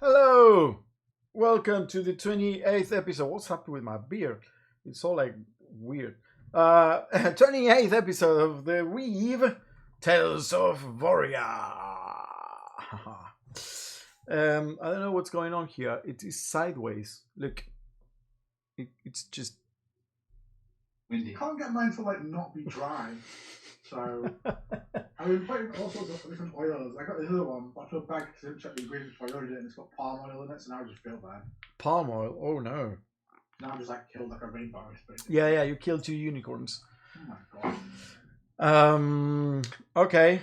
Hello! Welcome to the 28th episode. What's happened with my beard? It's all like weird. 28th episode of the Weave Tales of Voria. I don't know what's going on here. It is sideways. Look, it's just windy. Can't get mine to not be dry. So I've been putting all sorts of different oils. I got this other one, but I feel bad because I didn't check the ingredients before I ordered it, and it's got palm oil in it, so now I just feel bad. palm oil. Oh no. Now I'm just killed like a rainforest. Basically. Yeah, you killed 2 unicorns. Oh my god. Okay.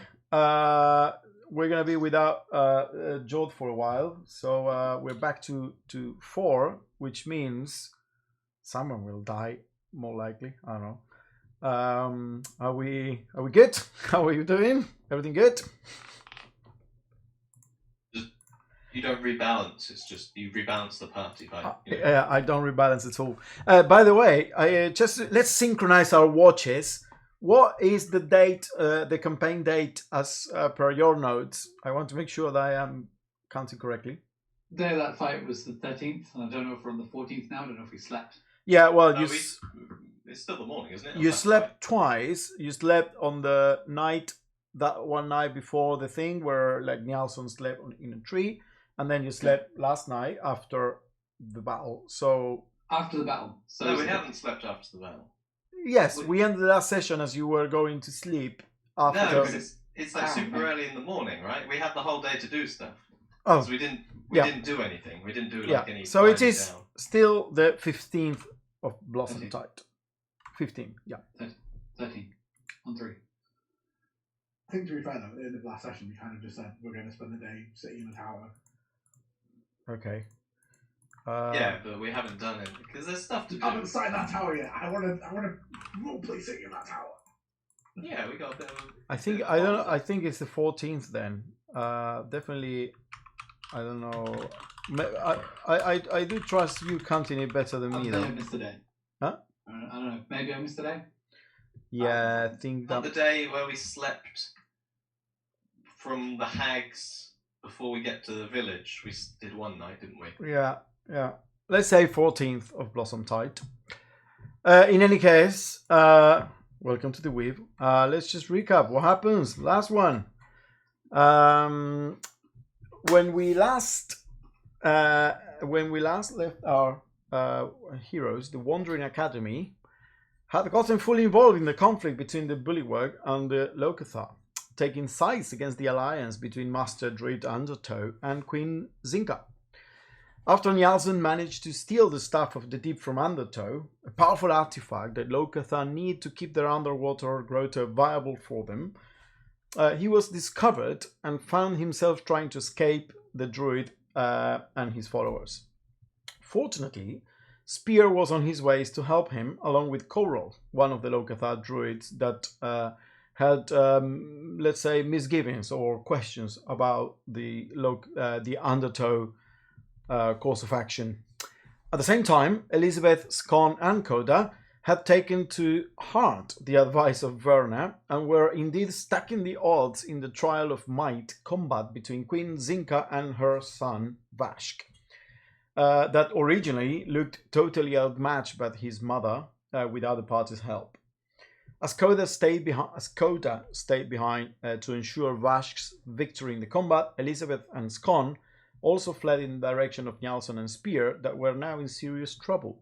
We're gonna be without Jod for a while, so we're back to 4, which means someone will die, more likely. I don't know. Are we good? How are you doing? Everything good? You don't rebalance. It's just you rebalance the party by. I don't rebalance at all. By the way, let's synchronize our watches. What is the date, the campaign date, as per your notes? I want to make sure that I am counting correctly. The day of that fight was the 13th, and I don't know if we're on the 14th now. I don't know if we slept. Yeah, well, it's still the morning, isn't it? You slept twice. You slept on the night, that one night before the thing where Nielsen slept in a tree, and then you slept last night after the battle. So after the battle. So no, we haven't slept after the battle. Yes, we ended the last session as you were going to sleep. After no, because it's super early in the morning, right? We had the whole day to do stuff. Oh, so we didn't do anything. We didn't do any. So it is still the 15th of Blossom Tide. 15, yeah. 13 on 3. I think to be fair though, at the end of last session we kind of just said we're going to spend the day sitting in the tower. Okay. Yeah, but we haven't done it because there's stuff to do. I haven't signed that tower yet. I want to roleplay sitting in that tower. Yeah, we got a bit of. I think it's the 14th then. Definitely. I don't know. I do trust you counting it better than me though. I missed the day. Huh? I don't know. Maybe I missed the day. Yeah, I think that. The day where we slept from the hags before we get to the village, we did one night, didn't we? Yeah. Let's say 14th of Blossom Tide. In any case, welcome to the Weave. Let's just recap what happens. Last one. When we last left our heroes, the Wandering Academy had gotten fully involved in the conflict between the Bullywug and the Locathar, taking sides against the alliance between Master Druid Undertow and Queen Zinka. After Nielsen managed to steal the Staff of the Deep from Undertow, a powerful artifact that Locathar need to keep their underwater grotto viable for them, he was discovered and found himself trying to escape the druid and his followers. Fortunately, Spear was on his ways to help him, along with Coral, one of the Locathar druids that had, let's say, misgivings or questions about the Undertow course of action. At the same time, Elizabeth, Scon, and Coda had taken to heart the advice of Verna and were indeed stacking the odds in the trial of might combat between Queen Zinka and her son Vashk. That originally looked totally outmatched by his mother without the party's help. As Coda stayed behind to ensure Vashk's victory in the combat, Elizabeth and Scon also fled in the direction of Nielsen and Spear that were now in serious trouble.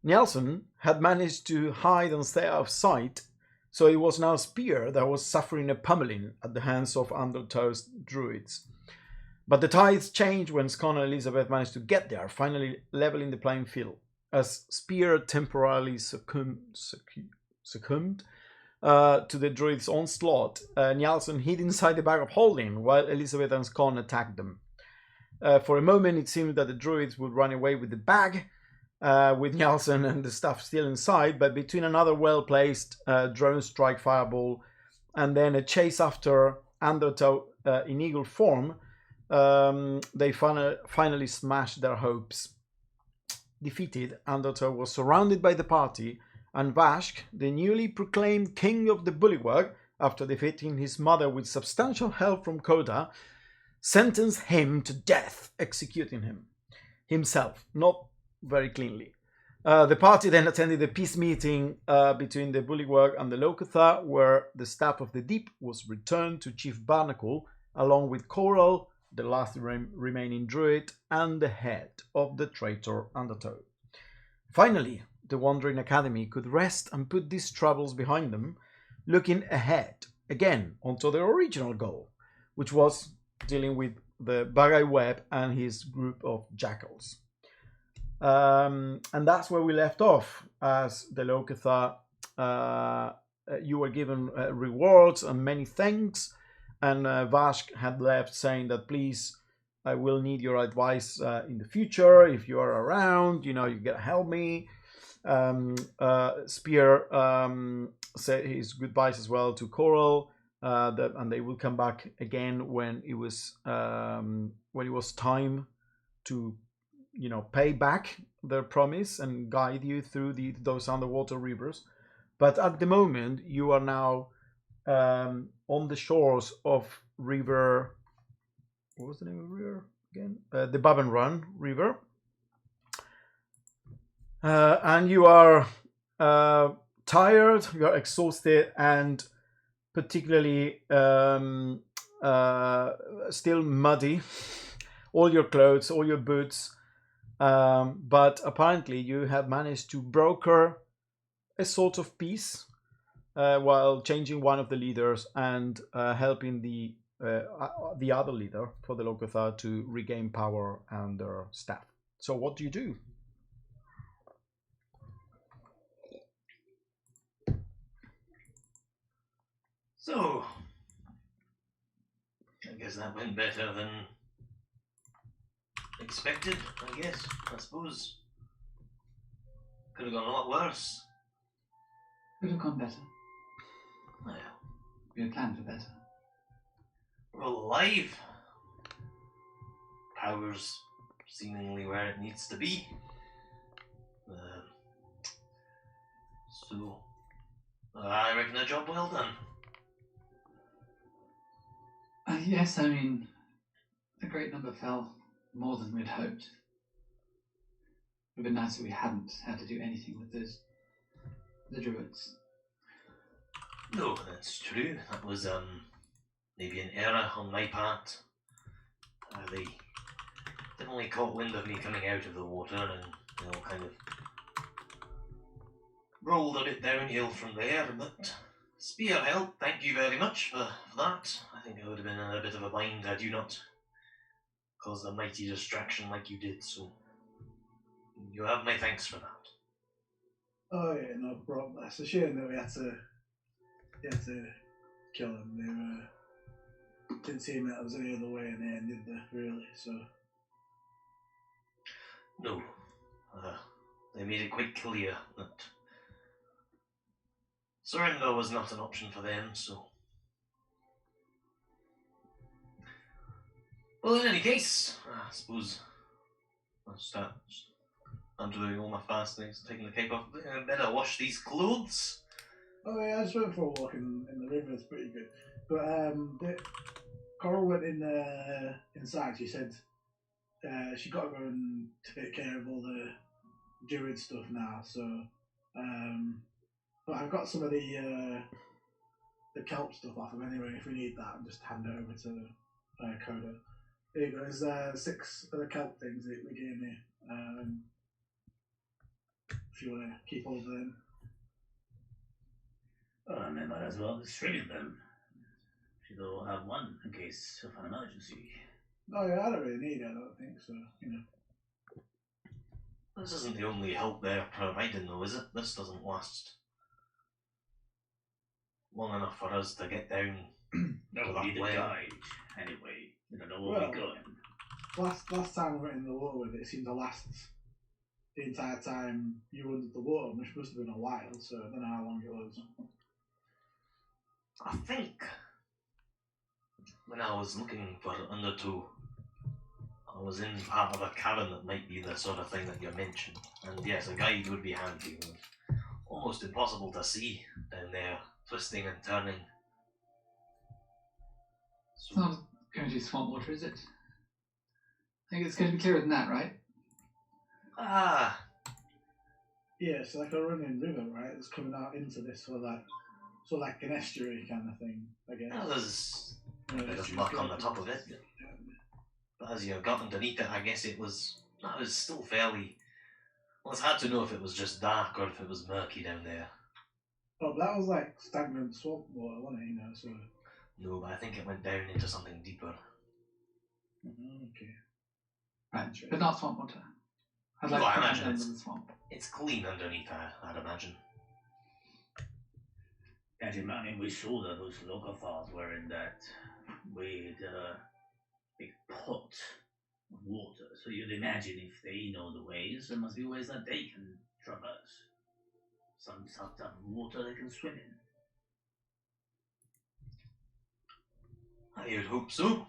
Nielsen had managed to hide and stay out of sight, so it was now Spear that was suffering a pummeling at the hands of Undertow's druids. But the tides changed when Scon and Elizabeth managed to get there, finally leveling the playing field. As Spear temporarily succumbed to the druid's onslaught, Nielsen hid inside the bag of holding while Elizabeth and Scon attacked them. For a moment it seemed that the druids would run away with the bag, with Nielsen and the stuff still inside, but between another well-placed drone strike fireball and then a chase after Undertow in eagle form, they finally smashed their hopes. Defeated, Undertow was surrounded by the party, and Vashk, the newly proclaimed king of the Bullywug, after defeating his mother with substantial help from Coda, sentenced him to death, executing him himself, not very cleanly. The party then attended a peace meeting between the Bullywug and the Locathar, where the Staff of the Deep was returned to Chief Barnacle, along with Coral, the last remaining druid, and the head of the traitor Undertow. Finally, the Wandering Academy could rest and put these troubles behind them, looking ahead, again, onto their original goal, which was dealing with the Bagai Web and his group of jackals. And that's where we left off, as the Locathar, you were given rewards and many thanks, and Vashk had left saying that please, I will need your advice in the future. If you are around, you gotta help me. Spear said his goodbyes as well to Coral, and they will come back again when it was time to pay back their promise and guide you through those underwater rivers. But at the moment, you are now on the shores of river. What was the name of the river again? The Baban Run River. And you are tired, you are exhausted, and particularly still muddy. All your clothes, all your boots. But apparently you have managed to broker a sort of peace while changing one of the leaders and helping the other leader for the Locathar to regain power and their staff. So what do you do? So, I guess that went better than expected, I suppose. Could have gone a lot worse. Could have gone better. Well, We had planned for better. we're all alive. Power's seemingly where it needs to be. So, I reckon a job well done. Yes, I mean, a great number fell, more than we'd hoped. It would have been nice if we hadn't had to do anything with the druids. No, that's true. That was maybe an error on my part. They definitely caught wind of me coming out of the water and kind of rolled a bit downhill from there, but Spear helped. Thank you very much for that. I think I would have been in a bit of a bind had you not caused a mighty distraction like you did, so you have my thanks for that. Oh yeah, no problem. It's a shame that we had to kill him. They didn't seem that there was any other way in the end, did they? Really? So No, they made it quite clear that surrender was not an option for them, so. Well, in any case, I suppose I'll start undoing all my fast things, taking the cape off. I better wash these clothes. oh yeah, I just went for a walk in the river. It's pretty good. But Coral went inside. She said she got to go and take care of all the druid stuff now. So, but I've got some of the kelp stuff off him anyway. If we need that, and just hand it over to Coda. There you go. There's 6 of the kelp things that we gave me. If you want to keep all of them. Well, and they might as well distribute them. Should all have one in case of an emergency. Oh yeah, I don't really need it. I don't think so. This isn't the only help they're providing, though, is it? This doesn't last long enough for us to get down. No, we need a guide. Anyway, we don't know where we're going. Last time we went in the water with it seemed to last the entire time you were under the water, which must have been a while, so I don't know how long it was. I think when I was looking for Undertow, I was in part of a cavern that might be the sort of thing that you mentioned. And yes, a guide would be handy. It was almost impossible to see down there, twisting and turning. It's not going to do swamp water, is it? I think it's going to be clearer than that, right? Ah, Yeah, it's like a running river, right? It's coming out into this so like an estuary kind of thing, I guess. well, there's a Yeah, bit of estuary muck on the floating. top of it. But as you got underneath it, I guess it was still fairly. Well, it's hard to know if it was just dark or if it was murky down there. Oh, but that was like stagnant swamp water, wasn't it? You know, so. No, but I think it went down into something deeper. Okay. Right, but not swamp water. I'd No, like I to imagine find it's- under the swamp. It's clean underneath, I'd imagine. Can't you imagine we saw that those Logothars were in that weird big pot of water. So you'd imagine if they know the ways, there must be ways that they can traverse. Some sort of water they can swim in. I would hope so.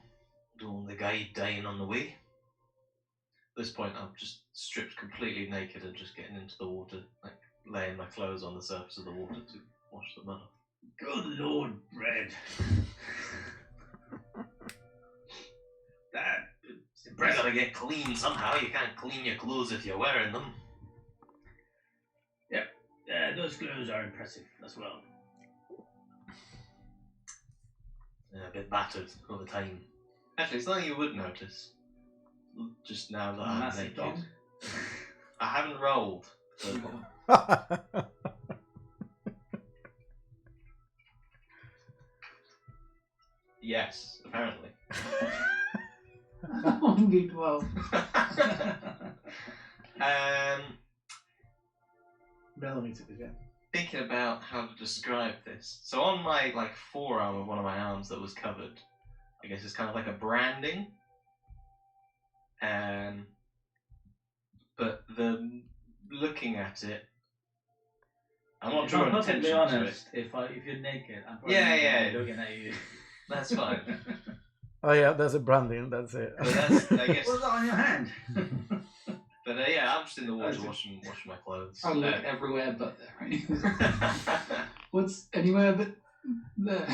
Don't want the guy dying on the way. At this point, I'm just stripped completely naked and just getting into the water, like laying my clothes on the surface of the water to wash the mud off. Good Lord, Brad. That's You impressive. gotta get clean somehow. You can't clean your clothes if you're wearing them. Those clothes are impressive as well. A bit battered over time. Actually, it's something you would notice. Just now that I'm Massive naked. dong. I haven't rolled. So yes, apparently. Only 12. Millimeters, yeah. Thinking about how to describe this. So on my forearm of one of my arms that was covered, I guess it's kind of like a branding. But looking at it, I'm not If I'm drawing perfectly attention to it. honest, if you're naked, I'm probably Yeah. looking at you. That's fine. Oh yeah, that's a branding. That's it. But that's, I guess. What's that on your hand? But yeah, I'm just in the water washing my clothes. I look everywhere but there, right? What's anywhere but there?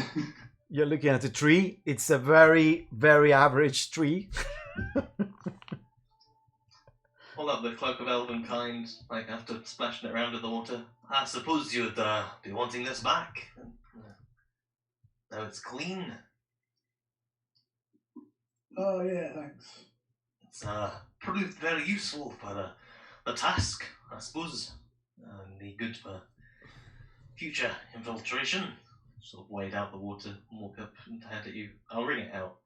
You're looking at a tree. It's a very, very average tree. Hold up the cloak of elvenkind, after splashing it around in the water. I suppose you'd be wanting this back. Now it's clean. Oh yeah, thanks. It's proved very useful for the task, I suppose. And be good for future infiltration. Sort of wade out the water, walk up and hand at you. I'll wring it out.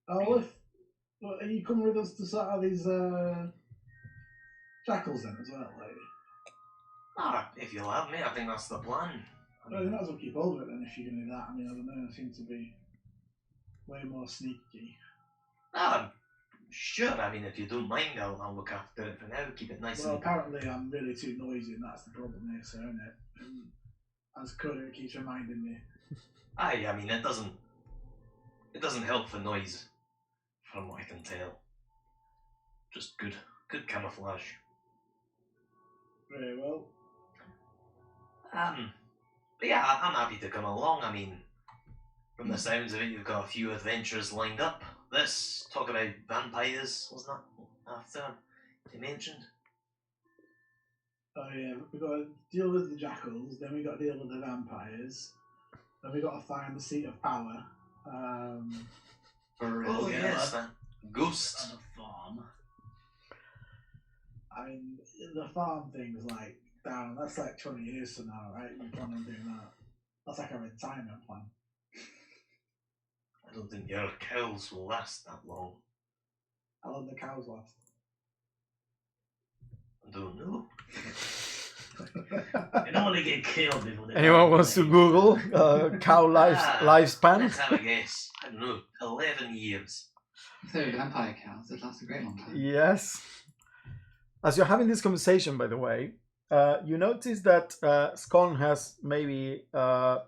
Oh, are you coming with us to sort out these jackals then as well? If you'll have me, I think that's the plan. Well, you might as well keep hold of it then if you're going to do that. I mean, I don't know, it seems to be way more sneaky. Sure, if you don't mind, I'll look after it for now, keep it nice Well, and... apparently I'm really too noisy and that's the problem here, so isn't it? And as Coda keeps reminding me. It doesn't help for noise, from what I can tell. Just good camouflage. Very well. But yeah, I'm happy to come along. From the sounds of it, you've got a few adventures lined up. Let's talk about vampires, wasn't that after you mentioned? Oh yeah, we've got to deal with the jackals, then we've got to deal with the vampires, then we've got to find the seat of power. Oh yes, that ghost. On a farm. The farm thing's that's 20 years from now, right? You plan on doing that. That's like a retirement plan. I don't think your cows will last that long. How long the cows last? I don't know. You don't want to get killed before they Anyone wants to Google cow lifespan? Let's have a guess. I don't know, 11 years. So vampire cows, that last a great long time. Yes. As you're having this conversation, by the way, you notice that Scone has maybe kind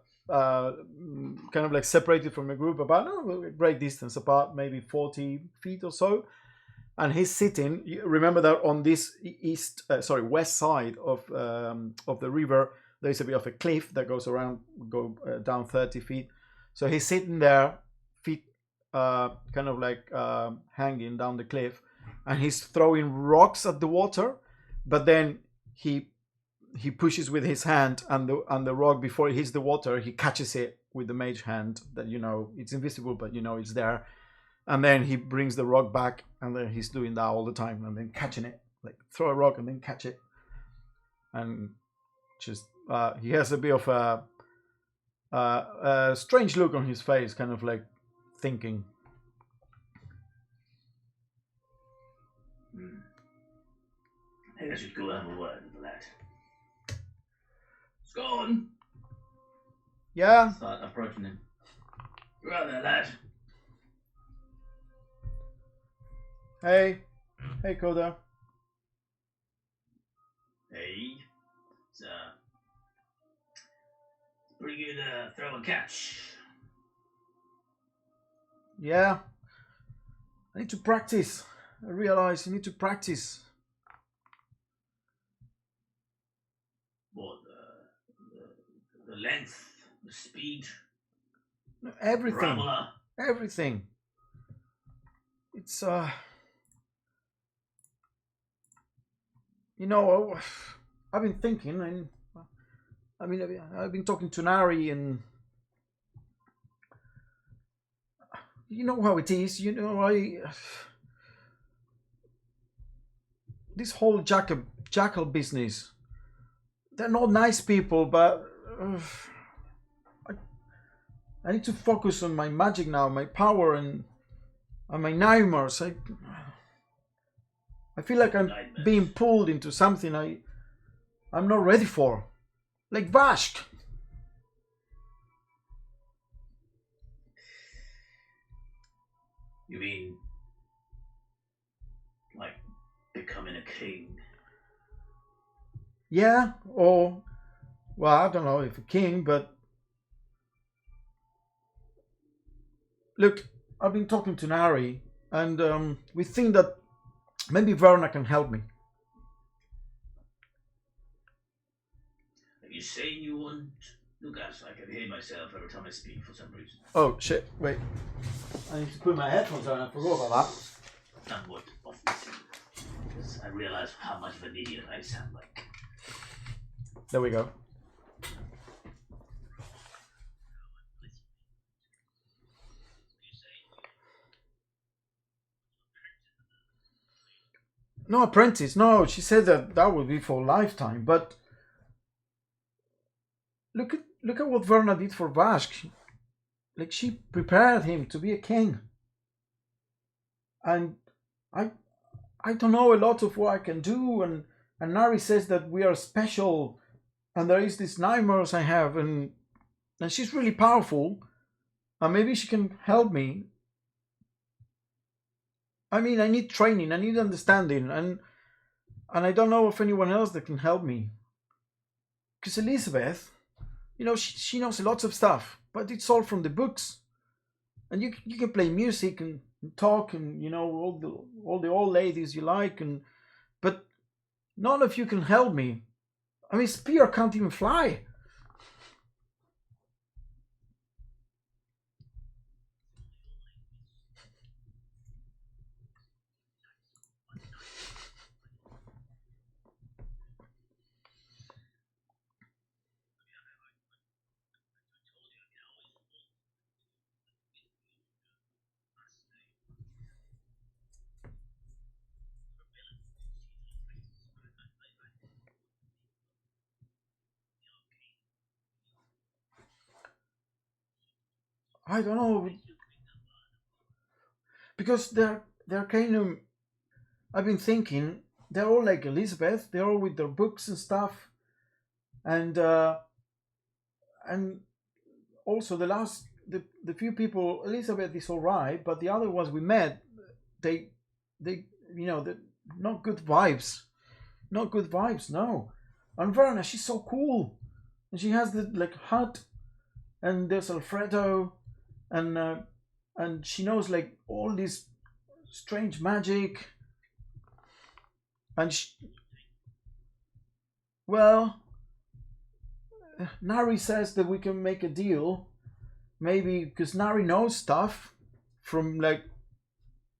of separated from the group about a great distance apart, maybe 40 feet or so. And he's sitting. You remember that on this west side of the river, there's a bit of a cliff that goes down 30 feet. So he's sitting there, feet kind of like hanging down the cliff, and he's throwing rocks at the water, but then he pushes with his hand, and the rock, before it hits the water, he catches it with the mage hand, that it's invisible, but it's there. And then he brings the rock back, and then he's doing that all the time, and then catching it, like throw a rock and then catch it. And just he has a bit of a strange look on his face, kind of like thinking. I think I should go have a word with the lad. Scorn! Yeah. Start approaching him. Right there, lad. Hey, Koda. Hey. It's pretty good throw and catch. Yeah. I need to practice. I realize you need to practice. What, the length, the speed, Everything. parabola. Everything. It's I've been thinking, and I've been talking to Nari, and you know how it is. This whole jackal business. They're not nice people, but I need to focus on my magic now, my power, and my nightmares. I feel like I'm being pulled into something I'm not ready for, like Vashk. You mean like becoming a king? Yeah, or well, I don't know if a king, but look, I've been talking to Nari, and we think that maybe Verna can help me. Are you saying you want? Look, I can hear myself every time I speak for some reason. Oh shit! Wait, I need to put my headphones on. I forgot about that. Somewhat often, because I realize how much of an idiot I sound like. There we go. No apprentice. No, she said that would be for lifetime. But look at what Verna did for Vashk. Like, she prepared him to be a king. And I don't know a lot of what I can do, and Nari says that we are special, and there is these nightmares I have, and she's really powerful, and maybe she can help me. I mean, I need training, I need understanding, and I don't know of anyone else that can help me. Because Elizabeth, she knows lots of stuff, but it's all from the books. And you can play music and talk, and all the old ladies you like, but none of you can help me. I mean, Spear can't even fly. I don't know, because they're kind of. I've been thinking they're all like Elizabeth. They're all with their books and stuff, and also the few people. Elizabeth is all right, but the other ones we met, they they're not good vibes. Not good vibes. No. And Verna, she's so cool, and she has the hut, and there's Alfredo, and she knows like all this strange magic, and Nari says that we can make a deal, maybe because Nari knows stuff from like,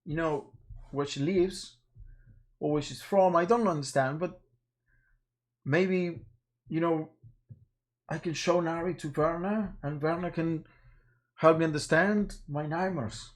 you know, where she lives or where she's from. I don't understand, but maybe, you know, I can show Nari to Werner, and Werner can help me understand my nightmares.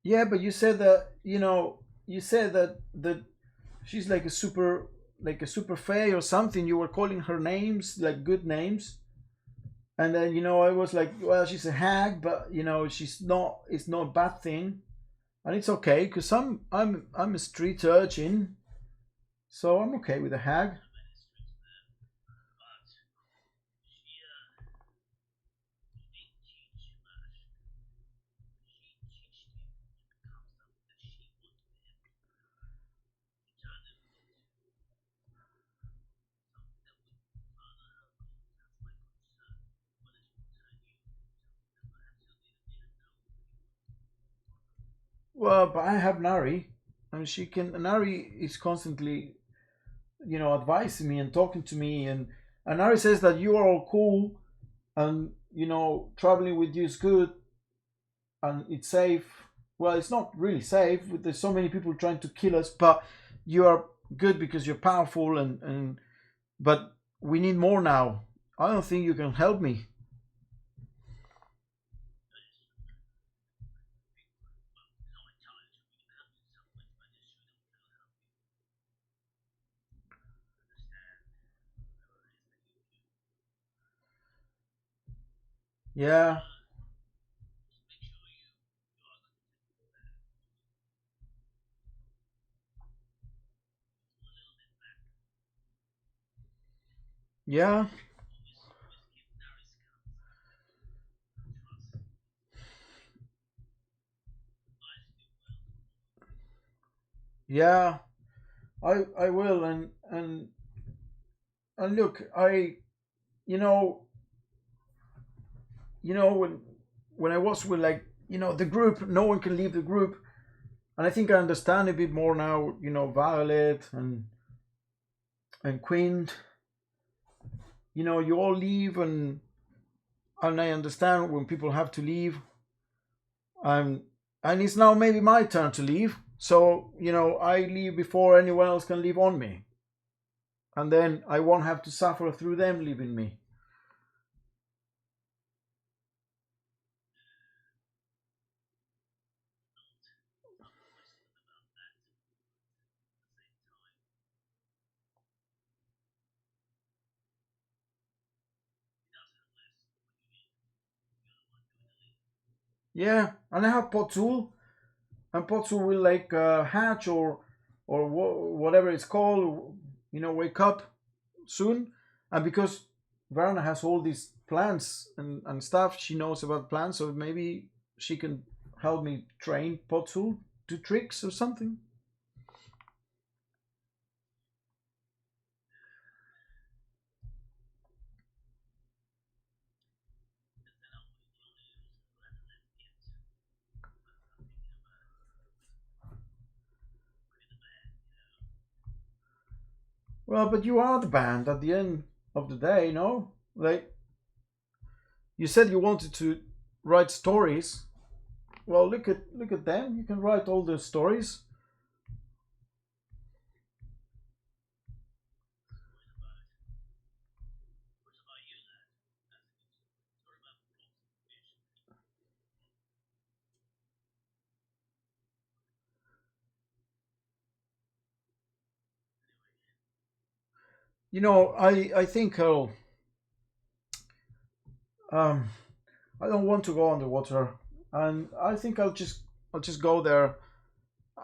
Yeah, but you said that, you know, you said that she's like a super fae or something. You were calling her names like good names, and then, you know, I was like, well, she's a hag, but you know, she's not. It's not a bad thing, and it's okay because I'm a street urchin, so I'm okay with a hag. Well, but I have Nari, and she can. Nari is constantly, you know, advising me and talking to me, and Nari says that you are all cool, and you know, traveling with you is good, and it's safe. Well, it's not really safe. There's so many people trying to kill us, but you are good because you're powerful, and but we need more now. I don't think you can help me. Yeah, yeah, yeah. I will, and look, you know, you know, when I was with, like, you know, the group, no one can leave the group, and I think I understand a bit more now. You know, Violet and Quinn. You know, you all leave, and I understand when people have to leave. And and it's now maybe my turn to leave. So, you know, I leave before anyone else can leave on me, and then I won't have to suffer through them leaving me. Yeah, and I have Potul, and Potul will like hatch or whatever it's called. You know, wake up soon, and because Varna has all these plants and stuff, she knows about plants, so maybe she can help me train Potul to tricks or something. Well, but you are the band at the end of the day, no? Like, you said you wanted to write stories. Well, look at them. You can write all the stories. You know, I think um I don't want to go underwater, and I think I'll just go there,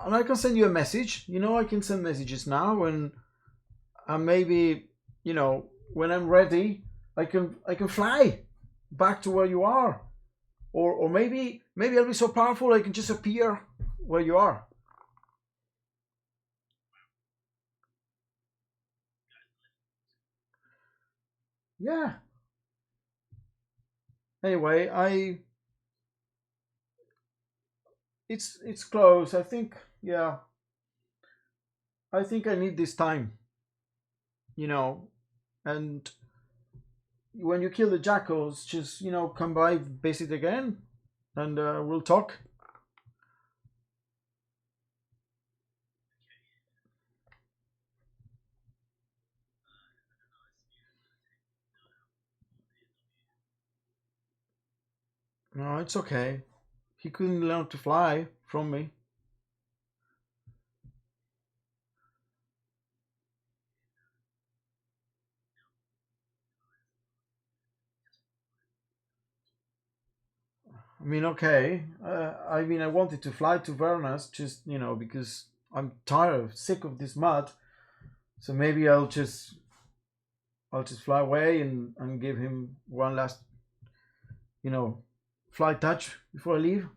and I can send you a message. You know, I can send messages now, and maybe, you know, when I'm ready, I can fly back to where you are, or maybe I'll be so powerful I can just appear where you are. Yeah. Anyway, it's close. I think, yeah. I think I need this time, you know. And when you kill the jackals, just come by, visit again, and we'll talk. No, it's okay. He couldn't learn to fly from me. I mean, okay. I mean, I wanted to fly to Vernas just, because I'm tired, sick of this mud. So maybe I'll just fly away and give him one last, you know, fly touch before I leave.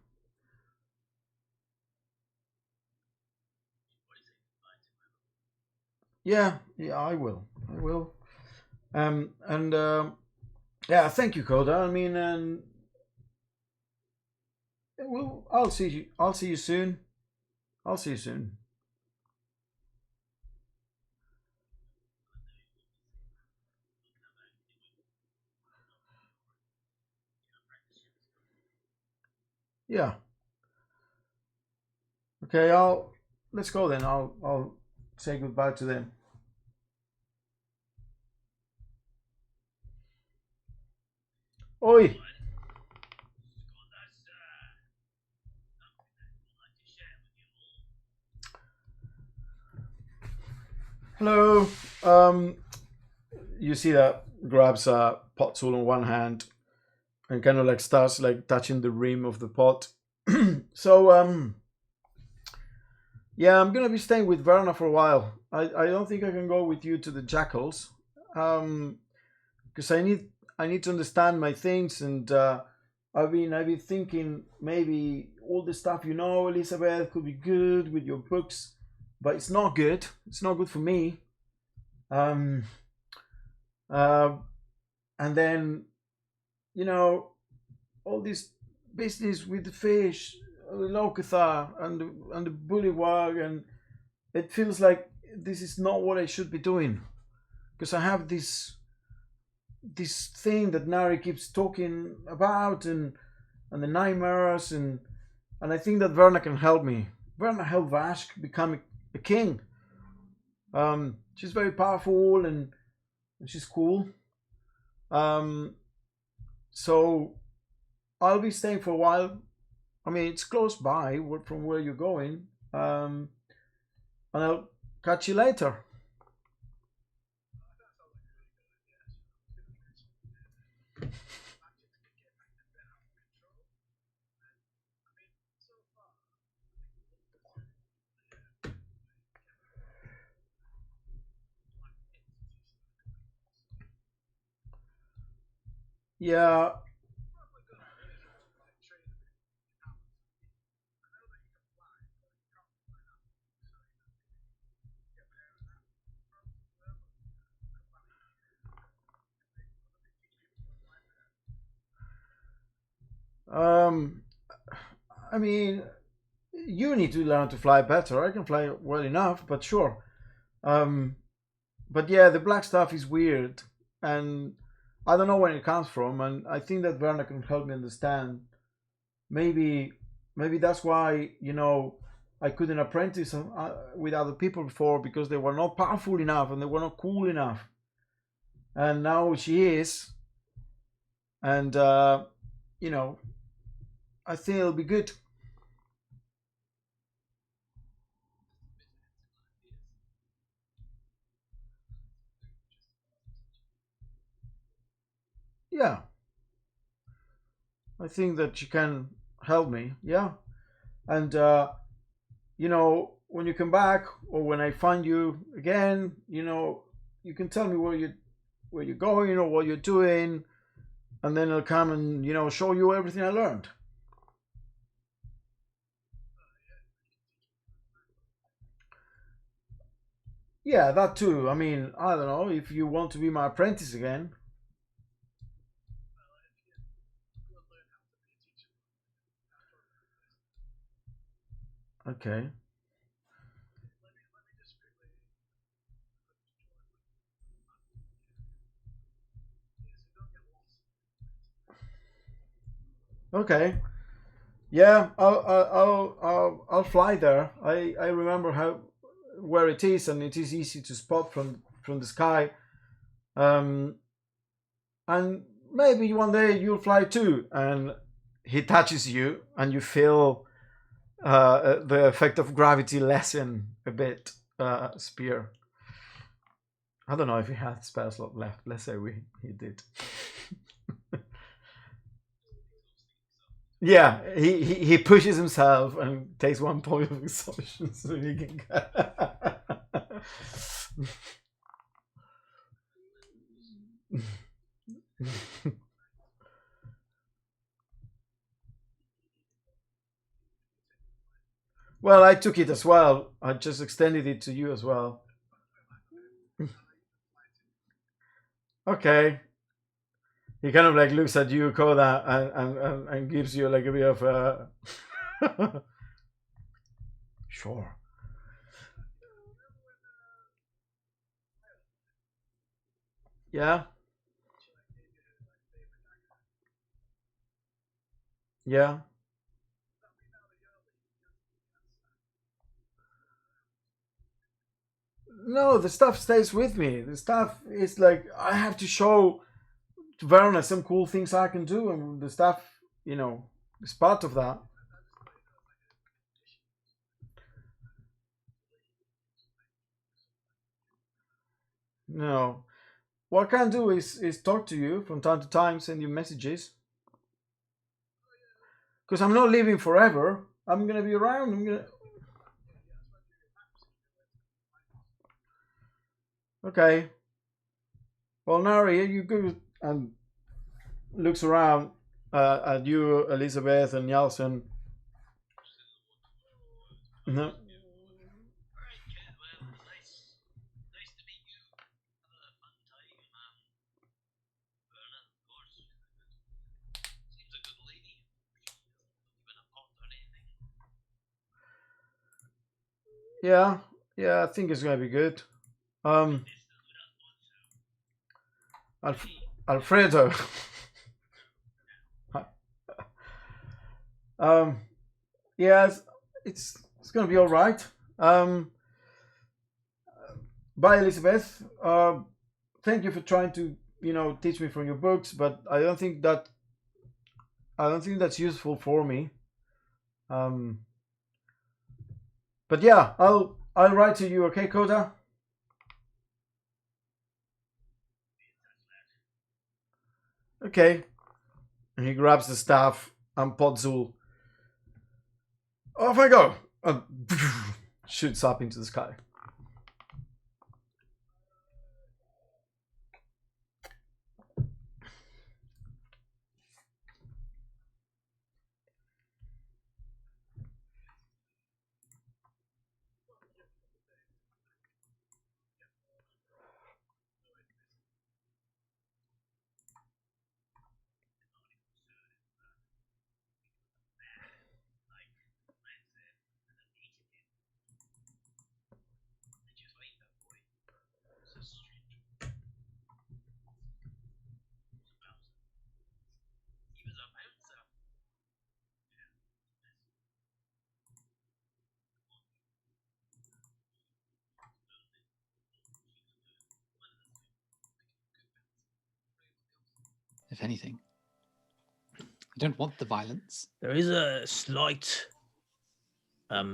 Yeah, yeah, I will. I will. And yeah, thank you, Coda. I mean, and I'll see you. I'll see you soon. I'll see you soon. Yeah. Okay. Let's go then. I'll say goodbye to them. Oi. Hello. You see that grabs a pot tool on one hand and kind of like starts like touching the rim of the pot. So yeah, I'm gonna be staying with Verna for a while. I don't think I can go with you to the jackals, because I need to understand my things, and I've been thinking maybe all the stuff Elizabeth, could be good with your books, but it's not good. It's not good for me. Um, uh, and then you know all this business with the fish, Locathar, and the bullywug, and it feels like this is not what I should be doing, because I have this thing that Nari keeps talking about, and the nightmares, and I think that Verna can help me. Verna helped Vash become a king. She's very powerful, and she's cool. Um, so I'll be staying for a while. I mean, it's close by from where you're going. And I'll catch you later. Yeah. Um. I mean, you need to learn to fly better. I can fly well enough, but sure. Um. But yeah, the black stuff is weird, and I don't know where it comes from, and I think that Werner can help me understand. Maybe, maybe that's why I couldn't apprentice with other people before, because they were not powerful enough and they were not cool enough. And now she is, and you know, I think it'll be good. Yeah, I think that she can help me. Yeah, and when you come back, or when I find you again, you can tell me where you're going or what you're doing, and then I'll come and show you everything I learned. Yeah, that too. I mean, I don't know if you want to be my apprentice again. Okay. Okay. Yeah, I'll fly there. I remember how where it is, and it is easy to spot from the sky. Um, and maybe one day you'll fly too, and he touches you, and you feel the effect of gravity lessen a bit. Spear. I don't know if he had spell slot left. Let's say he did. Yeah, he pushes himself and takes 1 point of exhaustion so he can. Well, I took it as well. I just extended it to you as well. Okay. He kind of like looks at you, Koda, and gives you like a bit of a. Sure. Yeah. Yeah. No, the stuff stays with me. The stuff is like I have to show to Verona some cool things I can do, and the stuff, is part of that. No, what I can do is talk to you from time to time, send you messages, because I'm not living forever. I'm gonna be around. I'm gonna. Okay. Well, Nari, you go and looks around at you, Elizabeth, and Yalson. No. Yeah, yeah, I think it's gonna be good. Um, Alf- Alfredo. um, yeah, it's gonna be all right. Bye, Elizabeth. Thank you for trying to teach me from your books, but I don't think that's useful for me. Um, but yeah, I'll write to you, okay, Koda? Okay. And he grabs the staff and Podzul. Off I go! And shoots up into the sky. If anything, I don't want the violence. There is a slight, I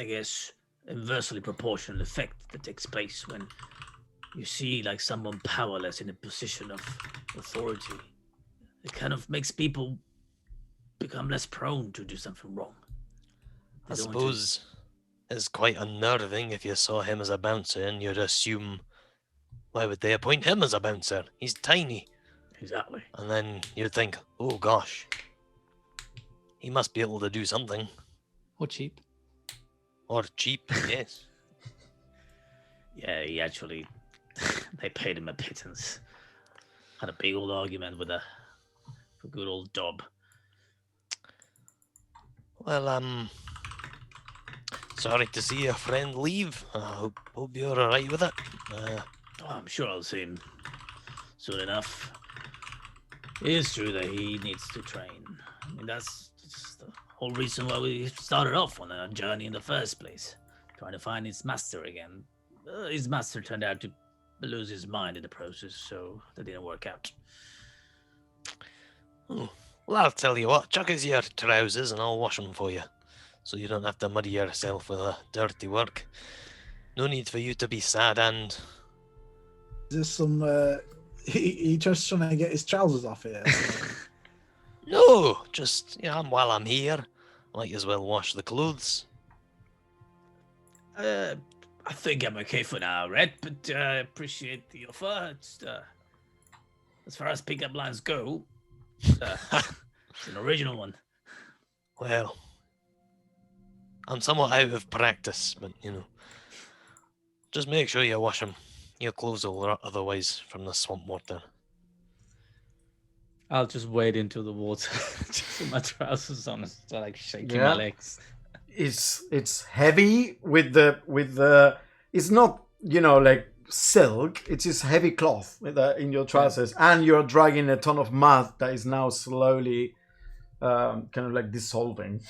guess, inversely proportional effect that takes place when you see like someone powerless in a position of authority. It kind of makes people become less prone to do something wrong. I They don't want to- suppose it's quite unnerving if you saw him as a bouncer and you'd assume, why would they appoint him as a bouncer? He's tiny. Exactly. And then you'd think, oh gosh, he must be able to do something. Or cheap. Or cheap, yes. Yeah, he actually, they paid him a pittance. Had a big old argument with a good old Dob. Well, sorry to see your friend leave. I hope you're alright with it. Oh, I'm sure I'll see him soon enough. It is true that he needs to train. I mean, that's the whole reason why we started off on a journey in the first place, trying to find his master again. His master turned out to lose his mind in the process, so that didn't work out. Oh, well, I'll tell you what. Chuck us your trousers and I'll wash them for you, so you don't have to muddy yourself with dirty work. No need for you to be sad and... Is this some? He just trying to get his trousers off here. No, just, while I'm here, might as well wash the clothes. I think I'm okay for now, Red, but I appreciate the offer. It's, as far as pickup lines go, it's an original one. Well, I'm somewhat out of practice, but, just make sure you wash them. Your clothes will rot otherwise from the swamp water. I'll just wade into the water, just with my trousers on, so like shaking Yeah. my legs. It's heavy with the it's not like silk. It's just heavy cloth in your trousers, and you're dragging a ton of mud that is now slowly kind of like dissolving.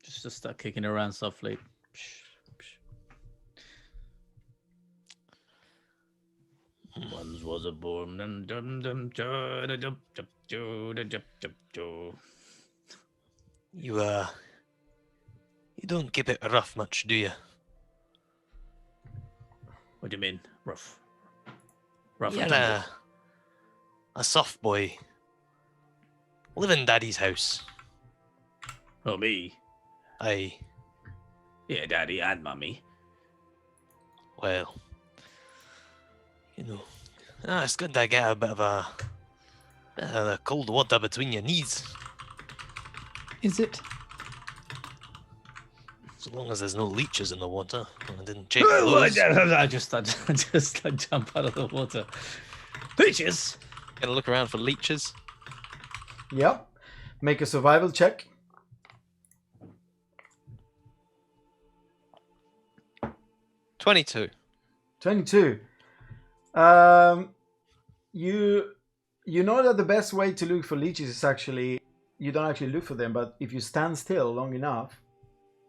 Just to start kicking around softly. Once was a boom. You don't keep it rough much, do you? What do you mean, rough? Rough You're and tumble. a soft boy. Live in Daddy's house. Oh, me? Aye, Yeah, Daddy and Mummy. well, it's good to get a bit of the cold water between your knees, Is it? so long as there's no leeches in the water. I didn't check Oh, those. I just jump out of the water. Bitches! Gonna look around for leeches. Yep. Make a survival check. 22. 22. You know that the best way to look for leeches is actually, you don't actually look for them, but if you stand still long enough,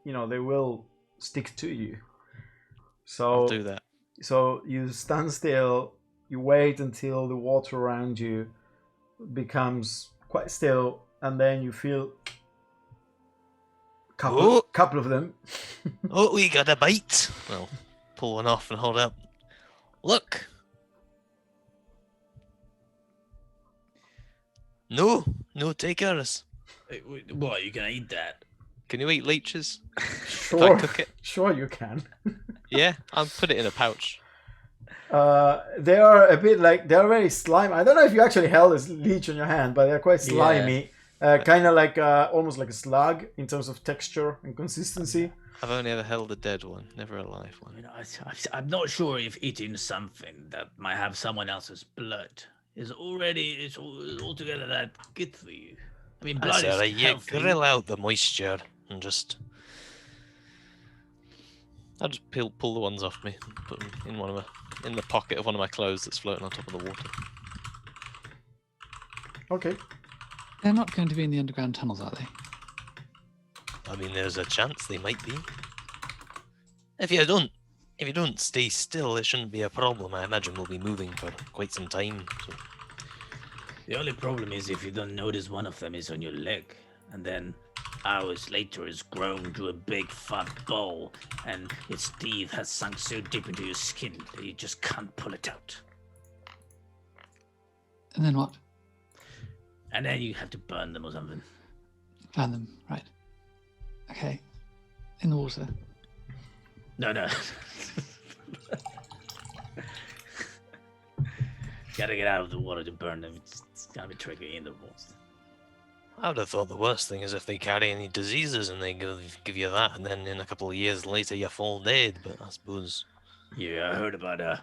they will stick to you. So I'll do that. So you stand still, you wait until the water around you becomes quite still, and then you feel couple of them. Oh, we got a bite. Well, pull one off and hold up. Look. No takers. What, are you gonna eat that? Can you eat leeches? Sure, cook it? Sure you can. Yeah, I'll put it in a pouch. They are a bit like, they're very slimy. I don't know if you actually held a leech in your hand, but they're quite slimy. Kind of like almost like a slug in terms of texture and consistency. I've only ever held a dead one, never a live I one. mean, I'm not sure if eating something that might have someone else's blood is altogether that good for you. I mean, blood That's is alright, you healthy. grill out the moisture and just... I'll just pull the ones off me and put them in the pocket of one of my clothes that's floating on top of the water. Okay. They're not going to be in the underground tunnels, are they? I mean, there's a chance they might be. If you don't stay still, it shouldn't be a problem. I imagine we'll be moving for quite some time. So. The only problem is if you don't notice one of them is on your leg, and then hours later it's grown to a big fat ball, and its teeth has sunk so deep into your skin that you just can't pull it out. And then what? And then you have to burn them or something. Found them, right. Okay. In the water. No. Gotta get out of the water to burn them. It's gonna be tricky in the water. I would have thought the worst thing is if they carry any diseases and they give you that, and then in a couple of years later you fall dead. But I suppose Yeah, I heard about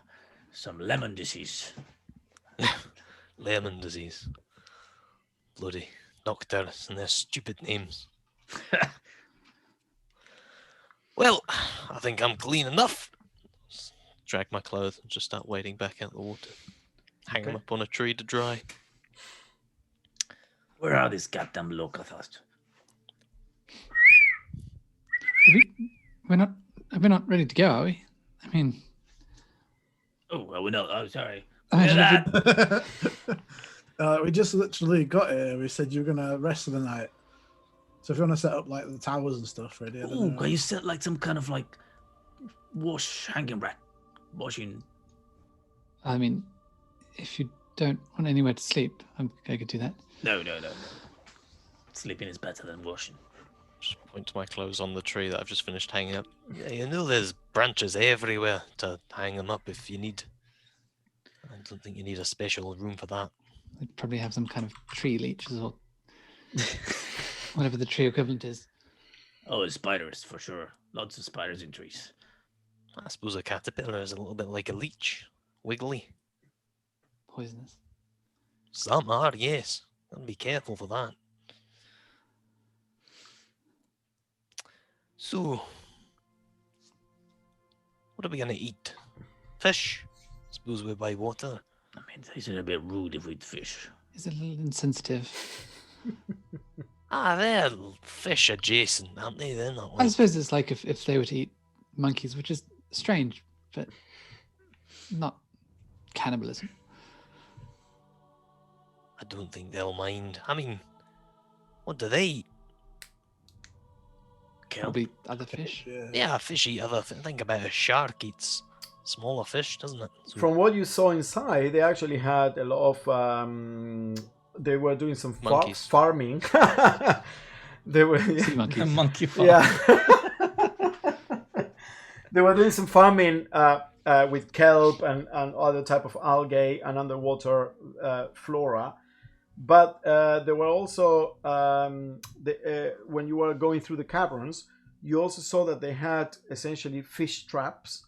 some lemon disease. lemon disease. Bloody doctors and their stupid names. Well, I think I'm clean enough. Drag my clothes and just start wading back out the water. Hang them Okay. up on a tree to dry. Where are these goddamn Locathas? We're not ready to go, are we? I mean, Oh, well, we know. Oh, sorry. imagine Yeah, if We just literally got here. We said you were gonna rest for the night. So if you want to set up like the towers and stuff ready, I don't Oh, know. can you set like some kind of like hanging rack, washing? I mean, if you don't want anywhere to sleep, I could do that. No. Sleeping is better than washing. Just point to my clothes on the tree that I've just finished hanging up. Yeah, you know there's branches everywhere to hang them up if you need. I don't think you need a special room for that. I'd probably have some kind of tree leeches or whatever the tree equivalent is. Oh, spiders for sure. Lots of spiders in trees. I suppose a caterpillar is a little bit like a leech. Wiggly. Poisonous. Some are, yes. Gotta be careful for that. So, what are we gonna eat? Fish? Suppose we buy water. I mean, isn't it a bit rude if we eat fish? Is it a little insensitive? They're fish adjacent, aren't they? They're not I like... suppose it's like if they were to eat monkeys, which is strange, but not cannibalism. I don't think they'll mind. I mean, what do they eat? Kelp. Probably other fish. Yeah, fish eat other... Think about a shark eats smaller fish, doesn't it? So From what you saw inside, they actually had a lot of. They were doing some Monkeys. farming. They were. Sea monkeys. Monkey farm. Yeah. They were doing some farming with kelp and other type of algae and underwater flora. But there were also, when you were going through the caverns, you also saw that they had essentially fish traps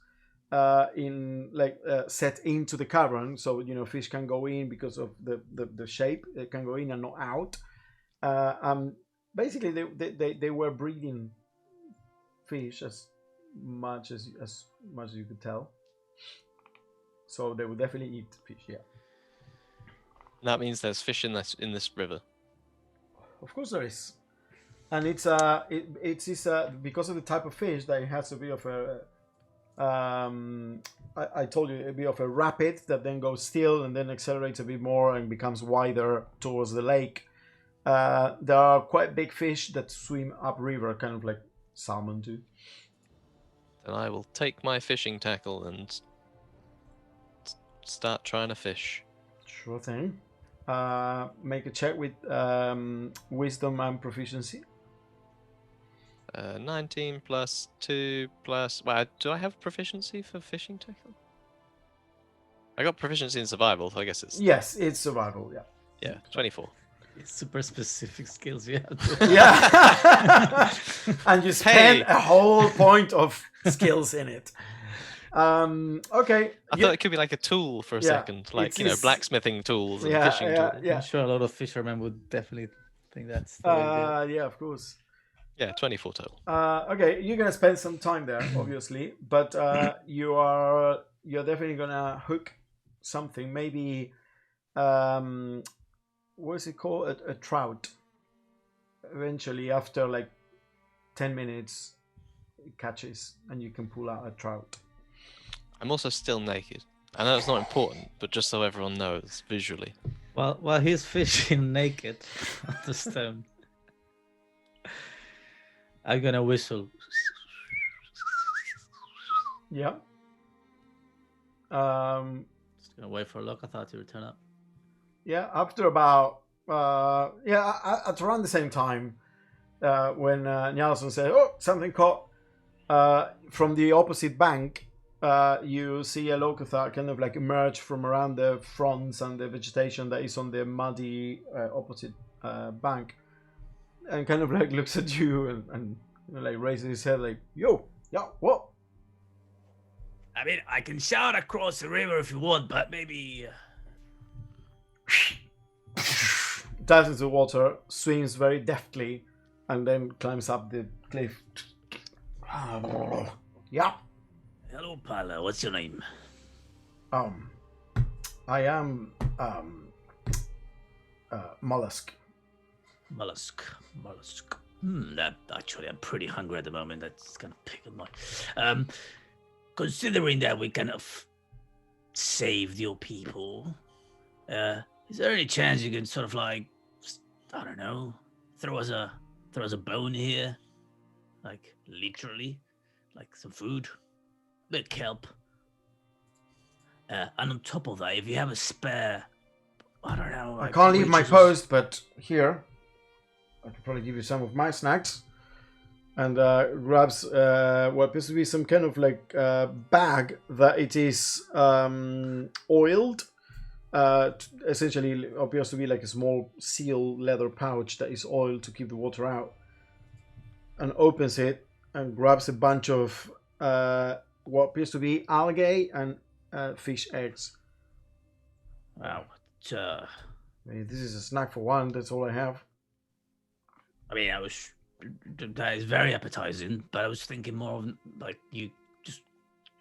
set into the cavern, so fish can go in because of the shape. They can go in and not out. Basically, they were breeding fish as much as you could tell. So they would definitely eat fish. Yeah. that means there's fish in this river. Of course there is, and it's because of the type of fish that it has a bit of a. I told you a bit of a rapid that then goes still and then accelerates a bit more and becomes wider towards the lake. There are quite big fish that swim upriver, kind of like salmon too. Then I will take my fishing tackle and start trying to fish. Sure thing. Make a check with wisdom and proficiency. 19 plus 2 plus... Wow, do I have proficiency for fishing tackle? I got proficiency in survival, so I guess it's... Yes, it's survival. Yeah. Yeah, 24. It's super specific skills you have to. Yeah. And you spend a whole point of skills in it. Okay. I thought it could be like a tool for a second, like, it's blacksmithing tools and fishing tools. I'm sure a lot of fishermen would definitely think that's the way to do it. Yeah, of course. Yeah, 24 total. Okay, you're gonna spend some time there, obviously, but you're definitely gonna hook something. Maybe what is it called? A trout. Eventually, after like 10 minutes, it catches, and you can pull out a trout. I'm also still naked. I know it's not important, but just so everyone knows visually. While he's fishing naked on the stone, I'm gonna whistle. Yeah. Just gonna wait for Locathar to return up. Yeah, after about at around the same time, when Njalson said, "Oh, something caught," from the opposite bank, you see a Locathar kind of like emerge from around the fronds and the vegetation that is on the muddy opposite bank, and kind of like looks at you and like raises his head like, "Yo, yeah, what?" I mean, I can shout across the river if you want, but maybe. Dives into the water, swims very deftly, and then climbs up the cliff. Yeah. Hello, pal. What's your name? I am Mollusk. Mollusk. Actually, I'm pretty hungry at the moment. That's kind of picking my. Considering that we kind of saved your people, is there any chance you can sort of like, I don't know, throw us a bone here, like literally, like some food, a bit of kelp, and on top of that, if you have a spare, I don't know. I like can't leave my breeches- post, but here I could probably give you some of my snacks. And grabs what appears to be some kind of like bag that it is oiled. Essentially appears to be like a small seal leather pouch that is oiled to keep the water out. And opens it and grabs a bunch of what appears to be algae and fish eggs. Wow. This is a snack for one. That's all I have. I mean, that is very appetizing, but I was thinking more of like you just.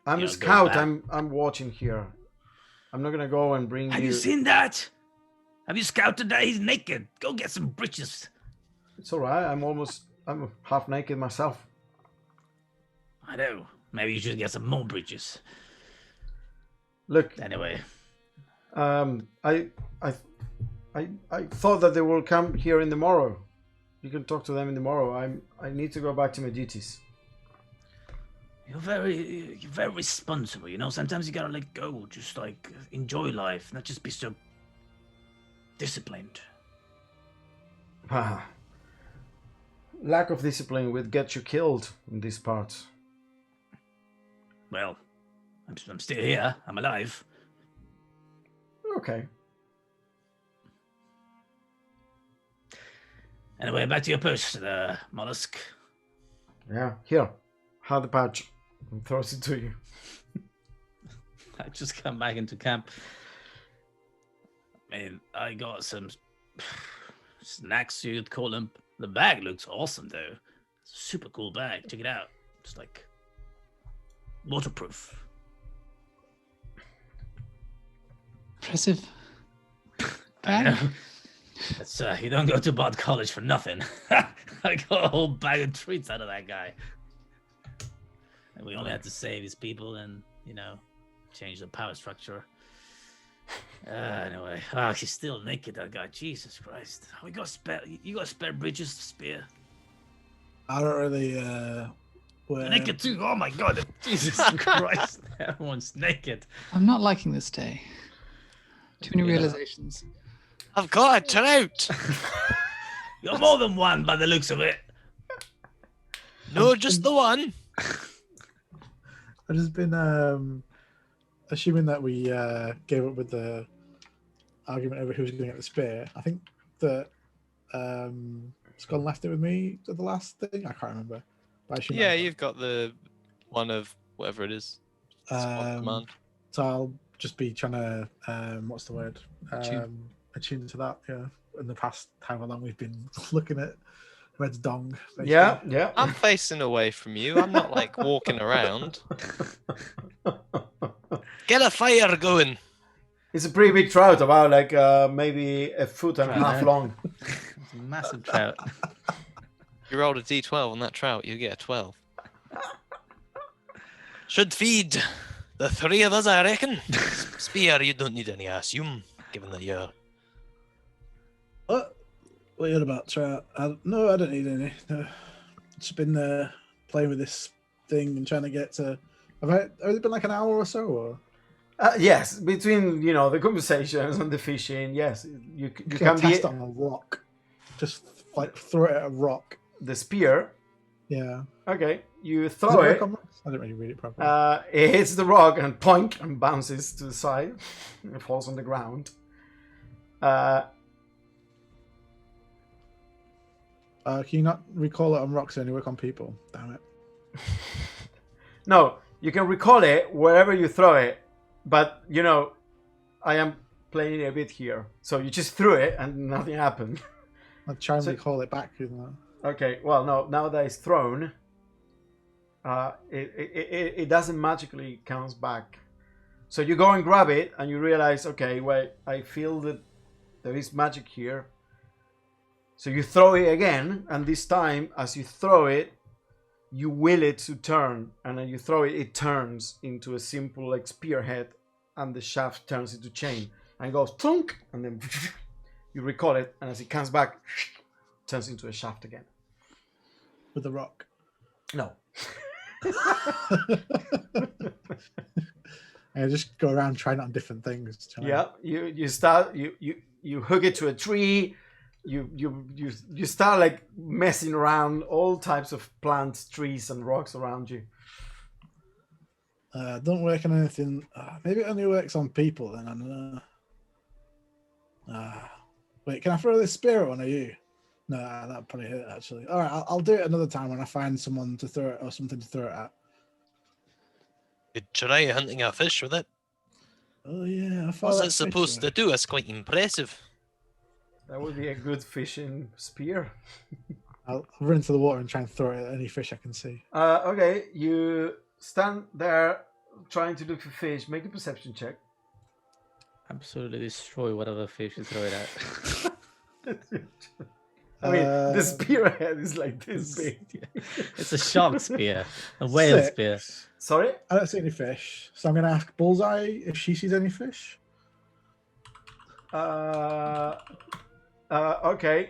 I'm you a know, go scout. back. I'm watching here. I'm not gonna go and bring Have you seen that? Have you scouted that? He's naked. Go get some breeches. It's all right. I'm half naked myself. I know. Maybe you should get some more breeches. Look, Anyway, I thought that they will come here in the morrow. You can talk to them in the morrow. I need to go back to my duties. you're very responsible. You know, sometimes you gotta let go. Just like enjoy life, not just be so disciplined. Lack of discipline would get you killed in these parts. Well, I'm still here. I'm alive. Okay. Anyway, back to your post, Mollusk. Yeah. Here, have the pouch. And throws it to you. I just come back into camp. I mean, I got some snacks, you'd call them. The bag looks awesome, though. It's a super cool bag. Check it out. It's like waterproof. Impressive. I know. Bag? That's you don't go to Bard College for nothing. I got a whole bag of treats out of that guy. And we only had to save his people and, you know, change the power structure. Anyway, he's still naked, that guy. Jesus Christ. We got spare. You got spare bridges to spare. I don't really. You're naked too. Oh my God. Jesus Christ. Everyone's naked. I'm not liking this day. Too many realizations. I've got a trout. You're more than one by the looks of it. No, just the one. I've just been assuming that we gave up with the argument over who was going to get the spear. I think that Scott left it with me at the last thing. I can't remember. But I assume Yeah, that's- you've got the one of whatever it is. Squad command. So I'll just be trying to what's the word? Attune. Attune to that. Yeah. In the past however long we've been looking at Red's dong. basically. Yeah. I'm facing away from you. I'm not like walking around. Get a fire going. It's a pretty big trout, about like maybe a foot and a half long. It's a massive trout. You rolled a d12 on that trout, you get a 12. Should feed the three of us, I reckon. Spear, you don't need any, I assume, given that you're. What? What are you on about, trout? No, I don't need any. No. Just been playing with this thing and trying to get to. Has it been like an hour or so? Or Yes, between the conversations and the fishing, yes, you can can be test on a rock. Just like throw it at a rock. the spear. Yeah. Okay, you Does throw work it. on rocks? I didn't really read it properly. It hits the rock and poink and bounces to the side. It falls on the ground. Can you not recall it on rocks and only work on people? Damn it. No, you can recall it wherever you throw it, but I am playing a bit here, so you just threw it and nothing happened. I'll try and So- recall it back. Okay, well, no, now that it's thrown, it doesn't magically comes back. So you go and grab it, and you realize, okay, wait, I feel that there is magic here. So you throw it again, and this time, as you throw it, you will it to turn, and then you throw it, it turns into a simple like spearhead, and the shaft turns into chain, and it goes thunk, and then you recall it, and as it comes back, turns into a shaft again. With the rock. No. I just go around trying on different things. Yeah, you start you hook it to a tree. You start like messing around all types of plants, trees, and rocks around you. Don't work on anything. Maybe it only works on people. Then I don't know. Wait, can I throw this spear at one of you? No, that'd probably hurt actually. All right, I'll do it another time when I find someone to throw it or something to throw it at. Could try hunting a fish with it. Oh yeah, I thought What's that it supposed to do? It's quite impressive. That would be a good fishing spear. I'll run into the water and try and throw it at any fish I can see. Okay, you stand there trying to look for fish. Make a perception check. Absolutely destroy whatever fish you throw it at. I mean, the spearhead is like this big. It's a shark spear, a whale spear. Sorry? I don't see any fish, so I'm going to ask Bullseye if she sees any fish. Okay.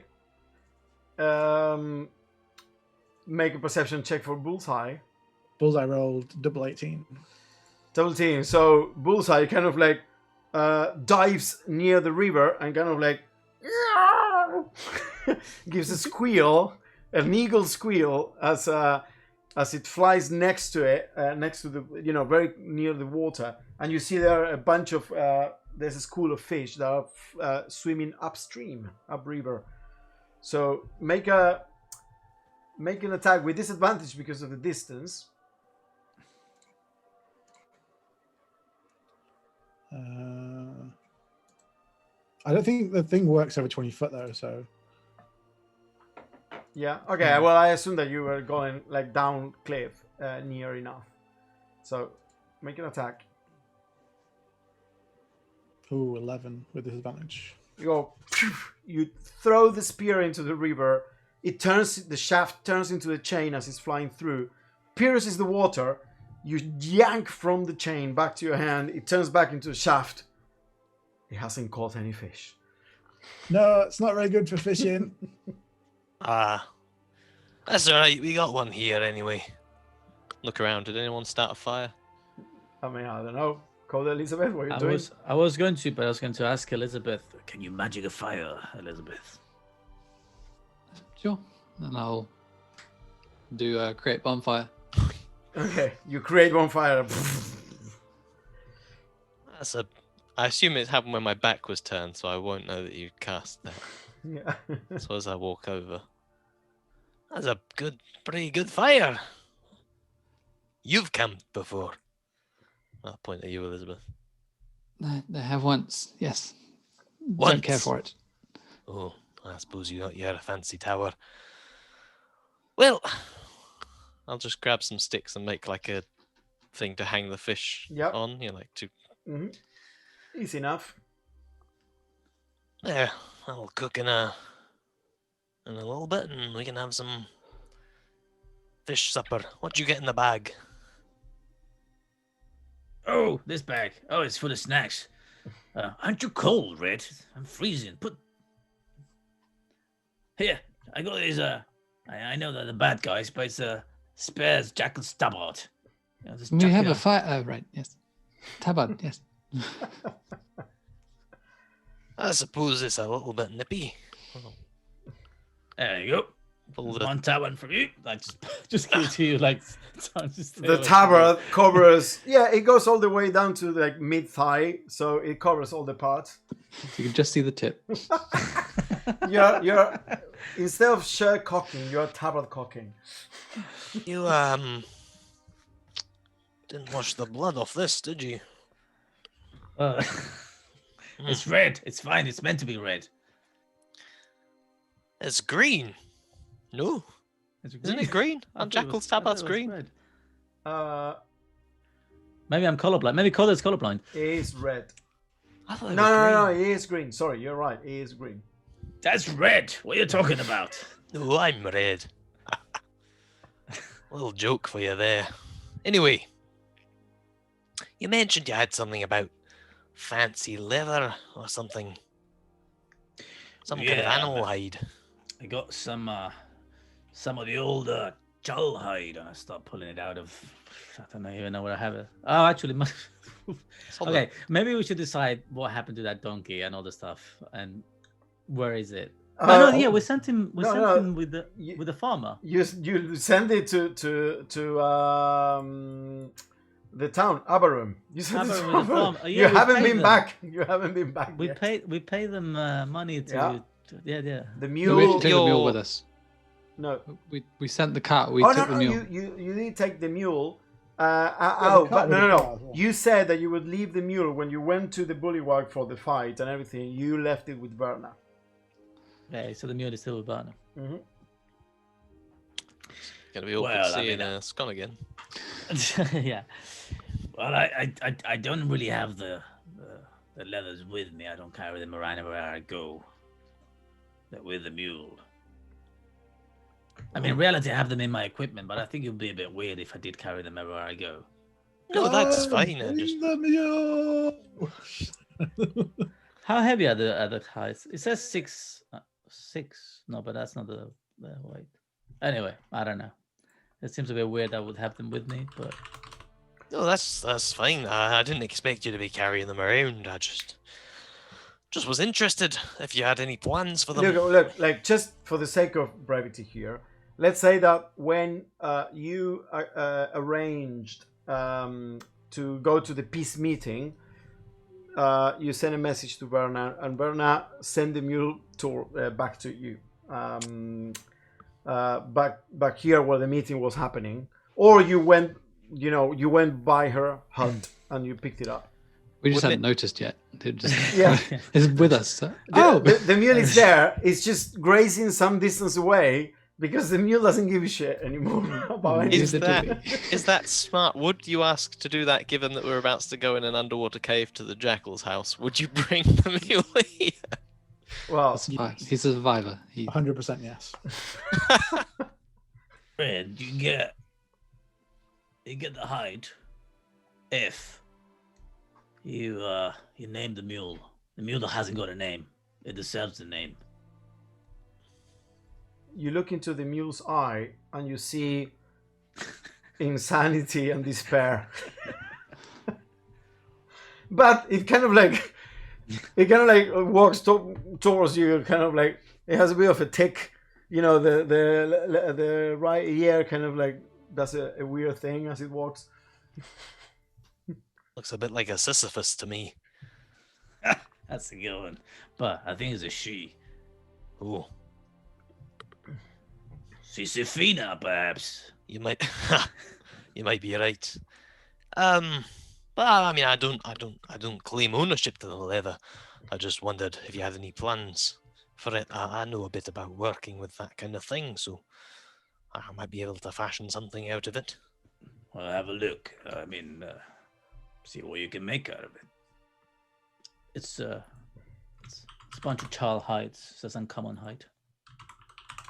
Make a perception check for Bullseye. Bullseye rolled double 18. Double team. So Bullseye kind of like dives near the river and kind of like gives a squeal, an eagle squeal as it flies next to it, next to the very near the water, and you see there are a bunch of there's a school of fish that are swimming upriver. So make an attack with disadvantage because of the distance. I don't think the thing works over 20 foot though, so. Yeah. Okay. Well, I assume that you were going like down cliff near enough. So make an attack. Ooh, 11 with disadvantage. You go. You throw the spear into the river. It turns. The shaft turns into a chain as it's flying through. Pierces the water. You yank from the chain back to your hand. It turns back into a shaft. It hasn't caught any fish. No, it's not very good for fishing. That's alright, we got one here anyway. Look around, did anyone start a fire? I mean, I don't know. Call Elizabeth, what are you doing? I was going to, but I was going to ask Elizabeth, can you magic a fire, Elizabeth? Sure. Then I'll do create bonfire. Okay, you create bonfire. I assume it happened when my back was turned, so I won't know that you cast that. Yeah. So as I walk over. That's a pretty good fire. You've camped before. I'll point at you, Elizabeth. They have once, yes. Once? Don't care for it. Oh, I suppose you had a fancy tower. Well, I'll just grab some sticks and make like a thing to hang the fish on. Like to. Mm-hmm. Easy enough. There, I'll cook in a little bit, and we can have some fish supper. What do you get in the bag? Oh, this bag. Oh, it's full of snacks. Aren't you cold, Red? I'm freezing. Here, I got these, I know they're the bad guys, but it's Spares Jackal Tabard. We have a fire. Oh, right, yes. Tabard, yes. I suppose it's a little bit nippy. There you go. One tabard from you. Like just give it to you like the tabard covers. Yeah, it goes all the way down to like mid thigh, so it covers all the parts. You can just see the tip. you're instead of shirt cocking, you're tabard cocking. You didn't wash the blood off this, did you? It's red. It's fine. It's meant to be red. It's green. No, It's isn't it green? I On thought it was- Jackal's I thought tablet's it was green. red. Maybe Maybe I'm colorblind. Maybe color is colorblind. it is red. I thought it No, was no, green. no, no, it is green. Sorry, you're right. It is green. That's red. What are you talking about? No, I'm red. Little joke for you there. Anyway, you mentioned you had something about fancy leather or something. Some kind of Yeah, animal hide. I got some of the old Jull hide, and I start pulling it out of. I don't even know where I have it. Oh, actually, okay. Maybe we should decide what happened to that donkey and all the stuff, and where is it? No, yeah, we sent him. We sent him with the farmer. You send it to the town Abarum. You sent it to Abarum, the Abarum. farmer. You Yeah, we haven't paid been them. back. You haven't been back. We yet. pay them money to. Yeah. Yeah. The No, mule. we actually took the mule Your- with us. No. We sent the cart. We Oh took no, the no, mule. you did take the mule. the Out, but cart with no, the no, car no. as well. You said that you would leave the mule when you went to the bullywug for the fight and everything. You left it with Verna. Okay, so the mule is still with Barnum. Mm-hmm. Gonna be awkward Well, I seeing mean, Scott again. Yeah. Well, I don't really have the leathers with me. I don't carry them around everywhere I go. They're with the mule. I mean, in reality, I have them in my equipment, but I think it would be a bit weird if I did carry them everywhere I go. No, that's fine. I Bring just the mule. How heavy are the hides? It says 6. 6. No, but that's not the weight. Anyway, I don't know. It seems a bit weird I would have them with me, but no, that's fine. I didn't expect you to be carrying them around. I just was interested if you had any plans for them. Look, like just for the sake of brevity here, let's say that when you arranged to go to the peace meeting, you sent a message to Berna, and Berna sent the mule tour back to you, back here where the meeting was happening, or you went by her hut and you picked it up. We just Wouldn't hadn't noticed yet. They just Yeah. it's with us. The mule is there. It's just grazing some distance away because the mule doesn't give a shit anymore about anything. Is Neither do that is that smart? Would you ask to do that given that we're about to go in an underwater cave to the Jackal's house? Would you bring the mule here? Well, He's a survivor. 100% yes. Fred, you get the hide if you name the mule. The mule hasn't got a name. It deserves the name. you look into the mule's eye and you see insanity and despair. But it kind of like walks towards you, kind of like it has a bit of a tick, the right ear kind of like does a weird thing as it walks. Looks a bit like a Sisyphus to me. That's a good one. But I think it's a she. Ooh, Sisyphina, perhaps. you might be right. But I mean, I don't claim ownership to the leather. I just wondered if you had any plans for it. I know a bit about working with that kind of thing, so I might be able to fashion something out of it. Well, have a look. I mean, see what you can make out of it. It's a bunch of child hides. It says uncommon hide.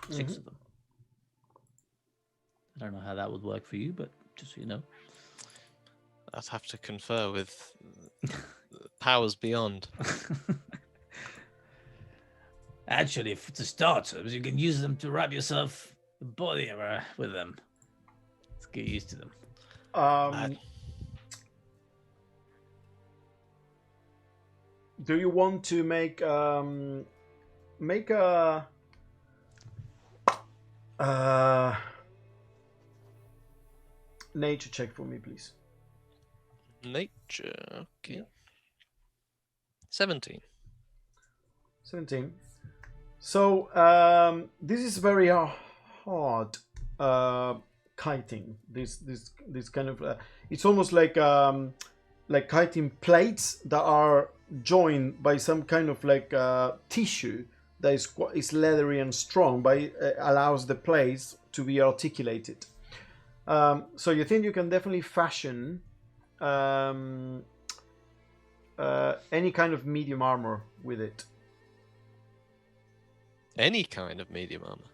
6 of them. I don't know how that would work for you, but just so you know. I'd have to confer with powers beyond. Actually, to start, you can use them to wrap yourself the body with them. Let's get used to them. Do you want to make a nature check for me, please? Nature, okay. 17. 17. So this is very hard kiting. This kind of it's almost like kiting plates that are joined by some kind of like tissue that is leathery and strong, but it allows the plates to be articulated. So you think you can definitely fashion any kind of medium armor with it. Any kind of medium armor.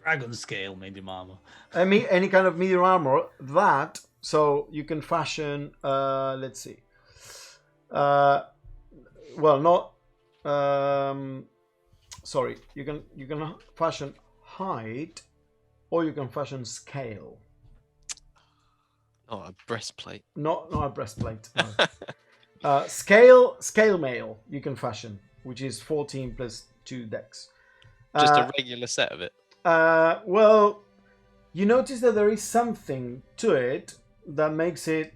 Dragon scale, maybe armor. Any kind of medium armor that, so you can fashion. Let's see. Well, not. Sorry, you can fashion height, or you can fashion scale. Not a breastplate. Not a breastplate. No. Scale mail you can fashion, which is 14 plus 2 dex. Just a regular set of it. Well, you notice that there is something to it that makes it,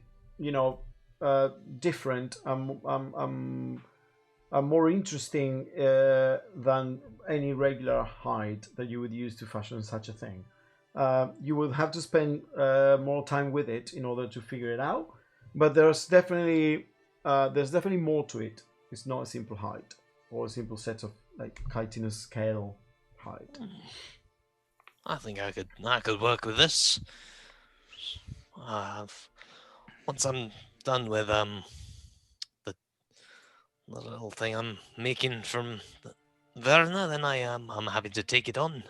different and more interesting than any regular hide that you would use to fashion such a thing. You would have to spend more time with it in order to figure it out, but there's definitely more to it. It's not a simple hide or a simple set of like chitinous scale hide. I think I could work with this. Once I'm done with the little thing I'm making from Verna, then I'm happy to take it on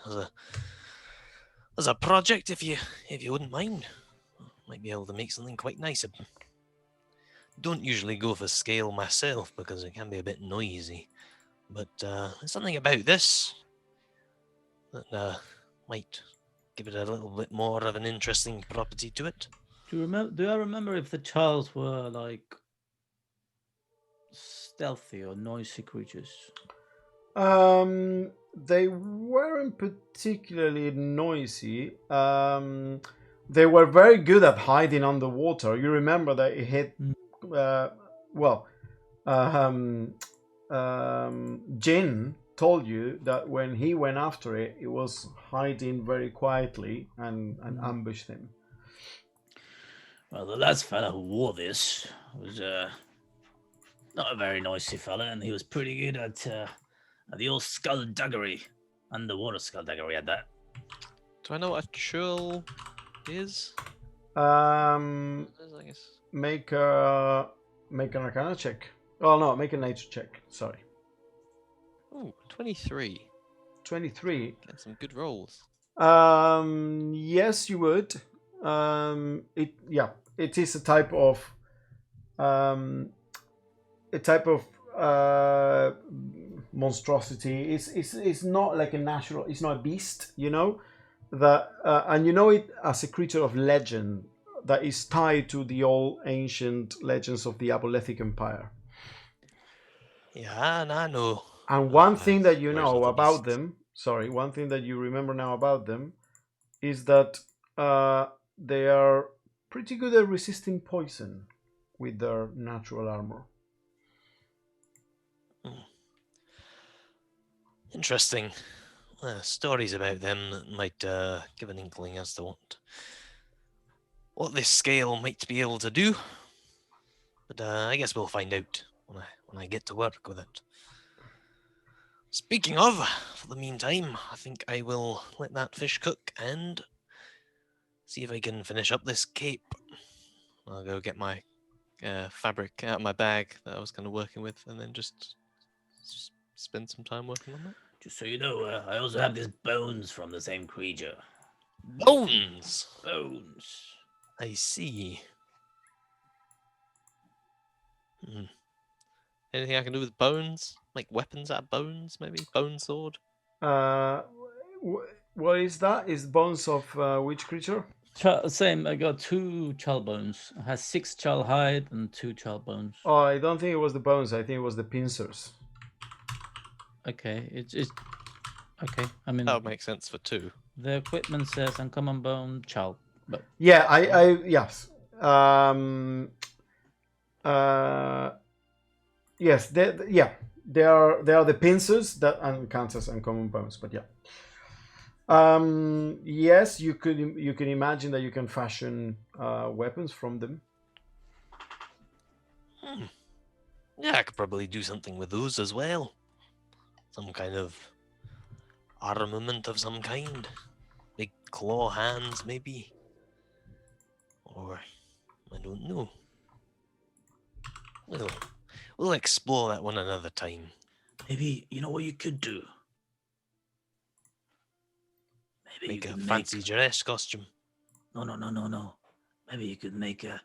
as a project if you wouldn't mind. Might be able to make something quite nice. Don't usually go for scale myself because it can be a bit noisy, but there's something about this that might give it a little bit more of an interesting property to it. Do I remember if the Charles were like stealthy or noisy creatures? They weren't particularly noisy. They were very good at hiding underwater. You remember that it hit. Jin told you that when he went after it, it was hiding very quietly and ambushed him. Well, the last fella who wore this was not a very noisy fella, and he was pretty good at the old skullduggery, underwater skullduggery at that. Do I know what a churl is? I guess. Make an Arcana check. Oh no, make a nature check. Sorry. Ooh, 23. 23. Get some good rolls. Yes, you would. It is a type of monstrosity. It's not like a natural. It's not a beast, that and you know it as a creature of legend that is tied to the old ancient legends of the Abolithic Empire. Yeah, and I know. And one thing that you know about them, one thing that you remember now about them, is that they are pretty good at resisting poison with their natural armor. Interesting. Stories about them that might give an inkling as to what this scale might be able to do. But I guess we'll find out when I get to work with it. Speaking of, for the meantime, I think I will let that fish cook and see if I can finish up this cape. I'll go get my fabric out of my bag that I was kind of working with, and then just spend some time working on that. Just so you know, I also have these bones from the same creature. Bones! Bones. I see. Anything I can do with bones? Make weapons out of bones, maybe? Bone sword? What is that? Is bones of which creature? Same, I got 2 chal bones. It has 6 chal hide and 2 chal bones. Oh, I don't think it was the bones. I think it was the pincers. Okay, it's okay. I mean, that would make sense for 2. The equipment says uncommon bone chal. But yeah, yes. Yes, they are the pincers that count as uncommon bones, but yeah. Yes, you can imagine that you can fashion weapons from them. Yeah, I could probably do something with those as well. Some kind of armament of some kind. Big claw hands, maybe. Or I don't know. We'll explore that one another time. Maybe you know what you could do. Maybe Make you a could fancy dress costume. No. Maybe you could make a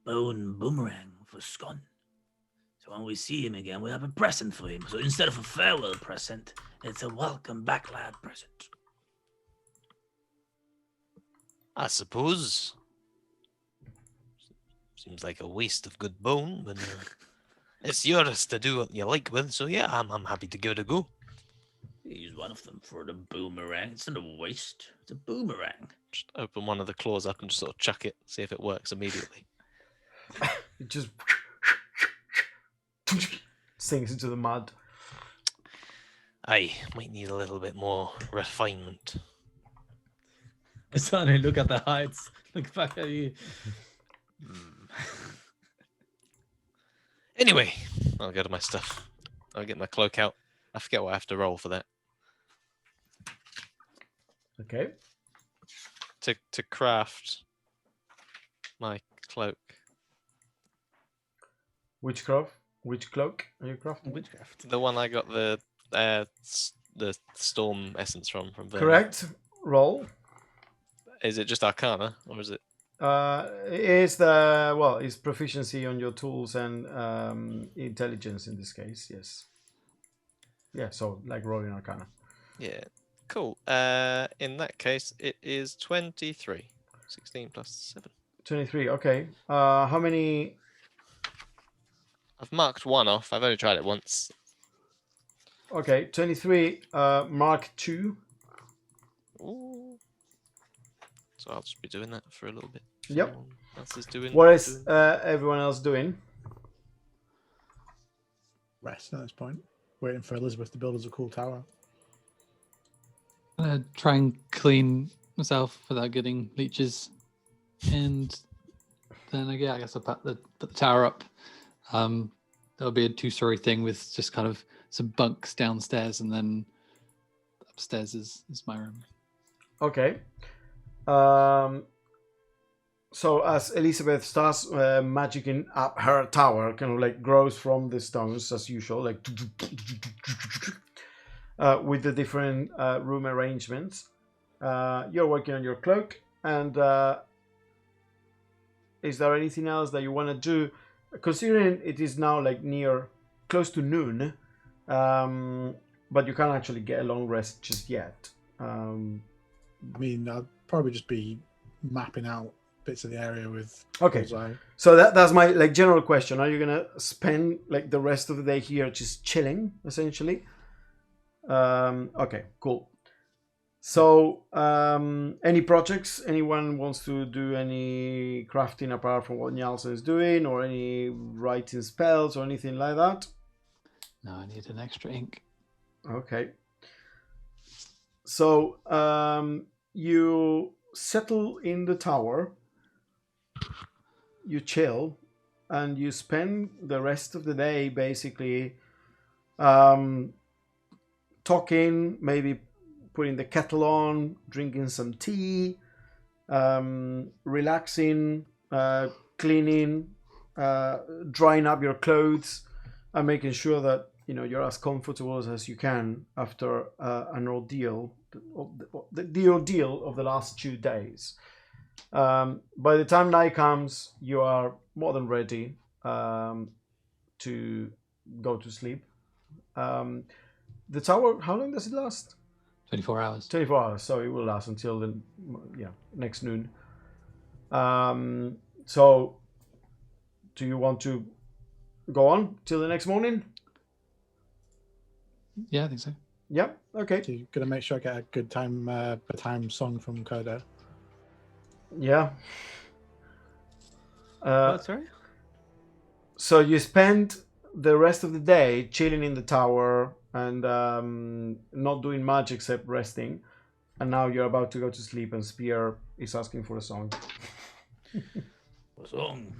bone boomerang for Scon. So when we see him again, we have a present for him. So instead of a farewell present, it's a welcome back, lad present. I suppose. Seems like a waste of good bone, but it's yours to do what you like with. So yeah, I'm happy to give it a go. Use one of them for the boomerang. It's not a waste. It's a boomerang. Just open one of the claws up and just sort of chuck it, see if it works immediately. It just sinks into the mud. Aye, might need a little bit more refinement. Sonny, look at the heights. Look back at you. Anyway, I'll go to my stuff. I'll get my cloak out. I forget what I have to roll for that. Okay. To craft my cloak. Which cloak? Which cloak are you crafting? Witchcraft. The one I got the storm essence from Vernon. Correct. Roll. Is it just Arcana or is it? Is is proficiency on your tools and intelligence in this case? Yes. Yeah. So like rolling Arcana. Yeah. Cool. In that case, it is 23. 16 plus 7. 23. Okay. How many? I've marked one off. I've only tried it once. Okay. 23. Mark 2. Ooh. So I'll just be doing that for a little bit. Yep. Someone else is doing. What is everyone else doing? Rest at this point. Waiting for Elizabeth to build us a cool tower. Try and clean myself without getting leeches, and then I guess I'll put the tower up. That'll be a 2-story thing with just kind of some bunks downstairs, and then upstairs is my room. Okay. So as Elizabeth starts magicking up her tower, kind of like grows from the stones as usual, like with the different room arrangements. You're working on your cloak, and is there anything else that you want to do? Considering it is now like close to noon, but you can't actually get a long rest just yet. I mean, I'd probably just be mapping out bits of the area with Okay. bullseye. So that's my like general question. Are you gonna spend like the rest of the day here just chilling, essentially? Okay, cool. So, any projects? Anyone wants to do any crafting apart from what Njalsen is doing, or any writing spells or anything like that? No, I need an extra ink. Okay. So, you settle in the tower, you chill, and you spend the rest of the day basically talking, maybe putting the kettle on, drinking some tea, relaxing, cleaning, drying up your clothes, and making sure that you're as comfortable as you can after an ordeal, the ordeal of the last 2 days. By the time night comes, you are more than ready to go to sleep. The tower, how long does it last? 24 hours. 24 hours, so it will last until the next noon. So, do you want to go on till the next morning? Yeah, I think so. Yeah, okay. So you're gonna make sure I get a good bedtime song from Kodo. Yeah. What, sorry? So you spend the rest of the day chilling in the tower and not doing much except resting. And now you're about to go to sleep, and Spear is asking for a song. A song.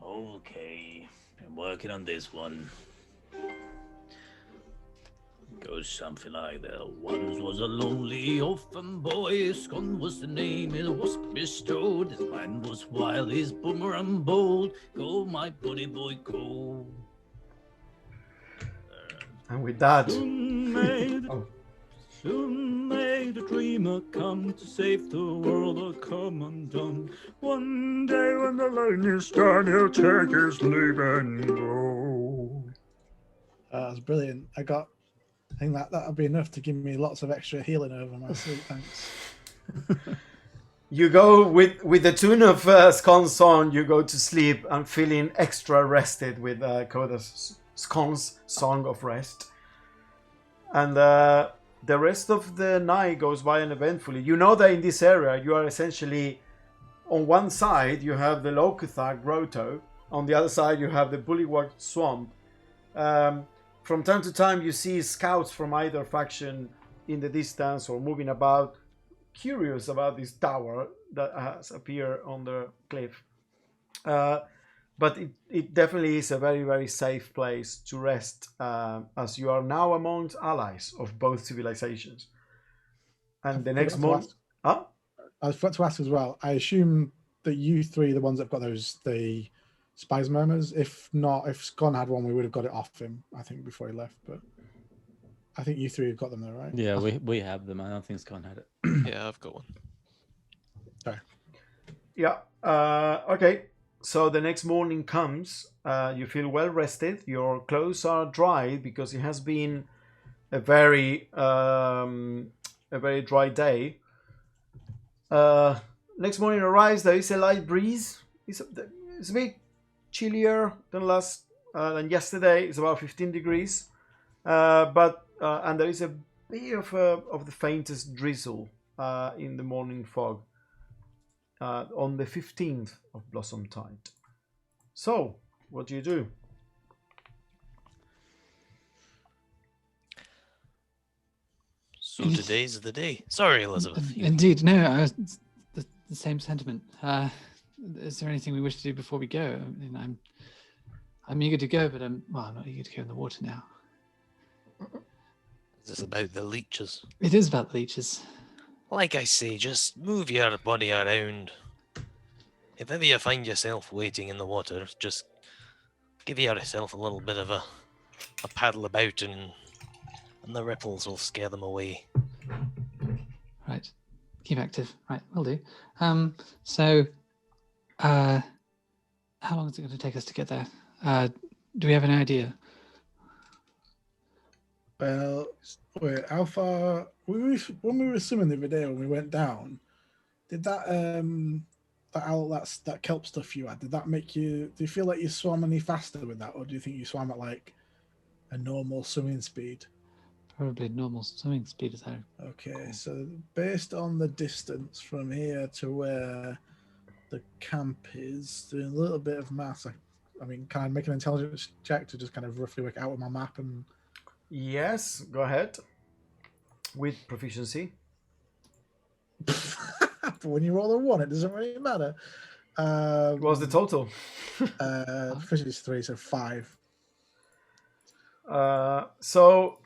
Okay, I'm working on this one. Goes something like that. Once was a lonely orphan boy, Scone was the name it was bestowed. His mind was wild, his boomerang bold. Go, my buddy boy, go. And with that, Soon may the, oh, soon may the dreamer come to save the world or come undone. One day when the line is done, he'll take his leave and go. That's brilliant. I think that'll be enough to give me lots of extra healing over my sleep. Thanks. you go with the tune of Scon's song. You go to sleep and feeling extra rested with Scon's song of rest. And the rest of the night goes by uneventfully. You know that in this area, you are essentially on one side you have the Locathar grotto, on the other side you have the Bullywug swamp. From time to time, you see scouts from either faction in the distance or moving about, curious about this tower that has appeared on the cliff. But it definitely is a very, very safe place to rest, as you are now amongst allies of both civilizations. And the next morning... Huh? I was about to ask as well. I assume that you three are the ones that got the spies murmurs. If not, if Scon had one, we would have got it off him, I think, before he left. But I think you three have got them though, right? Yeah, we have them. I don't think Scone had it. Yeah, I've got one. Sorry. Yeah. Okay. So the next morning comes. You feel well rested. Your clothes are dry because it has been a very dry day. Next morning arrives. There is a light breeze. It's a bit chillier than yesterday. It's about 15 degrees, and there is a bit of the faintest drizzle in the morning fog on the 15th of Blossom Tide. So, what do you do? So today's the day. Sorry, Elizabeth. Indeed, no, it's the same sentiment. Is there anything we wish to do before we go? I mean, I'm eager to go, but I'm not eager to go in the water now. Is this about the leeches? It is about the leeches. Like I say, just move your body around. If ever you find yourself waiting in the water, just give yourself a little bit of a paddle about and the ripples will scare them away. Right. Keep active. Right, will do. So, how long is it going to take us to get there? Do we have an idea? Well, wait, how far... when we were swimming the other day when we went down, did that kelp stuff you had, did that make you... Do you feel like you swam any faster with that, or do you think you swam at like a normal swimming speed? Probably normal swimming speed is there. Okay, so based on the distance from here to where the camp is, doing a little bit of maths, I mean, can I make an intelligence check to just kind of roughly work out with my map and... Yes, go ahead. With proficiency. But when you roll a 1, it doesn't really matter. What was the total? Proficiency is 3, so 5. So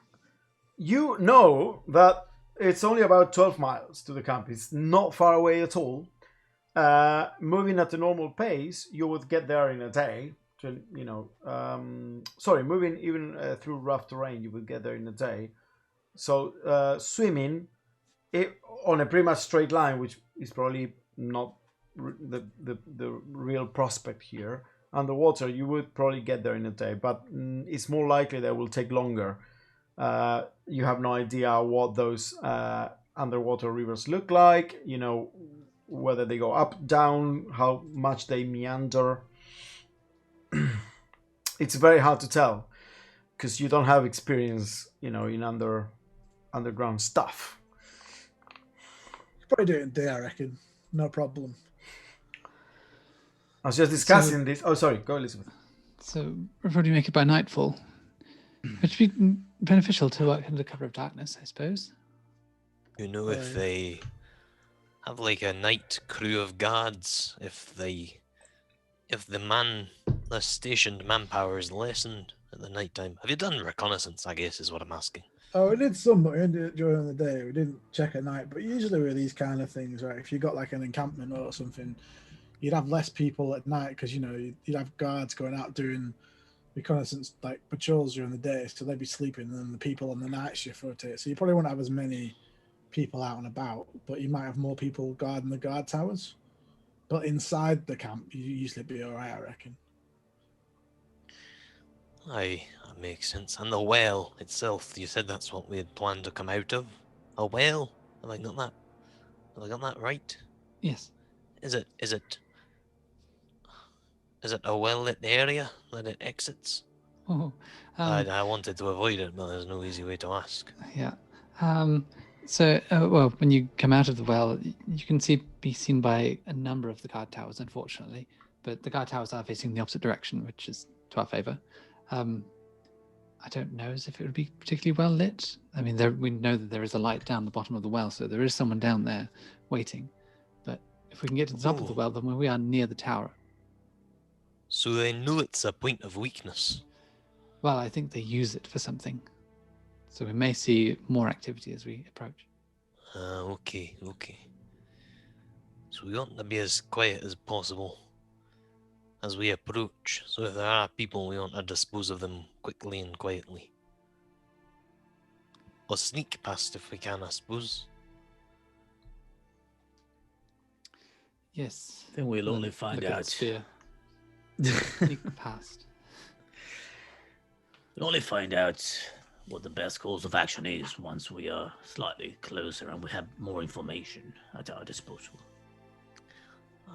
you know that it's only about 12 miles to the camp. It's not far away at all. Moving at a normal pace, you would get there in a day. Moving even through rough terrain, you would get there in a day. So swimming on a pretty much straight line, which is probably not the real prospect here. Underwater, you would probably get there in a day, but it's more likely that it will take longer. You have no idea what those underwater rivers look like, whether they go up, down, how much they meander. It's very hard to tell because you don't have experience, in underground stuff. Probably do it in a day, I reckon. No problem. I was just discussing this. Oh, sorry. Go, Elizabeth. So we'll probably make it by nightfall, which would be beneficial to work under cover of darkness, I suppose. If they have like a night crew of guards, if the stationed manpower is lessened at the night time. Have you done reconnaissance, I guess, is what I'm asking. Oh, we did some, but we didn't do it during the day. We didn't check at night. But usually with these kind of things, right, if you got like an encampment or something, you'd have less people at night because, you know, you'd have guards going out doing reconnaissance, like patrols during the day. So they'd be sleeping, and then the people on the night shift rotate. So you probably wouldn't have as many people out and about, but you might have more people guarding the guard towers. But inside the camp, you usually be all right, I reckon. Aye, that makes sense. And the well itself, you said that's what we had planned to come out of? A well? Have I got that? Have I got that right? Yes. Is it a well-lit area that it exits? Oh, I wanted to avoid it, but there's no easy way to ask. yeah. Well, when you come out of the well, you can be seen by a number of the guard towers, unfortunately. But the guard towers are facing the opposite direction, which is to our favor. I don't know as if it would be particularly well lit. I mean, we know that there is a light down the bottom of the well, so there is someone down there waiting. But if we can get to the top of the well, then we are near the tower. So they know it's a point of weakness. Well, I think they use it for something. So we may see more activity as we approach. Okay. So we want to be as quiet as possible as we approach. So if there are people, we want to dispose of them quickly and quietly. Or sneak past if we can, I suppose. Yes. Then we'll only find Look at the out. sphere. Sneak past. We'll only find out what the best course of action is once we are slightly closer and we have more information at our disposal.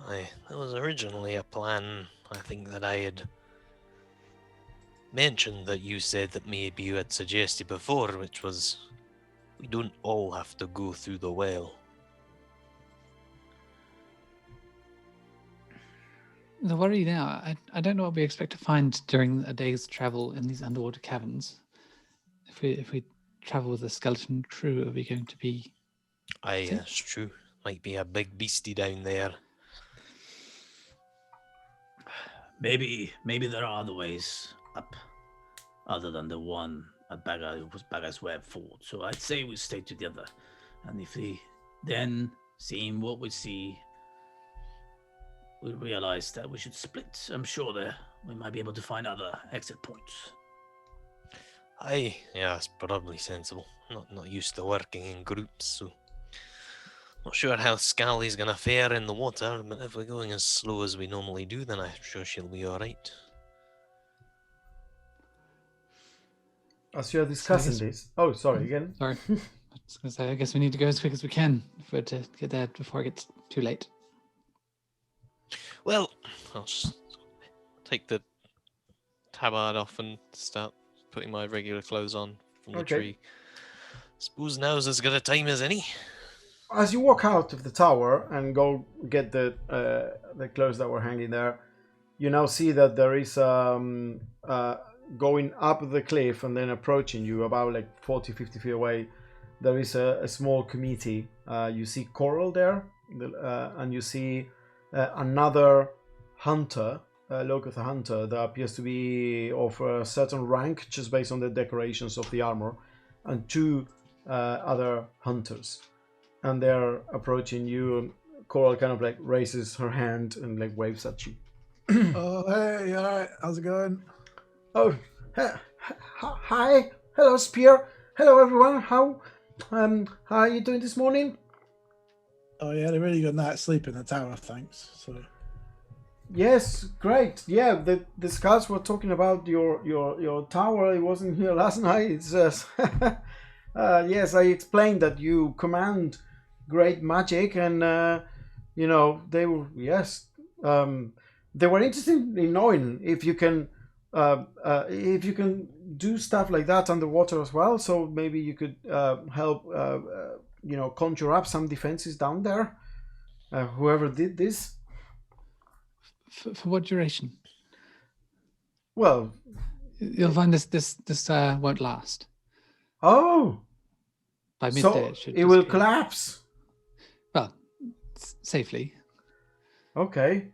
Aye, there was originally a plan, I think, that I had mentioned that you said that maybe you had suggested before, which was we don't all have to go through the well. The worry now, I don't know what we expect to find during a day's travel in these underwater caverns. If we travel with a skeleton crew, are we going to be... Aye, that's true. Might be a big beastie down there. Maybe there are other ways up, other than the one at Bagger's Web Fort. So I'd say we stay together, and if we then, seeing what we see, we realize that we should split, I'm sure we might be able to find other exit points. Aye, yeah, that's probably sensible. Not used to working in groups, so not sure how Scally's gonna fare in the water, but if we're going as slow as we normally do, then I'm sure she'll be alright. As you're discussing this... Oh, sorry, again. Sorry. I was going to say, I guess we need to go as quick as we can if we're to get there before it gets too late. Well, I'll just take the tabard off and start putting my regular clothes on from the tree. Suppose now's as good a time as any. As you walk out of the tower and go get the clothes that were hanging there, you now see that there is going up the cliff and then approaching you about like 40-50 feet away. There is a small committee. You see Coral there, and you see another hunter, Locathar hunter, that appears to be of a certain rank just based on the decorations of the armor, and two other hunters. And they're approaching you, and Coral kind of like raises her hand and like waves at you. Oh, hey, all right, how's it going? Oh, hi, hello, Spear. Hello, everyone. How are you doing this morning? Oh, you had a really good night's sleep in the tower, thanks. So. Yes, great. Yeah, the scouts were talking about your tower. It wasn't here last night. It's yes, I explained that you command great magic, and they were they were interested in knowing if you can do stuff like that underwater as well. So maybe you could help conjure up some defenses down there. Whoever did this. For what duration? Well, you'll find this won't last. Oh, by midday so it will collapse. Well, safely. Okay.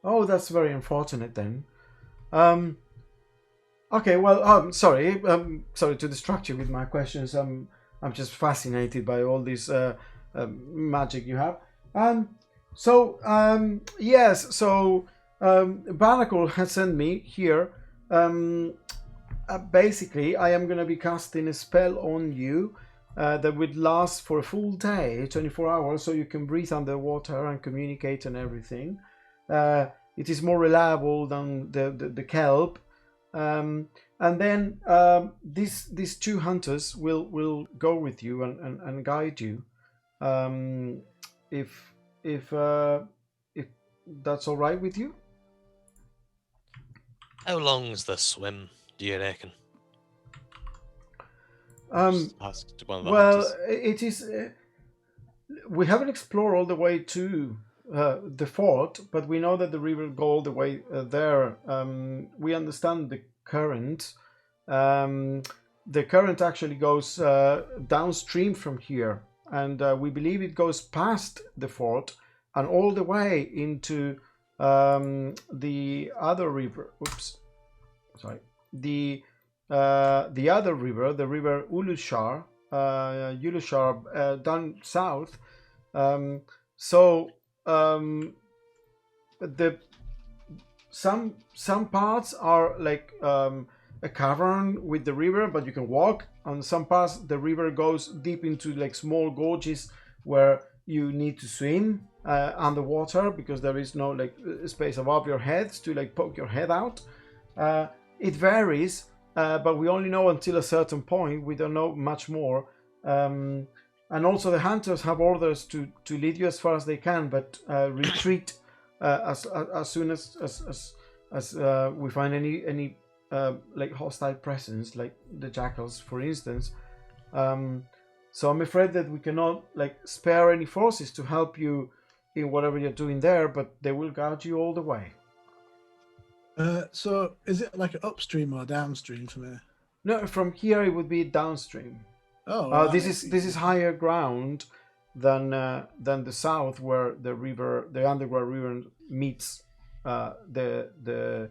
Oh, that's very unfortunate then. Okay, well, sorry to distract you with my questions. I'm just fascinated by all this magic you have. Yes, so Barnacle has sent me here. Basically, I am going to be casting a spell on you that would last for a full day, 24 hours, so you can breathe underwater and communicate and everything. It is more reliable than the kelp. And then these two hunters will go with you and guide you. If if that's all right with you. How long's the swim, do you reckon? Um, Just asked one of the well, hunters. it is. We haven't explored all the way to the fort, but we know that the river go all the way there. We understand the current. The current actually goes downstream from here, and we believe it goes past the fort and all the way into the other river. Oops, sorry. The other river, the river Ulushar, down south. Um, so the some parts are like a cavern with the river, but you can walk. On some parts, the river goes deep into like small gorges where you need to swim underwater because there is no like space above your heads to like poke your head out. It varies, but we only know until a certain point. We don't know much more. And also the hunters have orders to lead you as far as they can, but retreat as soon as we find any like hostile presence, like the jackals, for instance. So I'm afraid that we cannot like spare any forces to help you in whatever you're doing there, but they will guide you all the way. So is it like upstream or downstream for me? No, from here it would be downstream. Oh, right. This is higher ground than the south, where the underground river meets the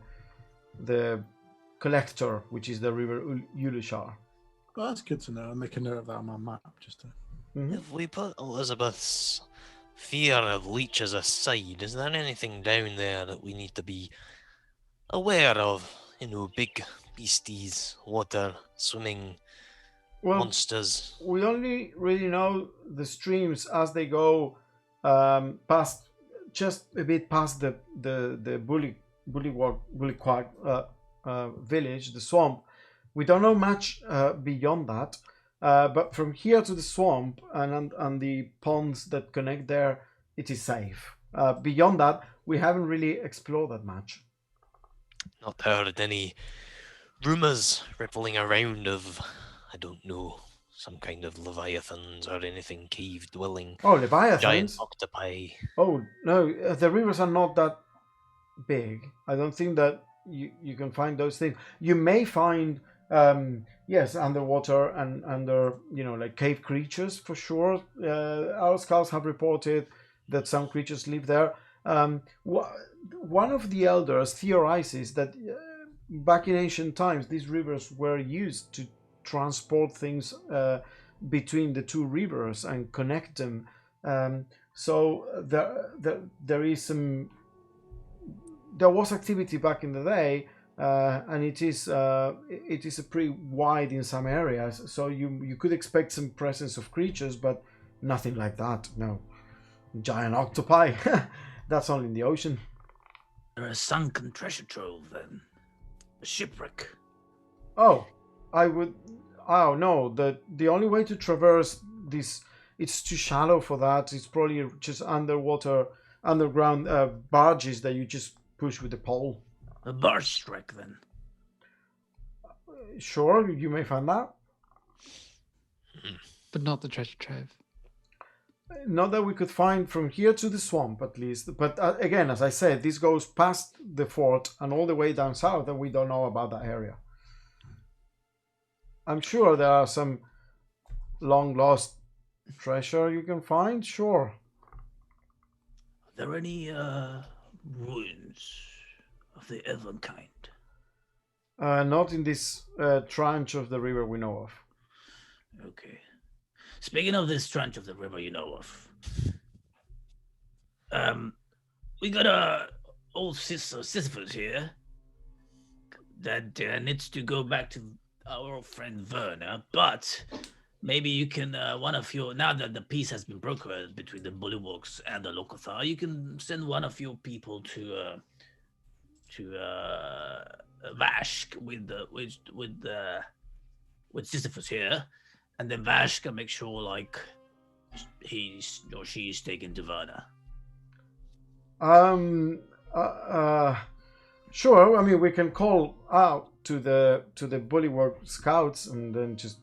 collector, which is the river Ulushar. Well, that's good to know. I'll make a note of that on my map just to. Mm-hmm. If we put Elizabeth's fear of leeches aside, is there anything down there that we need to be aware of? You know, big beasties, water, swimming monsters. We only really know the streams as they go past, just a bit past the Bullyquag village, the swamp. We don't know much beyond that. But from here to the swamp and the ponds that connect there, it is safe. Beyond that, we haven't really explored that much. Not heard any rumours rippling around of, I don't know, some kind of leviathans or anything cave dwelling. Oh, leviathans? Giant octopi. Oh, no, the rivers are not that big. I don't think that you can find those things. You may find yes, underwater and under, like cave creatures for sure. Our scouts have reported that some creatures live there. One of the elders theorizes that back in ancient times, these rivers were used to transport things between the two rivers and connect them. So there is some. There was activity back in the day, and it is a pretty wide in some areas. So you could expect some presence of creatures, but nothing like that. No, giant octopi. That's only in the ocean. A sunken treasure trove, then. A shipwreck. Oh, no. The only way to traverse this, it's too shallow for that. It's probably just underground barges that you just push with the pole. A barge wreck, then. Sure, you may find that. But not the treasure trove. Not that we could find from here to the swamp, at least. But again, as I said, this goes past the fort and all the way down south, and we don't know about that area. I'm sure there are some long lost treasure you can find. Sure. Are there any ruins of the elven kind? Not in this tranche of the river we know of. Okay. Speaking of this trench of the river you know of, we got a old sister Sisyphus here that needs to go back to our old friend Werner, but maybe you can one of your now that the peace has been brokered between the Bullywugs and the Locathar, you can send one of your people to Vash with Sisyphus here, and then Vash can make sure like he's or she's taken to Werner. Sure. I mean, we can call out to the Bullywug scouts and then just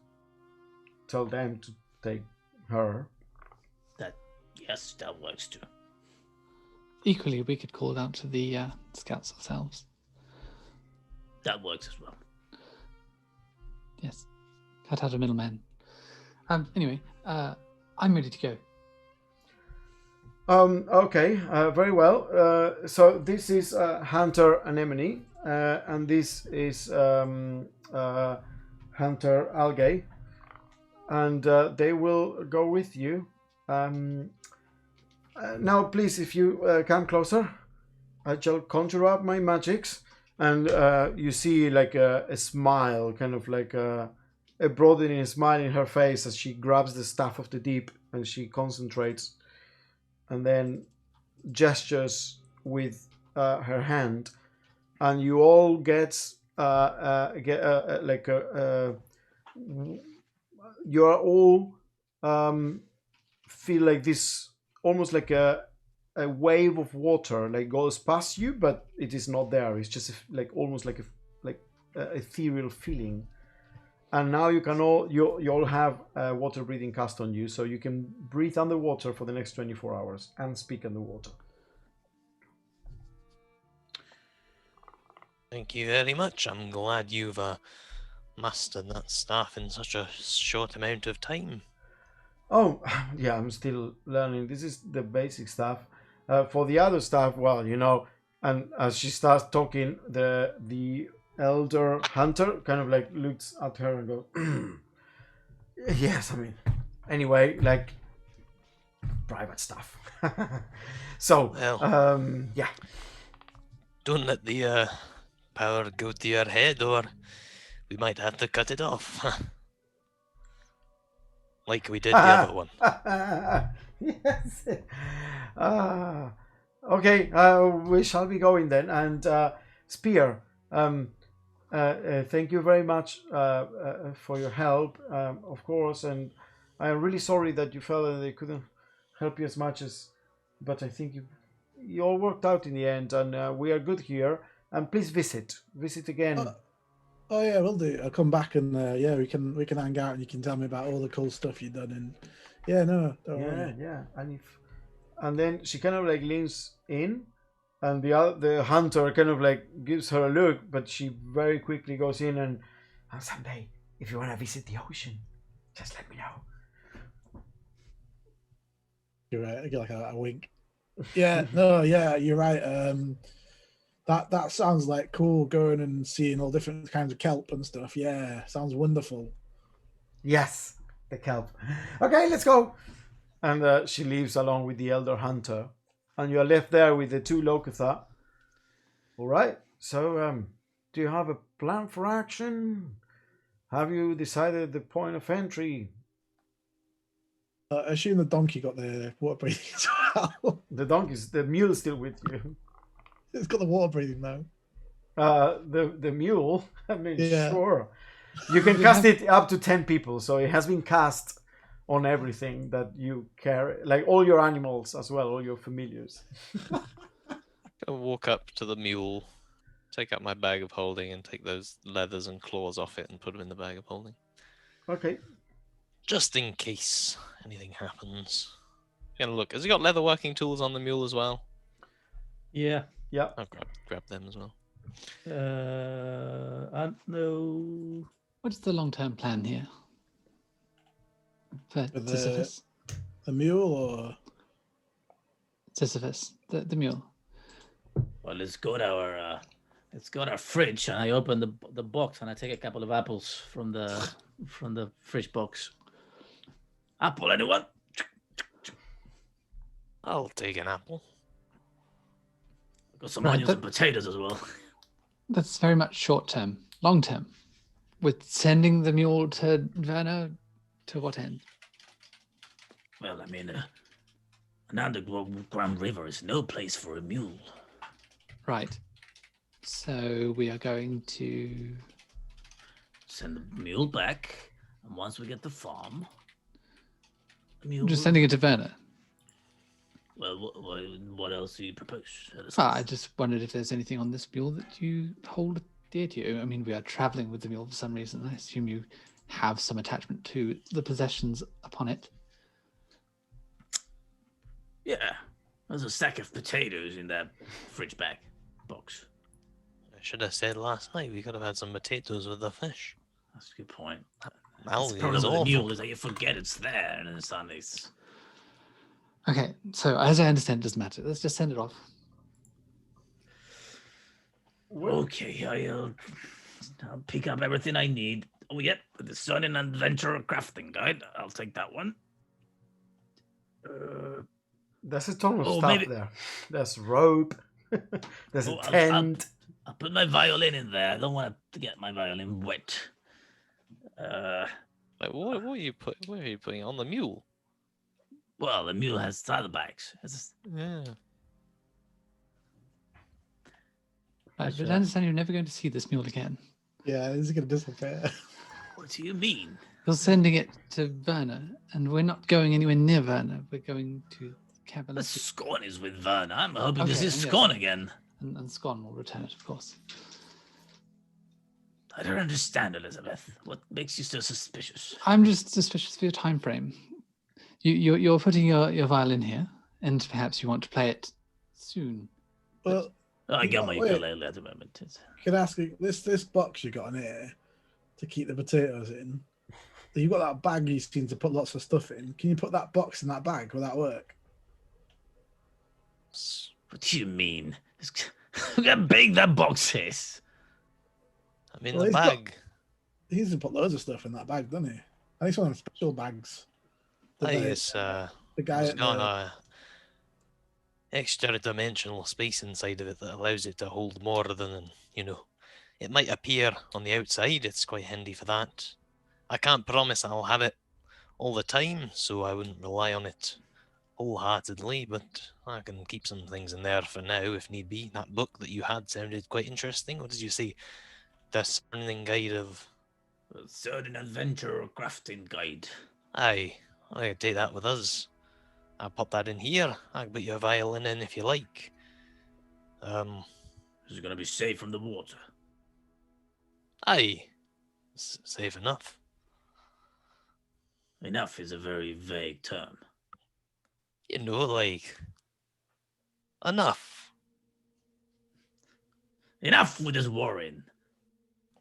tell them to take her. Yes, that works too. Equally, we could call it out to the scouts ourselves. That works as well. Yes. Cut out a middleman. Anyway, I'm ready to go. Okay, very well. So this is Hunter Anemone, and this is Hunter Algae, and they will go with you. Now, please, if you come closer, I shall conjure up my magics, and you see like a smile, kind of like a broadening smile in her face as she grabs the staff of the deep and she concentrates, and then gestures with her hand, and you all get you are all feel like this almost like a wave of water like goes past you, but it is not there. It's just like almost like a ethereal feeling. And now you can all you all have water breathing cast on you, so you can breathe underwater for the next 24 hours and speak underwater. Thank you very much. I'm glad you've mastered that staff in such a short amount of time. Oh, yeah, I'm still learning. This is the basic stuff. For the other stuff, well, you know, and as she starts talking, the elder hunter kind of like looks at her and goes, yes, I mean, anyway, like private stuff. So, Well, yeah. Don't let the power go to your head, or we might have to cut it off. Like we did the other one. Yes. Okay, we shall be going then. And Spear, thank you very much for your help, of course. And I'm really sorry that you felt that they couldn't help you as much as, but I think you all worked out in the end, and we are good here. And please visit again. Oh yeah, we'll do. I'll come back and yeah, we can hang out and you can tell me about all the cool stuff you've done. And yeah, no, don't worry. Yeah. And then she kind of like leans in, and the hunter kind of like gives her a look, but she very quickly goes in and someday, if you want to visit the ocean, just let me know. You're right. I get like a wink. Yeah, no, yeah, you're right. That sounds like cool, going and seeing all different kinds of kelp and stuff. Yeah, sounds wonderful. Yes, the kelp. Okay, let's go. And she leaves along with the elder hunter, and you are left there with the two Locathar. All right. So, do you have a plan for action? Have you decided the point of entry? I assume the donkey got the water breathing as well. The mule's still with you. It's got the water breathing now. The mule. I mean, Yeah. sure. You can cast it up to 10 people, so it has been cast on everything that you carry, like all your animals as well, all your familiars. I'll walk up to the mule, take out my bag of holding, and take those leathers and claws off it and put them in the bag of holding. Okay. Just in case anything happens. Gonna look. Has he got leather working tools on the mule as well? Yeah. Yeah. I'll grab them as well. No. What's the long-term plan here? For With Sisyphus? the mule or Sisyphus, the mule. Well, it's got our It's got a fridge, and I open the box, and I take a couple of apples from the fridge box. Apple, anyone? I'll take an apple. I've got some Right, onions and potatoes as well. That's very much short term. Long term. With sending the mule to Werner, to what end? Well, I mean, an underground river is no place for a mule. Right. So we are going to Send the mule back, and once we get the farm, the mule. just sending it to Werner. Well, what else do you propose? I just wondered if there's anything on this mule that you hold dear to you. I mean, we are traveling with the mule for some reason. I assume you have some attachment to the possessions upon it. Yeah, there's a stack of potatoes in that fridge bag box. I should have said last night we could have had some potatoes with the fish. That's a good point. Algae The problem is with the awful. mule is that you forget it's there, and then suddenly it's... Okay, so as I understand, it doesn't matter. Let's just send it off. Okay, I'll pick up everything I need. Oh, yep, the Sun and Adventure Crafting Guide. I'll take that one. There's a ton of Oh, stuff maybe- there. There's rope. There's Oh, a tent. I'll put my violin in there. I don't want to get my violin wet. Like, what are you Where are you putting it on the mule? Well, the mule has saddlebags. Yeah. Right, Sure. but I understand you're never going to see this mule again. Yeah, this is going to disappear. What do you mean? You're sending it to Werner, and we're not going anywhere near Werner. We're going to The Cavalier. Scorn is with Werner. I'm hoping this Okay, is yes. Scorn again. And Scon will return it, of course. I don't understand, Elizabeth. What makes you so suspicious? I'm just suspicious of your time frame. You're putting your violin here, and perhaps you want to play it soon. Well, Oh, I got my Wait. ukulele at the moment. can I ask you, this box you got in here to keep the potatoes in, you've got that bag you seem to put lots of stuff in. Can you put that box in that bag? Will that work? What do you mean? Look how big that box is. I mean, Well, the he's got- bag. He used to put loads of stuff in that bag, doesn't he? I think it's one of the special bags. I The, guess the guy it's at got the, a extra dimensional space inside of it that allows it to hold more than, it might appear on the outside. It's quite handy for that. I can't promise I'll have it all the time, so I wouldn't rely on it wholeheartedly, but I can keep some things in there for now if need be. That book that you had sounded quite interesting. What did you say? Discerning Guide of... Third an Adventure or Crafting Guide. Aye, I could take that with us. I'll pop that in here. I can put your violin in if you like. Is it going to be safe from the water? Aye, safe enough. Enough is a very vague term. Like, enough. Enough with this warring.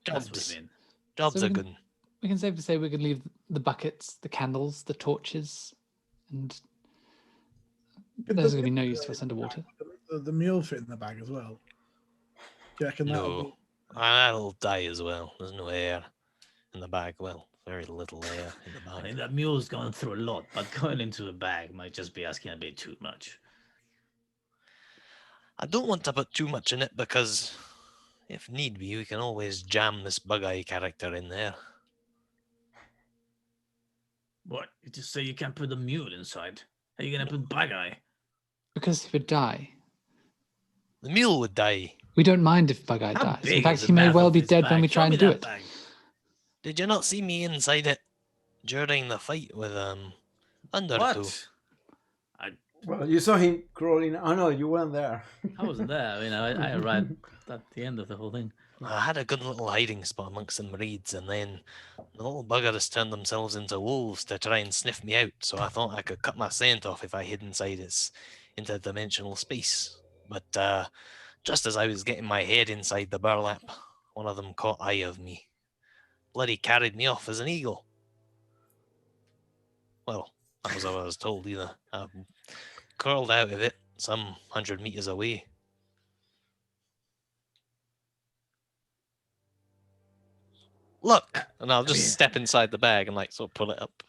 That's what Jobs. I mean. Jobs So are we can- good. We can safely say we can leave the buckets, the candles, the torches, and there's going to be no use for us underwater. the mule fit in the bag as well. Do you reckon that'll No, be- that'll die as well. There's no air in the bag. Well, very little air in the I bag. think that mule's gone through a lot, but going into a bag might just be asking a bit too much. I don't want to put too much in it because, if need be, we can always jam this Bug-Eye character in there. What? You just say you can't put the mule inside. How are you going to put Bug-Eye? Because if it die, The mule would die. we don't mind if Bug-Eye How dies. In big fact, is the he may mouth well of be this dead when bag? we Show try me and do that it. bag. Did you not see me inside it during the fight with Undertow? What? Well, you saw him crawling. Oh no, you weren't there. I wasn't there. I arrived at the end of the whole thing. I had a good little hiding spot amongst some reeds, and then the little buggers turned themselves into wolves to try and sniff me out, so I thought I could cut my scent off if I hid inside its interdimensional space. But just as I was getting my head inside the burlap, one of them caught eye of me. Bloody carried me off as an eagle. Well, that was what I was told either. I crawled out of it some 100 meters away. Look, and I'll just mean- step inside the bag and like sort of pull it up.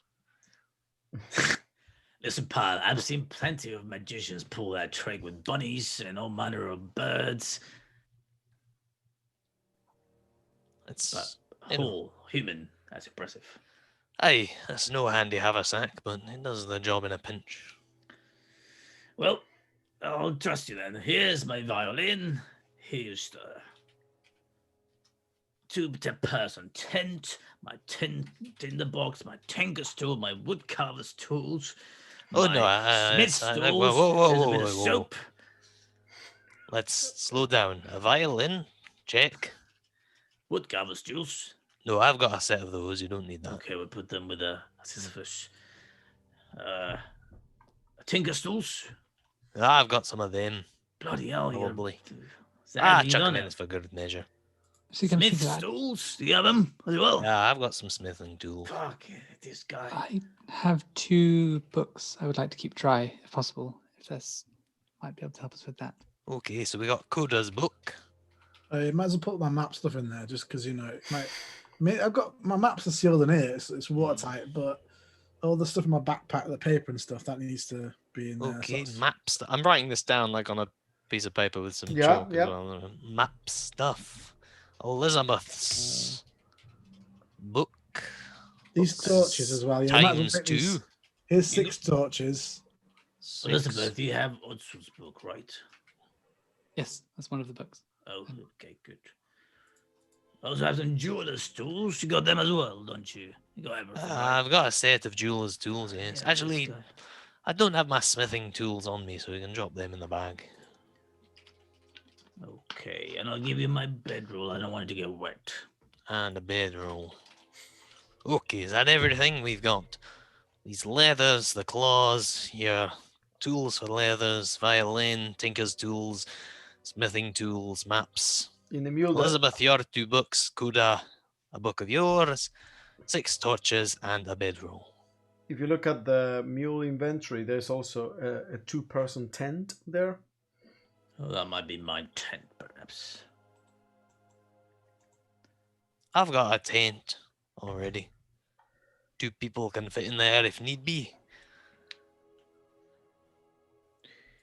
Listen, pal, I've seen plenty of magicians pull that trick with bunnies and all manner of birds, but It's a you know, whole human, that's impressive. aye, that's no handy haversack, but it does the job in a pinch. Well, I'll trust you then. Here's my violin. Here's the two-person tent, my tinderbox, my tinker stool, my woodcarver's tools, Oh, my no, smith's whoa, tools. whoa, whoa, There's a whoa, bit of whoa, whoa. soap. Let's slow down. A violin? Check. Woodcarver's tools. No, I've got a set of those. You don't need that. Okay, we'll put them with a Sisyphus. Tinker stools. I've got some of them. Bloody hell, Probably. Sam, you Chuck don't them in have for good measure. So gonna think Smith's of that. stools. Do you have them as well? Yeah, I've got some smithing tools. Fuck this guy. I have 2 books I would like to keep dry, if possible. If this might be able to help us with that. Okay, so we got Coda's book. I might as well put my map stuff in there just because, you know, it might. I've got my maps are sealed in here, it's watertight, but all the stuff in my backpack, the paper and stuff, that needs to be in there. so Okay, that's- map stuff. I'm writing this down like on a piece of paper with some Yeah, chalk yeah. as well. Map stuff. Elizabeth's book. These books torches as well. Yeah, you might as well Times take these- 2. Here's 6 torches. Six. Elizabeth, you have Ursula's book, right? Yes, that's one of the books. Oh, okay, good. I also have some jeweler's tools. You got them as well, don't you? You got everything. right? I've got a set of jeweler's tools, yes. Yeah, Actually, this guy. I don't have my smithing tools on me, so you can drop them in the bag. Okay, and I'll give you my bedroll. I don't want it to get wet. And a bedroll. Okay, is that everything we've got? These leathers, the claws, your tools for leathers, violin, tinker's tools, smithing tools, maps. In the mule, Elizabeth, your 2 books. Coda, a book of yours. 6 torches and a bedroll. if you look at the mule inventory, there's also a two-person tent there. Oh, that might be my tent, perhaps. I've got a tent already. 2 people can fit in there if need be.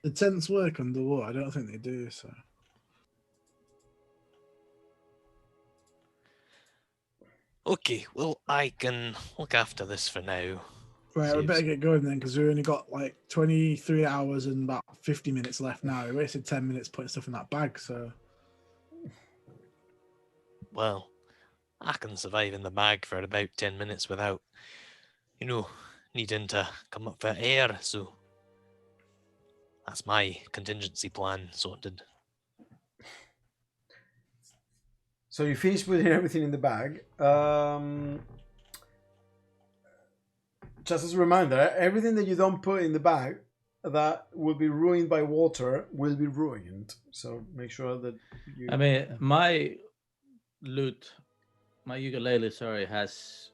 The tents work underwater. I don't think they do. So Okay, well, I can look after this for now. right, we Saves. better get going then because we only got like 23 hours and about 50 minutes left now. We wasted 10 minutes putting stuff in that bag. So Well, I can survive in the bag for about 10 minutes without, needing to come up for air, so that's my contingency plan sorted. So you finish putting everything in the bag. Just as a reminder, everything that you don't put in the bag that will be ruined by water will be ruined. So make sure that you. I mean, my loot, my ukulele, sorry, has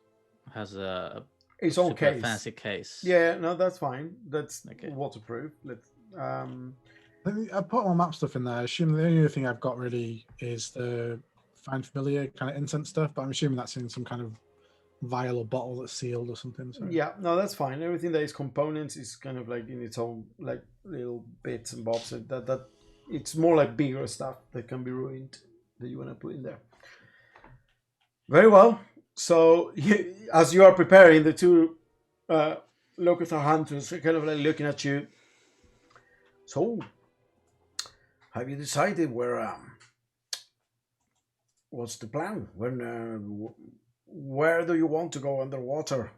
a its own super case. fancy case. Yeah, no, that's fine. That's Okay. waterproof. Let's. I put my map stuff in there. I assume the only other thing I've got really is the find familiar kind of incense stuff, but I'm assuming that's in some kind of vial or bottle that's sealed or something. So. Yeah, no, that's fine. Everything that is components is kind of like in its own like little bits and bobs. And that it's more like bigger stuff that can be ruined that you want to put in there. Very well. So as you are preparing, the 2 Locathar hunters are kind of like looking at you. So, have you decided what's the plan? Where do you want to go underwater?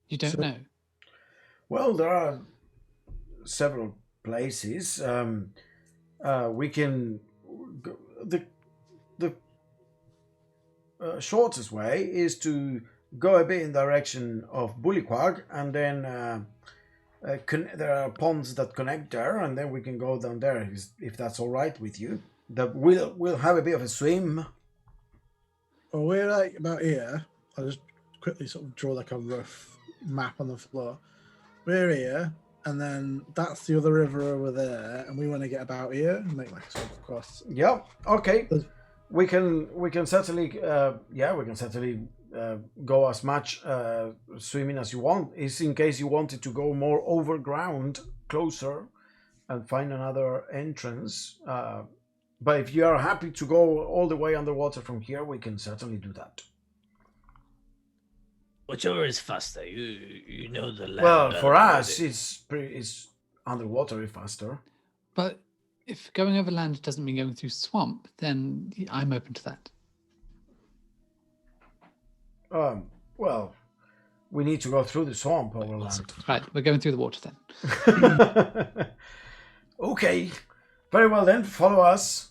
You don't So- know. Well, there are several places. We can go, the shortest way is to go a bit in direction of Bullyquag, and then there are ponds that connect there, and then we can go down there if that's all right with you. We'll have a bit of a swim. Well, we're like about here. I'll just quickly sort of draw like a rough map on the floor. We're here, and then that's the other river over there, and we want to get about here and make like sort of cross. Yeah. Okay. we can certainly go as much swimming as you want. It's in case you wanted to go more overground, closer, and find another entrance. But if you are happy to go all the way underwater from here, we can certainly do that. Whichever is faster. You know the land. Well, better for than us, we do. it's underwater faster. But if going over land doesn't mean going through swamp, then I'm open to that. Well, we need to go through the swamp over land. Right, we're going through the water then. Okay, very well then. Follow us,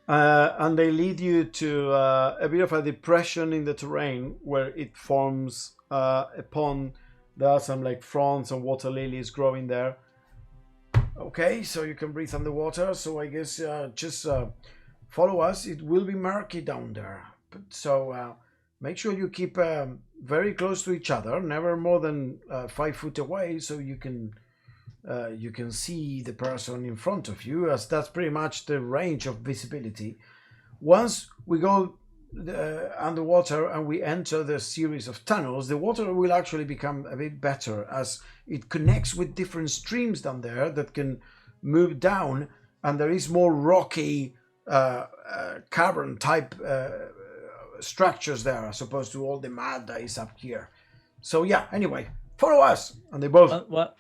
and they lead you to a bit of a depression in the terrain where it forms a pond. There are some like fronds and water lilies growing there. Okay, so you can breathe underwater. So I guess just follow us. It will be murky down there, so make sure you keep very close to each other, never more than 5 foot away, so you can see the person in front of you, as that's pretty much the range of visibility. Once we go underwater and we enter the series of tunnels, the water will actually become a bit better as it connects with different streams down there that can move down, and there is more rocky cavern type structures there as opposed to all the mud that is up here. So yeah, anyway, follow us. And they both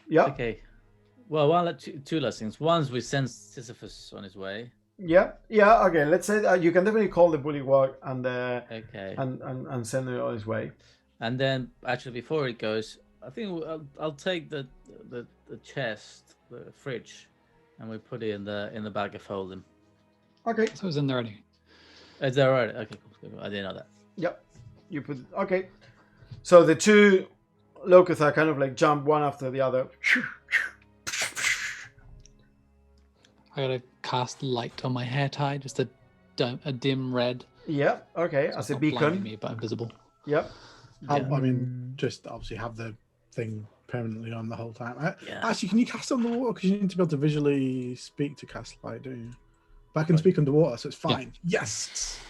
yeah. Okay. Well, one two last things. Once we send Sisyphus on his way. Yeah. Okay. Let's say that you can definitely call the bullywug and okay, and send it on his way. And then actually, before it goes, I think I'll take the chest, the fridge, and we put it in the bag of holding. Okay. So it's in there already. Is that right? Okay, cool. I didn't know that. Yep. You put okay. So the two Locuthar kind of like jump one after the other. I gotta cast light on my hair tie, just a dim red. Yeah. Okay. So as it's a not blinding beacon. me, but invisible. Yep. I mean, just obviously have the thing permanently on the whole time. Yeah. Actually, can you cast underwater? Because you need to be able to visually speak to cast light, don't you? But I can speak underwater, so it's fine. Yeah. Yes.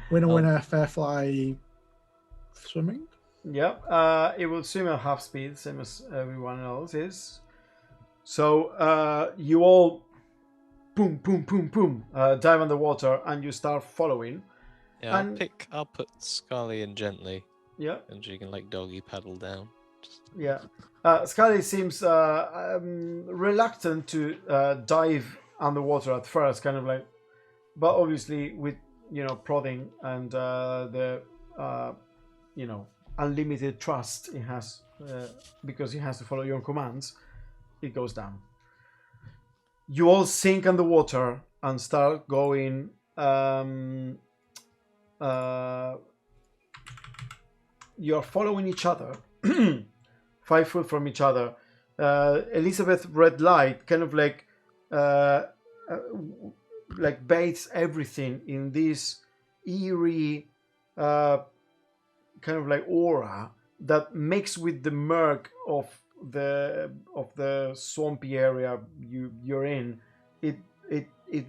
Winner, fair fly. Swimming. Yeah. It will swim at half speed, same as everyone else is. So you all boom, dive underwater, and you start following. Yeah, And- I'll put Scully in gently, Yeah. and she can like doggy paddle down. Yeah. Scully seems reluctant to dive underwater at first, kind of like, but obviously with prodding and the unlimited trust it has, because he has to follow your commands, it goes down. You all sink underwater and start going. You're following each other, 5 foot from each other. Elizabeth red light kind of like bathes everything in this eerie kind of like aura that mixed with the murk of the swampy area you're in. It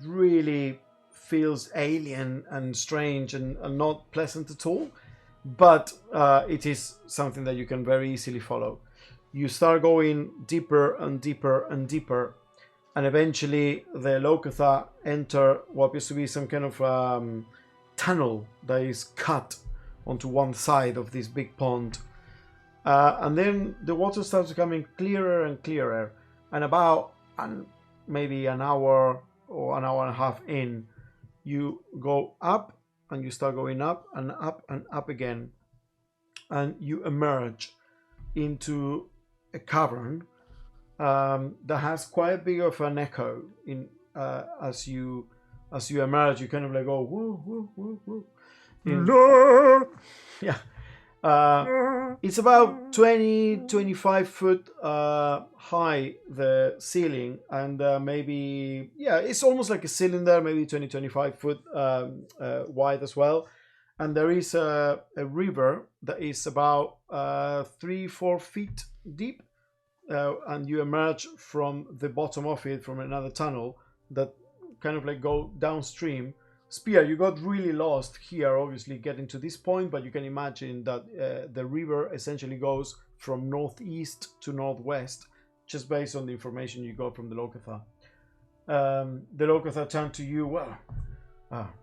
really feels alien and strange and not pleasant at all, but it is something that you can very easily follow. You start going deeper and deeper and deeper, and eventually the Locuthar enter what appears to be some kind of tunnel that is cut onto one side of this big pond. And then the water starts becoming clearer and clearer, and about maybe an hour or an hour and a half in, you go up and you start going up and up again, and you emerge into a cavern that has quite a big of an echo in as you emerge. You kind of like go woo woo woo woo. Yeah. It's about 20-25 foot high, the ceiling, and maybe it's almost like a cylinder, maybe 20-25 foot wide as well. And there is a river that is about 3-4 feet deep, and you emerge from the bottom of it from another tunnel that kind of like go downstream Spear, you got really lost here, obviously, getting to this point, but you can imagine that the river essentially goes from northeast to northwest, just based on the information you got from the Locathar. The Locathar turned to you, well,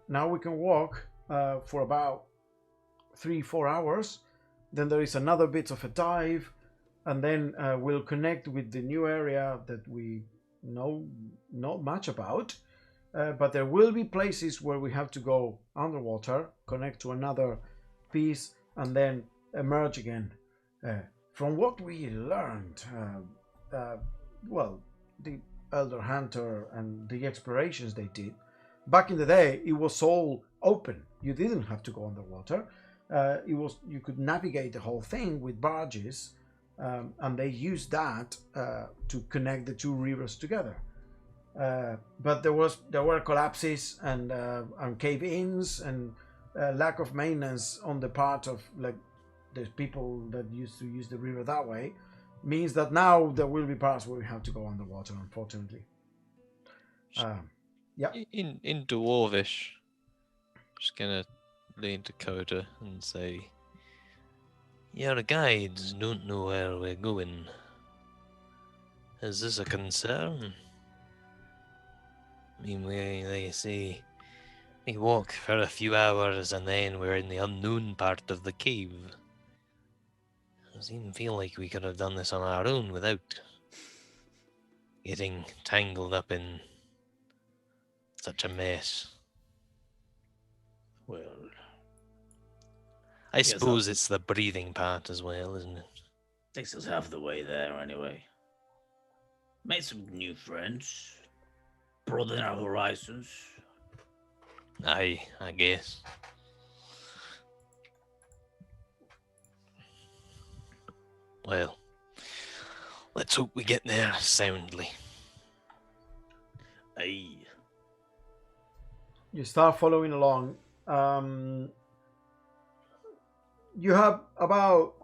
now we can walk for about 3-4 hours, then there is another bit of a dive, and then we'll connect with the new area that we know not much about. But there will be places where we have to go underwater, connect to another piece, and then emerge again. From what we learned, well, the Elder Hunter and the explorations they did, back in the day, it was all open. You didn't have to go underwater. You could navigate the whole thing with barges, and they used that to connect the two rivers together. But there were collapses and cave-ins and lack of maintenance on the part of like the people that used to use the river that way, means that now there will be parts where we have to go underwater, unfortunately. Yeah. In Dwarvish, just gonna lean to Coda and say, "Your guides don't know where we're going. Is this a concern? I mean, they say we walk for a few hours and then we're in the unknown part of the cave. It doesn't even feel like we could have done this on our own without getting tangled up in such a mess." Well, I Yes, suppose it's the breathing part as well, isn't it? takes us half the way there anyway. Made some new friends. Broaden our horizons. Aye, I guess. Well, let's hope we get there soundly. Aye. You start following along. You have about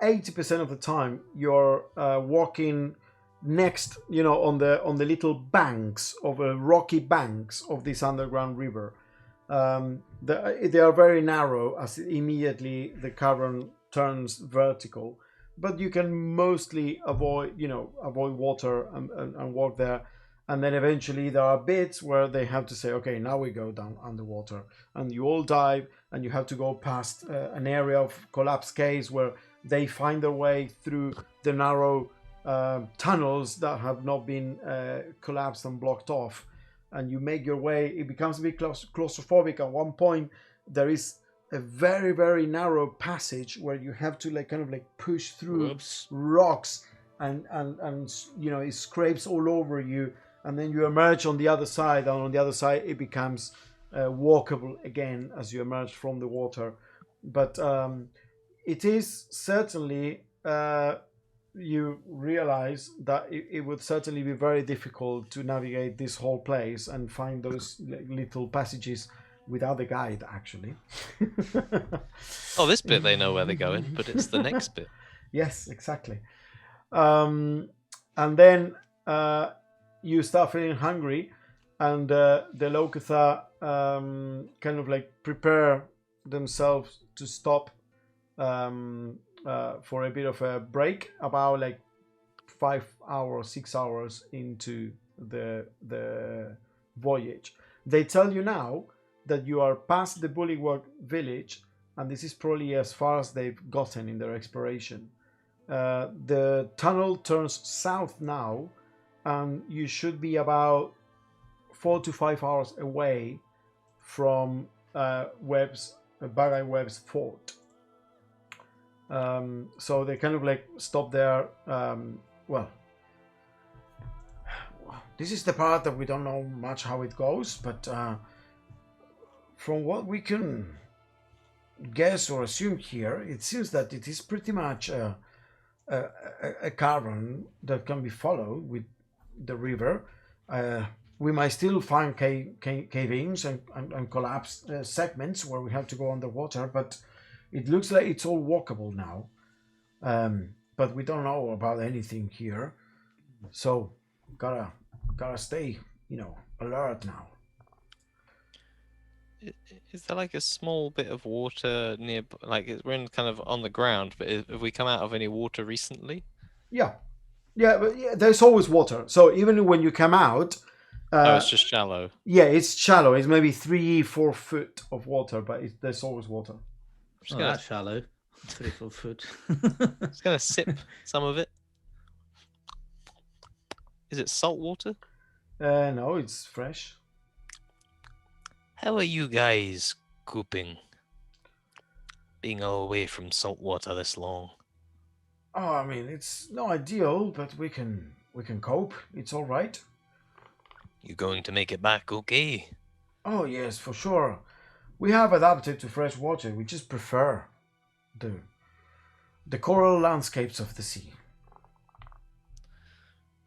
80% of the time you're walking next, on the little banks of rocky banks of this underground river. They are very narrow as immediately the cavern turns vertical, but you can mostly avoid water and walk there. And then eventually there are bits where they have to say, okay, now we go down underwater, and you all dive, and you have to go past an area of collapsed caves where they find their way through the narrow tunnels that have not been collapsed and blocked off, and you make your way. It becomes a bit claustrophobic. At one point there is a very, very narrow passage where you have to push through rocks, and it scrapes all over you, and then you emerge on the other side, and on the other side it becomes walkable again as you emerge from the water. But it is certainly you realize that it would certainly be very difficult to navigate this whole place and find those little passages without a guide, actually. Oh, this bit they know where they're going, but it's the next bit. Yes, exactly. And then you start feeling hungry, and the Locathar prepare themselves to stop for a bit of a break, about 5 hours, 6 hours into the voyage. They tell you now that you are past the Bullywug village, and this is probably as far as they've gotten in their exploration. The tunnel turns south now, and you should be about 4 to 5 hours away from Bagay Webb's fort. So they stop there. Well, this is the part that we don't know much how it goes, but from what we can guess or assume here, it seems that it is pretty much a cavern that can be followed with the river. We might still find cave-ins and collapsed segments where we have to go underwater, but it looks like it's all walkable now. But we don't know about anything here, so gotta stay, alert now. Is there like a small bit of water near, like we're in kind of on the ground, but have we come out of any water recently? Yeah, yeah, but yeah, there's always water. So even when you come out, Oh, it's just shallow. yeah, it's shallow. It's maybe 3-4 foot of water, but there's always water. Oh, that's shallow. 3-4 foot. Just gonna sip some of it. Is it salt water? No, it's fresh. How are you guys coping? Being away from salt water this long. Oh, I mean, it's not ideal, but we can cope. It's all right. You going to make it back okay? Oh yes, for sure. We have adapted to fresh water. We just prefer the coral landscapes of the sea.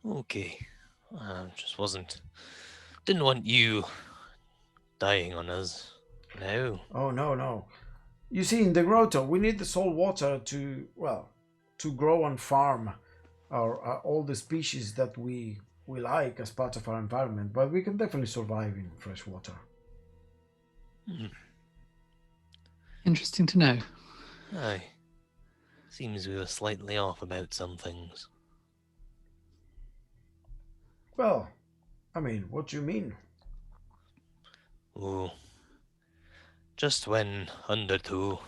Okay. Just didn't want you dying on us. No. Oh no. You see, in the grotto, we need the salt water to grow and farm all the species that we like as part of our environment. But we can definitely survive in fresh water. Interesting to know. Aye. Seems we were slightly off about some things. Well, I mean, what do you mean? Oh. Just when Undertow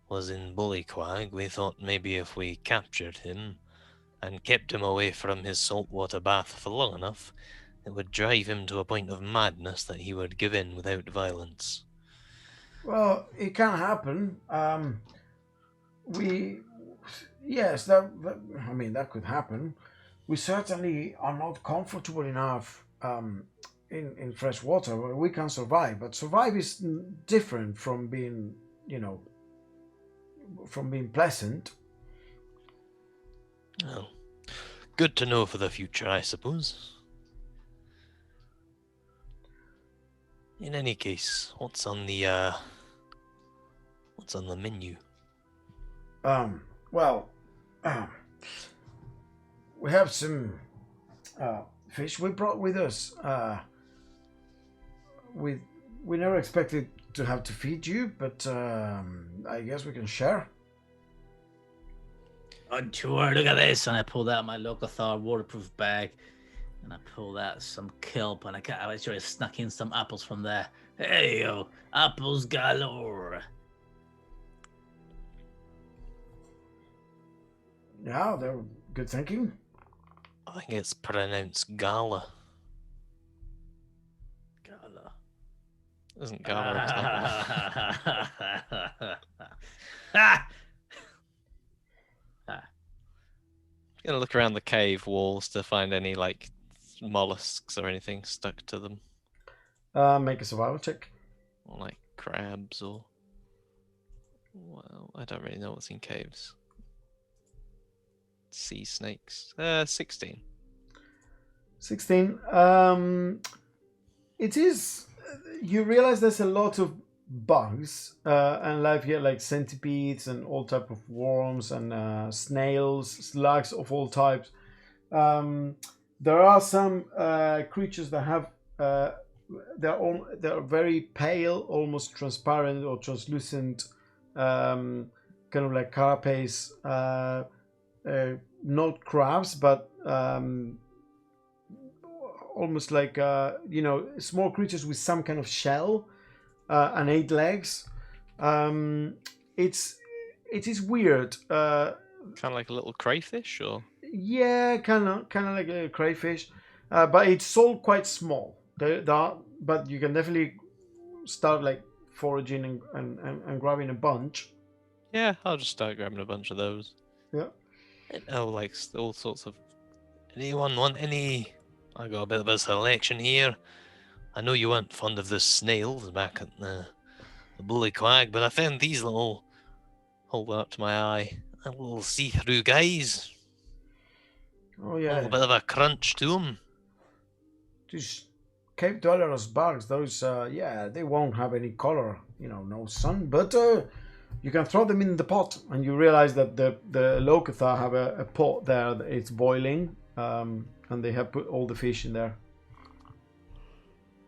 was in Bullyquag, we thought maybe if we captured him and kept him away from his saltwater bath for long enough, it would drive him to a point of madness that he would give in without violence. Well, it can happen. Yes, that could happen. We certainly are not comfortable enough in fresh water where we can survive. But survive is different from being, from being pleasant. Well, good to know for the future, I suppose. In any case, what's on the menu? We have some fish we brought with us. We never expected to have to feed you, but I guess we can share. I'm sure. Look at this, and I pulled out my Locathar waterproof bag, and I pulled out some kelp, and I actually snuck in some apples from there. Hey yo, apples galore! Yeah, they're good thinking. I think it's pronounced Gala. Gala. Isn't Gala a type? Gonna look around the cave walls to find any like mollusks or anything stuck to them. Make a survival check. Or like crabs or... Well, I don't really know what's in caves. Sea snakes. 16. 16. It is... You realize there's a lot of bugs and life here, like centipedes and all type of worms and snails, slugs of all types. There are some creatures that have they're very pale, almost transparent or translucent, kind of like carapace, not crabs, but almost like small creatures with some kind of shell and 8 legs. It is weird. Kind of like a little crayfish, or? Yeah, kind of like a crayfish, but it's all quite small. But you can definitely start like foraging and grabbing a bunch. Yeah, I'll just start grabbing a bunch of those. Yeah. Like all sorts of... Anyone want any... I got a bit of a selection here. I know you weren't fond of the snails back at the Bullyquag, but I found these little... Hold that up to my eye. A little see-through guys. Oh yeah. A little bit of a crunch to them. These Cape Dwellers bugs, those they won't have any color, no sun, but you can throw them in the pot, and you realize that the Locathar have a pot there that it's boiling, and they have put all the fish in there.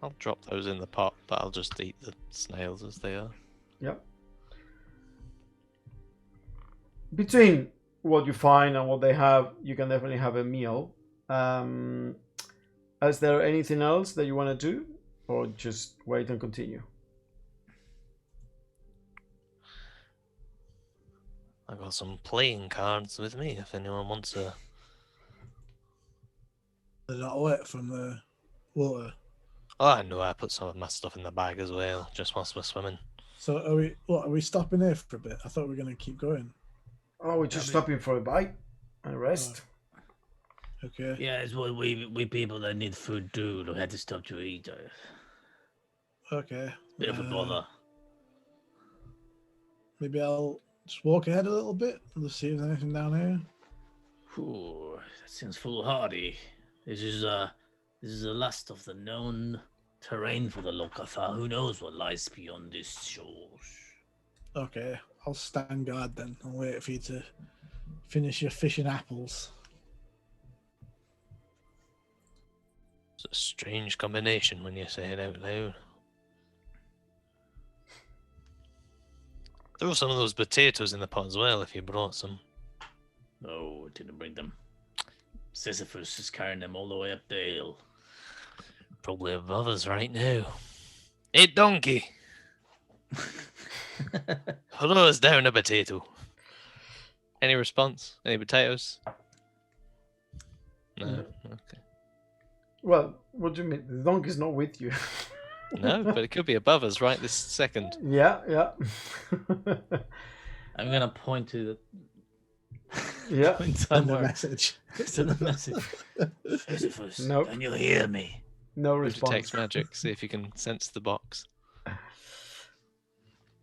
I'll drop those in the pot, but I'll just eat the snails as they are. Yep. Between what you find and what they have, you can definitely have a meal. Is there anything else that you want to do, or just wait and continue? I got some playing cards with me if anyone wants a. They're not wet from the water. Oh, I know. I put some of my stuff in the bag as well, just whilst we're swimming. So are we stopping here for a bit? I thought we were going to keep going. Oh, we're just stopping for a bite and rest. Okay. Yeah, it's what we people that need food do. We had to stop to eat. Okay. Bit of a bother. Maybe I'll just walk ahead a little bit and see if there's anything down here. Ooh, that seems foolhardy. This is the last of the known terrain for the Lokathar. Who knows what lies beyond these shores? Okay, I'll stand guard then and wait for you to finish your fish and apples. It's a strange combination when you say it out loud. Throw some of those potatoes in the pot as well if you brought some. No, I didn't bring them. Sisyphus is carrying them all the way up the hill. Probably above us right now. Hey, donkey! Throw us down a potato. Any response? Any potatoes? No? Okay. Well, what do you mean? The donkey's not with you. No, but it could be above us right this second. Yeah. I'm gonna point to Yeah. point Send a somewhere. message. Send a message. Sisyphus, Nope. can you hear me? No Go to response. text magic, see if you can sense the box.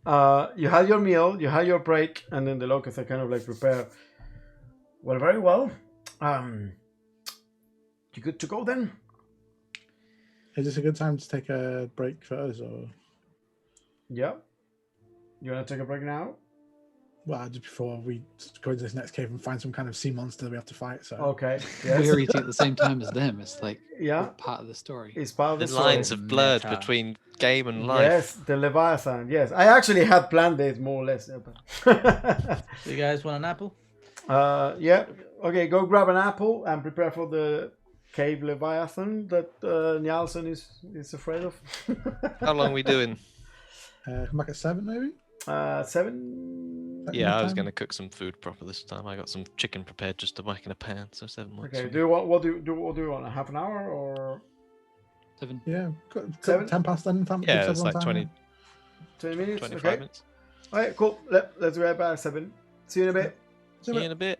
You had your meal, you had your break, and then the locusts are kind of like prepare. Well, very well. You good to go then? Is this a good time to take a break for us, or Yeah. You want to take a break now? well, just before we go into this next cave and find some kind of sea monster we have to fight? So Okay. We're Yes. eating at the same time as them. It's like Yeah. part of the story. It's part of the The story. lines have blurred Meta. between game and life. Yes, the Leviathan. Yes, I actually had planned this more or less. Do you guys want an apple? Yeah. Okay, go grab an apple and prepare for the cave Leviathan that Nielsen is afraid of. How long are we doing? come back at 7 maybe. 7. Yeah, I was Time? going to cook some food proper this time. I got some chicken prepared just to whack in a pan, so 7 works. Okay. for me. Do you want what do you want? A half an hour or 7. Yeah, 7? 10 past then. Yeah, it's like 20, 20 minutes? 25 Okay. minutes. Alright, cool. Let's go back at 7. See you in a bit. See you in a bit.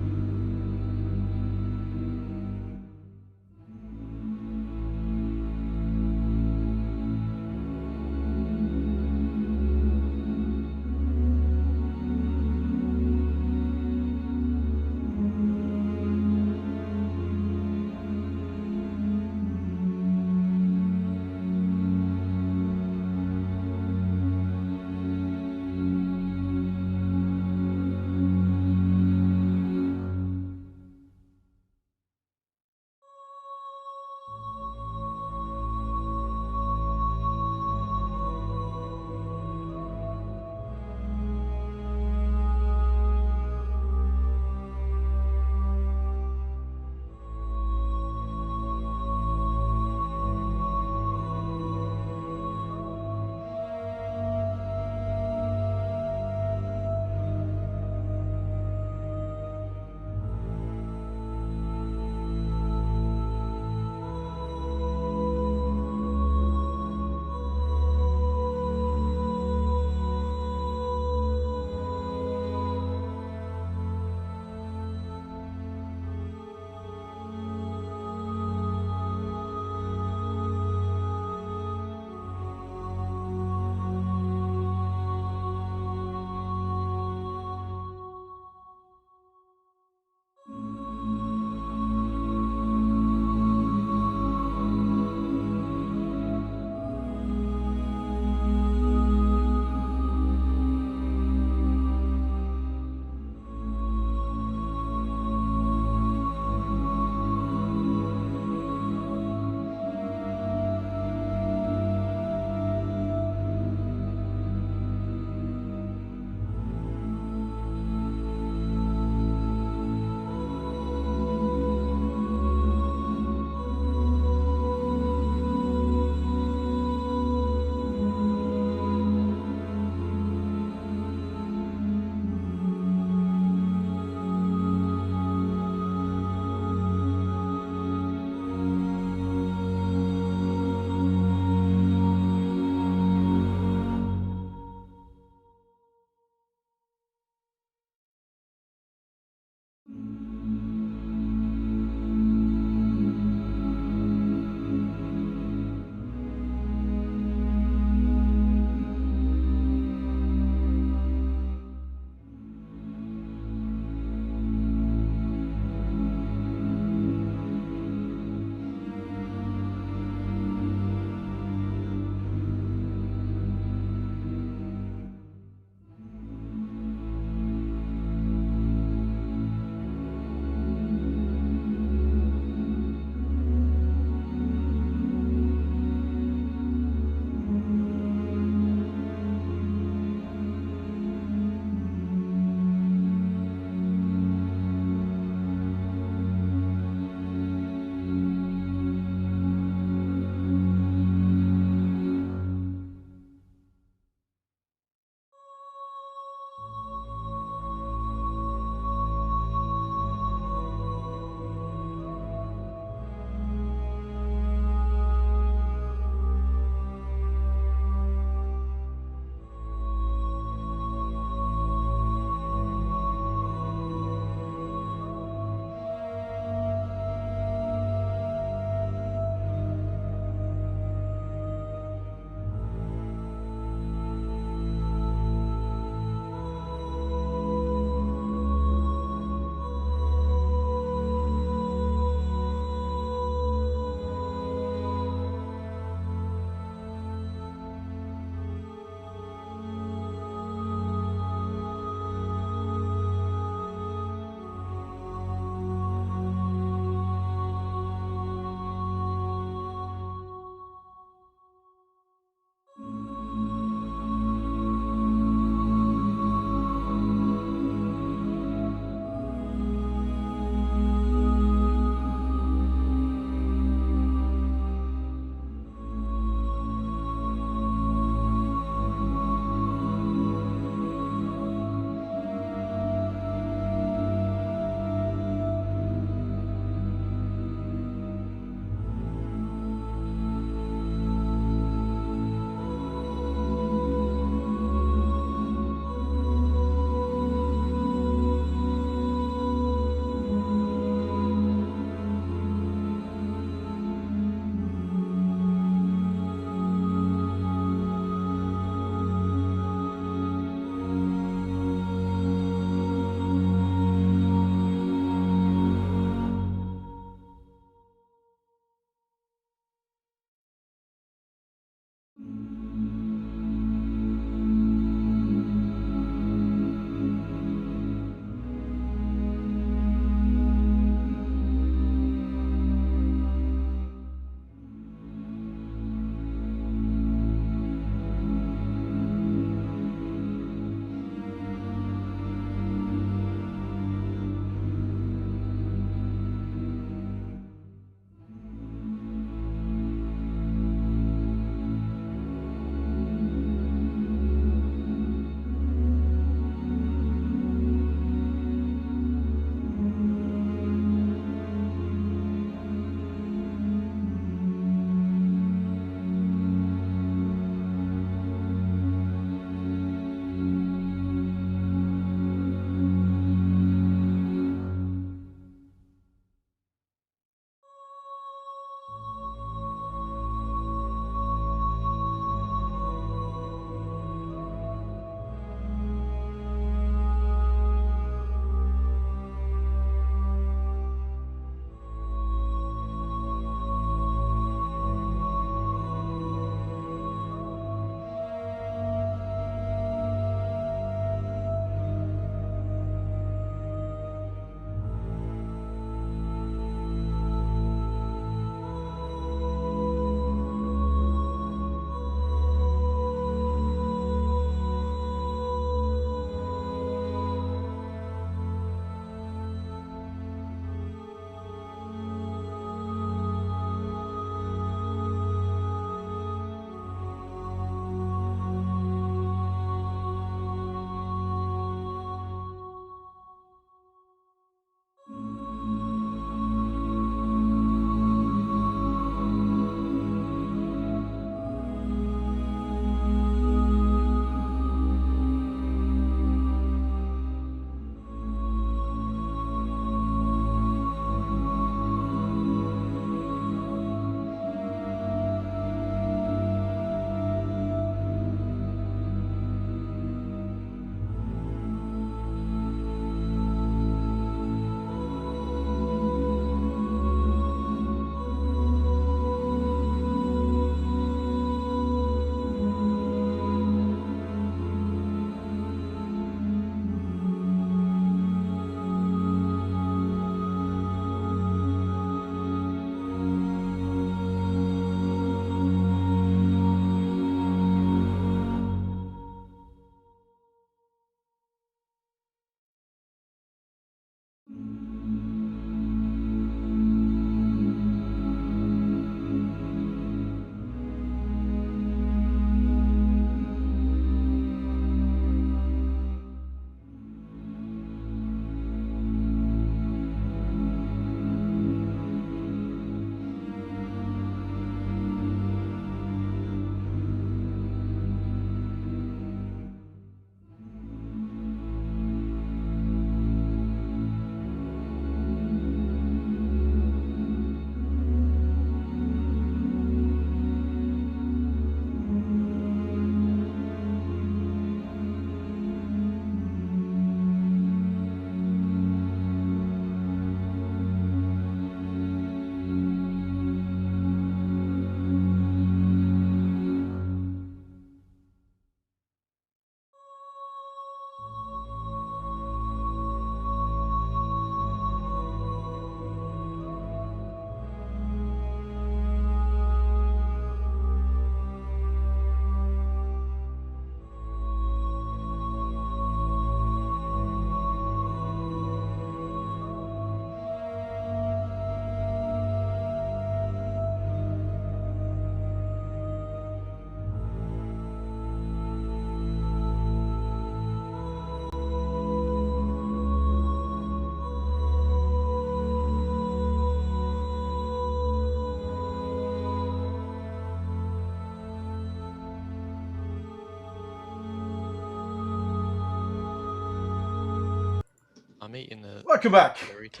I'm eating the Welcome back burrito.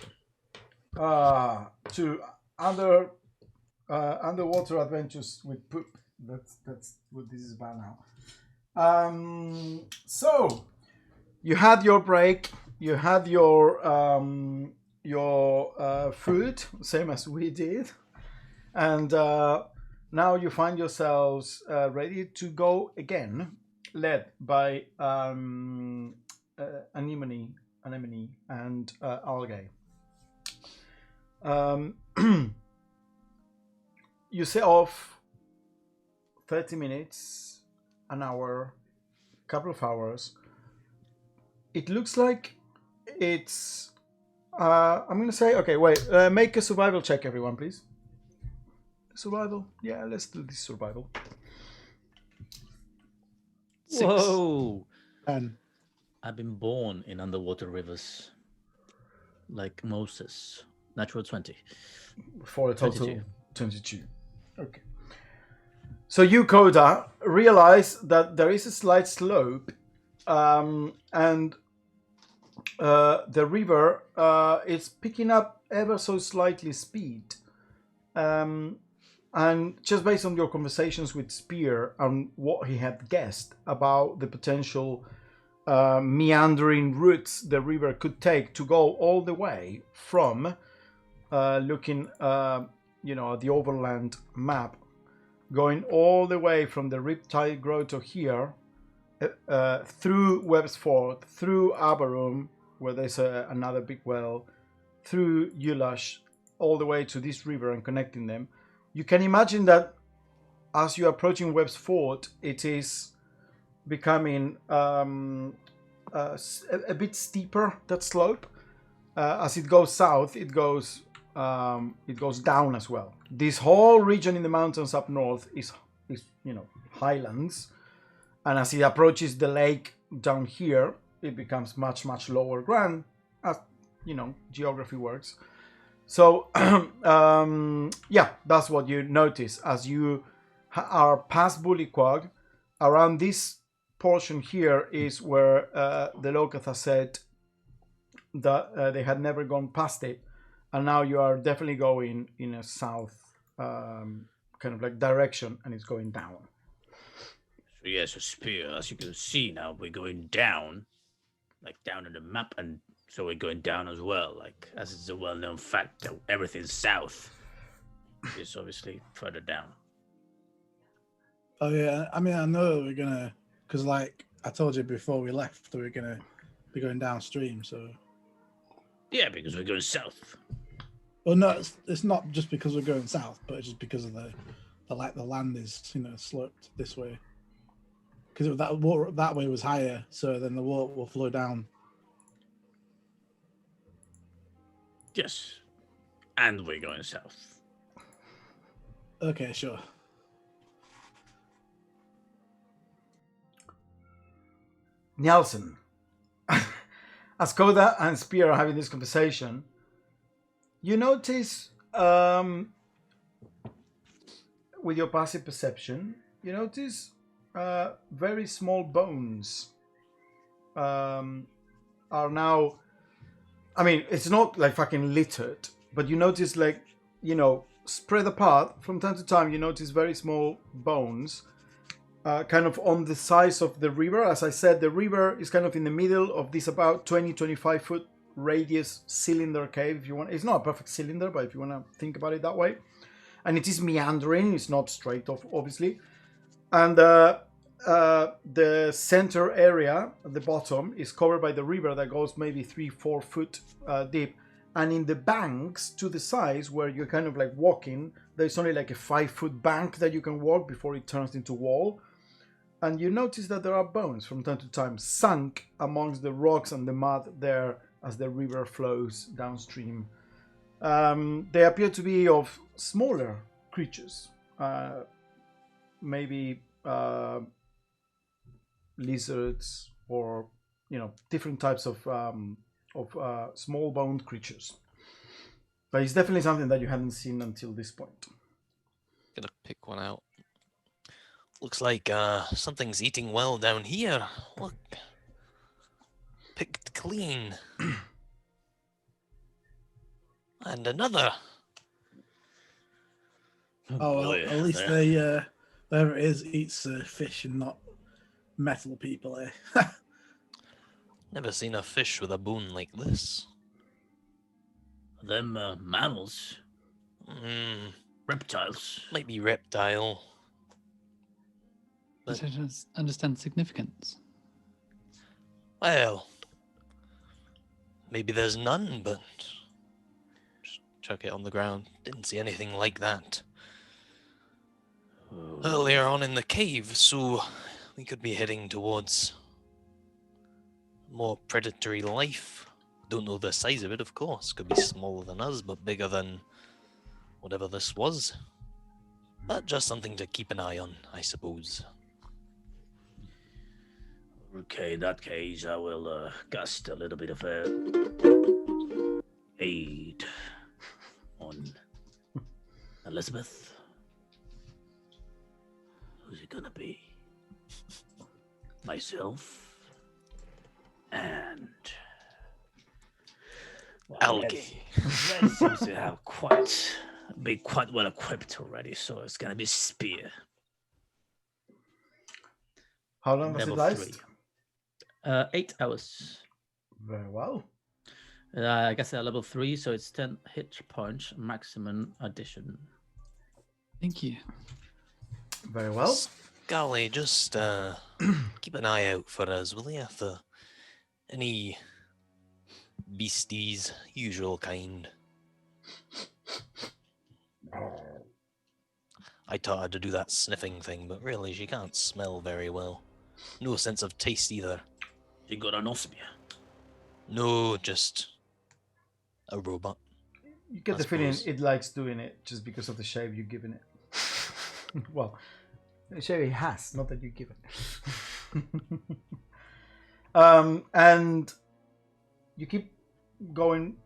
to underwater adventures with poop. That's what this is about now. So you had your break. You had your food, same as we did, and now you find yourselves ready to go again, led by Anemone, and Algae. You set off 30 minutes, an hour, couple of hours. It looks like it's. I'm gonna say, okay, wait. Make a survival check, everyone, please. Survival. Yeah, let's do this survival. 6. Whoa! And I've been born in underwater rivers, like Moses. Natural 20. For a total 22. 22. Okay. So you, Coda, realize that there is a slight slope, and the river is picking up ever so slightly speed. And just based on your conversations with Spear and what he had guessed about the potential meandering routes the river could take to go all the way from looking, at the overland map, going all the way from the Riptide Grotto here, through Webb's Fort, through Abarum, where there's another big well, through Ulash, all the way to this river and connecting them. You can imagine that as you're approaching Webb's Fort, it is becoming a bit steeper, that slope. As it goes south, it goes down as well. This whole region in the mountains up north is highlands, and as it approaches the lake down here, it becomes much lower ground, as geography works. So that's what you notice as you are past Bullyquag. Around this portion here is where the Lokatha said that they had never gone past it, and now you are definitely going in a south kind of like direction, and it's going down. So yes, a spear. As you can see now, we're going down, like down in the map, and so we're going down as well. Like, as it's a well-known fact that everything south is obviously further down. oh yeah, I mean I know we're gonna, because like I told you before we left, that we're gonna be going downstream. So Yeah, because we're going south. well, no, it's not just because we're going south, but it's just because of the land is sloped this way. Because that water that way was higher, so then the water will flow down. Yes. And we're going south. Okay, sure. Nielsen, as Koda and Spear are having this conversation, you notice with your passive perception, you notice very small bones are now. I mean, it's not like fucking littered, but you notice like, spread apart from time to time. You notice very small bones, kind of on the size of the river. As I said, the river is kind of in the middle of this about 20-25 foot radius cylinder cave. If you want, it's not a perfect cylinder, but if you want to think about it that way, and it is meandering. It's not straight off, obviously, and the center area at the bottom is covered by the river that goes maybe 3-4 foot deep, and in the banks to the sides where you're kind of like walking, there's only like a 5-foot bank that you can walk before it turns into wall. And you notice that there are bones from time to time sunk amongst the rocks and the mud there as the river flows downstream. They appear to be of smaller creatures, maybe lizards or different types of small-boned creatures. But it's definitely something that you hadn't seen until this point. Gonna pick one out. Looks like something's eating well down here. Look. Picked clean. And another. Oh, well, boy, at least there. they, whoever it is, eats fish and not metal people, eh? Never seen a fish with a bone like this. Them mammals, reptiles. Might be reptile. I don't understand significance. Well, maybe there's none, but just chuck it on the ground. Didn't see anything like that earlier on in the cave, so we could be heading towards more predatory life. Don't know the size of it, of course. Could be smaller than us, but bigger than whatever this was. But just something to keep an eye on, I suppose. Okay, in that case, I will cast a little bit of aid on Elizabeth. Who's it gonna be? Myself and Algae. Red seems to have be quite well equipped already, so it's gonna be spear. How long does it Level last? 3. 8 hours. Very well. I guess at level 3, so it's 10 hit punch maximum addition. Thank you. Very well. Golly, just keep an eye out for us, will you? For any beasties, usual kind. I taught her to do that sniffing thing, but really she can't smell very well. No sense of taste either. You got an ospia. No, just a robot. You get I the feeling suppose. it likes doing it just because of the shape you've given it. Well, the shape it has, not that you give it. And you keep going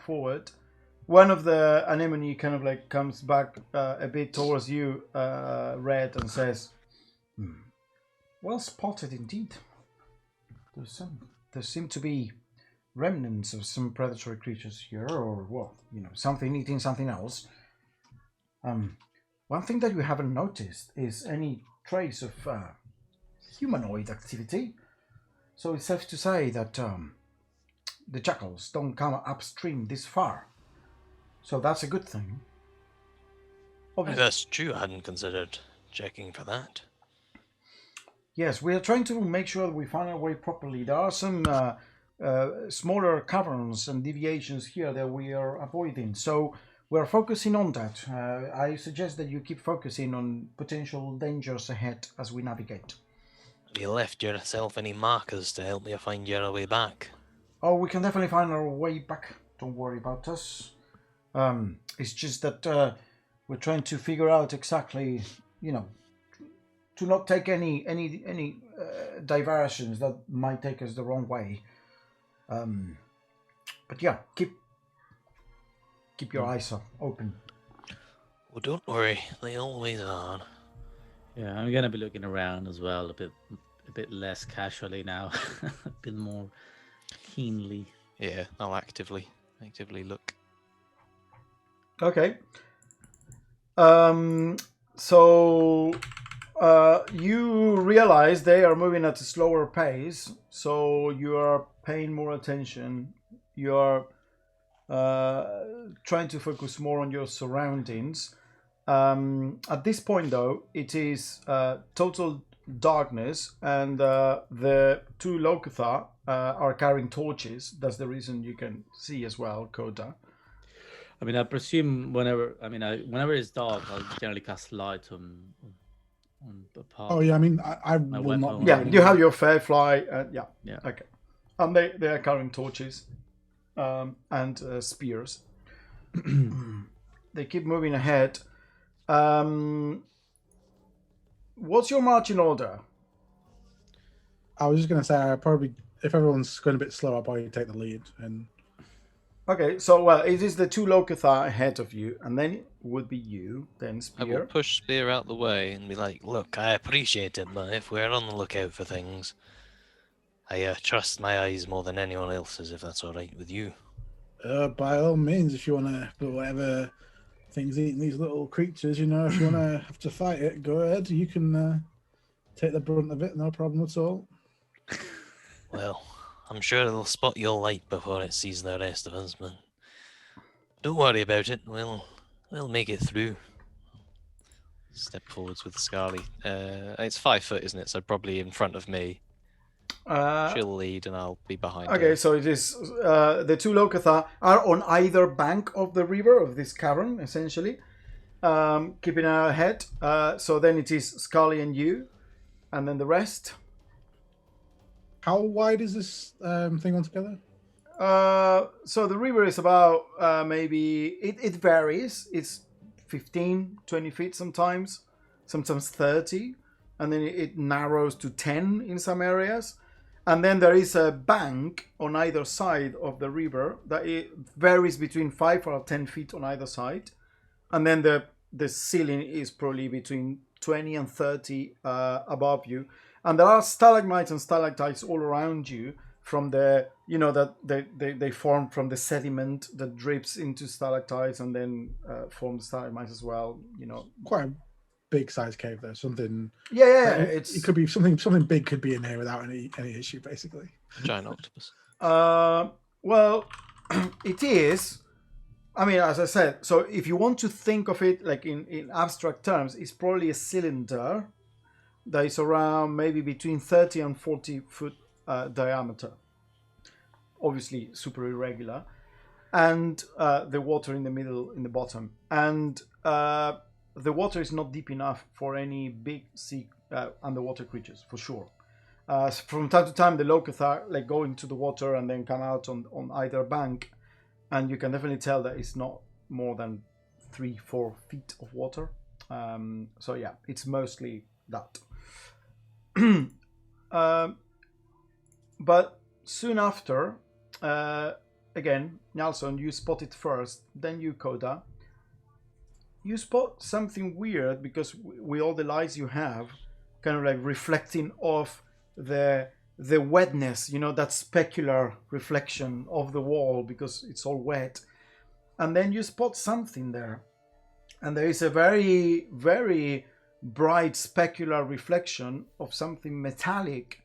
forward. One of the anemone kind of like comes back a bit towards you, Red, and says, "Well spotted indeed. There seem to be remnants of some predatory creatures here, or well, something eating something else. One thing that we haven't noticed is any trace of humanoid activity. So it's safe to say that the jackals don't come upstream this far. So that's a good thing. Obviously, That's true, I hadn't considered checking for that. yes, we are trying to make sure that we find our way properly. There are some smaller caverns and deviations here that we are avoiding. So we're focusing on that. I suggest that you keep focusing on potential dangers ahead as we navigate. Have you left yourself any markers to help you find your way back? Oh, we can definitely find our way back Don't worry about us. It's just that we're trying to figure out exactly, to not take any diversions that might take us the wrong way. But yeah, keep your eyes open. Well, don't worry, they always are. Yeah, I'm gonna be looking around as well a bit less casually now, a bit more keenly. Yeah, I'll actively look. Okay. So you realize they are moving at a slower pace, so you are paying more attention. You are trying to focus more on your surroundings. At this point, though, it is total darkness, and the two Locathar are carrying torches. That's the reason you can see as well, Koda. I mean, I presume whenever it's dark, I'll generally cast light on the path. Oh yeah, I mean, I will weapon not. or Yeah, anything. you have your Firefly. Yeah. Yeah. Okay. And they are carrying torches and spears. They keep moving ahead. What's your marching order? I was just gonna say, I probably, if everyone's going a bit slow, I'll probably take the lead. And Okay, so it is the two Locathar ahead of you, and then it would be you, then I will Spear. push Spear out the way and be like, look, I appreciate it, but if we're on the lookout for things, I trust my eyes more than anyone else's, if that's alright with you. By all means, if you want to, but whatever things eating these little creatures, if you want to have to fight it, go ahead. You can take the brunt of it, no problem at all. Well, I'm sure it'll spot your light before it sees the rest of us, but don't worry about it. We'll make it through. Step forwards with Scarly. It's 5 foot, isn't it? So probably in front of me. She'll lead, and I'll be behind her. Okay, so it is the two Locathar are on either bank of the river, of this cavern, essentially, keeping her ahead. So then it is Scully and you, and then the rest. How wide is this thing altogether? So the river is about maybe, it varies. It's 15, 20 feet sometimes 30, and then it narrows to 10 in some areas. And then there is a bank on either side of the river that it varies between 5 or 10 feet on either side. And then the ceiling is probably between 20 and 30 above you. And there are stalagmites and stalactites all around you from the, that they form from the sediment that drips into stalactites and then form stalagmites as well, Quite a big size cave there. Something. Yeah. It could be something big could be in here without any issue, basically. Giant octopus. Well, it is. I mean, as I said, so if you want to think of it like in abstract terms, it's probably a cylinder that is around maybe between 30 and 40 foot diameter. Obviously, super irregular. And the water in the middle, in the bottom. And the water is not deep enough for any big sea underwater creatures, for sure. From time to time, the Locathar go into the water and then come out on either bank. And you can definitely tell that it's not more than 3-4 feet of water. So yeah, it's mostly that. But soon after, again, Nelson, you spot it first, then you, Koda. You spot something weird because with all the lights you have, kind of like reflecting off the wetness, that specular reflection of the wall because it's all wet. And then you spot something there. And there is a very, very bright specular reflection of something metallic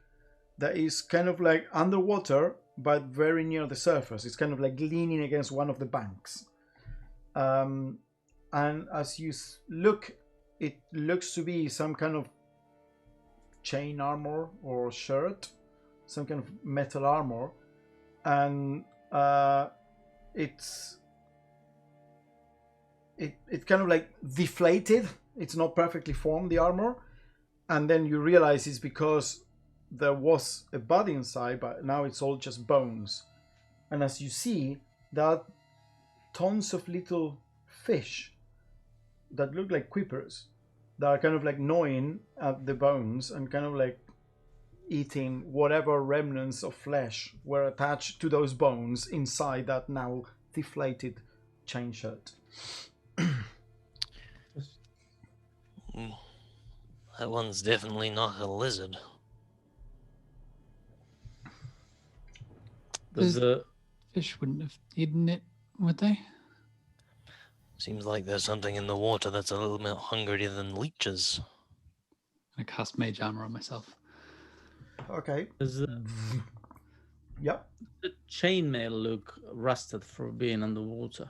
that is kind of like underwater, but very near the surface. It's kind of like leaning against one of the banks. And as you look, it looks to be some kind of chain armor or shirt, some kind of metal armor, and it's kind of like deflated. It's not perfectly formed, the armor, and then you realize it's because there was a body inside, but now it's all just bones. And as you see, there are tons of little fish that look like quippers that are kind of like gnawing at the bones and kind of like eating whatever remnants of flesh were attached to those bones inside that now deflated chain shirt. That one's definitely not a lizard. Does the Fish wouldn't have eaten it, would they? Seems like there's something in the water that's a little bit hungrier than leeches. I cast mage armor on myself. Okay. does the Yep. chainmail look rusted for being underwater?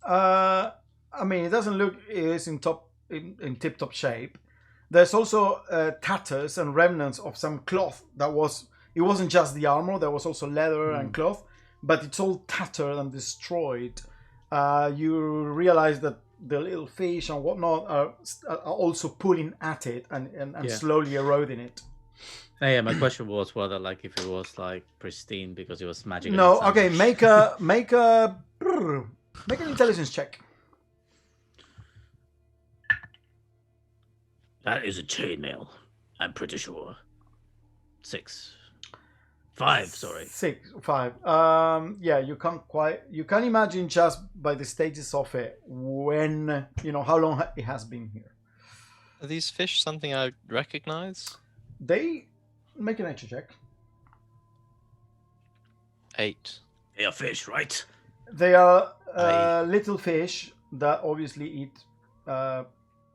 I mean, it doesn't look it is in tip-top shape. There's also tatters and remnants of some cloth that was. It wasn't just the armor. There was also leather and cloth, but it's all tattered and destroyed. You realize that the little fish and whatnot are also pulling at it and Yeah. slowly eroding it. Yeah, my question was whether like if it was like pristine because it was magic. No, okay, make an intelligence check. That is a chainmail. I'm pretty sure. 6. 5, sorry. 5. Yeah, you can imagine just by the stages of it when how long it has been here. Are these fish something I recognize? They make a nature check. 8. They are fish, right? They are Aye. little fish that obviously eat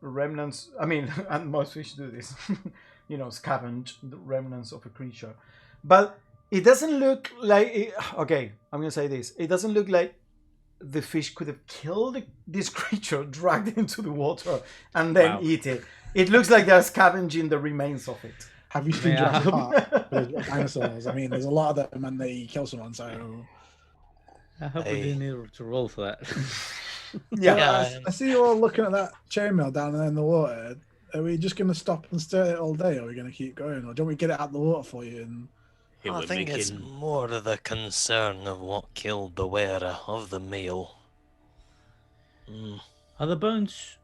remnants. I mean, and most fish do this. Scavenge the remnants of a creature. But it doesn't look like. Okay, I'm gonna say this. It doesn't look like the fish could have killed this creature, dragged it into the water, and then eat it. It looks like they're scavenging the remains of it. Have you seen Jurassic Park with dinosaurs? I mean, there's a lot of them and they kill someone, so... I hope we didn't need to roll for that. Yeah. I see you all looking at that chainmail down there in the water. Are we just going to stop and stare at it all day, or are we going to keep going? Or don't we get it out of the water for you? And I think it's more of the concern of what killed the wearer of the meal. Are the bones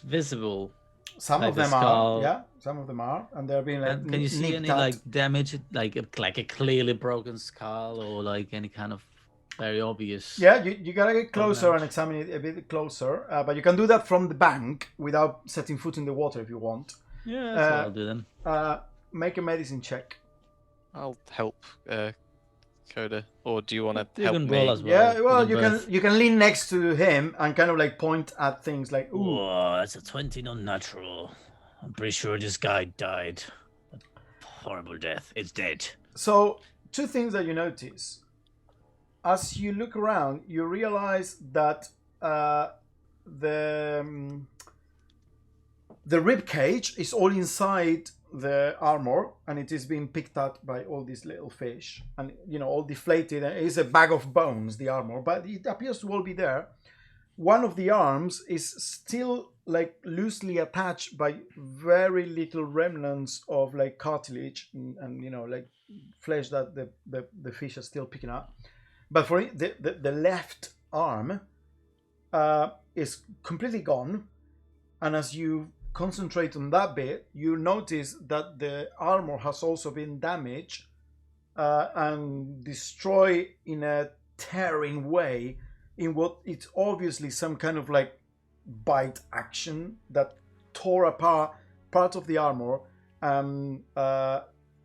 visible? Some Like of the them skull. are. Yeah, some of them are, and they're being like. And can you see any nipped at. like damage, like a clearly broken skull, or like any kind of very obvious? Yeah, you gotta get closer damage. and examine it a bit closer, but you can do that from the bank without setting foot in the water if you want. Yeah, that's what I'll do then. Make a medicine check. I'll help Coda. Or do you want to You help can me? roll as well. Yeah, well, You can you can lean next to him and kind of like point at things like, ooh. Whoa, that's a 20 non-natural. I'm pretty sure this guy died. A horrible death. It's dead. So, two things that you notice. As you look around, you realize that the rib cage is all inside the armor, and it is being picked at by all these little fish, and all deflated. And it is a bag of bones, the armor, but it appears to all be there. One of the arms is still like loosely attached by very little remnants of like cartilage and like flesh that the fish are still picking up. But for the left arm is completely gone, and as you concentrate on that bit, you notice that the armor has also been damaged and destroyed in a tearing way, in what it's obviously some kind of like bite action that tore apart part of the armor.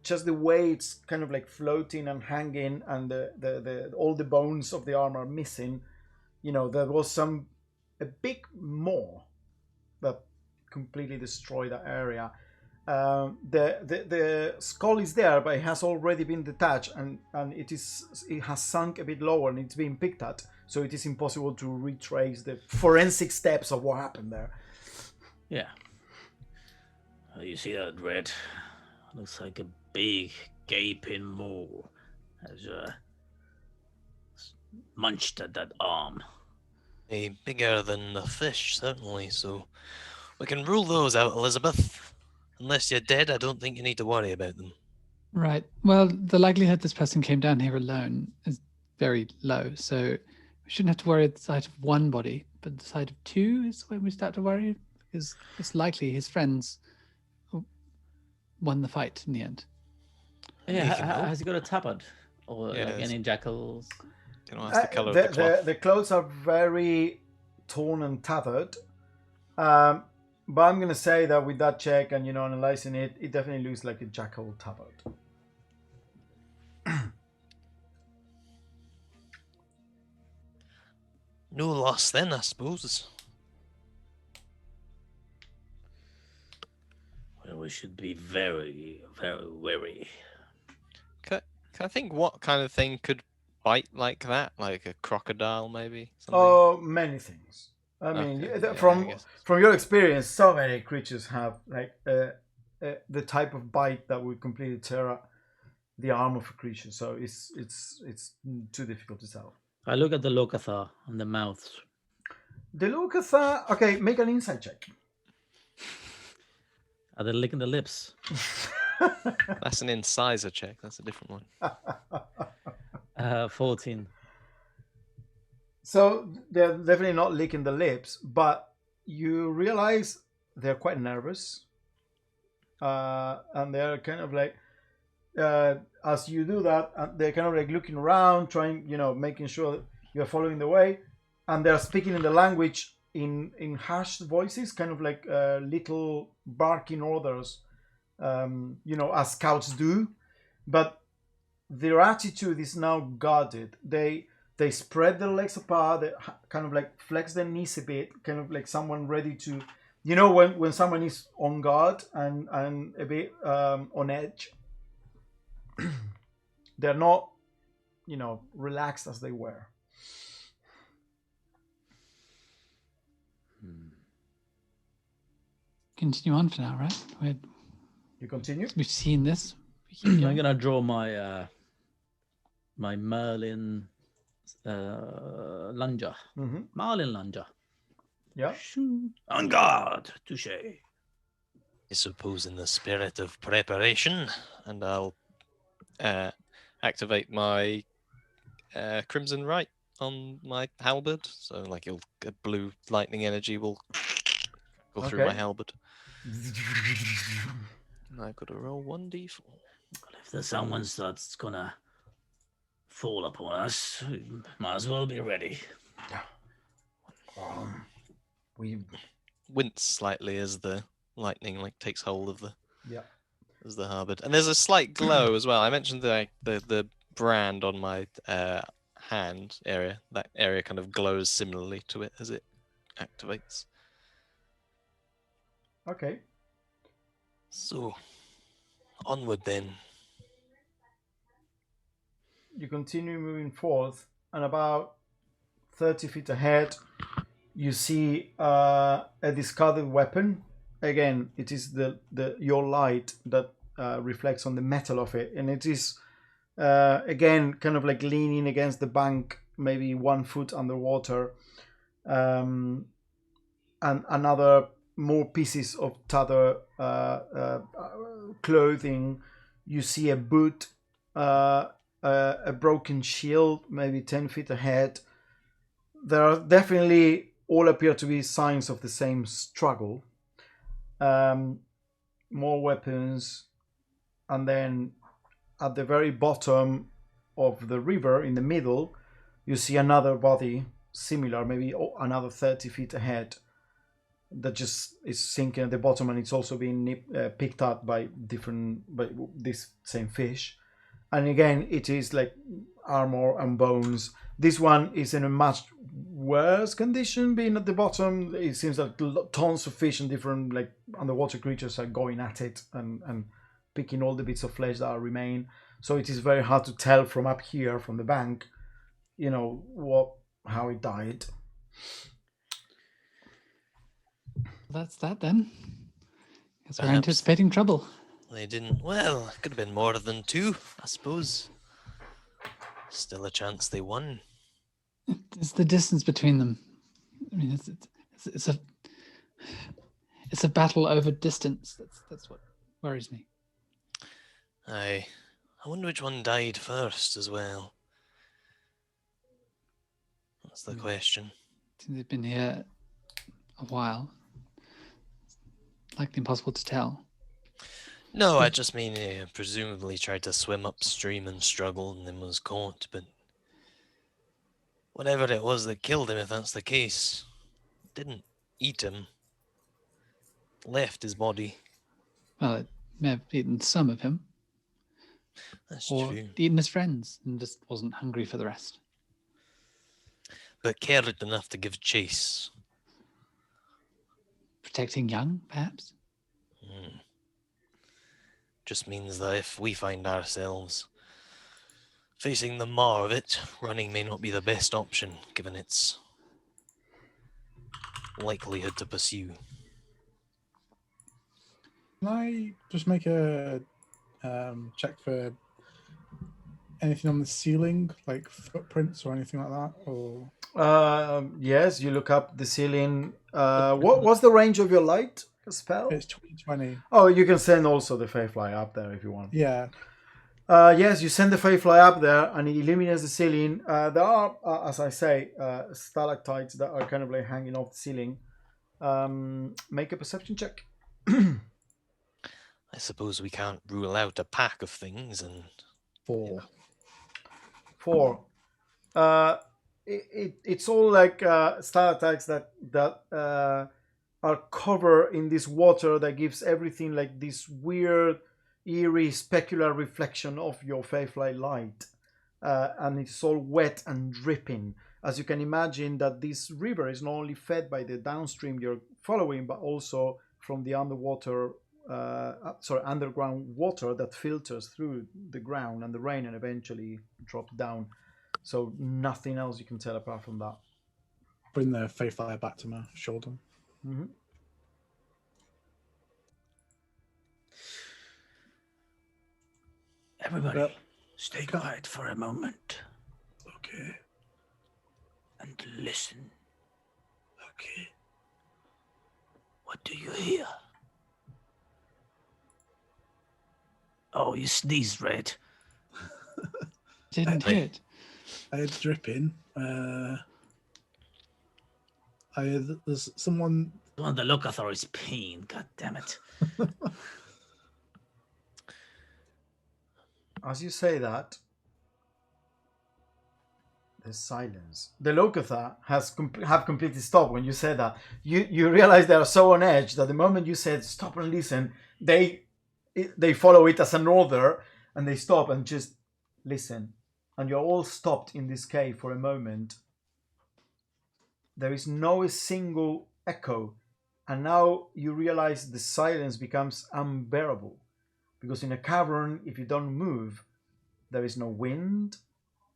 Just the way it's kind of like floating and hanging, and the all the bones of the armor missing. There was a big maw that completely destroyed that area. The skull is there, but it has already been detached, and it has sunk a bit lower, and it's being picked at. So it is impossible to retrace the forensic steps of what happened there. Yeah. You see that red? Looks like a big gaping maw has munched at that arm. Bigger than the fish, certainly, so we can rule those out, Elizabeth. Unless you're dead, I don't think you need to worry about them. Right. Well, the likelihood this person came down here alone is very low, so we shouldn't have to worry at the sight of one body, but the sight of two is when we start to worry, because it's likely his friends won the fight in the end. Yeah, You can know. has he got a tabard or like Yes. any jackals? Can I ask the colour of the cloth? The clothes are very torn and tattered. But I'm going to say that with that check and, analyzing it, it definitely looks like a jackal tabard. No loss then, I suppose. Well, we should be very, very wary. Can I think what kind of thing could bite like that? Like a crocodile, maybe? Something? Oh, many things. I mean, Okay, yeah, I from guess. your experience, so many creatures have like the type of bite that would completely tear the arm of a creature. So it's too difficult to tell. I look at the Locathar on the mouth. The Lucatha. Okay, make an insight check. Are they licking the lips? That's an incisor check. That's a different one. 14. So they're definitely not licking the lips, but you realize they're quite nervous, and they're kind of like, as you do that, they're kind of like looking around, trying, making sure that you're following the way, and they're speaking in the language in hushed voices, kind of like little barking orders, as scouts do, but their attitude is now guarded. They spread their legs apart, they kind of like flex their knees a bit, kind of like someone ready to, when someone is on guard and a bit on edge. They're not, relaxed as they were. Continue on for now, right? You continue? We've seen this. I'm gonna draw my my Merlin lunger. Mm-hmm. Marlin lunger. Yeah. En garde, touche. I suppose in the spirit of preparation, and I'll activate my Crimson Right on my halberd. So, like, a blue lightning energy will go through my Okay. halberd. And I've got to roll 1d4. Well, if the someone that's gonna fall upon us, we might as well be ready. We Wince slightly as the lightning takes hold of the Yeah. as the halberd, and there's a slight glow as well. I mentioned the brand on my hand area. That area kind of glows similarly to it as it activates. Okay. So onward then. You continue moving forth, and about 30 feet ahead, you see a discarded weapon. Again, it is your light that reflects on the metal of it, and it is again kind of like leaning against the bank, maybe 1 foot underwater, and another more pieces of tattered clothing. You see a boot, a broken shield, maybe 10 feet ahead. There are definitely all appear to be signs of the same struggle. More weapons, and then at the very bottom of the river, in the middle, you see another body similar, maybe another 30 feet ahead, that just is sinking at the bottom, and it's also being picked up by this same fish. And again, it is like armor and bones. This one is in a much worse condition, being at the bottom. It seems like tons of fish and different like underwater creatures are going at it and picking all the bits of flesh that remain. So it is very hard to tell from up here, from the bank, how it died. That's that then. Guess we're Perhaps. anticipating trouble. They didn't. Well, it could have been more than 2, I suppose. Still a chance they won. It's the distance between them. I mean, it's a battle over distance. That's what worries me. I wonder which one died first as well. That's the question. Since they've been here a while, it's likely impossible to tell. No, I just mean he presumably tried to swim upstream and struggled and then was caught, but whatever it was that killed him, if that's the case, didn't eat him. Left his body. Well, it may have eaten some of him, That's or true. eaten his friends and just wasn't hungry for the rest. But cared enough to give chase. Protecting young, perhaps? Just means that if we find ourselves facing the maw of it, running may not be the best option, given its likelihood to pursue. Can I just make a check for anything on the ceiling, like footprints or anything like that? Or Yes, you look up the ceiling. What's the range of your light spell? it's 2020. Oh, you can send also the Fayfly up there if you want. Yeah. Yes, you send the Fayfly up there and it illuminates the ceiling. There are, as I say, stalactites that are kind of like hanging off the ceiling. Make a perception check. I suppose we can't rule out a pack of things and 4. 4. It's all like stalactites that are covered in this water that gives everything like this weird, eerie, specular reflection of your Fayfly light, and it's all wet and dripping. As you can imagine, that this river is not only fed by the downstream you're following, but also from the underground water that filters through the ground and the rain and eventually drops down. So nothing else you can tell apart from that. Bring the Fayfly back to my shoulder. Mm-hmm. Everybody, Yep. stay quiet for a moment Okay. and listen. Okay. What do you hear? Oh, you sneezed, Red. Didn't hear it. I had dripping. There's someone. One of the Locathor is peeing. God damn it. As you say that, there's silence. The Locathor have completely stopped when you say that. You realize they are so on edge that the moment you said stop and listen, they follow it as an order and they stop and just listen. And you're all stopped in this cave for a moment. There is no single echo. And now you realize the silence becomes unbearable. Because in a cavern, if you don't move, there is no wind,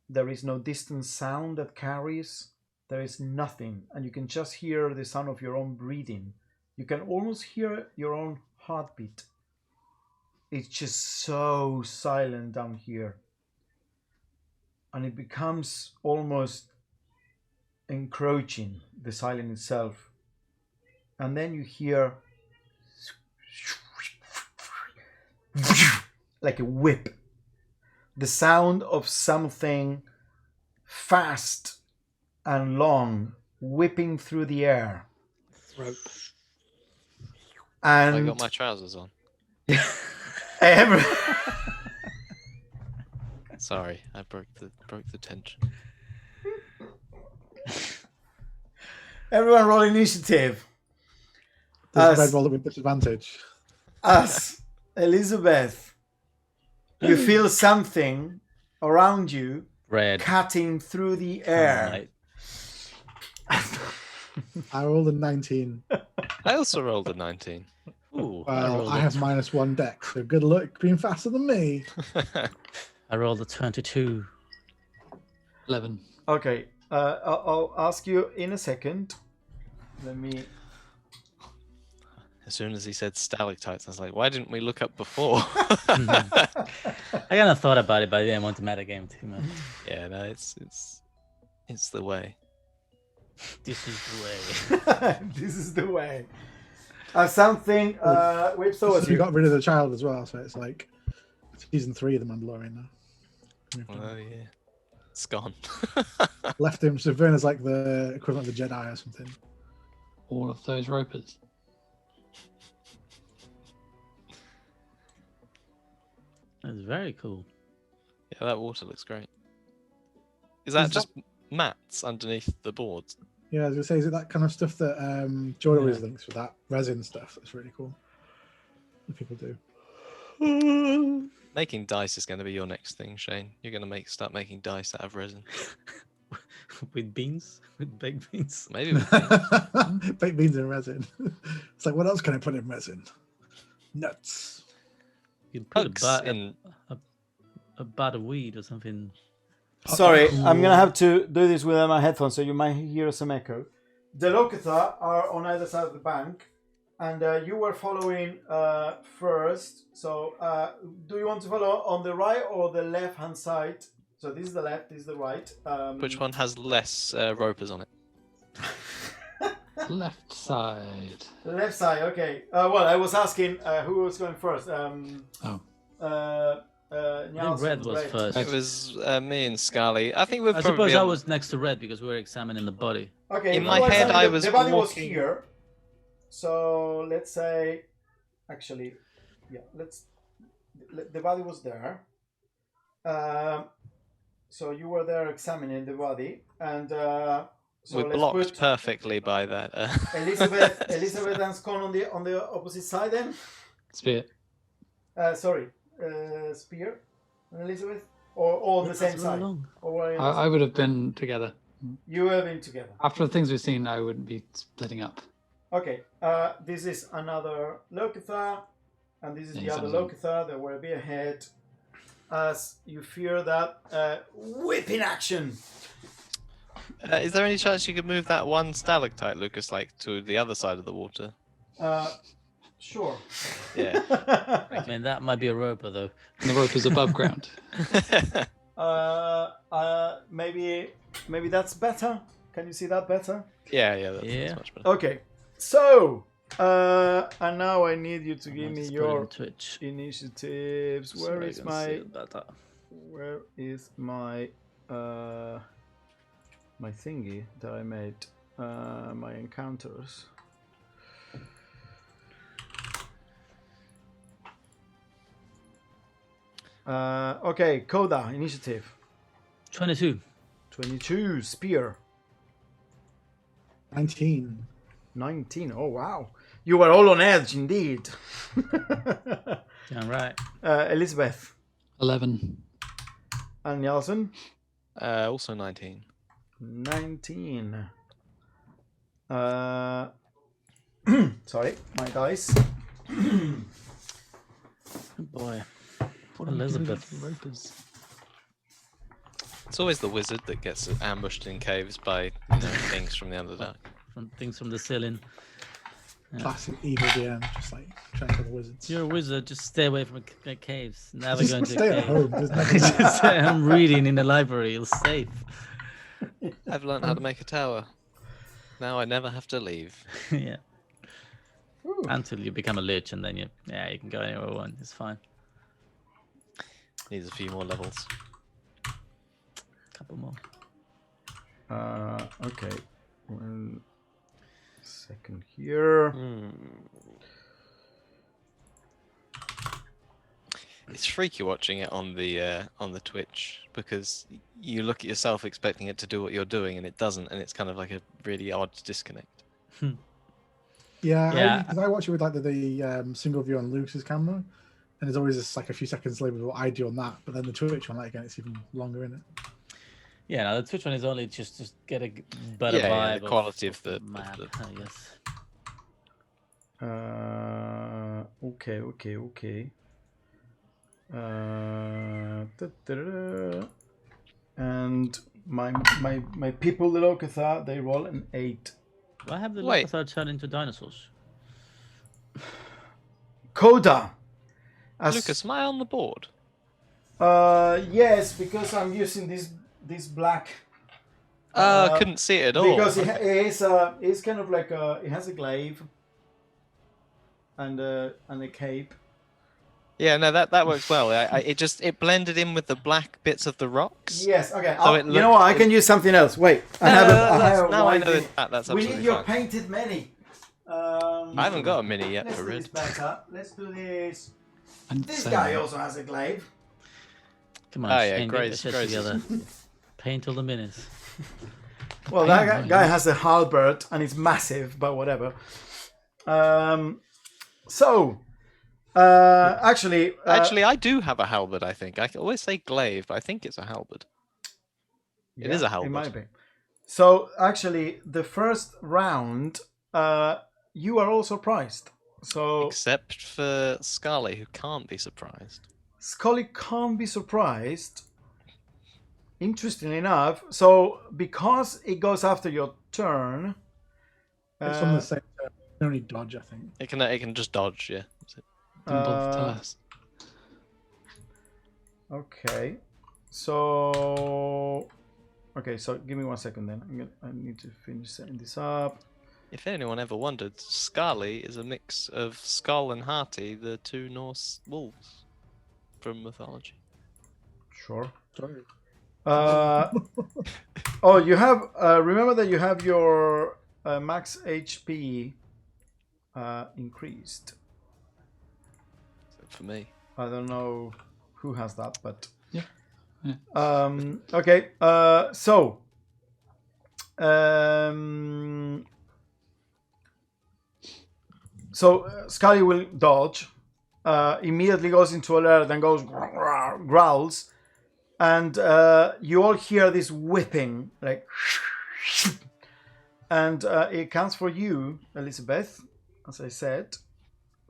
there is no distant sound that carries, there is nothing. And you can just hear the sound of your own breathing. You can almost hear your own heartbeat. It's just so silent down here. And it becomes almost encroaching, the silence itself. And then you hear like a whip. The sound of something fast and long whipping through the air. Rope. I And got my trousers on. every Sorry, I broke the tension. everyone roll initiative. Does As- Red roll it with disadvantage? As Elizabeth, you feel something around you Red. cutting through the Come on, air. mate. I rolled a 19. I also rolled a 19. Ooh, Well, I have -1 dex, so good luck being faster than me. I rolled a 22. 11. Okay, I'll ask you in a second. Let me. As soon as he said stalactites, I was like, why didn't we look up before? I kind of thought about it, but I didn't want to metagame too much. Yeah, no, it's the way. This is the way. This is the way. Something. Which so So was you you? got rid of the child as well, so it's like season 3 of The Mandalorian now. Well, yeah, it's gone. Left him. So Verna's like the equivalent of the Jedi or something. All of those ropers. That's very cool. Yeah, that water looks great. Is that Is just mats underneath the boards? Yeah, I was gonna say, is it that kind of stuff that Joy always Yeah. links with that resin stuff? That's really cool. That people do. Making dice is going to be your next thing, Shane. You're going to start making dice out of resin. With beans? With baked beans? Maybe with beans. Baked beans in resin. It's like, what else can I put in resin? Nuts. You can put Hugs in. a bud of weed or something. Sorry, I'm gonna have to do this without my headphones, so you might hear some echo. The Lokatha are on either side of the bank, and you were following first. So, do you want to follow on the right or the left-hand side? So this is the left, this is the right. Which one has less ropers on it? Left side. Left side, okay. Well, I was asking who was going first. I think red was first. It was me and Scully. I think we're I probably. suppose I was next to red because we were examining the body. Okay. In my head, I was the body was walking- here. So let's say, actually, yeah. The body was there. So you were there examining the body, and so We're let's blocked put perfectly by that. Elizabeth and Scone on the opposite side then. Spear. Sorry, Spear and Elizabeth, or on the same That's side. long. Or were you on the I same- would have been together. You have been together. After the things we've seen, I wouldn't be splitting up. Okay, this is another Lokatha, and this is Yeah, the other sounds Lokatha that will be ahead. As you fear that whipping action. Is there any chance you could move that one stalactite, Lucas, like to the other side of the water? Sure. Yeah. I mean, that might be a roper though. And the rope is above ground. Maybe that's better. Can you see that better? Yeah, that's Yeah. much better. Okay. So, and now I need you to give me Let's put it your in Twitch. initiatives. so Where I is can see my? it better. Where is my? My thingy that I made. My encounters. Okay, Coda initiative. 22. 22 spear. 19. 19. Oh wow, you were all on edge indeed. Yeah, right. Elizabeth 11. and Nelson. Also 19. 19. Sorry, my dice. Oh boy. What am I doing with Elizabeth. the ropers? It's always the wizard that gets ambushed in caves by things from the Underdark. From things from the ceiling. Yeah. Classic evil DM, just like trying to kill the wizards. You're a wizard. Just stay away from caves. Never Just go into stay a at cave. home. There's nothing Just stay at home reading in the library. You're safe. I've learned how to make a tower. Now I never have to leave. Yeah. Ooh. Until you become a lich, and then you can go anywhere you want. It's fine. Needs a few more levels. Couple more. Okay. 1 second here. It's freaky watching it on the Twitch because you look at yourself expecting it to do what you're doing and it doesn't, and it's kind of like a really odd disconnect. Yeah, Yeah. because I watch it with like the single view on Lucas's camera, and there's always just like a few seconds later what I do on that. But then the Twitch one, like again, it's even longer in it. Yeah, no, the Twitch one is only just get a better Yeah, vibe. the quality of the map, I guess. Okay. And my people, the Lokatha, they roll an 8. Do I have the Wait. Lokatha turn into dinosaurs? Coda. Lucas, am I on the board? Yes, because I'm using this black. I couldn't see it at all. Because it's kind of like it has a glaive and a cape. Yeah, no, that works well. It blended in with the black bits of the rocks. Yes. Okay. So it You know what? I can use something else. Wait. I have a now I white know thing. that's We absolutely need your fine. painted mini. I haven't got a mini yet Let's for do red. this better. Let's do this. And This so- guy also has a glaive. Come on, Oh, yeah, Shane, get your Grace- shit Grace is- together. Paint all the minutes. Well, that guy has a halberd and it's massive, but whatever. Actually, Actually, I do have a halberd. I think I always say glaive, but I think it's a halberd. It is a halberd. It might be. So actually, the first round, you are all surprised. So Except for Scarlet, who can't be surprised. Scully can't be surprised. Interestingly enough, so because it goes after your turn, It's on the same turn. You can only dodge, I think. It can just dodge. Yeah. That's it. Didn't bother to tell us. Okay, so give me 1 second then. I need to finish setting this up. If anyone ever wondered, Scarly is a mix of Skull and Hearty, the two Norse wolves from mythology. Sure. Sorry. Oh, you have. Remember that you have your max HP increased. For me. I don't know who has that, but Yeah. Yeah. Okay. So Scully will dodge. Immediately goes into alert, then goes growls, and you all hear this whipping, like, and it counts for you, Elizabeth, as I said.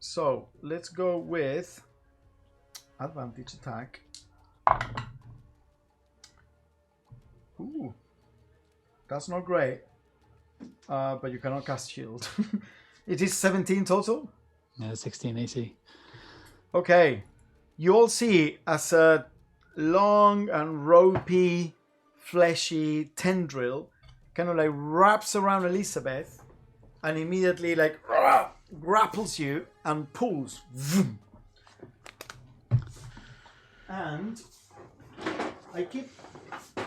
So let's go with advantage attack. Ooh, that's not great. But you cannot cast shield. It is 17 total. Yeah, 16 AC. Okay, you all see as a long and ropey, fleshy tendril kind of like wraps around Elizabeth and immediately like grapples you and pulls. Vroom. And I keep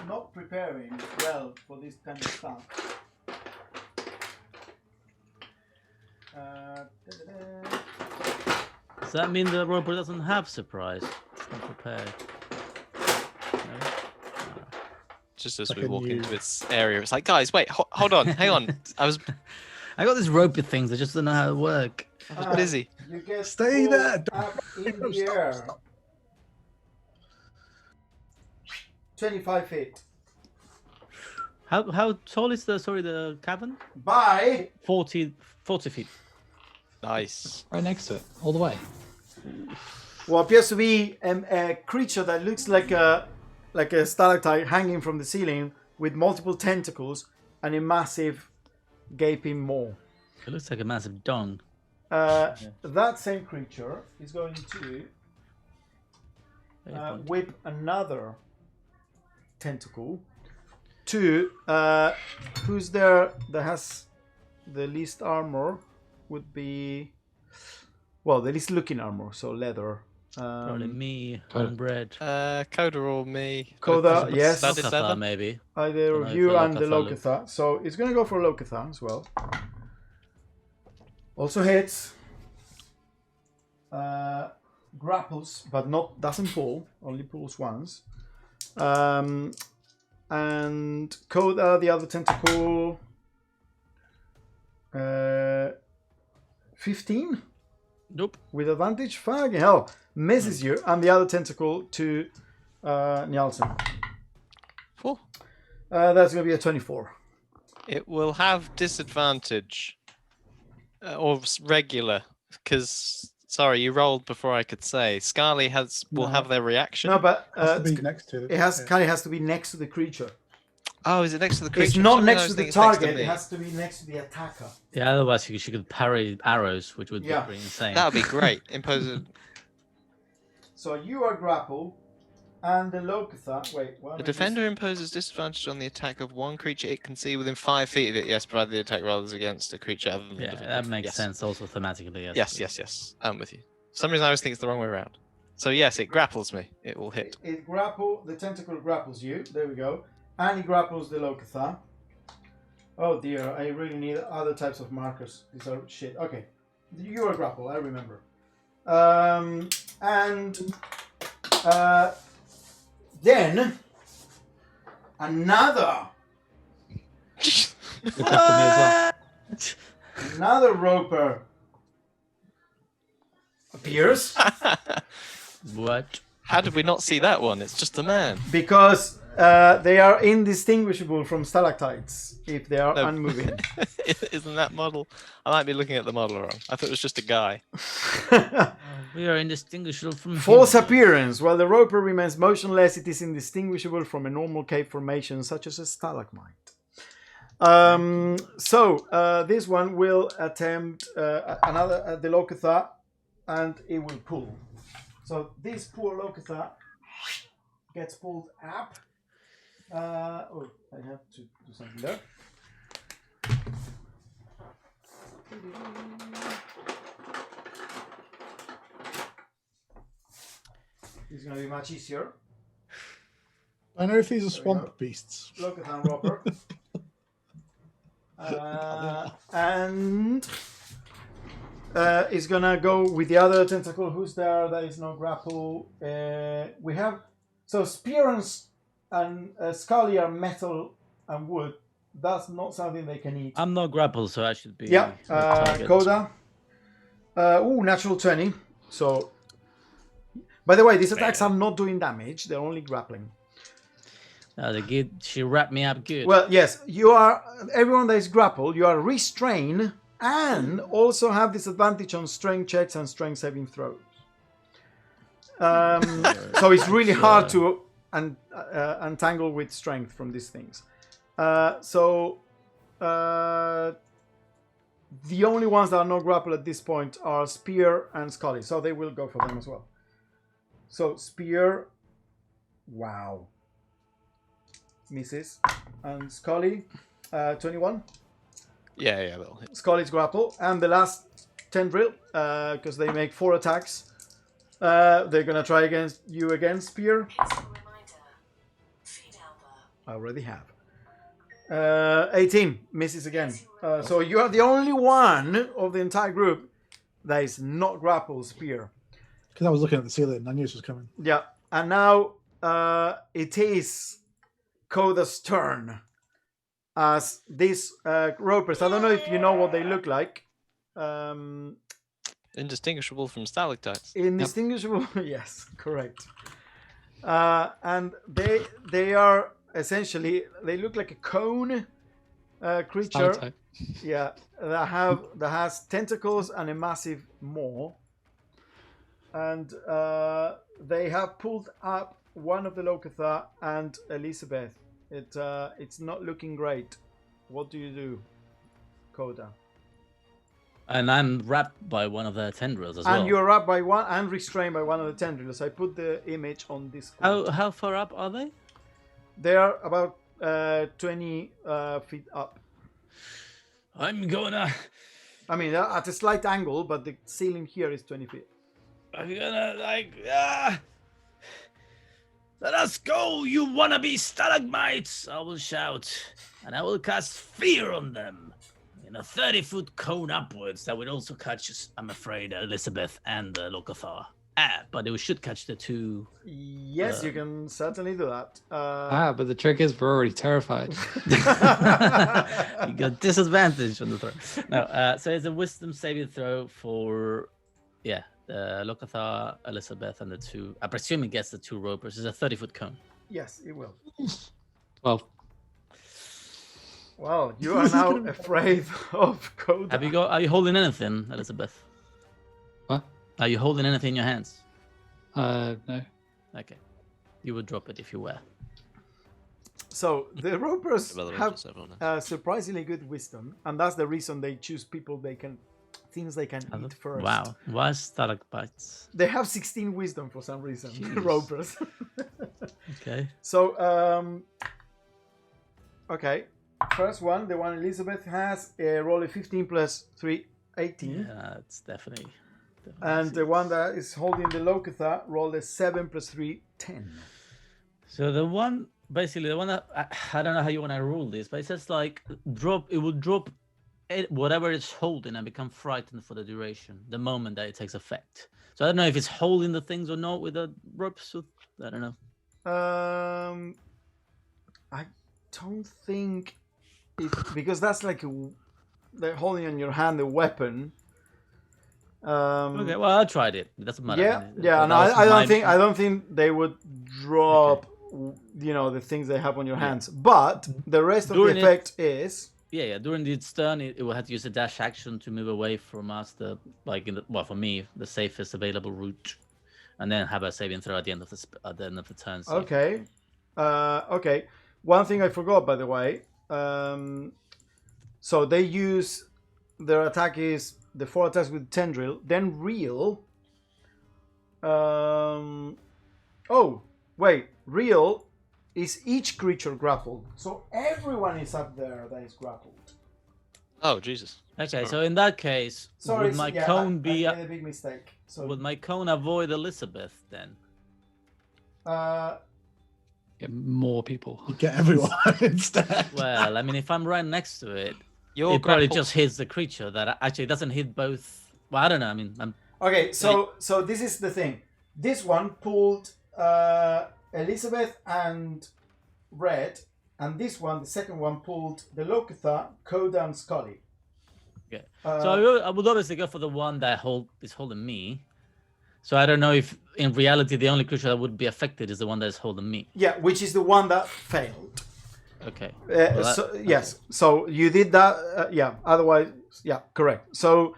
not preparing well for this kind of stuff. Does that mean the robot doesn't have surprise? It's not prepared. No? Just as Like we a walk new- into its area, it's like, guys, wait, hold on, hang on. I I got these ropey things. I just don't know how to work. was busy. You get Stay pulled there, don't- up in the Stop, air. stop. 25 feet. How tall is the cavern? By 40 feet. Nice. Right next to it, all the way. what appears to be a creature that looks like a stalactite hanging from the ceiling with multiple tentacles and a massive gaping maw. It looks like a massive dong. That same creature is going to whip another tentacle to who's there that has the least armor would be, well, the least looking armor, so leather. Probably me, Coda. homebred. Coda or me. Coda, Both yes. studded Locathar, leather. maybe. Either Don't of know you if and the Locathar Locathar. So it's going to go for Locathar as well. Also hits. Grapples, but doesn't pull. Only pulls once. And Coda, the other tentacle. 15 Nope. with advantage. Fucking hell, misses you, and the other tentacle to Nielsen. Four. That's going to be a 24. It will have disadvantage. Or regular. Because, sorry, you rolled before I could say. Scarly will No. have their reaction. No, but Has to be next to it. it has Yeah. kind of has to be next to the creature. Oh, is it next to the creature? It's For not some reason next I to was the thinking it's next to target. me. It has to be next to the attacker. Yeah, otherwise she could parry arrows, which would Yeah. be pretty insane. That would be great. Impose a... So you are grappled, and the Locathar. Wait, why am The I defender imposes disadvantage on the attack of one creature it can see within 5 feet of it. Yes, provided the attack rolls against a creature other than the Yeah, defender. that makes Yes. sense also thematically. Yes. I'm with you. For some reason I always think it's the wrong way around. So yes, it grapples me. It will hit. The tentacle grapples you. There we go. And it grapples the Locathar. Oh dear, I really need other types of markers. These are shit. Okay. You are grapple, I remember. Then another You grapple me as well. another roper appears What? How did we not see that one? It's just a man. because they are indistinguishable from stalactites if they are No. unmoving. Isn't that model? I might be looking at the model wrong. I thought it was just a guy. We are indistinguishable from False humans. appearance. While the roper remains motionless, it is indistinguishable from a normal cave formation such as a stalagmite. This one will attempt another the Locathar, and it will pull. So this poor Locathar gets pulled up. I have to do something there. It's going to be much easier. I know if these are There we go. swamp beasts. Locathar roper. And is gonna go with the other tentacle. Who's there? There is no grapple. We have spear and Scully are metal and wood. That's not something they can eat. I'm not grappled, so I should be. Yeah. the target. Coda. Natural 20. So. By the way, these attacks are not doing damage. They're only grappling. She wrapped me up good. Well, yes, you are. Everyone that is grappled, you are restrained and also have disadvantage on strength checks and strength saving throws. So it's really hard to untangle with strength from these things. The only ones that are not grappled at this point are Spear and Scully, so they will go for them as well. So Spear, wow. Misses. And Scully, 21. Yeah, that'll hit. Scully's grapple. And the last tendril, because they make 4 attacks. They're going to try against you again, Spear. I already have. 18. Misses again. So you are the only one of the entire group that is not grappled, Spear. Because I was looking at the ceiling and I knew this was coming. Yeah. And now it is Coda's turn, as these ropers. I don't know if you know what they look like. Indistinguishable from stalactites. Indistinguishable. Yes, correct. And they are essentially, they look like a cone creature. Stalactite. Yeah, that has tentacles and a massive maw. And they have pulled up one of the Locathar and Elizabeth. It's not looking great. What do you do, Coda? And I'm wrapped by one of the tendrils as well. And you're wrapped by one and restrained by one of the tendrils. I put the image on this. How far up are they? They are about 20 feet up. I'm gonna I mean, at a slight angle, but the ceiling here is 20 feet. Let us go, you wannabe stalagmites! I will shout, and I will cast fear on them in a 30-foot cone upwards. That would also catch, I'm afraid, Elizabeth and Locathar. But it should catch the two. Yes, you can certainly do that. But the trick is we're already terrified. You got disadvantage on the throw. No, so it's a wisdom saving throw for, Locathar, Elizabeth, and the two. I presume it gets the two ropers. It's a 30-foot cone. Yes, it will. Well, Well, you are now afraid of Coda. Are you holding anything, Elizabeth? What? Are you holding anything in your hands? no. Okay. You would drop it if you were. So the ropers Relevant have to everyone else. surprisingly good wisdom, and that's the reason they choose things they can eat first. Wow. Why stalagmites? They have 16 wisdom for some reason. Jeez. Ropers. Okay. So okay. First one, the one Elizabeth has, roll a 15 plus 3, 18. Yeah, it's definitely And the one that is holding the Lokatha rolled a 7 plus 3, 10. So the one, basically the one that I don't know how you want to rule this, but it says like it will drop whatever it's holding and become frightened for the duration, the moment that it takes effect. So I don't know if it's holding the things or not with the ropes. I don't know. I don't think because that's like they're holding in your hand a weapon. Okay, well I tried it. It doesn't matter. Yeah, I mean, yeah. so No, that was I don't think they would drop, the things they have on your hands. But the rest of the effect is. Yeah. During its turn, it will have to use a dash action to move away from us. For me, the safest available route, and then have a saving throw at the end of the turn. Okay. Okay. One thing I forgot, by the way. So they use their attack is the 4 attacks with tendril, then reel. Oh wait, reel is each creature grappled. So everyone is up there that is grappled. Oh Jesus. Okay, so in that case, would my cone be? I made a big mistake. So would my cone avoid Elizabeth then? Get more people. You get everyone instead. Well, I mean, if I'm right next to it, You're it probably grappled. just hits the creature. That actually doesn't hit both. Well, I don't know. I mean, okay. So this is the thing. This one pulled Elizabeth and Red, and this one, the second one, pulled the Lokatha, Koda, and Scully. okay. So I would obviously go for the one that is holding me. So I don't know if in reality the only creature that would be affected is the one that is holding me. Yeah, which is the one that failed. Okay. Yes. So you did that. Yeah. Otherwise, yeah, correct. So,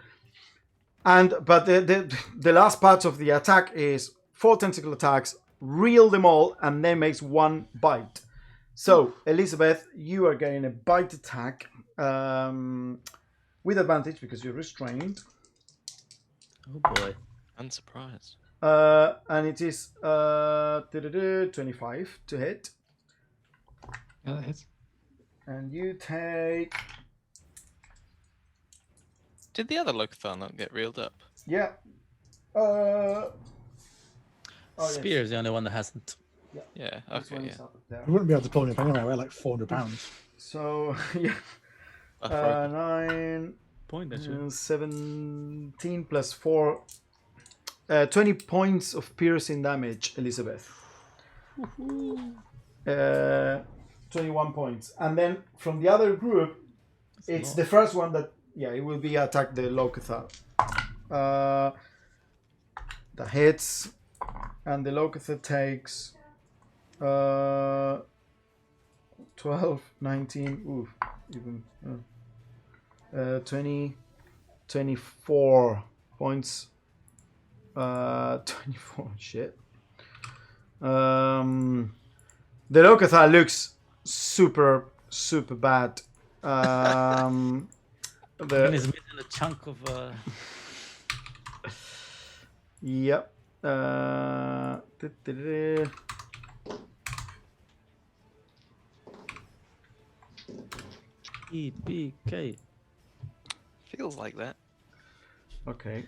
but the last part of the attack is 4 tentacle attacks, reel them all, and then makes 1 bite. So Elizabeth, you are getting a bite attack with advantage because you're restrained. Oh boy. I'm surprised. And it is 25 to hit. Yeah, that hits. And you take. Did the other Locathar not get reeled up? Yeah. Spear is the only one that hasn't. Yeah. This Okay. one Yeah. is up there. We wouldn't be able to pull him up anyway. We're like 400 pounds. So yeah. Rough rope. 9, Point actually. 17 plus 4. 20 points of piercing damage, Elizabeth. 21 points. And then from the other group, it's the first one that, it will be attack the Lokatha. That hits. And the Lokatha takes 12, 19, oof, even 20, 24 points. 24, shit. The Lokatha looks super bad. And he's missing a chunk of. Yep. EPK. Feels like that. Okay.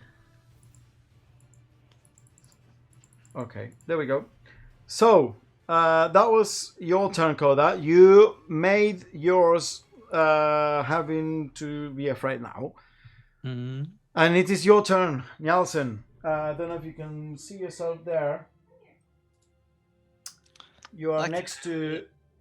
Okay, there we go. So, that was your turn, Koda. You made yours having to be afraid now. Mm-hmm. And it is your turn, Nielsen. I don't know if you can see yourself there. You are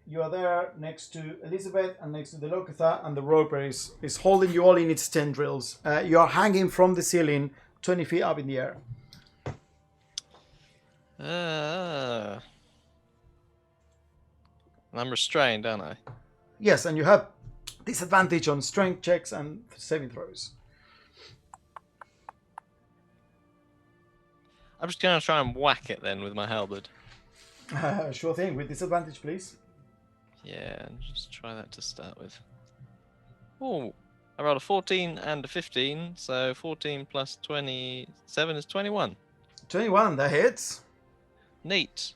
you are there next to Elizabeth and next to the Lokatha, and the roper is holding you all in its tendrils. You are hanging from the ceiling 20 feet up in the air. I'm restrained, aren't I? Yes, and you have disadvantage on strength checks and saving throws. I'm just going to try and whack it then with my halberd. Sure thing, with disadvantage, please. Yeah, just try that to start with. Oh, I rolled a 14 and a 15, so 14 plus 27 is 21. 21, that hits. Neat.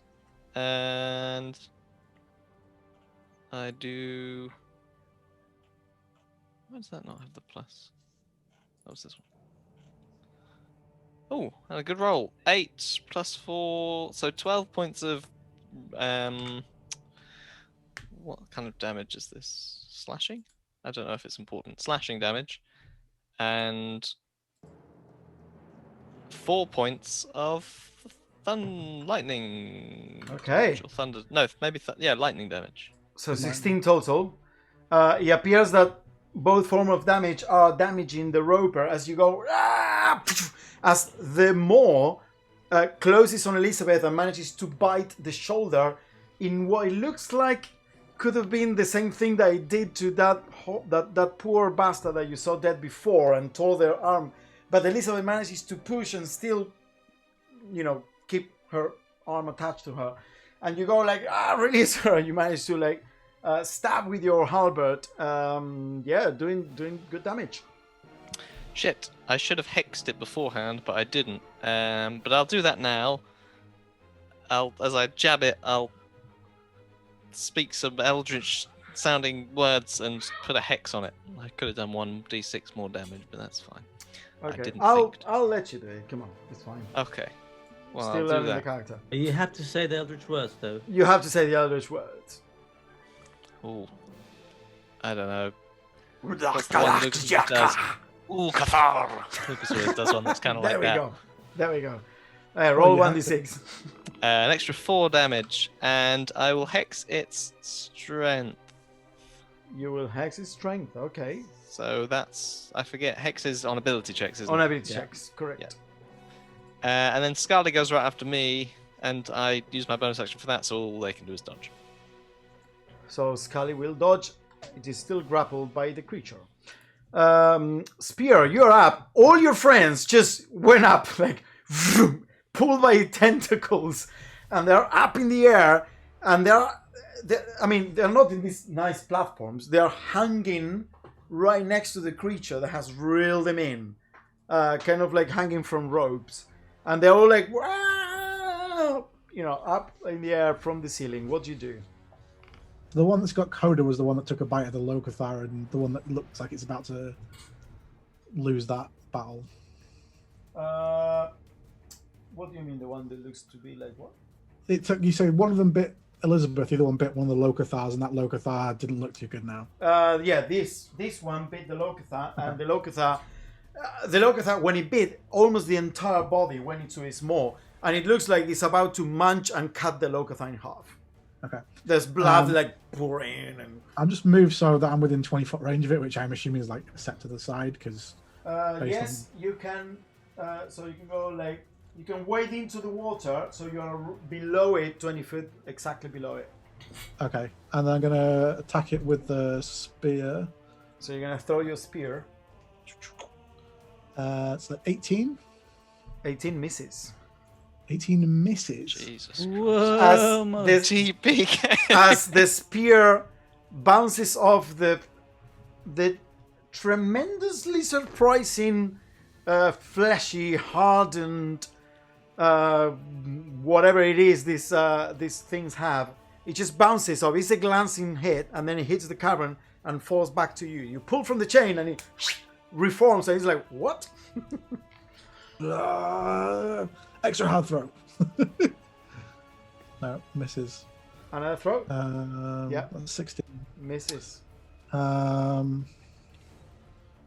And I do... Why does that not have the plus? That was this one. Oh, and a good roll. 8 plus 4, so 12 points of what kind of damage is this? Slashing? I don't know if it's important. Slashing damage. And 4 points of lightning Okay. damage, or thunder. No, maybe lightning damage. So 16 total. It appears that both forms of damage are damaging the roper as you go. As the maw closes on Elizabeth and manages to bite the shoulder in what it looks like could have been the same thing that it did to that poor bastard that you saw dead before and tore their arm. But Elizabeth manages to push and still, keep her arm attached to her. And you go like, release her. You manage to stab with your halberd. Doing good damage. Shit, I should have hexed it beforehand, but I didn't. But I'll do that now. As I jab it, I'll speak some eldritch sounding words and put a hex on it. I could have done 1d6 more damage, but that's fine. Okay, I'll let you do it. Come on, it's fine. Okay. Well, Still I'll learning do the that. character. You have to say the eldritch words, though. You have to say the Eldritch words. Ooh. I don't know. What's That's the one Lucas does? Ooh, Cathar! Lucas always does one that's kind of like that. There we go. Roll you 1d6. An extra 4 damage, and I will hex its strength. You will hex its strength. Okay. So that's, I forget, hexes on ability checks, isn't On it? ability checks, correct. And then Scarlet goes right after me, and I use my bonus action for that, so all they can do is dodge. So Scully will dodge. It is still grappled by the creature. Spear, you're up. All your friends just went up, like vroom, pulled by tentacles, and they're up in the air. And they're not in these nice platforms. They're hanging right next to the creature that has reeled them in, kind of like hanging from ropes. And they're all like, wow! Up in the air from the ceiling. What do you do? The one that's got Coda was the one that took a bite of the Locathar, and the one that looks like it's about to lose that battle. What do you mean the one that looks to be like what? It took, you say one of them bit Elizabeth, the other one bit one of the Locathars, and that Locathar didn't look too good now. This one bit the Locathar, and the Locathar, when it bit, almost the entire body went into its maw, and it looks like it's about to munch and cut the Locathar in half. Okay. There's blood pouring, and I'll just move so that I'm within 20-foot range of it, which I'm assuming is set to the side, because yes, you can. So you can go you can wade into the water, so you're below it, 20 feet, exactly below it. Okay, and then I'm gonna attack it with the spear. So you're gonna throw your spear. So 18. 18 misses. 18 misses. Jesus. Whoa, As the spear bounces off the tremendously surprising, fleshy, hardened, whatever it is these things have, it just bounces off. It's a glancing hit, and then it hits the cavern and falls back to you. You pull from the chain, and it reforms, and it's like, what? Extra hard throw. No, misses. Another throw? Yeah. 16. Misses.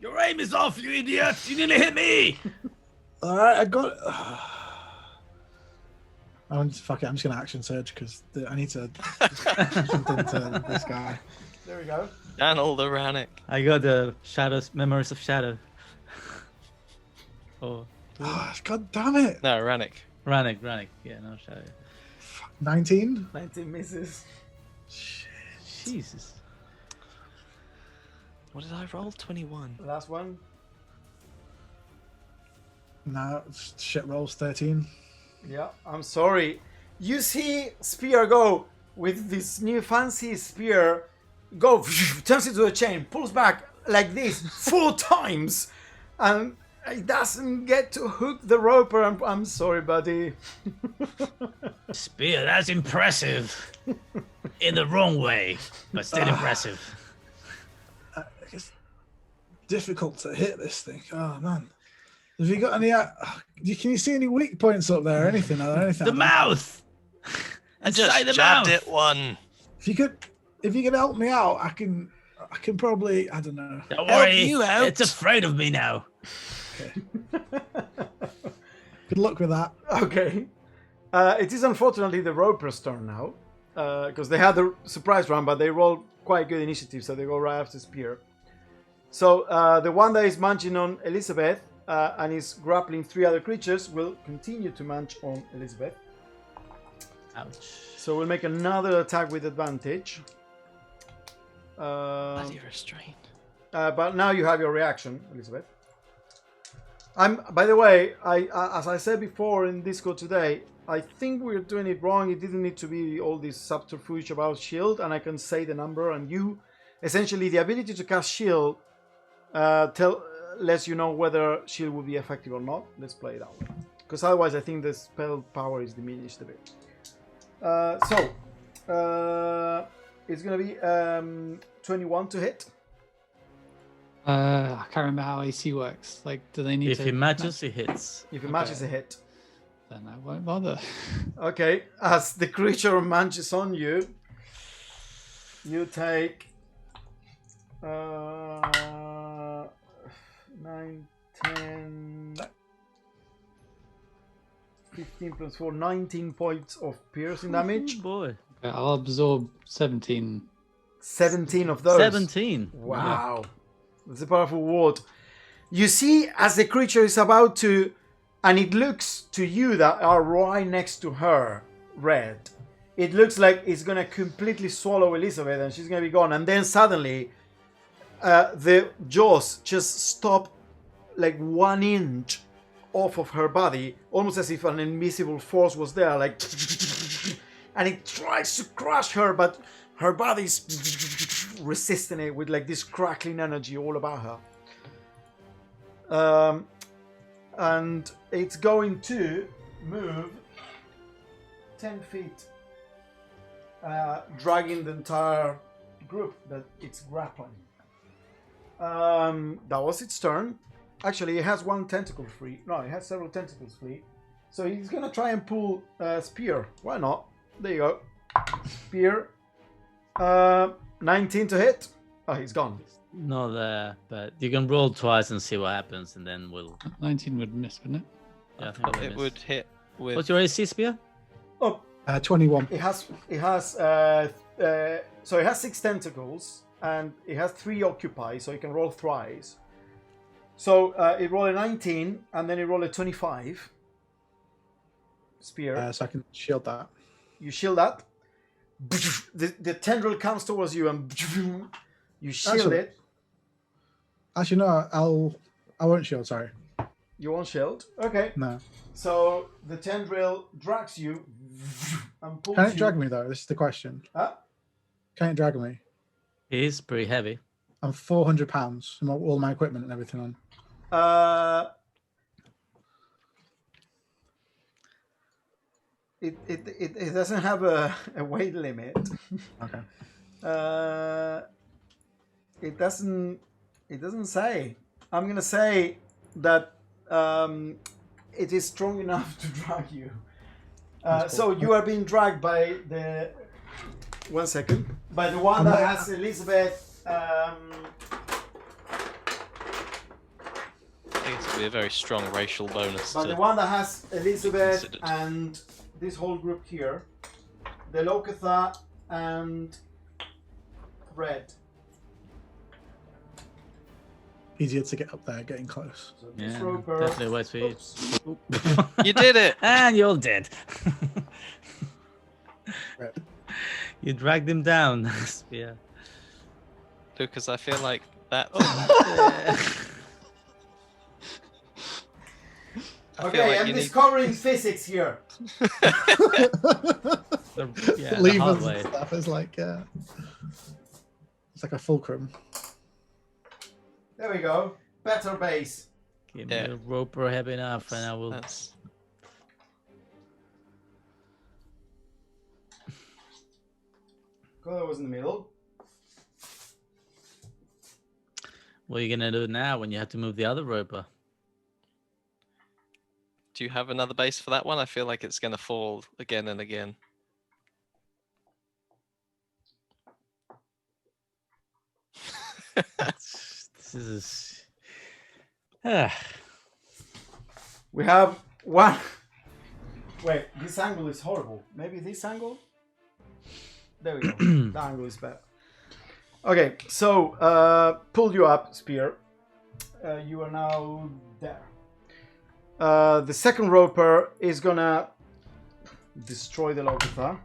Your aim is off, you idiot! You nearly hit me! Alright, I got it. Fuck it, I'm just gonna action surge because I need to jump into this guy. There we go. Channel the Rannick. I got the memories of shadow. Oh, God damn it! No, Rannick. Rannick. Yeah, no shadow. 19? 19 misses. Shit. Jesus. What did I roll? 21. Last one. No, shit rolls 13. Yeah, I'm sorry. You see Spear go with this new fancy spear, go, turns into a chain, pulls back like this 4 times, and it doesn't get to hook the roper. I'm sorry, buddy. Spear, that's impressive. In the wrong way, but still impressive. It's difficult to hit this thing. Oh, man. Have you got any? Can you see any weak points up there? Or anything? Are there anything? The mouth. I Inside just the jabbed mouth. it one. If you could help me out, I can probably. I don't know. Don't Help worry. you out. It's afraid of me now. Good luck with that. Okay. It is unfortunately the Roper's turn now. Because they had the surprise round, but they rolled quite good initiative, so they go right after Spear. So the one that is munching on Elizabeth and is grappling 3 other creatures will continue to munch on Elizabeth. Ouch. So we'll make another attack with advantage. Bloody restraint. But now you have your reaction, Elizabeth. By the way, as I said before in Discord today, I think we're doing it wrong. It didn't need to be all this subterfuge about shield, and I can say the number, and you essentially the ability to cast shield lets you know whether shield will be effective or not. Let's play it out, because otherwise I think the spell power is diminished a bit. It's gonna be 21 to hit. I can't remember how AC works. Like, do they need If to? he matches, he hits. If it Okay. matches a hit. Then I won't bother. Okay, as the creature munches on you, you take 9, 10, 15 plus 4, 19 points of piercing damage. Oh, boy. Okay, I'll absorb 17. 17 of those. 17. Wow. That's a powerful ward. You see, as the creature is about to, and it looks to you that are right next to her, Red. It looks like it's going to completely swallow Elizabeth and she's going to be gone. And then suddenly, the jaws just stop like 1 inch off of her body, almost as if an invisible force was there, like, and it tries to crush her, but her body's resisting it with like this crackling energy all about her. And it's going to move 10 feet, dragging the entire group that it's grappling. That was its turn. Actually, it has 1 tentacle free. No, it has several tentacles free. So he's going to try and pull Spear. Why not? There you go. Spear. 19 to hit. Oh, he's gone. Not there, but you can roll twice and see what happens, and then we'll. 19 would miss, wouldn't it? Yeah, I I think thought we'll it miss. would hit with. What's your AC, Spear? Oh, 21. it has. So it has 6 tentacles and it has 3 occupy, so you can roll thrice. So it rolled a 19 and then it rolled a 25. Spear. So I can shield that. You shield that. The tendril comes towards you and you shield it. Actually, no. I won't shield. Sorry. You won't shield. Okay. No. So the tendril drags you and pulls Can you. it drag me though? This is the question. Huh? Can it drag me? He is pretty heavy. I'm 400 pounds. All my equipment and everything on. It doesn't have a weight limit. Okay. It doesn't say. I'm gonna say that it is strong enough to drag you. So you are being dragged by the 1 second by the one that has Elizabeth. I think it's be a very strong racial bonus. But To... the one that has Elizabeth considered. and this whole group here, the Lokatha and Red. Easier to get up there, getting close. So this Yeah, Roper. definitely waits for you. Oops. You did it! And you're dead. Right. You dragged him down, Spear. Lucas, I feel like that. I feel Okay, like I'm you need... discovering physics here. Yeah, the hard Levers way. and stuff is like it's like a fulcrum. There we go. Better base. Give me Yeah. a roper heavy enough, and I will. That's... Color was in the middle. What are you gonna do now when you have to move the other roper? Do you have another base for that one? I feel like it's going to fall again and again. This is. Ah. We have one. Wait, this angle is horrible. Maybe this angle? There we go. The angle is better. Okay, so pull you up, Spear. You are now there. The second roper is gonna destroy the Locathar.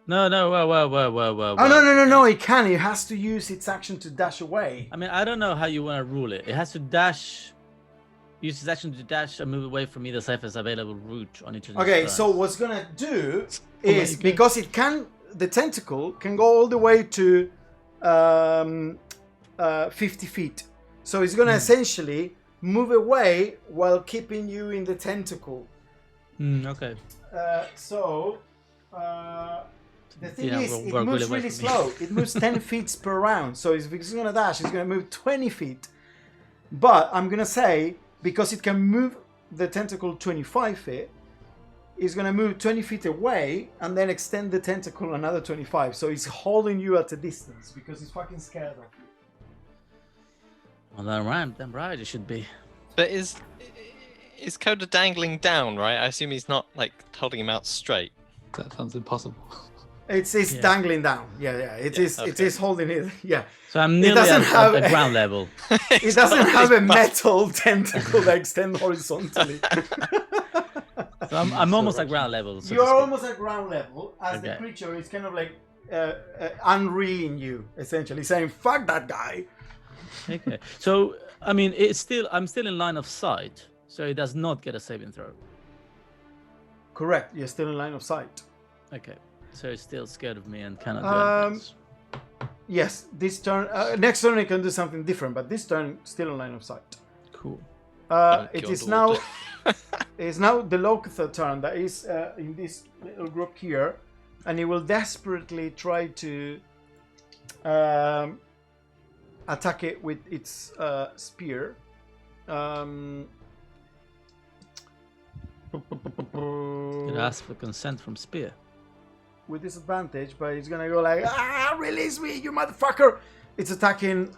No, whoa. Oh, no, it can. It has to use its action to dash away. I mean, I don't know how you want to rule it. It has to dash, use its action to dash and move away from either safest available route on each of the Okay, turns. so what's gonna do Oh, is, my God. because it can, the tentacle can go all the way to 50 feet. So it's gonna essentially move away while keeping you in the tentacle. Okay. The thing Yeah, is, we'll it work moves really well really for me. slow. It moves 10 feet per round. So if it's going to dash, it's going to move 20 feet. But I'm going to say, because it can move the tentacle 25 feet, it's going to move 20 feet away and then extend the tentacle another 25. So it's holding you at a distance because it's fucking scared of you. Well, then right, it should be. But is Coda dangling down, right? I assume he's not like holding him out straight. That sounds impossible. It's Yeah. dangling down. Yeah. It is okay. holding it. Yeah. So I'm nearly doesn't have- at ground level. It doesn't have a metal tentacle that extends horizontally. So I'm almost at ground level. So to You're speak. almost at ground level as the Okay. creature is kind of like unreeling you, essentially saying, fuck that guy. Okay. So I mean, I'm still in line of sight, so it does not get a saving throw. Correct. You're still in line of sight. Okay. So it's still scared of me and cannot do anything. Yes, this turn, next turn it can do something different, but this turn still in line of sight. Cool. It God, is Lord. now it's now the Locathar turn that is in this little group here, and he will desperately try to attack it with its spear. It asks for consent from Spear. With disadvantage, but he's gonna go like, release me, you motherfucker! It's attacking.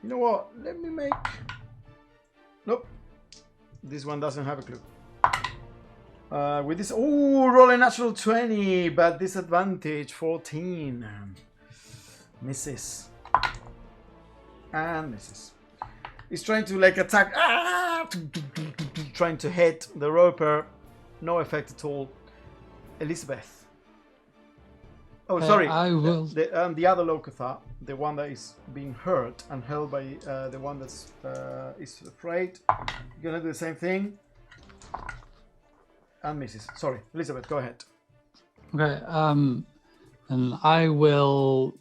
You know what? Let me make. Nope. This one doesn't have a clue. With this, roll a natural 20, but disadvantage 14. Misses. And misses. He's trying to like attack, trying to hit the roper. No effect at all. Elizabeth. Oh, sorry. I will. The other Locathar, the one that is being hurt and held by the one that's is afraid. You're gonna do the same thing. And misses. Sorry, Elizabeth, go ahead. Okay. And I will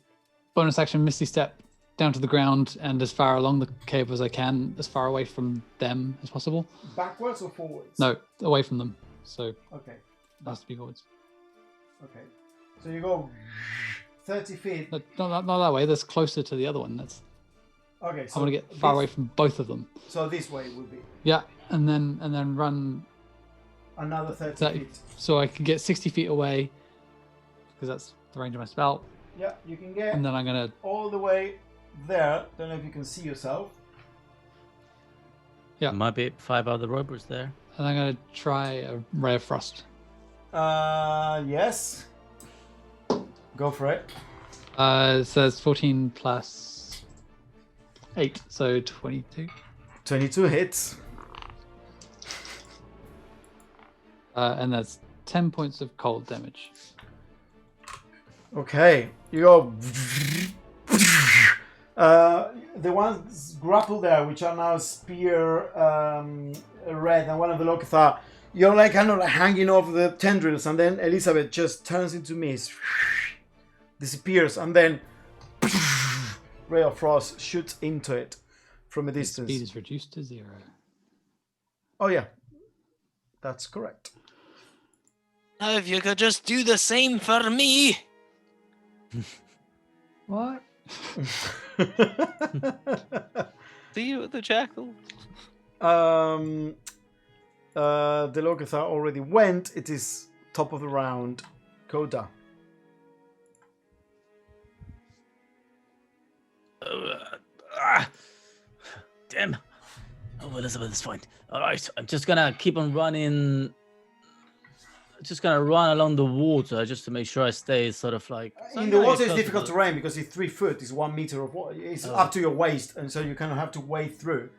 bonus action Misty Step down to the ground and as far along the cave as I can, as far away from them as possible. Backwards or forwards? No, away from them. So Okay. it has to be forwards. Okay. So you go 30 feet. No, not that way. That's closer to the other one. That's Okay. So I want to get far this- away from both of them. So this way would be Yeah, and then run another 30 that, feet. so I can get 60 feet away because that's the range of my spell. Yeah, you can get And then I'm gonna all the way there. Don't know if you can see yourself. Yeah. Might be 5 other ropers there. and I'm gonna try a ray of frost. Yes. Go for it. It says 14 plus 8, so 22. 22 hits. And that's 10 points of cold damage. Okay, you go. The ones grappled there, which are now spear red, and one of the Locathar, you're like kind of like hanging off the tendrils, and then Elizabeth just turns into mist, disappears, and then ray of frost shoots into it from a Its distance. speed is reduced to 0. Oh yeah, that's correct. Now, if you could just do the same for me. What? See you at the jackal. the Locathar already went. It is top of the round. Coda. Damn. Oh, Elizabeth is fine. All right, I'm just gonna keep on running. Just gonna run along the water just to make sure I stay sort of like. So In I'm the gonna water, get it's close to difficult the- terrain because it's 3 foot. It's 1 meter of water. It's Oh. up to your waist, and so you kind of have to wade through.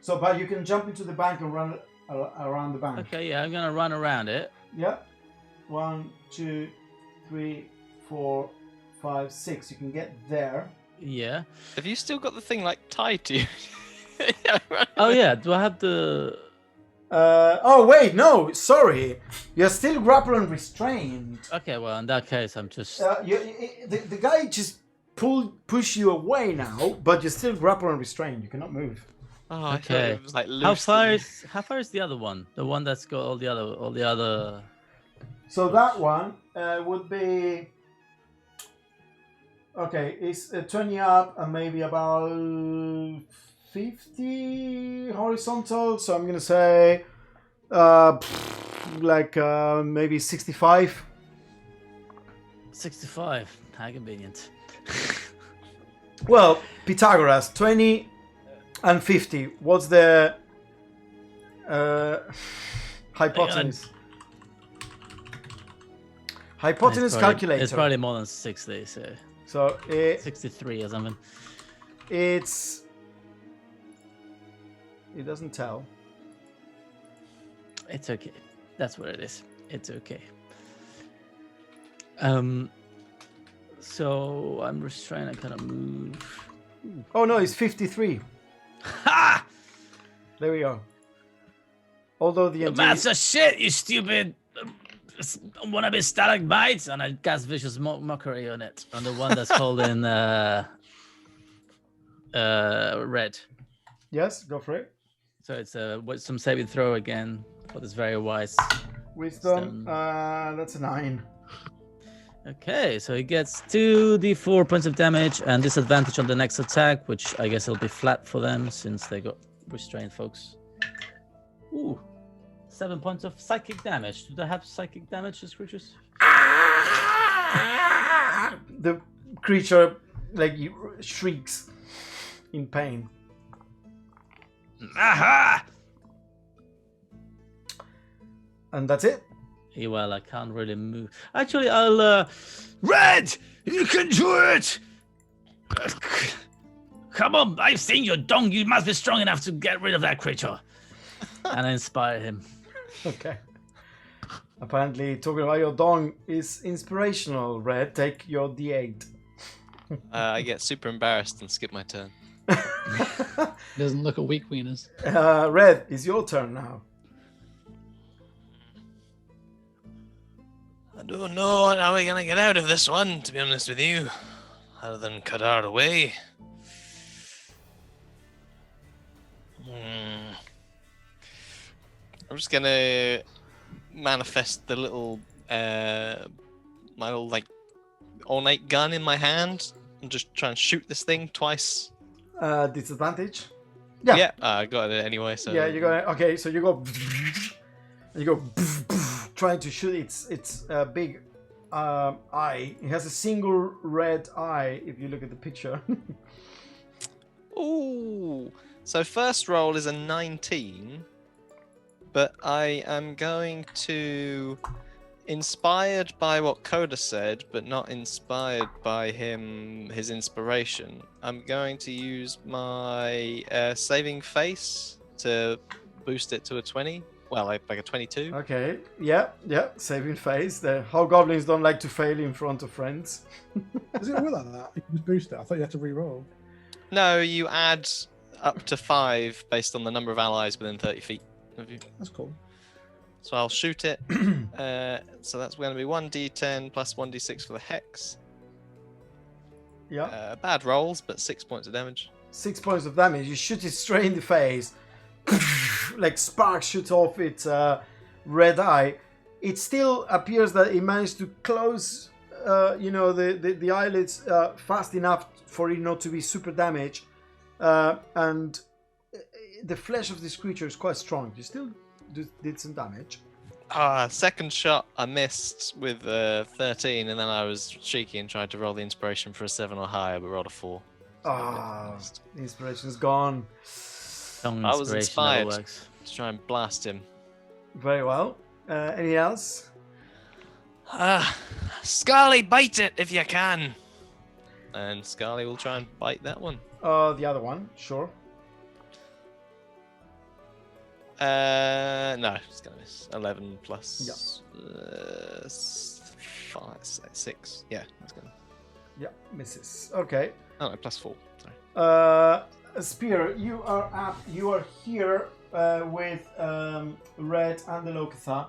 So, but you can jump into the bank and run around the bank. Okay, yeah, I'm gonna run around it. Yeah. 1, 2, 3, 4, 5, 6. You can get there. Yeah. Have you still got the thing like tied to you? Oh yeah. Do I have the? Oh wait, no, sorry. You're still grappled and restrained. Okay, well in that case, I'm just. The guy just push you away now, but you're still grappled and restrained. You cannot move. Oh, I thought Okay. it was like How loose. far is the other one? The one that's got all the other. So that one would be okay. It's 20 up and maybe about 50 horizontal. So I'm gonna say maybe 65. 65. How convenient. Well, Pythagoras, 20 and 50. What's the hypotenuse? Hypotenuse calculator. It's probably more than 60, so So 63 or something. it doesn't tell. It's okay. That's what it is. It's okay. So I'm just trying to kind of move. Oh no, it's 53. Ha! There we go. Although the That's a shit, you stupid. Wanna be stalagmites? And I cast vicious mockery on it. On the one that's holding red. Yes, go for it. So it's some saving throw again for this very wise. Wisdom. That's a 9. Okay, so he gets 2d4 points of damage and disadvantage on the next attack, which I guess it'll be flat for them since they got restrained, folks. Ooh, 7 points of psychic damage. Do they have psychic damage, these creatures? The creature shrieks in pain. Aha! And that's it. Yeah, well, I can't really move. Actually, I'll. Red! You can do it! Come on, I've seen your dong. You must be strong enough to get rid of that creature. And I inspire him. Okay. Apparently, talking about your dong is inspirational, Red. Take your D8. I get super embarrassed and skip my turn. Doesn't look at weak wieners. Red, it's your turn now. I don't know how we're gonna get out of this one, to be honest with you. Other than cut our way. I'm just gonna manifest the little, my little ornate gun in my hand and just try and shoot this thing twice. Disadvantage. Yeah. I got it anyway. So Yeah, you go. Okay, so you go. You go trying to shoot its big eye. It has a single red eye. If you look at the picture. Ooh. So first roll is a 19, but I am going to, inspired by what Coda said, but not inspired by his inspiration. I'm going to use my saving face to boost it to a 20. Well, like a 22. Okay. Yeah. Saving phase. The hobgoblins don't like to fail in front of friends. Is it all like that? You can just boost it. I thought you had to re-roll. No, you add up to 5 based on the number of allies within 30 feet of you. That's cool. So I'll shoot it. So that's going to be 1d10 plus 1d6 for the hex. Yeah. Bad rolls, but 6 points of damage. 6 points of damage. You shoot it straight in the face. Like sparks shoot off its red eye. It still appears that it managed to close, the eyelids fast enough for it not to be super damaged. And the flesh of this creature is quite strong. You still did some damage. Second shot, I missed with 13, and then I was cheeky and tried to roll the inspiration for a 7 or higher, but rolled a 4. The inspiration's gone. Strong I was inspiration never inspired works. to try and blast him. Very well. Anything else? Scarly, bite it if you can. And Scarly will try and bite that one. The other one, sure. No, it's gonna miss. 11 plus 6. Yeah, that's gonna. Yeah, misses. Okay. Oh no, plus 4. Sorry. Spear, you are up. You are here with Red and the Lokatha.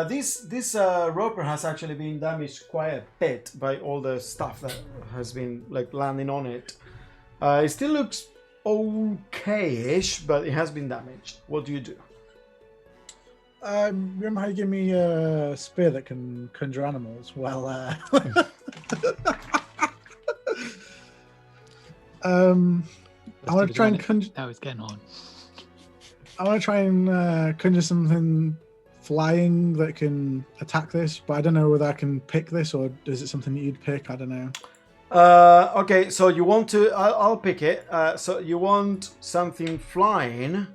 This roper has actually been damaged quite a bit by all the stuff that has been like landing on it. It still looks okay-ish, but it has been damaged. What do you do? Remember how you gave me a spear that can conjure animals? Well, I want to try and conjure. Now it's getting on. I want to try and conjure something flying that can attack this, but I don't know whether I can pick this or is it something that you'd pick? I don't know. Okay, so you want to... I'll pick it. So you want something flying.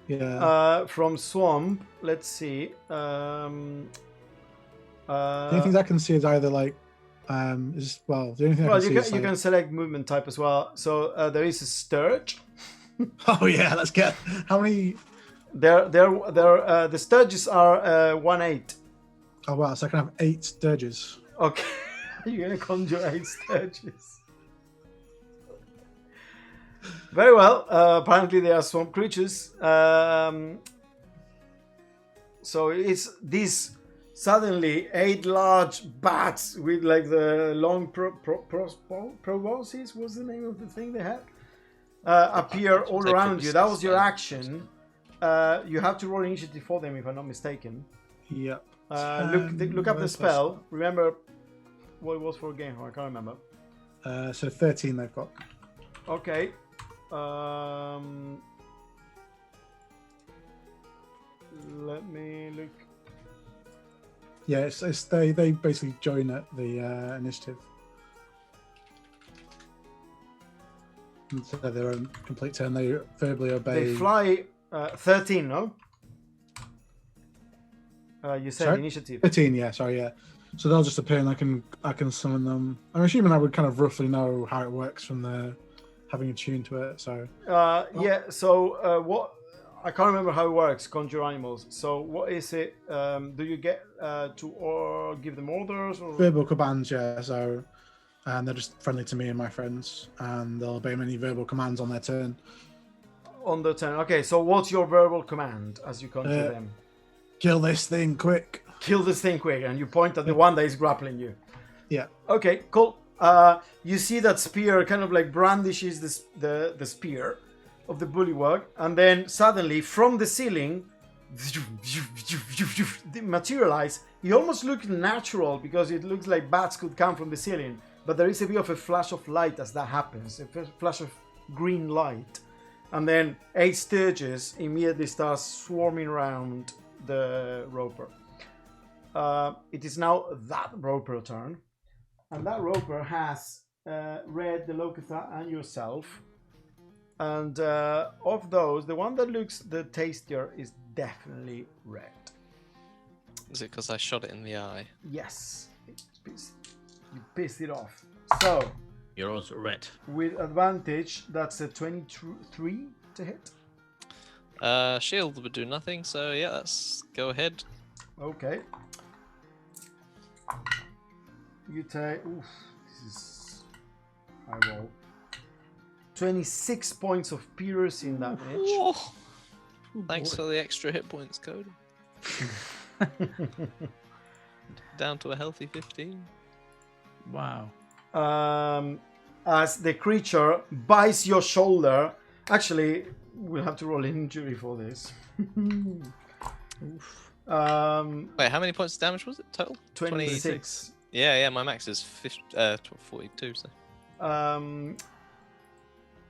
Yeah. From swamp. Let's see. The only things I can see is either like... the only thing I can see is you can select movement type as well. So there is a sturge. Oh yeah, let's get... How many... The sturges are 1/8. Oh wow, so I can have 8 sturges. Okay. You're gonna conjure 8 sturges. Very well. Apparently they are swamp creatures. So it's these suddenly 8 large bats with like the long proboscis. What's the name of the thing they had? Appear all around you. That was your action. You have to roll initiative for them, if I'm not mistaken. Yep. Look up the spell. Remember what it was for a game. I can't remember. So 13 they've got. Okay. Let me look. Yeah, it's they basically join at the initiative. Instead of their own complete turn, they verbally obey. They fly 13, no? You said Sorry? initiative. 13, yeah, sorry, yeah. So they'll just appear and I can summon them. I'm assuming I would kind of roughly know how it works from the having a tune to it, so... Yeah, so what... I can't remember how it works, conjure animals. So what is it? Do you get to give them orders? Or... Verbal commands, yeah, so... And they're just friendly to me and my friends, and they'll obey any verbal commands on their turn. On the turn. Okay, so what's your verbal command as you conjure them? Kill this thing, quick. Kill this thing quick, and you point at the one that is grappling you. Yeah. Okay, cool. You see that spear kind of like brandishes the spear of the bullywug, and then suddenly from the ceiling they materialize. It almost looks natural because it looks like bats could come from the ceiling, but there is a bit of a flash of light as that happens, a flash of green light, and then 8 sturges immediately start swarming around the roper. It is now that roper turn, and that roper has Red, the Lokatha, and yourself. And of those, the one that looks the tastier is definitely Red. Is it because I shot it in the eye? Yes, you pissed it off. So You're also red. with advantage, that's a 23 to hit. Shield would do nothing, so yeah, let's go ahead. Okay. You take. Oof, this is high roll. 26 points of piercing damage. Oh, thanks for the extra hit points, Cody. Down to a healthy 15. Wow. As the creature bites your shoulder. Actually, we'll have to roll injury for this. Oof. Wait, how many points of damage was it total? 26. Yeah, my max is 42.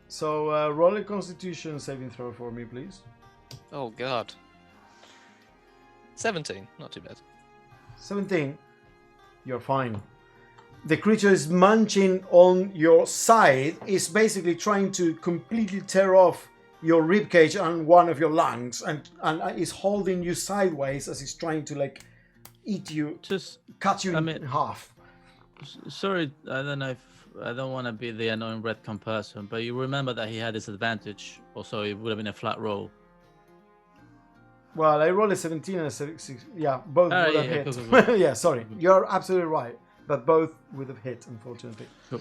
So roll a Constitution saving throw for me, please. Oh god. 17, not too bad. 17. You're fine. The creature is munching on your side. It's basically trying to completely tear off your ribcage and one of your lungs, and is holding you sideways as it's trying to like eat you, Just cut you I in mean- half. sorry, I don't know if I don't want to be the annoying redcon person, but you remember that he had this advantage, also it would have been a flat roll. Well, I rolled a 17 and a 6. Yeah, both Ah, would have yeah, hit. cool, cool. Yeah, sorry. You're absolutely right. But both would have hit, unfortunately. Cool.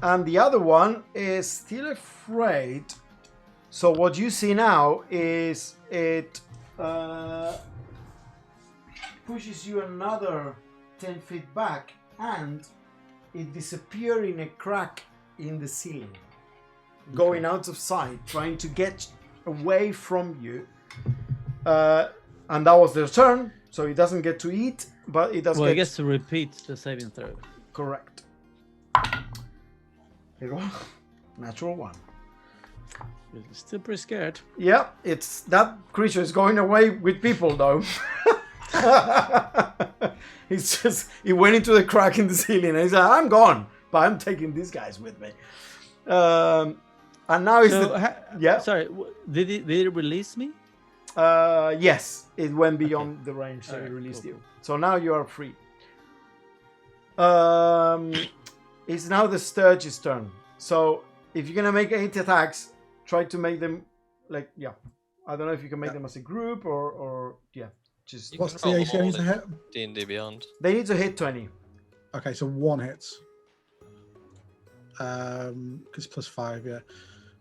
And the other one is still afraid. So what you see now is it pushes you another 10 feet back, and it disappears in a crack in the ceiling. Going out of sight, trying to get away from you. And that was their turn, so it doesn't get to eat, but it does Well, get... he gets to repeat the saving throw. Correct. It was natural 1. You're still pretty scared. Yeah, it's that creature is going away with people though. He went into the crack in the ceiling and he said, I'm gone, but I'm taking these guys with me. And now is So, the... Yeah. Sorry, did it release me? Yes, it went beyond the range, so Alright, it released cool. you. So now you are free. It's now the Sturge's turn. So if you're gonna make 8 attacks, try to make them like, yeah. I don't know if you can make them as a group or yeah, just You What's can the roll AC them I all need to in hit? D&D Beyond. they need to hit 20. Okay, so 1 hits. Because plus 5, yeah.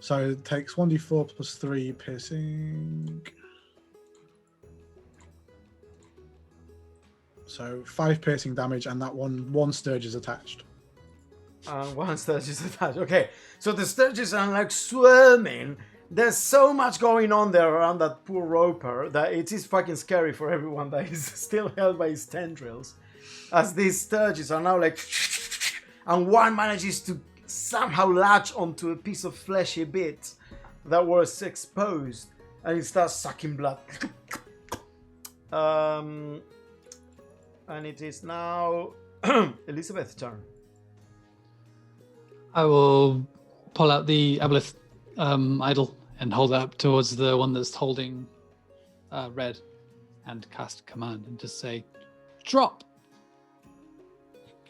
So it takes 1d4 plus 3 piercing. So 5 piercing damage, and that one Sturge is attached. And one Sturge is attached. Okay, so the Sturges are like swarming. There's so much going on there around that poor roper that it is fucking scary for everyone that is still held by his tendrils. As these Sturges are now like... And one manages to somehow latch onto a piece of fleshy bit that was exposed. And it starts sucking blood. And it is now Elizabeth's turn. I will pull out the Aboleth idol and hold it up towards the one that's holding red, and cast command and just say, "Drop."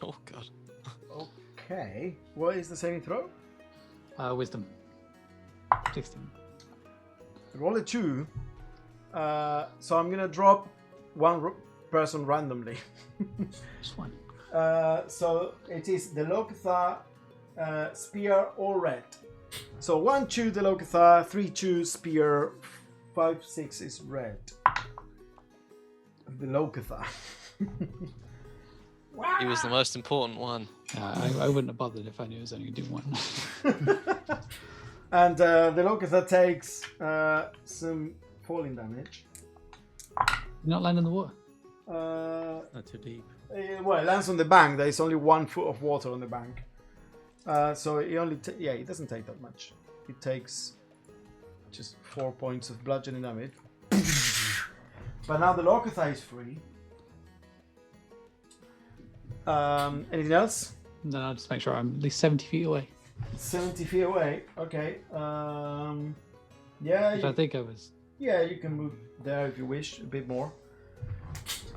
Oh god. Okay. What is the saving throw? Wisdom. 16. Roll a 2. So I'm gonna drop one person randomly. Just one. So it is the Locathar, spear or red. So 1 2 the Locathar, 3 2 spear, 5 6 is red. The Locathar. He was the most important one. I wouldn't have bothered if I knew it was only going to do one. And the Locathar takes some falling damage. You're not landing in the water. Not too deep. Well, it lands on the bank. There is only 1 foot of water on the bank. So it only it doesn't take that much. It takes just 4 points of bludgeoning damage. But now the Locathar is free. Anything else? Then I'll just make sure I'm at least 70 feet away. 70 feet away. Okay. Yeah. Which I think I was. Yeah, you can move there if you wish, a bit more.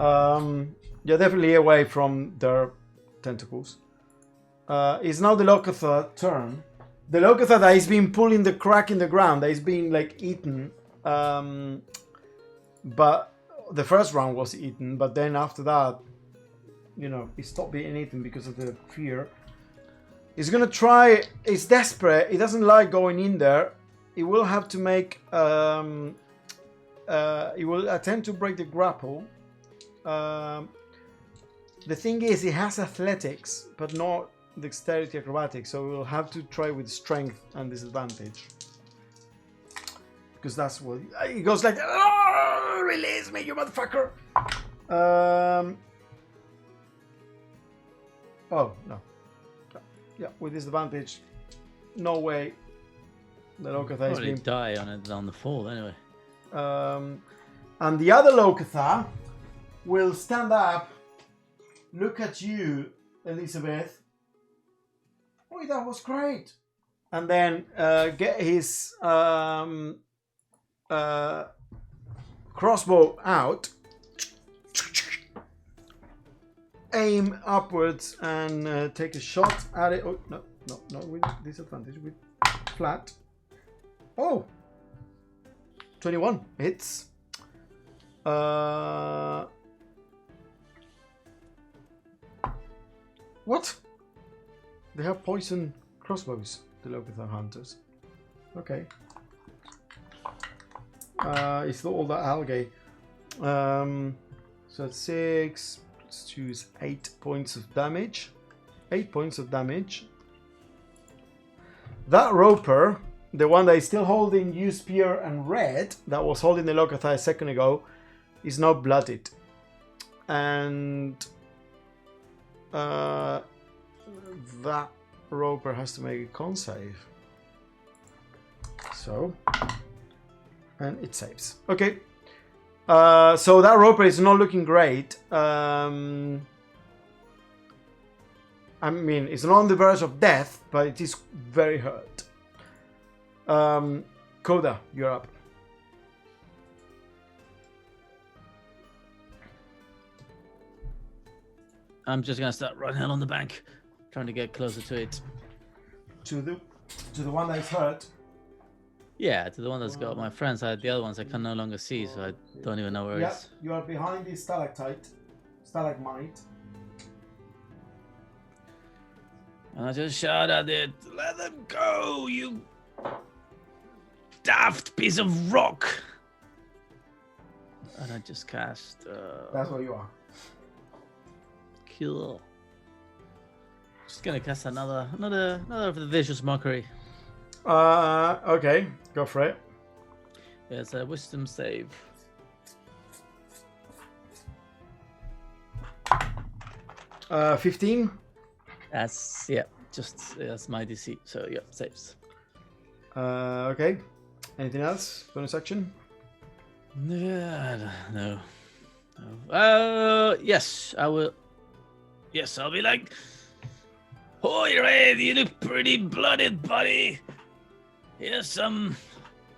You're definitely away from their tentacles. It's now the Locathar turn. The Locathar that is being pulled in the crack in the ground, that is being like eaten. But the first round was eaten, but then after that, you know, it stopped being eaten because of the fear. It's gonna try. It's desperate. It doesn't like going in there. It will have to make. It will attempt to break the grapple. The thing is, it has athletics, but not dexterity acrobatics, so we'll have to try with strength and disadvantage. Because that's what... It goes like, oh, release me, you motherfucker! Oh, no. Yeah, with disadvantage, no way the Locathar is Probably being... die on the fall anyway. And the other Locathar will stand up, look at you, Elizabeth. Oh, that was great. And then get his crossbow out, aim upwards, and take a shot at it. Oh, no, with disadvantage, with flat. Oh! 21 hits. What? They have poison crossbows, the Locathar hunters. Okay. It's all that algae. So it's 6. Let's choose 8 points of damage. 8 points of damage. That roper, the one that is still holding you, Spear, and Red, that was holding the Locathar a second ago, is now blooded. And that roper has to make a con save. So, and it saves. Okay. So that roper is not looking great. I mean, it's not on the verge of death, but it is very hurt. Coda, you're up. I'm just gonna start running along the bank, trying to get closer to it. To the one that is hurt. Yeah, to the one that's got my friends. The other ones I can no longer see, so I don't even know where it is. You are behind the stalactite, stalagmite. And I just shout at it, "Let them go, you daft piece of rock!" And I just cast. That's what you are. Cool. Just gonna cast another of the vicious mockery. Okay, go for it. It's a wisdom save. Uh, 15. That's that's my DC. So yeah, saves. Okay. Anything else? Bonus action? No. Yes, I will. Yes, I'll be like, "Hoy, Red, you look pretty blooded, buddy. Here's some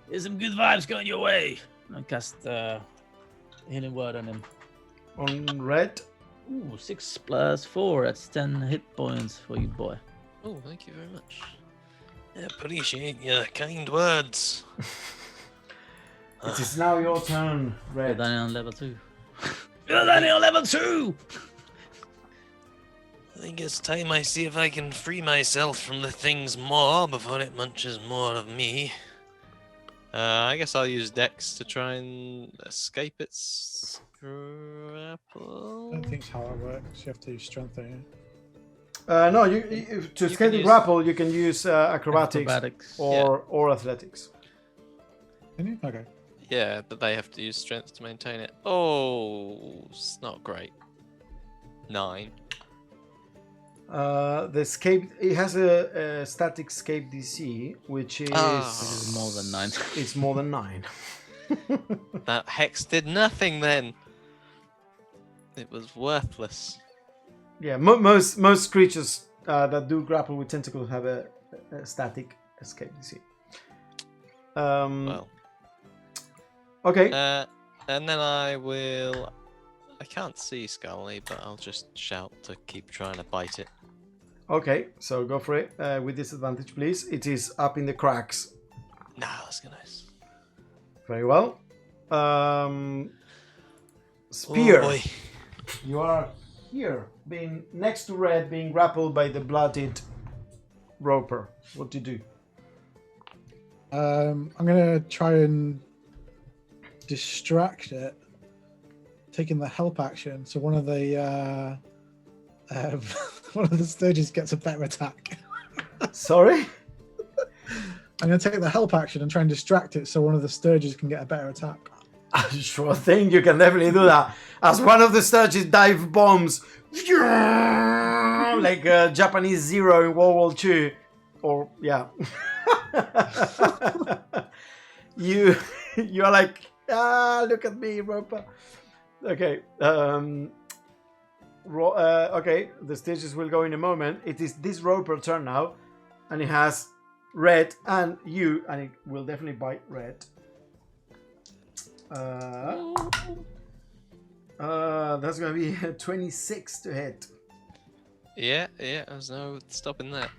good vibes going your way." And I cast healing word on him. On Red? Ooh, 6 + 4. That's 10 hit points for you, boy. Oh, thank you very much. I appreciate your kind words. It is now your turn, You're Red. only on level 2. You're only on level 2! I think it's time I see if I can free myself from the thing's maw before it munches more of me. I guess I'll use Dex to try and escape its grapple. I don't think that's how it works. You have to use strength, don't you? No, to escape the use- grapple, you can use acrobatics, Or or athletics. Can you? Okay. Yeah, but they have to use strength to maintain it. Oh, it's not great. 9. The escape, it has a static escape DC, which is more than 9. It's more than 9. That hex did nothing then. It was worthless. Yeah, most creatures that do grapple with tentacles have a static escape DC. Well. Okay. And then I can't see Scully, but I'll just shout to keep trying to bite it. Okay, so go for it with disadvantage, please. It is up in the cracks. Nah, that's nice. Very well. Spear. Oh boy. You are here, being next to Red, being grappled by the blooded roper. What do you do? I'm gonna try and distract it, taking the help action. So one of the one of the Sturges gets a better attack. Sorry? I'm gonna take the help action and try and distract it, so one of the Sturges can get a better attack. Sure thing, you can definitely do that. As one of the Sturges dive bombs, like a Japanese Zero in World War II, or yeah. you are like Look at me, Roper. Okay. Okay, the stages will go in a moment. It is this Roper turn now, and it has red and you, and it will definitely bite red. That's gonna be 26 to hit. Yeah, there's no stopping that.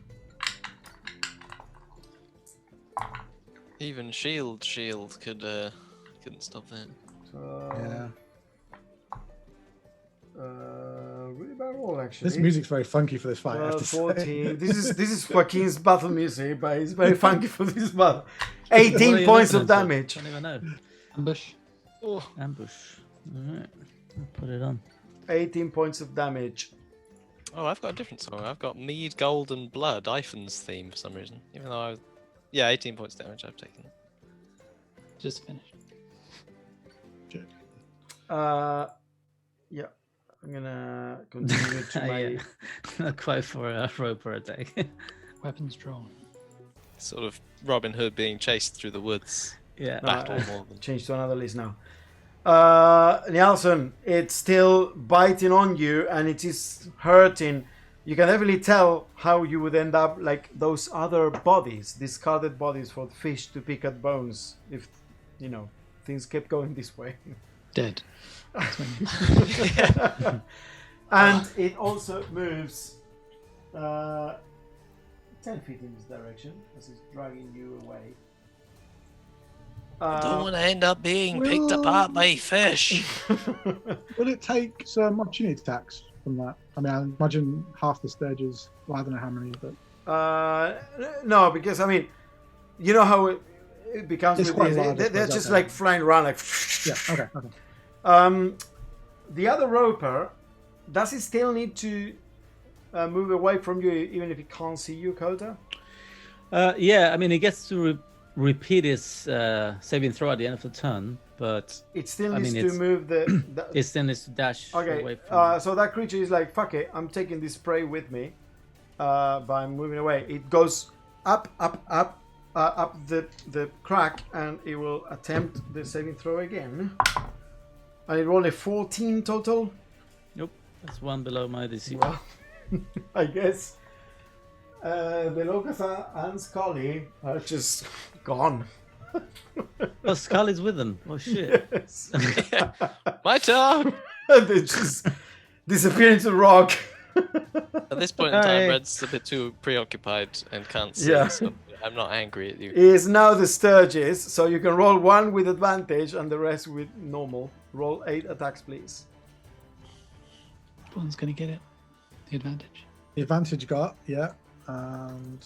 Even shield couldn't stop that. Yeah. Really bad roll, actually. This music's very funky for this fight. I have to say. 14. This is Joaquin's battle music, but it's very funky for this battle. What are 18 you points of listening to? damage. Don't even know. Ambush. Ambush. Alright. I'll put it on. 18 points of damage. Oh, I've got a different song. I've got Mead, Gold, and Blood, Ifan's theme for some reason. Even though yeah, 18 points damage I've taken. Just finished. Yeah. I'm gonna continue to my. Yeah. Not quite for a roper attack. Weapons drawn. Sort of Robin Hood being chased through the woods. Yeah. Battle more than. Change to another list now. Nelson, it's still biting on you and it is hurting. You can definitely tell how you would end up like those other bodies, discarded bodies for the fish to pick at bones if, things kept going this way. Dead. And it also moves 10 feet in this direction as it's dragging you away. I don't want to end up being picked apart by fish. Will it take some opportunity attacks from that? I mean, I imagine half the stages. Well, I don't know how many, but No, because you know how it becomes It's with quite these. large, I They're suppose, just okay. like flying around like. yeah, okay. The other roper, does he still need to move away from you even if he can't see you, Kota? Yeah, he gets to repeat his saving throw at the end of the turn, but It still I needs mean, to move the. it still needs to dash Okay, away from so that creature is like, fuck it, I'm taking this prey with me, but I'm moving away. It goes up the crack, and it will attempt the saving throw again. And it rolled a 14 total. Nope, that's one below my DC. Well, I guess the Locust and Scully are just gone. Oh, Scully's with them. Oh shit. Yes. My turn! They just disappear into the rock. At this point in time, Hey. Red's a bit too preoccupied and can't see, Yeah. so I'm not angry at you. Is now the Sturgis, so you can roll one with advantage and the rest with normal. Roll 8 attacks, please. One's gonna get it. The advantage. The advantage got, yeah, and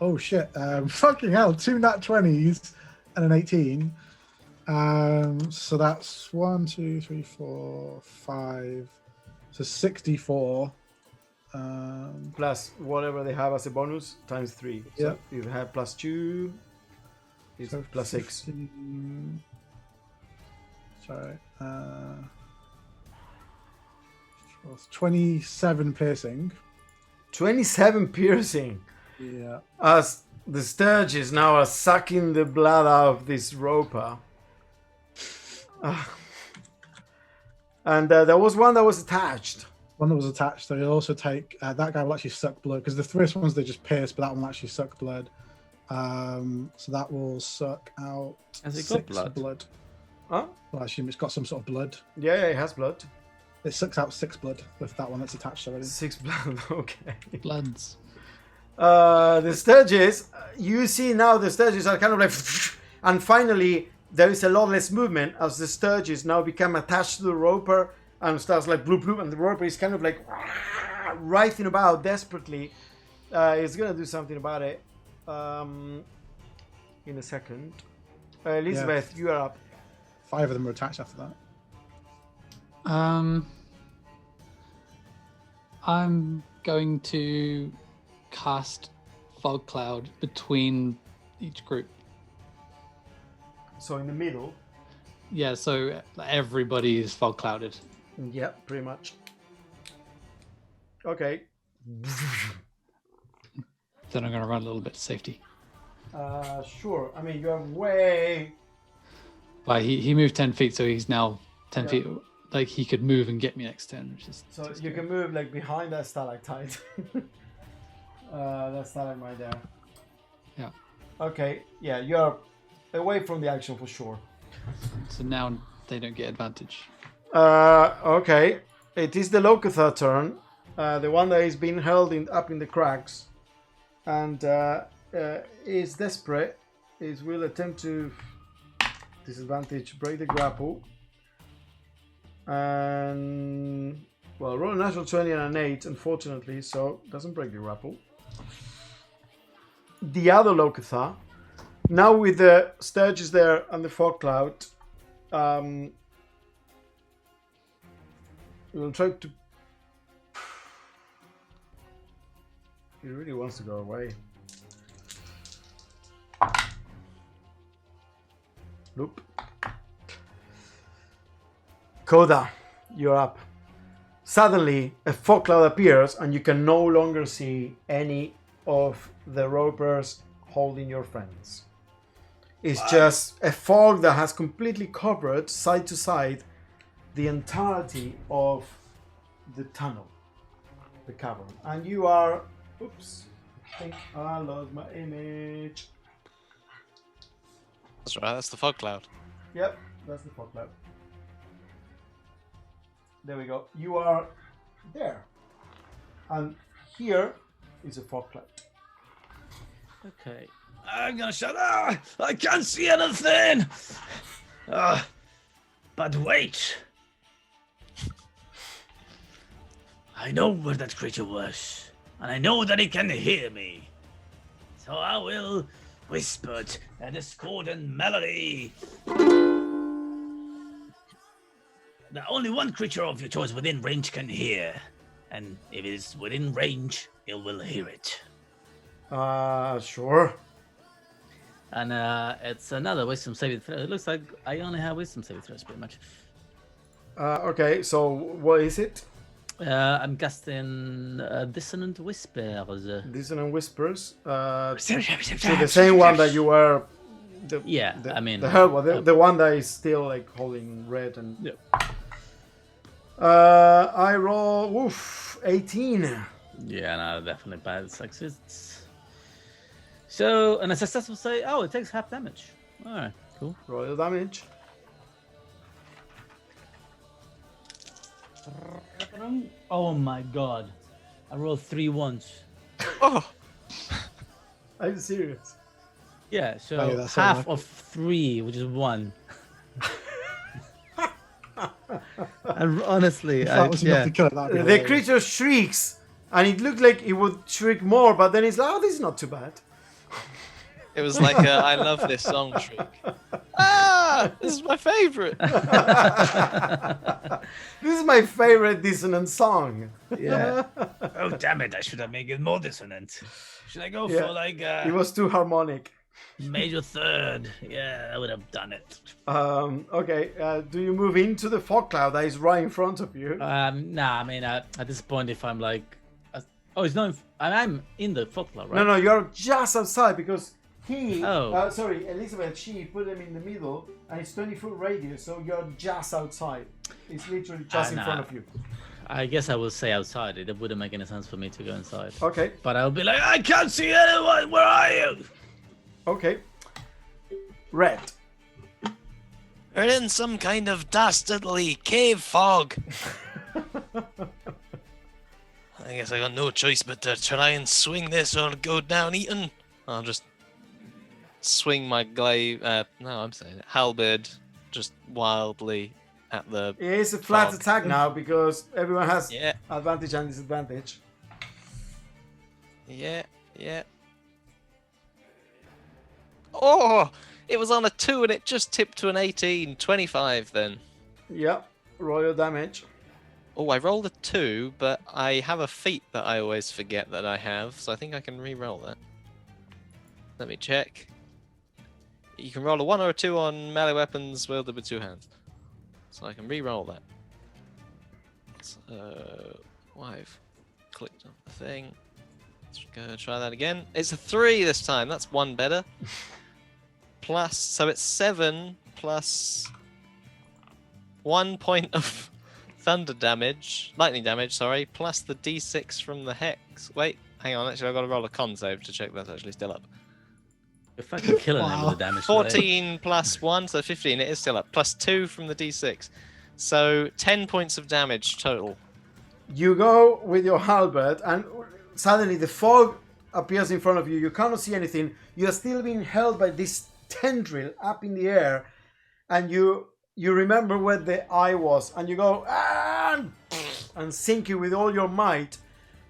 oh shit! Fucking hell! 2 nat 20s and an 18. So that's 1, 2, 3, 4, 5. So 64. Plus whatever they have as a bonus times 3. So Yeah. you have plus 2. It's So plus 6. 15. Sorry. 27 piercing. 27 piercing. Yeah. As the Sturgis now are sucking the blood out of this roper. And there was one that was attached. One that was attached, so you'll also take that guy will actually suck blood because the first ones they just pierce, but that one will actually suck blood. So that will suck out Has it got 6 blood? Huh? Well, I assume it's got some sort of blood. Yeah, it has blood. It sucks out 6 blood with that one that's attached already. 6 blood, okay. Bloods. The Sturgis, you see now the Sturgis are kind of like, and finally there is a lot less movement as the Sturgis now become attached to the roper and starts like bloop bloop, and the roper is kind of like writhing about desperately. He's gonna do something about it in a second. Elizabeth, you are up. 5 of them are attached after that. I'm going to cast fog cloud between each group. So in the middle. Yeah, so everybody is fog clouded. Yeah, pretty much. Okay. Then I'm going to run a little bit to safety. Sure. I mean, you're way. But he moved 10 feet, so he's now 10 Yeah. feet. Like he could move and get me next turn, which is So too you scary. can move like behind that stalactite. That stalagmite there. Yeah. Okay. Yeah, you're away from the action for sure. So now they don't get advantage. Okay. It is the Locathar turn. The one that is being held up in the cracks, and is desperate. Will attempt to disadvantage, break the grapple, and well, roll a natural 20 and an 8, unfortunately, so doesn't break the grapple. The other Locathar, now with the Sturgis there and the fog cloud, we'll try to. He really wants to go away. Nope. Koda, you're up. Suddenly, a fog cloud appears, and you can no longer see any of the ropers holding your friends. It's just a fog that has completely covered, side to side, the entirety of the tunnel, the cavern. And you are... Oops. I think I lost my image. That's right, that's the fog cloud. Yep, that's the fog cloud. There we go. You are there. And here is a fog cloud. Okay. I'm gonna shut up. I can't see anything. But wait. I know where that creature was, and I know that he can hear me. So I will whisper a discordant melody. That only one creature of your choice within range can hear. And if it is within range, it will hear it. Sure. And it's another wisdom saving throw. It looks like I only have wisdom saving throws pretty much. Okay, so what is it? I'm casting Dissonant Whispers. Dissonant Whispers. So the same one that you were... Yeah, the, I mean... The hell one, the one that is still like holding red and... Yep. I roll... Oof, 18. Yeah, no, definitely bad success. So, and a success will say, oh, it takes half damage. Alright, cool. Roll the damage. Oh my god. I rolled 3 once. Oh! Are you serious? Yeah, so Oh, yeah, that's half all of 3, which is 1. And honestly, If that was enough to kill it, that'd be The hilarious. creature shrieks, and it looked like it would shriek more, but then it's like, oh, this is not too bad. It was like a I love this song shriek. Ah! This is my favourite! This is my favorite dissonant song. Yeah. Oh damn it! I should have made it more dissonant. Should I go Yeah. for like It was too harmonic. major third? Yeah, I would have done it. Okay, do you move into the fog cloud that is right in front of you? Nah. I mean, at this point, if I'm like, oh, it's not. I'm in the fog cloud, right? No, you're just outside because he... Oh. Sorry, Elizabeth, she put him in the middle, and it's 20-foot radius, so you're just outside. It's literally just in front of you. I guess I will say outside. It wouldn't make any sense for me to go inside. Okay, But I'll be like, I can't see anyone. Where are you? okay. Red. We're in some kind of dastardly cave fog. I guess I got no choice but to try and swing this or go down eaten. I'll just swing my halberd just wildly at the... It is a flat Fog. attack now because everyone has Yeah, advantage and disadvantage. yeah. Oh! It was on a 2 and it just tipped to an 18. 25 then. Yep, roll your damage. Oh, I rolled a 2, but I have a feat that I always forget that I have, so I think I can re-roll that. Let me check. You can roll a 1 or a 2 on melee weapons wielded with 2 hands. So I can re-roll that. So, I've clicked on the thing. Go try that again. It's a 3 this time. That's 1 better. Plus, so it's 7 plus 1 point of thunder damage, lightning damage, sorry, plus the d6 from the hex. Wait, hang on, actually I've got to roll a con save to check that's actually still up. You're fucking killing him with the damage. today. 14 plus 1, so 15, it is still up. Plus 2 from the d6. So 10 points of damage total. You go with your halberd, and suddenly the fog appears in front of you. You cannot see anything. You are still being held by this tendril up in the air, and you remember where the eye was, and you go and sink it with all your might,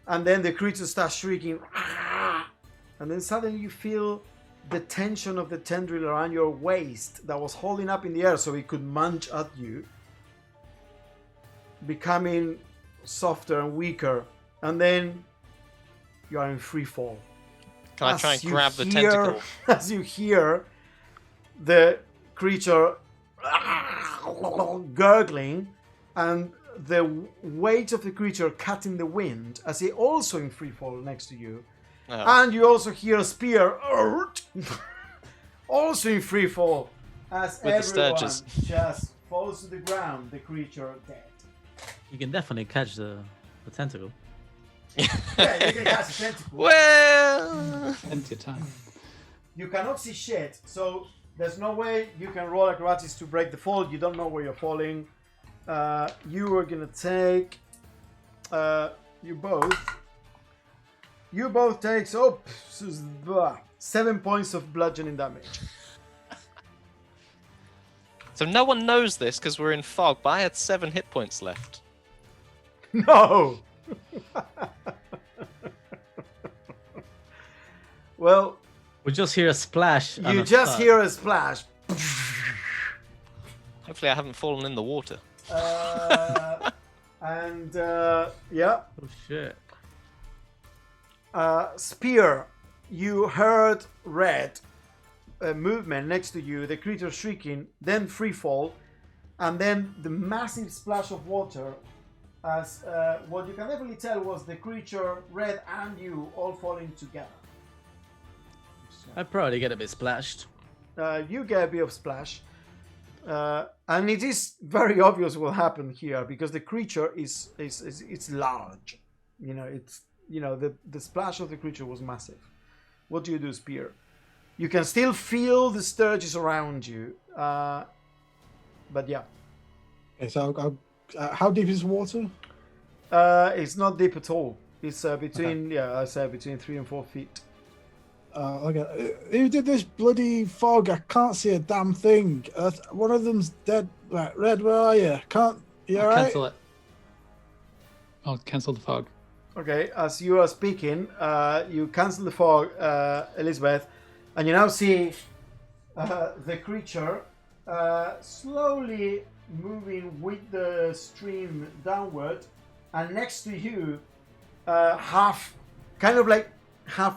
and then the creature starts shrieking, and then suddenly you feel the tension of the tendril around your waist that was holding up in the air so it could munch at you, becoming softer and weaker, and then you are in free fall. Can I try and grab the tentacle? As you hear the creature gurgling and the weight of the creature cutting the wind as he also in free fall next to you. Oh. And you also hear a spear also in free fall as With the everyone sturges. just falls to the ground, the creature dead. You can definitely catch the tentacle. Yeah, you can catch a tentacle. Well, Plenty of time. You cannot see shit, so there's no way you can roll acrobatics to break the fall. You don't know where you're falling. You are gonna take. You both take 7 points of bludgeoning damage. so no one knows this because we're in fog, but I had 7 hit points left. No. Well, We just hear a splash. and you a just thud. hear a splash. Hopefully I haven't fallen in the water. And yeah. Oh shit! Spear, you heard red movement next to you, the creature shrieking, then free fall, and then the massive splash of water as what you can definitely tell was the creature, red, and you all falling together. I probably get a bit splashed. You get a bit of splash. And it is very obvious what happened here because the creature is it's large. The splash of the creature was massive. What do you do, Spear? You can still feel the sturges around you, but yeah, Okay, so how deep is the water? it's not deep at all. It's between I say between 3 and 4 feet. Okay. Who did this bloody fog? I can't see a damn thing. One of them's dead. Right, Red, where are you? You I'll alright? cancel it. I'll cancel the fog. Okay, as you are speaking, you cancel the fog, Elizabeth, and you now see the creature slowly moving with the stream downward, and next to you, half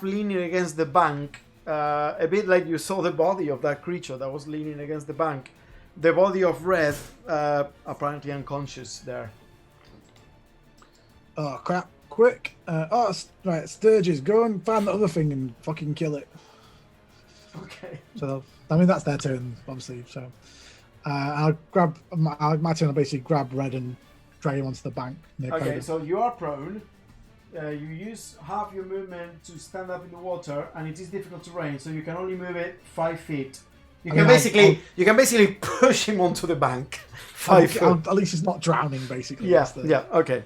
leaning against the bank, a bit like you saw the body of that creature that was leaning against the bank. The body of Red, apparently unconscious there. Oh crap! Quick! Right, Sturges, go and find the other thing and fucking kill it. Okay. So, I mean, that's their turn, obviously. So, I'll grab my turn. I'll basically grab Red and drag him onto the bank. Okay, Coda. so you are prone. You use half your movement to stand up in the water, and it is difficult terrain, so you can only move it 5 feet. You can basically push him onto the bank. 5 foot. At least he's not drowning, basically. Yeah, okay.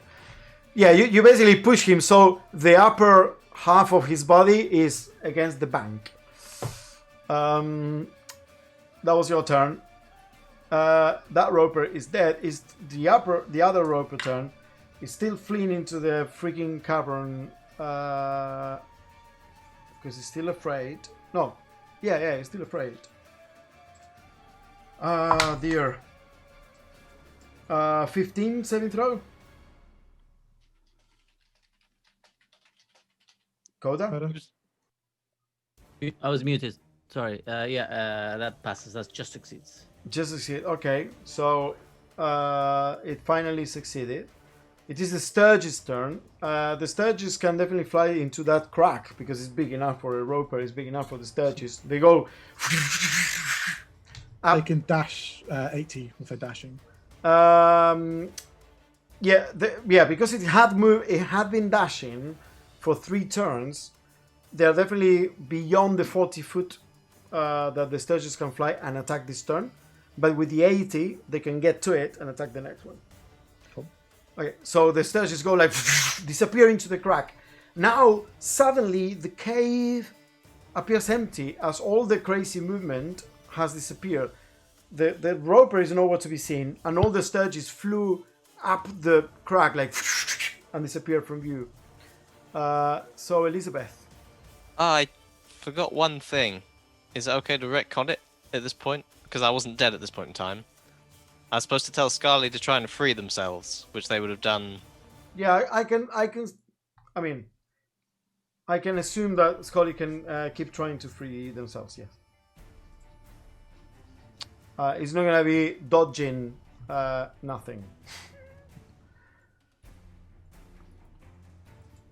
Yeah, you basically push him, so the upper half of his body is against the bank. That was your turn. That roper is dead. Is the other roper turn is still fleeing into the freaking cavern because he's still afraid. No, yeah, he's still afraid. Dear. 15 saving throw. Coda? I was muted. Sorry. That passes. That just succeeds. Just succeed. Okay, so it finally succeeded. It is the Sturgis' turn. The Sturgis can definitely fly into that crack because it's big enough for a roper. It's big enough for the Sturgis. They go. They can dash 80 with their dashing. Yeah, because it had been dashing for 3 turns. They are definitely beyond the 40 foot that the Sturgis can fly and attack this turn. But with the 80, they can get to it and attack the next one. Cool. Okay, so the Sturgis go like disappear into the crack. Now suddenly the cave appears empty as all the crazy movement has disappeared. The roper is nowhere to be seen, and all the Sturgis flew up the crack like and disappeared from view. So Elizabeth. I forgot one thing. Is it okay to retcon it at this point? Because I wasn't dead at this point in time. I was supposed to tell Scarly to try and free themselves, which they would have done. Yeah, I can assume that Scully can keep trying to free themselves, yes. It's not gonna be dodging nothing.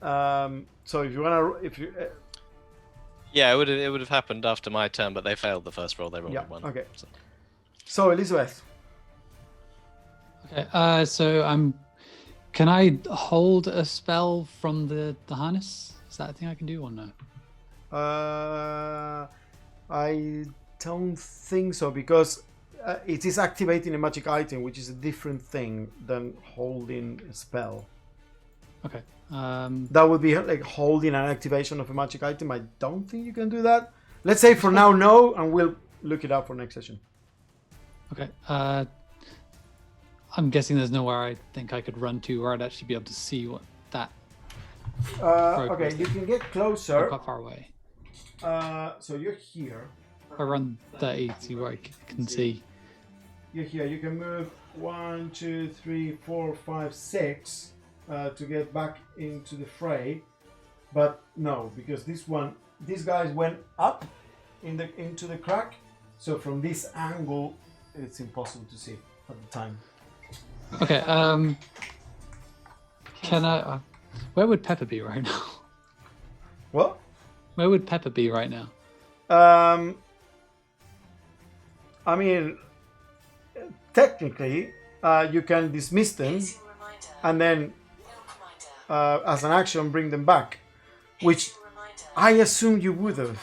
So if you wanna, Yeah, it would have happened after my turn, but they failed the first roll. They rolled one. Okay. So Elizabeth. Okay. So can I hold a spell from the harness? Is that a thing I can do or no? I don't think so because it is activating a magic item, which is a different thing than holding a spell. Okay. That would be like holding an activation of a magic item. I don't think you can do that. Let's say for now no, and we'll look it up for next session. Okay. I'm guessing there's nowhere I think I could run to where I'd actually be able to see what that. Okay, you can get I'm closer. quite far away. So you're here. If I run 30, see where I can see. You're here. You can move 1, 2, 3, 4, 5, 6 to get back into the fray. But no, because these guys went up into the crack. So from this angle, it's impossible to see at the time. Okay. Can I? Where would Pepper be right now? What? Where would Pepper be right now? I mean, technically, you can dismiss them and then, as an action, bring them back, which I assume you would have,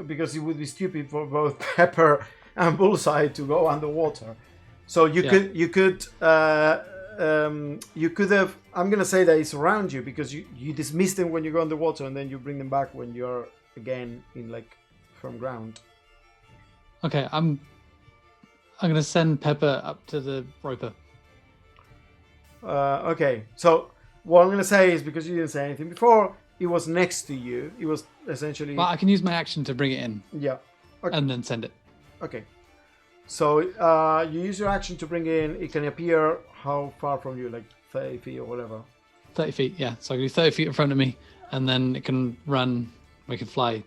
because it would be stupid for both Pepper and Bullseye to go underwater. So you could have. I'm gonna say that it's around you because you dismiss them when you go underwater and then you bring them back when you're again in like firm ground. Okay, I'm gonna send Pepper up to the roper. Okay, so what I'm gonna say is because you didn't say anything before, it was next to you. It was essentially. Well, I can use my action to bring it in. Yeah. Okay. And then send it. Okay. So you use your action to bring in. It can appear how far from you, like 30 feet or whatever. 30 feet, yeah. So I can do 30 feet in front of me, and then it can run. We can fly.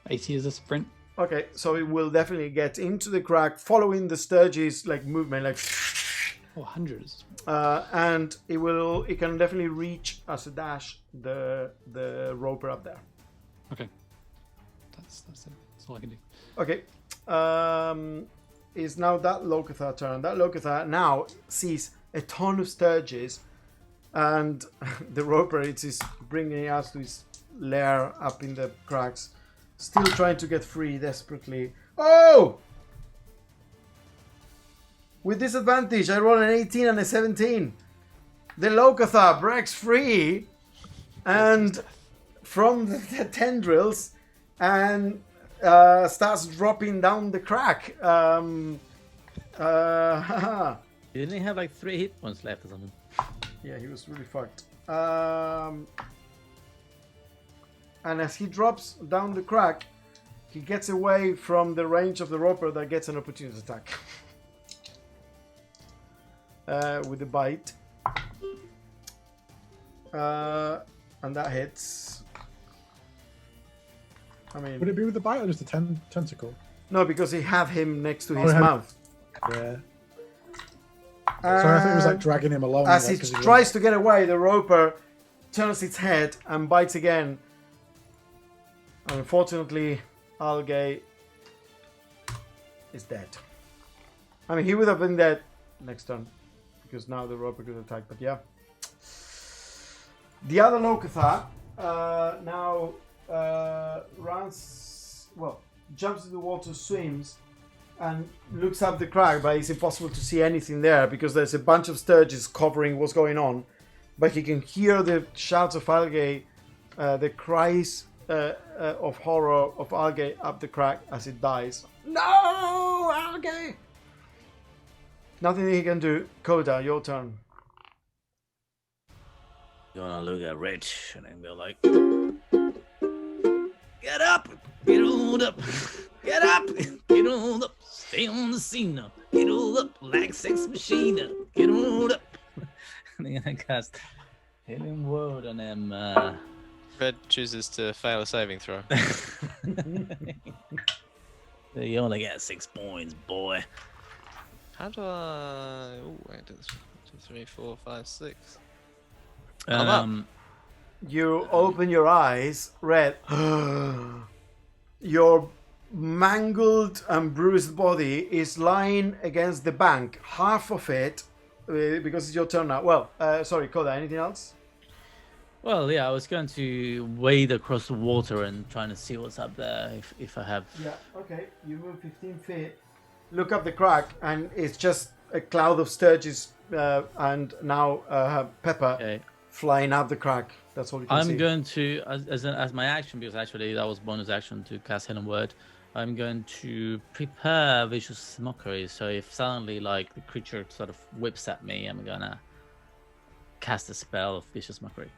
80 is a sprint. Okay, so it will definitely get into the crack, following the Sturgis like movement, like. Oh, hundreds. And it can definitely reach as a dash the roper up there. Okay. That's it. That's all I can do. Okay. Is now that Locathar turn. That Locathar now sees a ton of Sturgis, and the roper is bringing us to his lair up in the cracks, still trying to get free desperately. Oh! With disadvantage, I roll an 18 and a 17. The Locathar breaks free, and from the tendrils, and starts dropping down the crack. He didn't have like 3 hit points left or something. Yeah, he was really fucked. And as he drops down the crack, he gets away from the range of the roper that gets an opportunity attack. With the bite. And that hits. I mean, would it be with the bite or just a tentacle? No, because he had him next to his mouth. Yeah. Sorry, I think it was like dragging him along. As that's it 'cause he tries to get away, the roper turns its head and bites again. And unfortunately, Algae is dead. I mean, he would have been dead next turn because now the roper could attack. But yeah, the other Locathar now runs. Well, jumps to the water, swims, and looks up the crack, but it's impossible to see anything there because there's a bunch of sturges covering what's going on. But he can hear the shouts of Algae, the cries of horror of Algae up the crack as it dies. No, Algae! Nothing he can do. Koda, your turn. Gonna look at Rich and then go like, get up, get on up, get up, get on up, stay on the scene now, get on up like Sex Machine now, get on up. And then I cast Healing Word on him. Red chooses to fail a saving throw. You only get 6 points, boy. How do I? Oh, wait, 2, 3, 4, 5, 6. I'm up. You open your eyes, Red. Your mangled and bruised body is lying against the bank. Half of it, because it's your turn now. Well, sorry, Koda, anything else? Well, yeah, I was going to wade across the water and trying to see what's up there if I have. Yeah, okay. You move 15 feet, look up the crack, and it's just a cloud of sturges and now Pepper flying up the crack. That's all you can see. I'm going to, as my action, because actually that was bonus action to cast Hidden Word, I'm going to prepare Vicious Mockery. So if suddenly like the creature sort of whips at me, I'm gonna cast a spell of Vicious Mockery.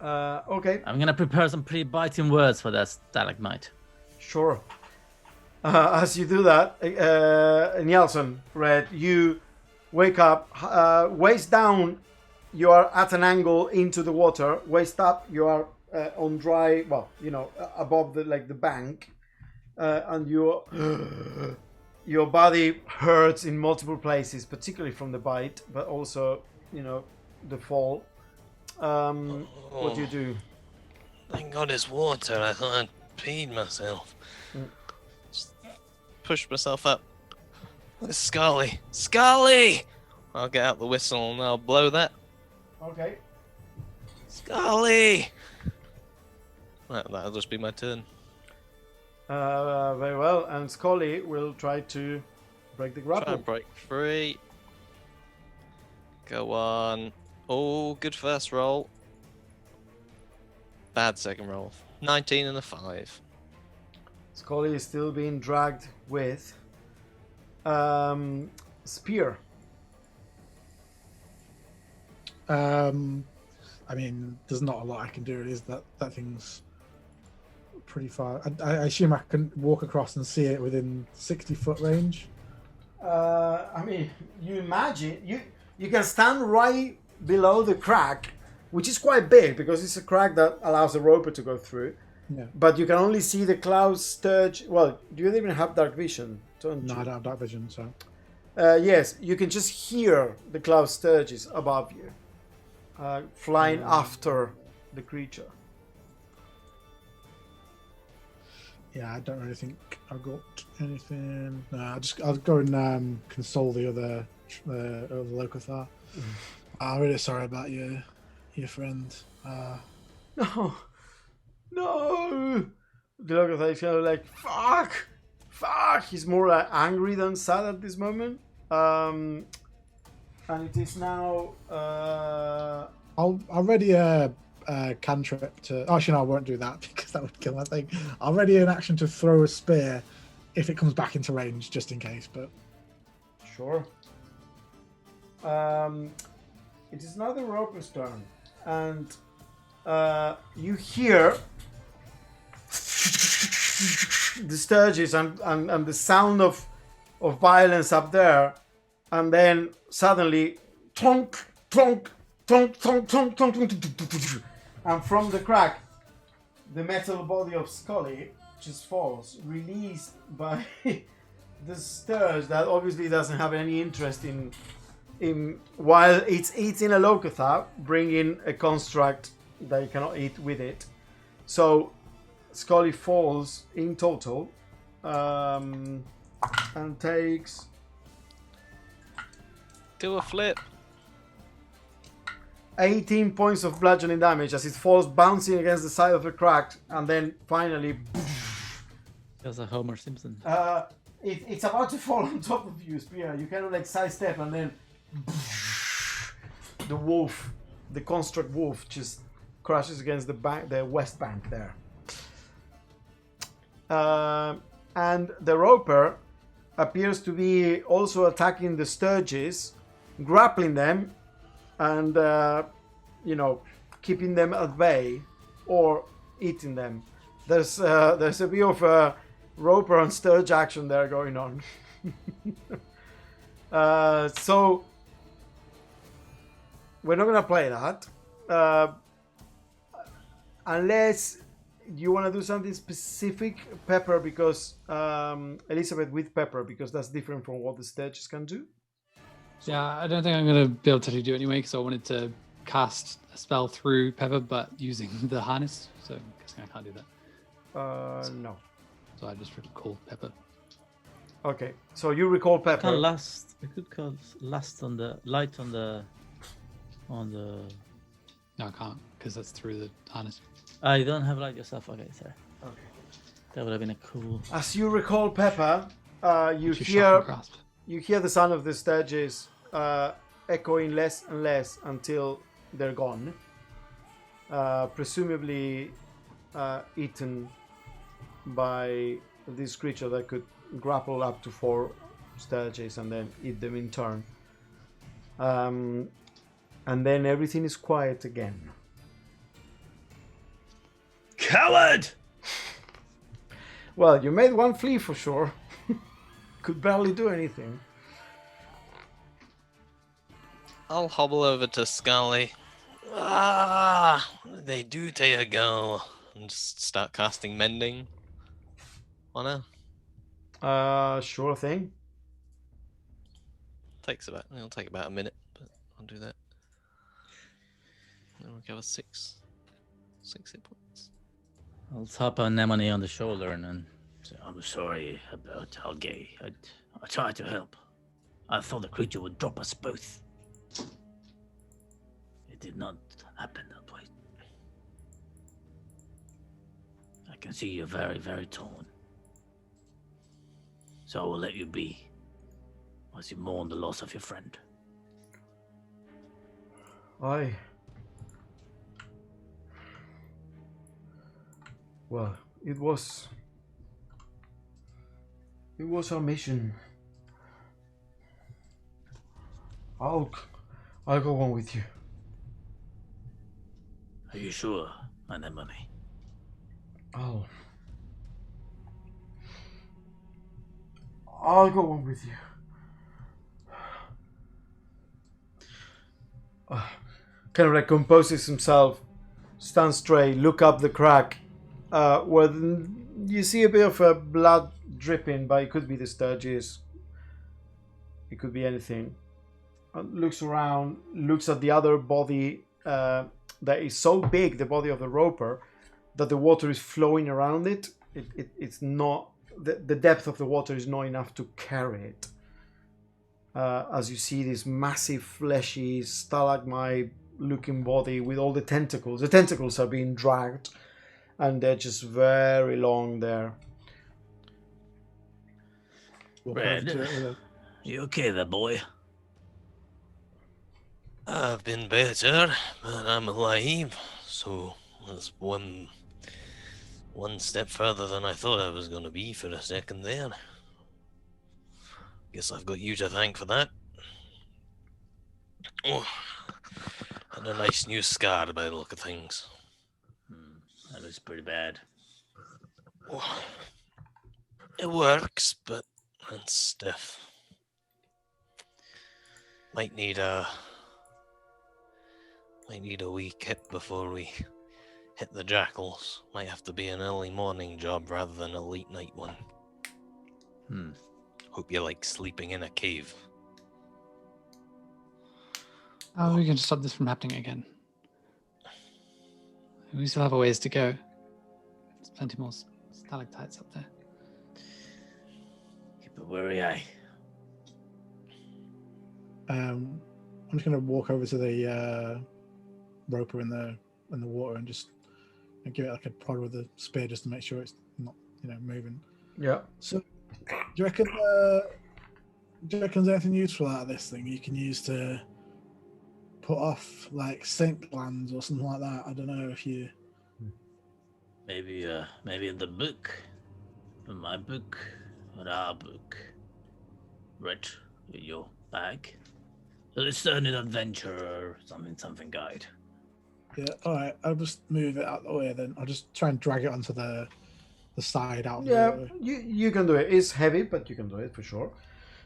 Okay. I'm gonna prepare some pretty biting words for that stalagmite. Sure. As you do that, Nielsen, Red, you wake up, waist down, you are at an angle into the water. Waist up, you are on dry, well, you know, above the bank, and your body hurts in multiple places, particularly from the bite, but also, you know, the fall. What do you do? Thank God it's water. I thought I'd peed myself. Just push myself up. It's Scully. Scully! I'll get out the whistle and I'll blow that. Okay. Scully! That'll just be my turn. Very well. And Scully will try to break the grapple. Try and break free. Go on. Oh, good first roll. Bad second roll. 19 and a 5. Scully is still being dragged with spear. I mean, there's not a lot I can do. It is that thing's pretty far. I assume I can walk across and see it within 60-foot range. I mean, you imagine you can stand right below the crack, which is quite big because it's a crack that allows a roper to go through. Yeah. But you can only see the clouds sturge. Well, do you even have dark vision? Don't you? No, I don't have dark vision, so. Yes, you can just hear the cloud sturges above you, flying after the creature. Yeah, I don't really think I've got anything. No, I'll go and console the other Locathar. I'm really sorry about your friend. No. The Locathar is kind of like, fuck. He's more like angry than sad at this moment. And it is now. I'll ready a cantrip to. Actually, no, I won't do that because that would kill my thing. I'll ready an action to throw a spear if it comes back into range, just in case. But sure. It is now the roper's turn, and you hear the sturges and the sound of violence up there, and then suddenly tonk, tonk, tonk, tonk, tonk, tonk, tonk, tonk, and from the crack, the metal body of Scully just falls, released by the sturge that obviously doesn't have any interest in while it's eating a Locathar, bringing a construct that you cannot eat with it. So Scully falls in total and takes Do a flip. 18 points of bludgeoning damage as it falls bouncing against the side of the crack, and then finally There's a Homer Simpson. it's about to fall on top of you, Spear. You kind of like sidestep, and then the wolf, the construct wolf, just crashes against the west bank there. And the roper appears to be also attacking the sturges, grappling them, and keeping them at bay or eating them. There's a bit of a roper and sturge action there going on. So we're not gonna play that unless you want to do something specific, Pepper, because Elizabeth with Pepper, because that's different from what the sturges can do. Yeah, I don't think I'm going to be able to do it anyway because I wanted to cast a spell through Pepper, but using the harness. So I'm guessing I can't do that. No. So I just recall Pepper. Okay, so you recall Pepper. Can't last. We could call last on the light on the. No, I can't because that's through the harness. You don't have light yourself. Okay, sorry. Okay. That would have been a cool. As you recall Pepper, you Which is shock and hear grasp. you hear the sound of the sturges echoing less and less until they're gone. Presumably eaten by this creature that could grapple up to 4 sturges and then eat them in turn. And then everything is quiet again. Coward! Well, you made one flee for sure. Could barely do anything. I'll hobble over to Scully. They do take a go. And just start casting mending on her. Sure thing. It'll take about a minute, but I'll do that. I'll recover 6 hit points. I'll tap an Anemone on the shoulder and then. So I'm sorry about Algay. I tried to help. I thought the creature would drop us both. It did not happen that way. I can see you're very, very torn. So I will let you be as you mourn the loss of your friend. Well, it was our mission. I'll go on with you. Are you sure, Anemone? I'll go on with you. Kind of like composes himself, stands straight, look up the crack, where you see a bit of blood dripping, but it could be the sturges. It could be anything. Looks around, looks at the other body that is so big, the body of the roper, that the water is flowing around it. It's not, the depth of the water is not enough to carry it. As you see this massive fleshy stalagmite looking body with all the tentacles. The tentacles are being dragged and they're just very long there. Red, you okay there, boy? I've been better, but I'm alive, so that's one step further than I thought I was going to be for a second there. Guess I've got you to thank for that. Oh, and a nice new scar by the look of things. That looks pretty bad. Oh, it works, but it's stiff. Might need a wee kip before we hit the jackals. Might have to be an early morning job rather than a late night one. Hope you like sleeping in a cave. How are we going to stop this from happening again? We still have a ways to go. There's plenty more stalactites up there. Keep a wary eye. I'm just gonna walk over to the roper in the water and just give it like a prod with a spear just to make sure it's not moving. Yeah. So, do you reckon there's anything useful out of this thing you can use to put off like scent glands or something like that? I don't know if you. Maybe in the book, in my book, or our book, right in your bag. It's an adventurer, something guide. Yeah. All right. I'll just move it out of the way then. I'll just try and drag it onto the side out. Of Yeah, the you can do it. It's heavy, but you can do it for sure.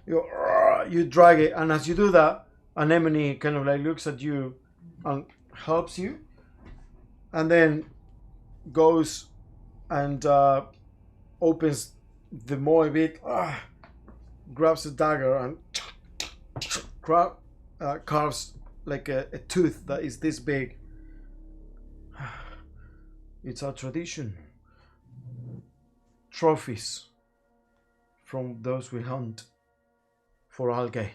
You drag it, and as you do that, Anemone kind of like looks at you and helps you, and then goes and opens the moy bit, grabs a dagger and carves like a tooth that is this big. It's our tradition. Trophies from those we hunt for algae,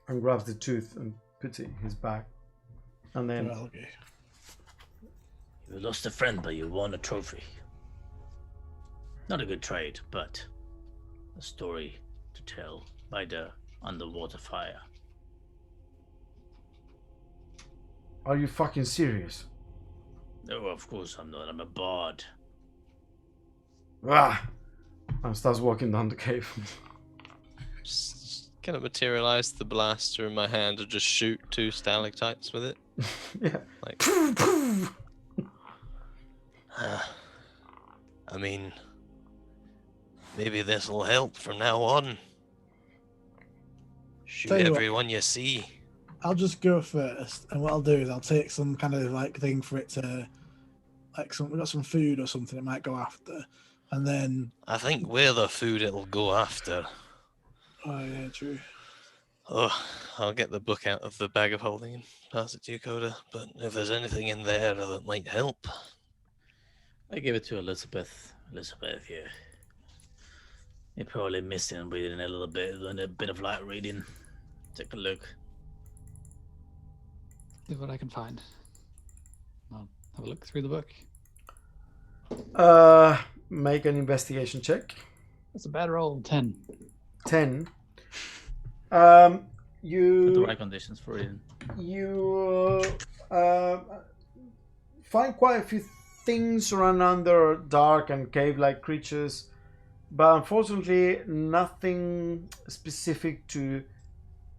and grabs the tooth and puts it in his bag. And then algae. You lost a friend, but you won a trophy. Not a good trade, but a story to tell by the underwater fire. Are you fucking serious? No, of course I'm not. I'm a bard. And starts walking down the cave. Just kind of materialize the blaster in my hand and just shoot 2 stalactites with it. Yeah. Like, I mean, maybe this will help from now on. Shoot Tell you what. everyone you see. I'll just go first, and what I'll do is I'll take some kind of like thing for it to, like we got some food or something it might go after, and then. I think we're the food it'll go after. Oh yeah, true. Oh, I'll get the book out of the bag of holding and pass it to you, Coda. But if there's anything in there that might help. I give it to Elizabeth. Elizabeth, yeah. You're probably missing reading a little bit, and a bit of light reading. Take a look. See what I can find. I'll have a look through the book. Make an investigation check. That's a bad roll. 10. 10. Put the You right conditions for reading. find quite a few things around under dark and cave-like creatures, but unfortunately nothing specific to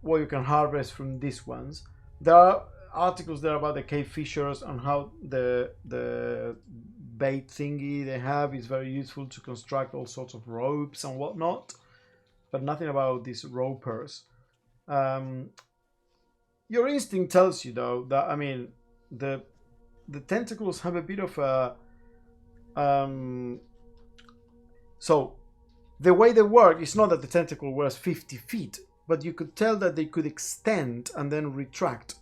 what you can harvest from these ones. There are articles there about the cave fishers and how the bait thingy they have is very useful to construct all sorts of ropes and whatnot, but nothing about these ropers. Your instinct tells you though that the tentacles have a bit of a so the way they work is not that the tentacle was 50 feet, but you could tell that they could extend and then retract.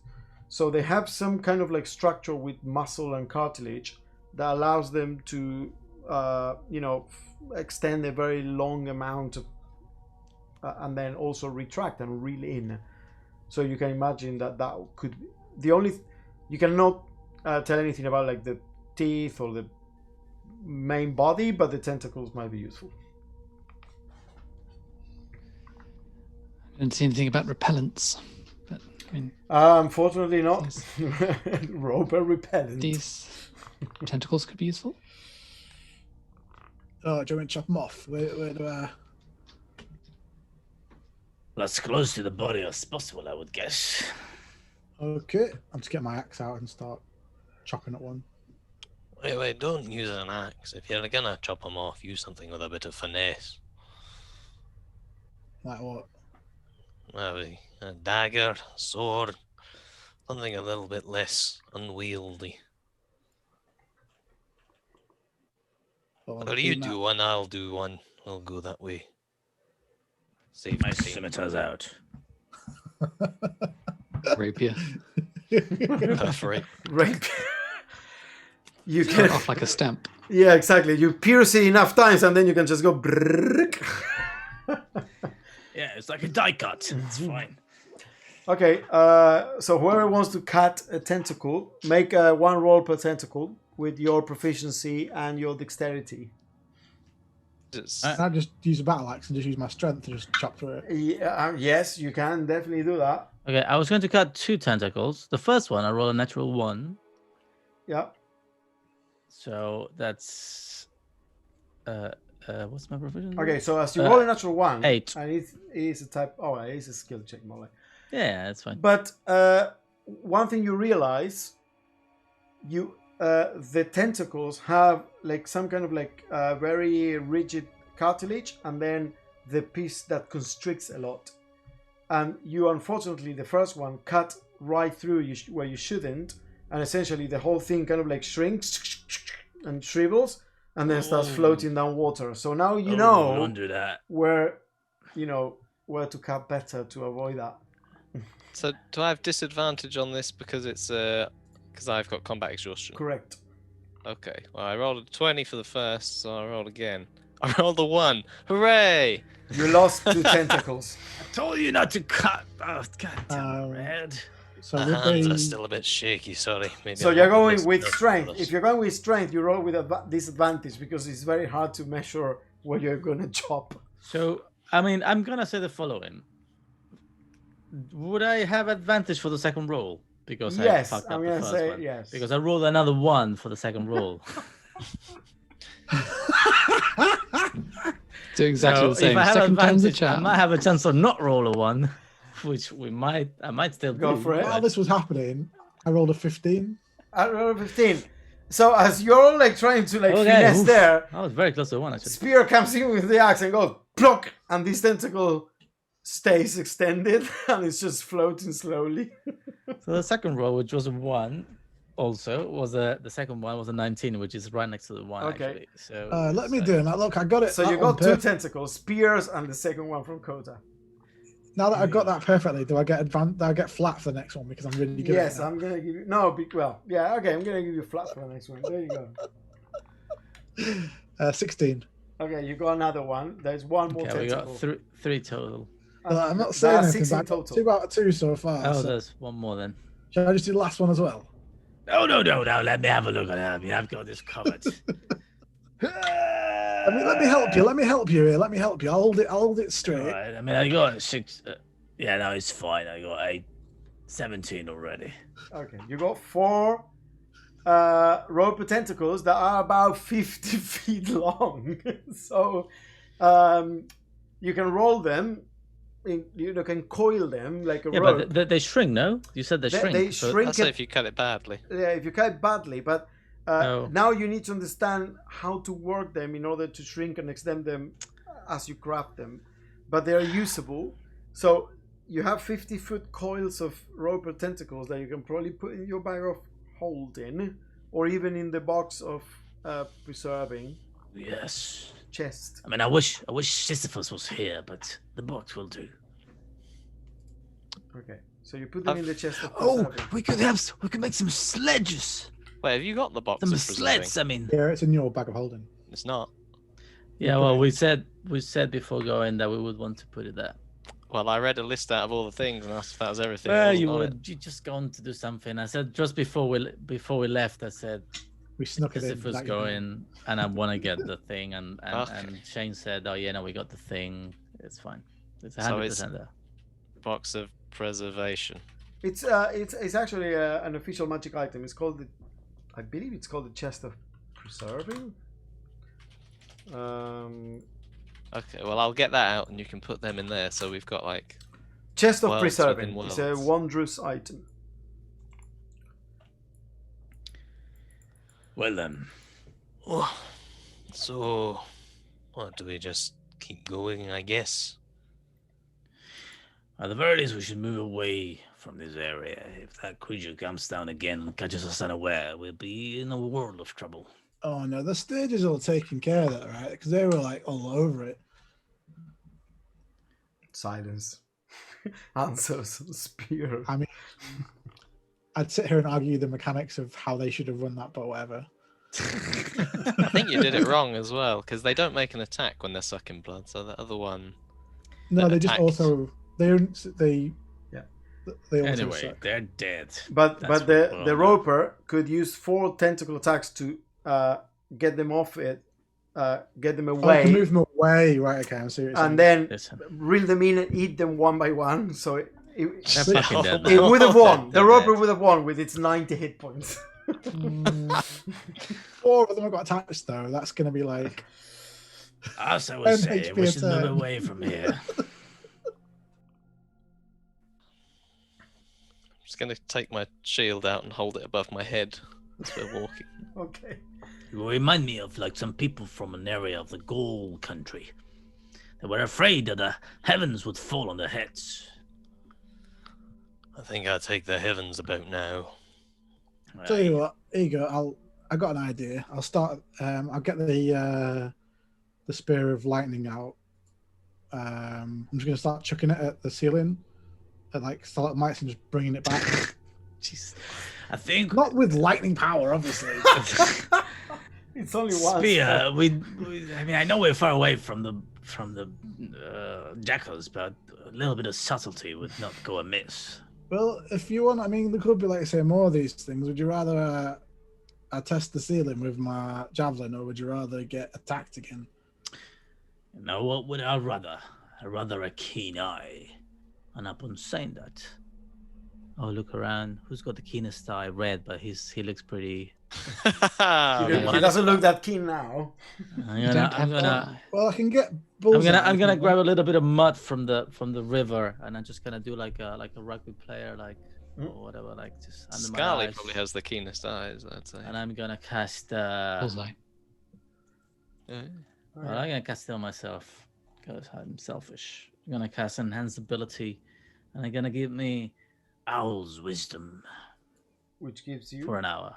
So they have some kind of like structure with muscle and cartilage that allows them to extend a very long amount of and then also retract and reel in. So you can imagine that could be the only you cannot tell anything about like the teeth or the main body, but the tentacles might be useful. I didn't see anything about repellents, but I mean, unfortunately not. Roper repellent. these tentacles could be useful. Oh, do you want me to chop them off? Where do I? Well, as close to the body as possible, I would guess. Okay, I'll just get my axe out and start chopping at one. Wait, don't use an axe. If you're gonna chop them off, use something with a bit of finesse. Like what? Maybe a dagger, sword, something a little bit less unwieldy. Well, Or you do one, I'll do one. We'll go that way. Save My time. scimitar's out. Rapier. Perforate. Rape. You Cut can. off like a stamp. Yeah, exactly. You pierce it enough times, and then you can just go. Brrrk. Yeah, it's like a die cut. It's fine. Okay, so whoever wants to cut a tentacle, make one roll per tentacle with your proficiency and your dexterity. It's- Can I just use a battle axe and just use my strength to just chop through it? Yeah, yes, you can definitely do that. Okay, I was going to cut 2 tentacles. The first one, I roll a natural 1. Yeah. So that's what's my proficiency? Okay, so as you roll a natural 1, 8. and it is a type. Oh, it is a skill check, more like. Yeah, that's fine. But one thing you realize, the tentacles have like some kind of like very rigid cartilage, and then the piece that constricts a lot. And you, unfortunately, the first one cut right through you where you shouldn't, and essentially the whole thing kind of like shrinks and shrivels, and then starts floating down water. So now you know Don't do that. where to cut better to avoid that. So do I have disadvantage on this because it's because I've got combat exhaustion? Correct. Okay. Well, I rolled a 20 for the first, so I rolled again. I rolled a 1. Hooray! You lost 2 tentacles. I told you not to cut. Oh, God damn Um, it, Red. So My would hands they... are still a bit shaky. Sorry. Maybe So I'm you're not going listening with to strength. others. If you're going with strength, you roll with a disadvantage because it's very hard to measure where you're going to chop. So, I mean, I'm going to say the following. Would I have advantage for the second roll? Because I Yes, fucked I'm up going the to first say one. yes. Because I rolled another 1 for the second roll. Do exactly So the same. if I have Second time's the advantage, I charm. might have a chance to not roll a 1, which I might still Go do. for it. While this was happening, I rolled a 15. I roll 15. So as you're like trying to like finesse oof. there, I was very close to 1, actually. spear comes in with the axe and goes plonk, and this tentacle stays extended and it's just floating slowly. So the second roll, which was a 1, also was the second one was a 19, which is right next to the 1. Okay. Actually. So Let me do it. Look, I got it. So that you one got 2 perfect. tentacles, spears, and the second one from Kota. Now that I've got that perfectly, do I get do I get flat for the next one because I'm really good Yes, at it? I'm gonna give you okay, I'm gonna give you flat for the next one. There you go. 16. Okay, you got another one. There's one more okay, we tentacle. got 3 total. I'm not There saying are anything, 6 in but I got total. 2 out of 2 so far. Oh, so there's one more then. shall I just do the last one as well? Oh no! Let me have a look at it. I mean, I've got this covered. Let me help you. Let me help you here. Let me help you. I'll hold it straight. Right, I mean, I got 6. Yeah, no, it's fine. I got 17 already. Okay, you got 4 rope tentacles that are about 50 feet long. So you can roll them. You can coil them like a Yeah, rope. but they shrink, no? You said they shrink. They so- shrink I'd say it. if you cut it badly. Yeah, if you cut it badly, but Oh. now you need to understand how to work them in order to shrink and extend them as you craft them. But they are usable. So you have 50-foot coils of rope or tentacles that you can probably put in your bag of holding, or even in the box of preserving Yes. chest. I mean, I wish Sisyphus was here, but the box will do. Okay, so you put them in the chest of Oh, preserving. we could make some sledges. Wait, have you got the box Some of preserving? sleds. I mean. Yeah, it's in your bag of holding. It's not. Yeah, well, we said before going that we would want to put it there. Well, I read a list out of all the things and asked if that was everything. It Well, wasn't you on it. would. You just going to do something. I said just before we left. I said We snuck it in. Sisyphus without you knowing. going, and I want to get the thing, and Okay. Shane said, "Oh yeah, no, we got the thing. It's fine. It's So 100% there." Box of preservation. It's actually an official magic item. It's called I believe it's called the chest of preserving. Okay, well, I'll get that out and you can put them in there. So we've got like. Chest of Worlds preserving. within It's a worlds. wondrous item. Well then, Oh, so, what do we just keep going? I guess. at the very least, we should move away from this area. If that creature comes down again and catches us unaware, we'll be in a world of trouble. Oh no, the stages all taken care of that, right? Because they were like all over it. Silence. Answers. Spear. I I'd sit here and argue the mechanics of how they should have run that, but whatever. I think you did it wrong as well, because they don't make an attack when they're sucking blood. So the other one. No, that they just attacked- also they Yeah. they also Anyway, suck. they're dead. But That's but the what we're the on. roper could use 4 tentacle attacks to get them off it, get them Oh, I away, can move them away, right? Okay, I'm serious. and then Listen, reel them in and eat them one by one. So they're So- fucking dead. it now. would have won. The They're roper dead. would have won with its 90 hit points. 4 of them have got attacks though. That's going to be like As I 10 was saying, we HP should move turn. away from here. I'm just gonna take my shield out and hold it above my head as we're walking. Okay. You remind me of like some people from an area of the Gold Country. They were afraid that the heavens would fall on their heads. I think I'll take the heavens about now. Tell you what, here you go. I got an idea. I'll start. I'll get the spear of lightning out. I'm just gonna start chucking it at the ceiling, at like stalagmites, and just bringing it back. Jeez. I think Not with lightning power, obviously. It's only one. spear. We, I mean, I know we're far away from the jackals, but a little bit of subtlety would not go amiss. Well, if you want, I mean, there could be, like, say, more of these things. Would you rather I test the ceiling with my javelin, or would you rather get attacked again? You know what would I rather? I'd rather a keen eye. And upon saying that, I'll look around. Who's got the keenest eye? Red, but he looks pretty. He doesn't look that keen now. I'm gonna Well, I can get bullseye. I'm gonna grab a little bit of mud from the river, and I'm just gonna do like a rugby player, like or whatever, like just under my Scarly eyes. probably has the keenest eyes, I'd say. And I'm gonna cast. Bullseye. Yeah. Well, I'm gonna cast it on myself because I'm selfish. I'm gonna cast enhanced ability, and I'm gonna give me Owl's Wisdom Which gives you. for an hour.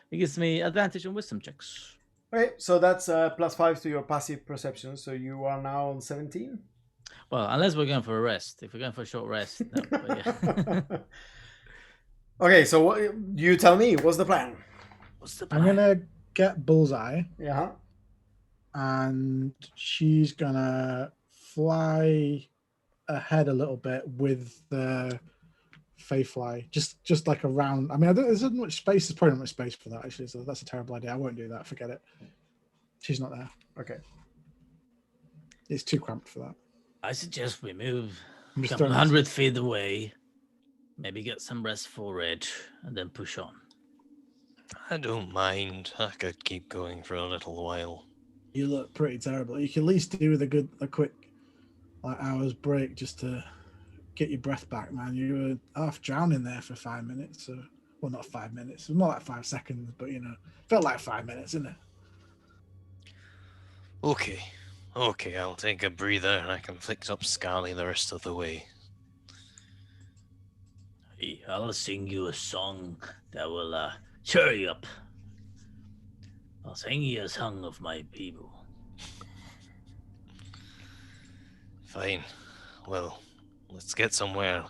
It gives me advantage on wisdom checks. Okay, so that's +5 to your passive perception. So you are now on 17. Well, unless we're going for a rest. If we're going for a short rest, no. But yeah. Okay, so what, you tell me. What's the plan? What's the I'm plan? gonna get bullseye, Yeah. and she's gonna fly ahead a little bit with the Fayfly, just like around. I mean, there's not much space. There's probably not much space for that actually. So that's a terrible idea. I won't do that. Forget it. She's not there. Okay. It's too cramped for that. I suggest we move I'm a just couple throwing. 100 feet away, maybe get some rest for it, and then push on. I don't mind. I could keep going for a little while. You look pretty terrible. You can at least do with a quick like hour's break just to get your breath back, man. You were half drowning there for 5 minutes. So, well, not 5 minutes. It was more like 5 seconds, but felt like 5 minutes, didn't it? Okay, I'll take a breather and I can fix up Scarly the rest of the way. Hey, I'll sing you a song that will cheer you up. I'll sing you a song of my people. Fine. Well, let's get somewhere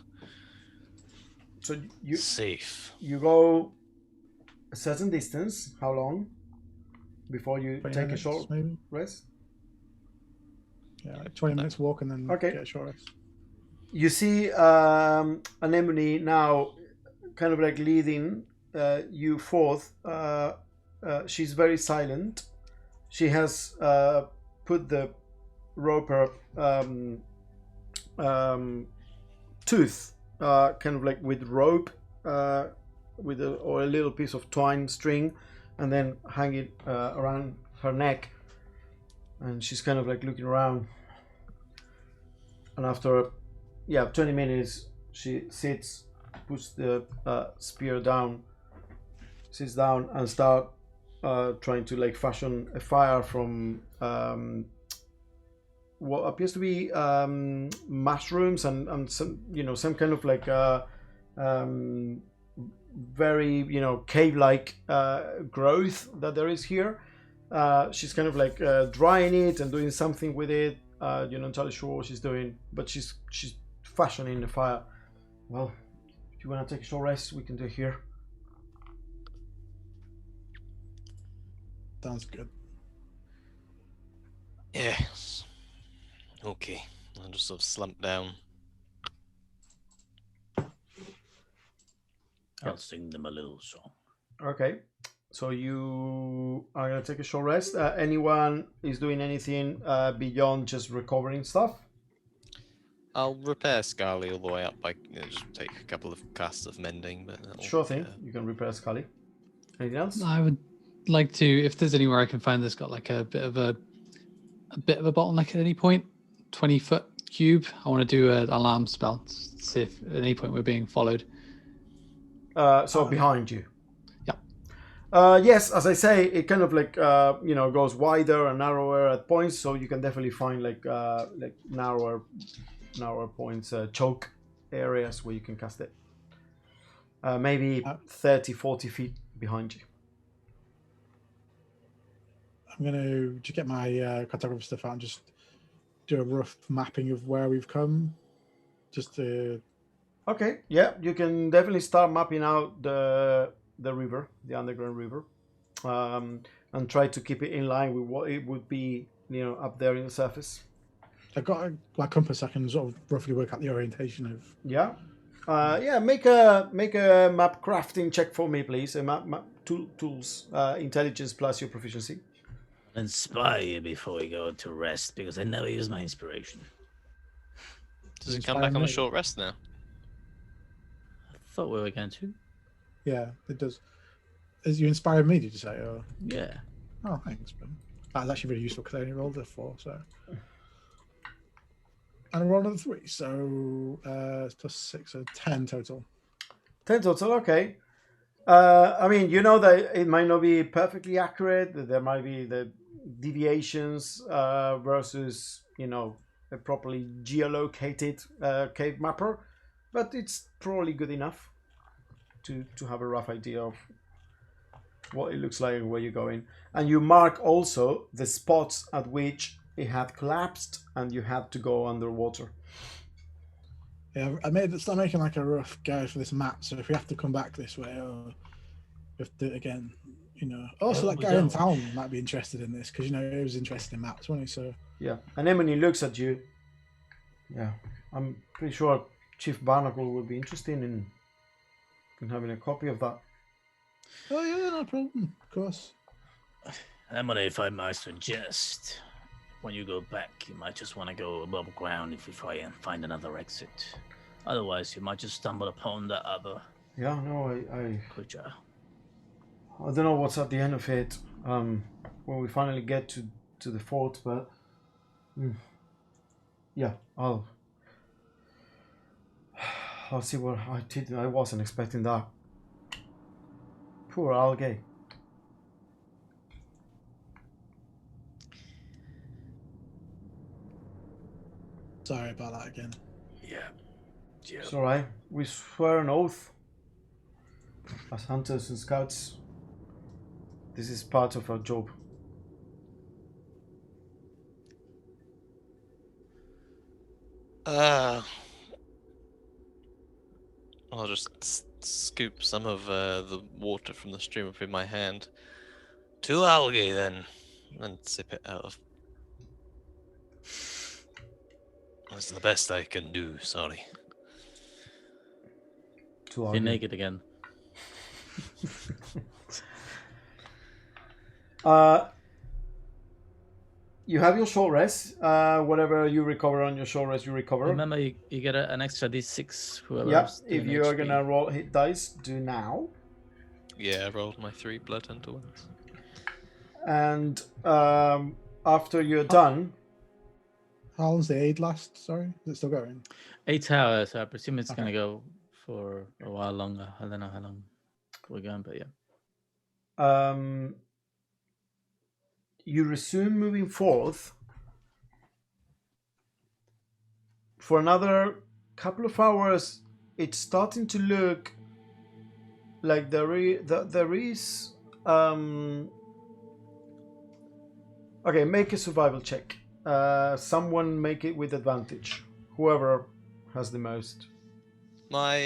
So you safe. go a certain distance. How long before you 20 take minutes, a short maybe. rest? Yeah, like 20 minutes walk and then Okay. get a short rest. You see Anemone now kind of like leading you forth. She's very silent. She has put the roper tooth kind of like with rope with or a little piece of twine string, and then hang it around her neck, and she's kind of like looking around. And after 20 minutes she sits, puts the spear down, sits down and start trying to like fashion a fire from what appears to be mushrooms and some some kind of like very cave-like growth that there is here. She's kind of like drying it and doing something with it. You're not entirely sure what she's doing, but she's fashioning the fire. Well, If you want to take a short rest, we can do it here. Sounds good. Yes. Okay. I'll just sort of slump down. I'll sing them a little song. Okay. So you are gonna take a short rest. Anyone is doing anything beyond just recovering stuff? I'll repair Scarly all the way up. Just take a couple of casts of mending, but Sure thing. You can repair Scully. Anything else? I would like to, if there's anywhere I can find that's got like a bit of a bottleneck at any point, 20-foot cube. I want to do an alarm spell to see if at any point we're being followed. So behind you. Yeah. Yes, as I say, it kind of like goes wider and narrower at points, so you can definitely find like narrower points, choke areas where you can cast it. Maybe 30, 40 feet behind you. I'm going to just get my cartography stuff out and just do a rough mapping of where we've come. Just to... Okay, yeah, you can definitely start mapping out the river, the underground river, and try to keep it in line with what it would be, up there in the surface. I've got my compass. I can sort of roughly work out the orientation of. Yeah, Make a map crafting check for me, please. A map tools, intelligence plus your proficiency. Inspire you before we go to rest, because I never use my inspiration. Does it come back on a short rest now? I thought we were going to. Yeah, it does. As you inspired me, did you say? Or... Yeah. Oh, thanks, man. That was actually really useful because I only rolled a 4, so. And I rolled another 3, so it's plus 6, so 10 total. 10 total, okay. I mean, you know that it might not be perfectly accurate, that there might be the deviations versus, a properly geolocated cave mapper, but it's probably good enough to have a rough idea of what it looks like and where you're going. And you mark also the spots at which it had collapsed and you had to go underwater. Yeah, start making like a rough guide for this map, so if we have to come back this way or we have to do it again, Also, that guy in town might be interested in this because, he was interested in maps, wasn't he? So yeah, and then when he looks at you, yeah, I'm pretty sure Chief Barnacle would be interested in having a copy of that. Oh yeah, no problem, of course. Emily, if I might suggest, when you go back, you might just want to go above ground if you try and find another exit. Otherwise, you might just stumble upon that other creature. I don't know what's at the end of it when we finally get to the fort, but yeah, I'll see what I did. I wasn't expecting that. Poor algae. Sorry about that again. Yeah. It's alright. We swear an oath as hunters and scouts. This is part of our job. I'll just scoop some of the water from the stream up in my hand. 2 algae then, and sip it out of. That's the best I can do, sorry. You're naked again. You have your short rest. Whatever you recover on your short rest, you recover. Remember, you get an extra d6. Whoever. Yep. If you are gonna roll hit dice, do now. Yeah, I rolled my 3 blood hunter ones. And after you're done. How long's the aid last? Sorry, is it still going? 8 hours. So I presume it's gonna go for a while longer. I don't know how long we're going, but yeah. You resume moving forth for another couple of hours. It's starting to look like there is okay, make a survival check. Someone make it with advantage, whoever has the most. My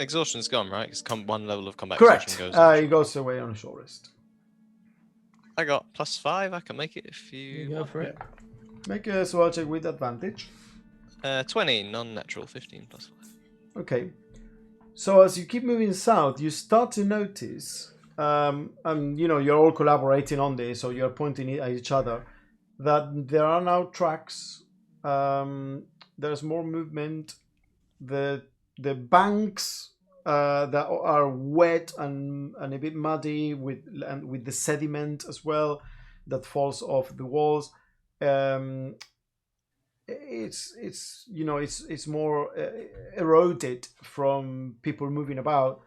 exhaustion's gone, right? Because one level of combat Correct. exhaustion goes. On It goes away on a short rest. I got +5. I can make it if You you. go for it. Make a sword check with advantage. 20 non-natural, 15 +5. Okay. So as you keep moving south, you start to notice, and you're all collaborating on this, so you're pointing at each other, that there are now tracks. There's more movement. The banks that are wet and a bit muddy with the sediment as well that falls off the walls. It's more eroded from people moving about,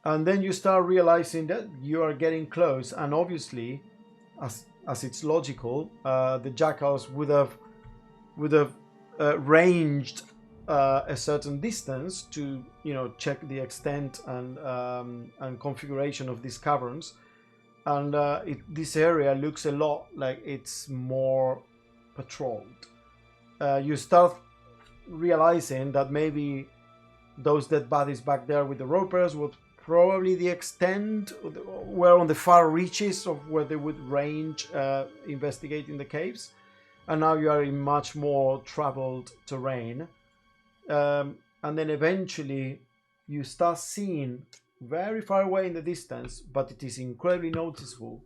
and then you start realizing that you are getting close, and obviously, as it's logical, the jackals would have ranged a certain distance to check the extent and configuration of these caverns, and this area looks a lot like it's more patrolled. You start realizing that maybe those dead bodies back there with the ropers would probably the extent were on the far reaches of where they would range investigating the caves, and now you are in much more traveled terrain, and then eventually you start seeing very far away in the distance, but it is incredibly noticeable,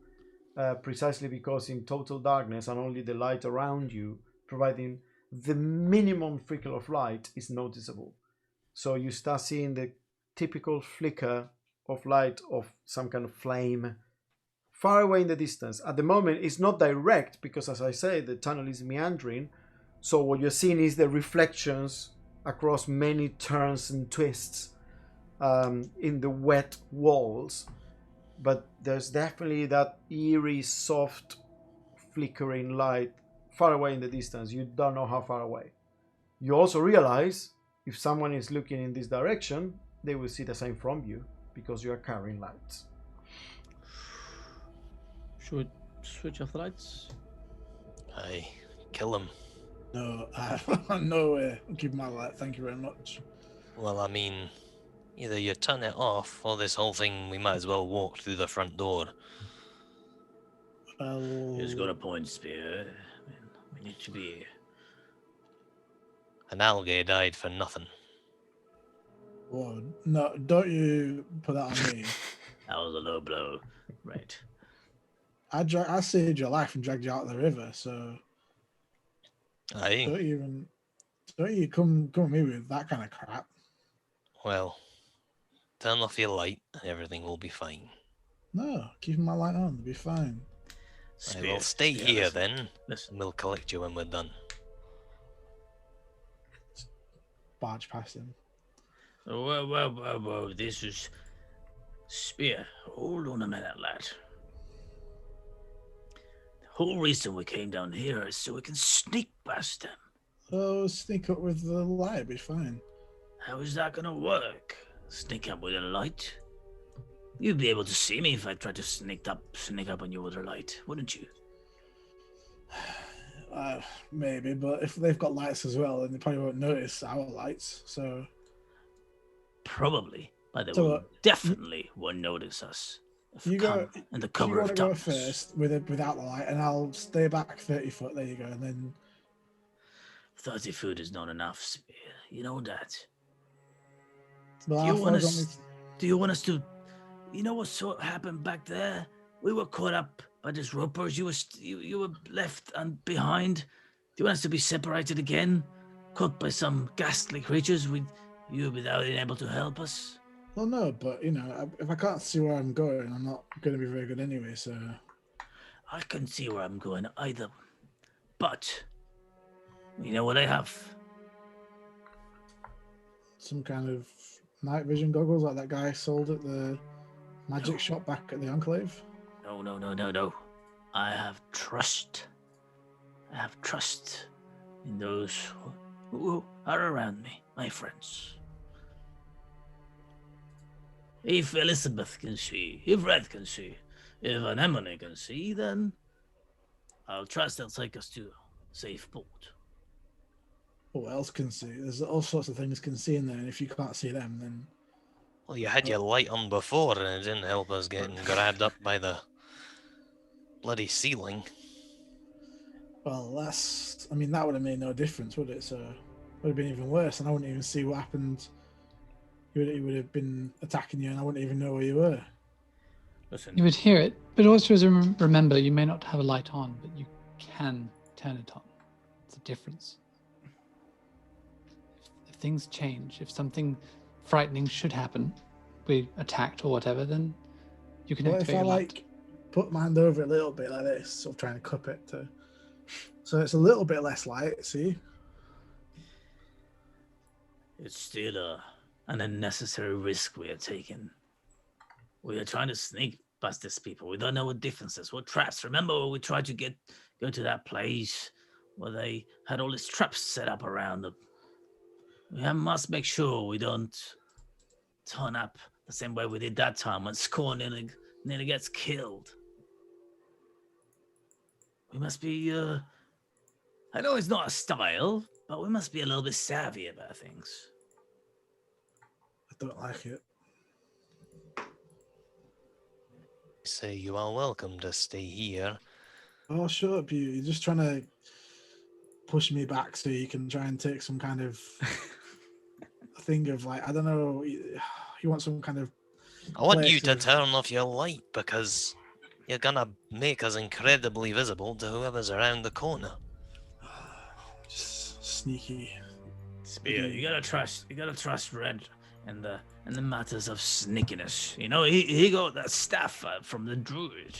precisely because in total darkness and only the light around you providing the minimum flicker of light is noticeable. So you start seeing the typical flicker of light of some kind of flame far away in the distance. At the moment, it's not direct because, as I say, the tunnel is meandering. So what you're seeing is the reflections across many turns and twists in the wet walls. But there's definitely that eerie, soft, flickering light far away in the distance. You don't know how far away. You also realize if someone is looking in this direction, they will see the same from you because you are carrying lights. Should we switch off the lights? Aye, kill him. No, no way. Give my light. Thank you very much. Well, I mean, either you turn it off, or this whole thing, we might as well walk through the front door. Well, He's got a point, Spear. I mean, we need to be. An algae died for nothing. whoa, no, don't you put that on me. That was a low blow. Right. I saved your life and dragged you out of the river, so Aye. don't you come at me with that kind of crap. Well, turn off your light and everything will be fine. No, keep my light on, it'll be fine. I will stay here listen. then, Listen. and we'll collect you when we're done. Barge past him. Whoa. This is. Spear, hold on a minute, lad. The whole reason we came down here is so we can sneak past them. Oh, sneak up with the light, it'll be fine. How is that gonna work? Sneak up with a light? You'd be able to see me if I tried to sneak up on you with a light, wouldn't you? Maybe, but if they've got lights as well, then they probably won't notice our lights. So Probably, but they So, will definitely won't notice us. If we you come go- in the you cover want of to go darkness. first without the light, and I'll stay back 30 foot. There you go, and then 30 foot is not enough, Spear. You know that. well, Do you how far want do you want me us? Do you want us to? You know what happened back there? We were caught up by these ropers. You were left and behind. Do you want us to be separated again, caught by some ghastly creatures with you without being able to help us? Well, no, but if I can't see where I'm going, I'm not going to be very good anyway. So I can see where I'm going either, but you know what I have? some kind of night vision goggles like that guy sold at the magic shop back at the Enclave. No. I have trust. I have trust in those who are around me, my friends. If Elizabeth can see, if Red can see, if Anemone can see, then I'll trust they'll take us to a safe port. What else can see? There's all sorts of things can see in there, and if you can't see them, then Well, you had your light on before, and it didn't help us getting grabbed up by the bloody ceiling. Well, that's. I mean, that would have made no difference, would it? So it would have been even worse, and I wouldn't even see what happened. He would have been attacking you, and I wouldn't even know where you were. Listen, You would hear it, but also remember, you may not have a light on, but you can turn it on. It's a difference. If things change, if something frightening should happen, we attacked or whatever, then you can What activate if I your light. like put my hand over it a little bit like this, sort of trying to cup it to, so it's a little bit less light. See? it's still an unnecessary risk we are taking. We are trying to sneak past these people. We don't know what differences, what traps. Remember when we tried to go to that place where they had all these traps set up around them? We must make sure we don't turn up the same way we did that time when Scorn nearly gets killed. We must be, I know it's not a style, but we must be a little bit savvy about things. I don't like it. Say you are welcome to stay here. Oh, shut up, you! You're just trying to push me back so you can try and take some kind of thing of like, I don't know. You want some kind of. I want you place to of- turn off your light because you're gonna make us incredibly visible to whoever's around the corner. Just sneaky. Spear, you gotta trust Red in the matters of sneakiness. You know, he got that staff from the druid.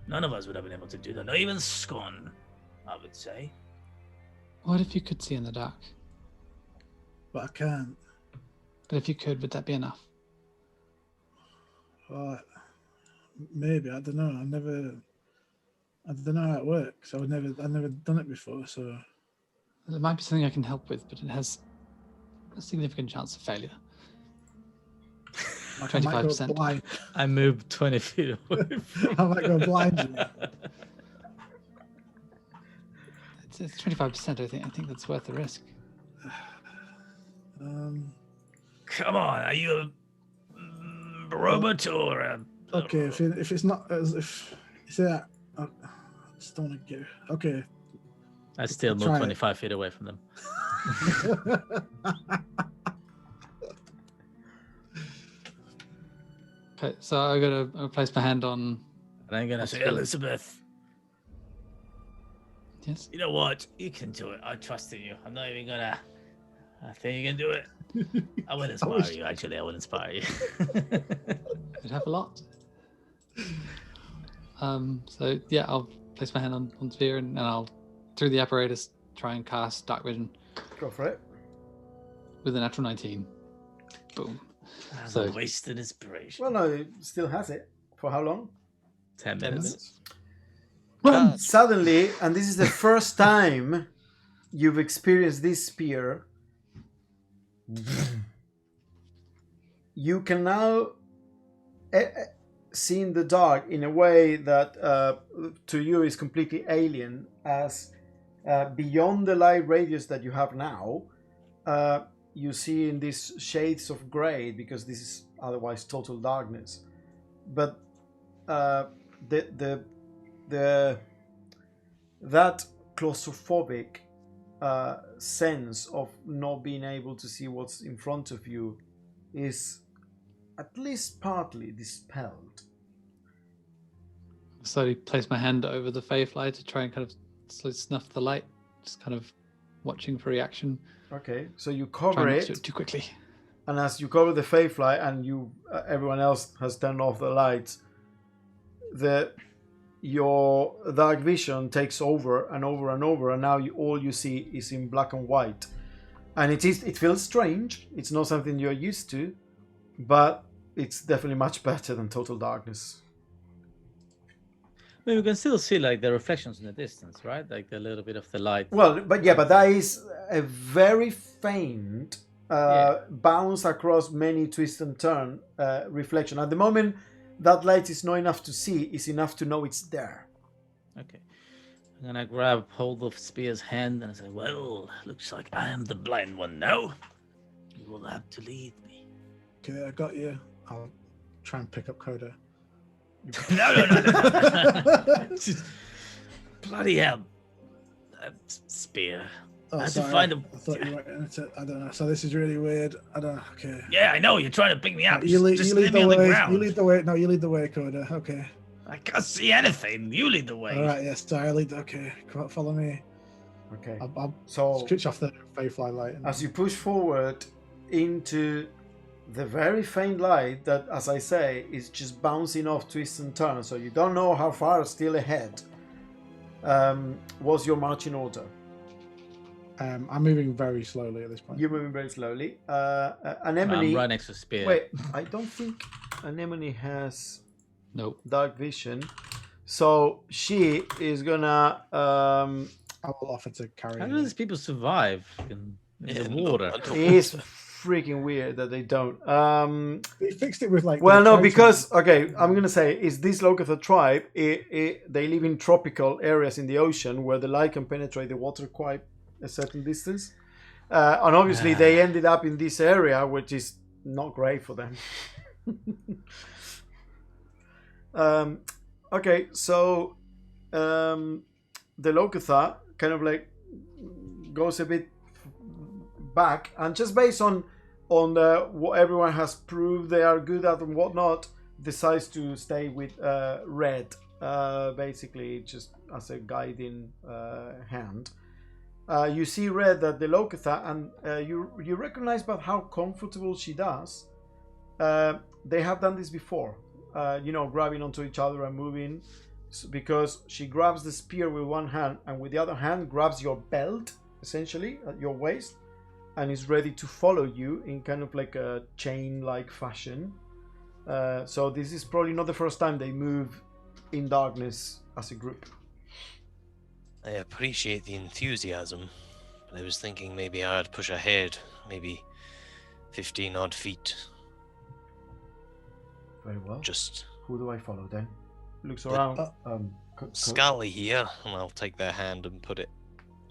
None of us would have been able to do that. Not even Scorn, I would say. What if you could see in the dark? But I can't. But if you could, would that be enough? Maybe, I don't know. I don't know how it works. I've never done it before, so There might be something I can help with, but it has a significant chance of failure. I might go 25%. blind. I moved 20 feet away from I might go blind. You know. It's 25%. I think that's worth the risk. Come on, are you a robot or a... Okay, if it's not as if you say that, I just don't want to get. Okay. I still Try moved it. 25 feet away from them. Okay, so I'm gonna place my hand on. And I'm gonna say, Elizabeth, Yes. you know what? You can do it. I trust in you. I'm not even gonna... I think you can do it. I will inspire you, actually. I will inspire you. I'd have a lot. So yeah, I'll place my hand on Sphere and I'll, through the apparatus, try and cast Dark Vision Go for it. with a natural 19. Boom. So wasted inspiration. Well, no, it still has it. For how long? 10 10 minutes. minutes. Well, suddenly, and this is the first time you've experienced this spear, you can now see in the dark in a way that to you is completely alien, as beyond the light radius that you have now, you see in these shades of grey, because this is otherwise total darkness. But that claustrophobic sense of not being able to see what's in front of you is at least partly dispelled. Slowly place my hand over the Fayfly to try and kind of slowly snuff the light, just kind of watching for reaction. Okay, so you Try cover not to it, do it too quickly. and as you cover the Fayfly and you everyone else has turned off the lights, your dark vision takes over and over and over, and now all you see is in black and white, and it feels strange. It's not something you're used to, but it's definitely much better than total darkness. I mean, we can still see like the reflections in the distance, right? Like the little bit of the light. Well, but that is a very faint bounce across many twist and turn reflection. At the moment, that light is not enough to see; it's enough to know it's there. Okay. I'm gonna grab hold of Spear's hand and say, "Well, looks like I am the blind one now. You will have to lead me." Okay, I got you. I'll try and pick up Coda. No. Bloody hell. Spear. Oh, I have to sorry. find a. I thought you went into. I don't know. So this is really weird. I don't know. Okay. Yeah, I know. You're trying to pick me up. Right, you lead just the leave me on the way. ground. You lead the way. No, you lead the way, Coda. Okay. I can't see anything. You lead the way. All right. Yes. Sorry. I lead. Okay. Come on, follow me. Okay. I'll So switch off the Fayfly light. as you push forward into the very faint light that, as I say, is just bouncing off twists and turns, so you don't know how far still ahead. Was your marching order? I'm moving very slowly at this point. You're moving very slowly. Anemone. I'm right next to Spear. Wait, I don't think Anemone has Nope. dark vision, so she is gonna. I will offer to carry. How her. do these people survive in Yeah, the no, water? I don't- It is freaking weird that they don't. They fixed it with like. Well, the no, coating. because okay, I'm gonna say is this Locathar tribe. They live in tropical areas in the ocean where the light can penetrate the water quite a certain distance, and obviously they ended up in this area, which is not great for them. Okay, so the Locathar kind of like goes a bit back, and just based on what everyone has proved they are good at and whatnot, decides to stay with Red, basically just as a guiding hand. You see Red at the Locathar, and you recognize about how comfortable she does. They have done this before, grabbing onto each other and moving, because she grabs the spear with one hand and with the other hand grabs your belt, essentially at your waist, and is ready to follow you in kind of like a chain-like fashion. So this is probably not the first time they move in darkness as a group. I appreciate the enthusiasm, but I was thinking maybe I'd push ahead, maybe 15 odd feet. Very well. Just Who do I follow then? Looks The- around. Scully here, and I'll take their hand and put it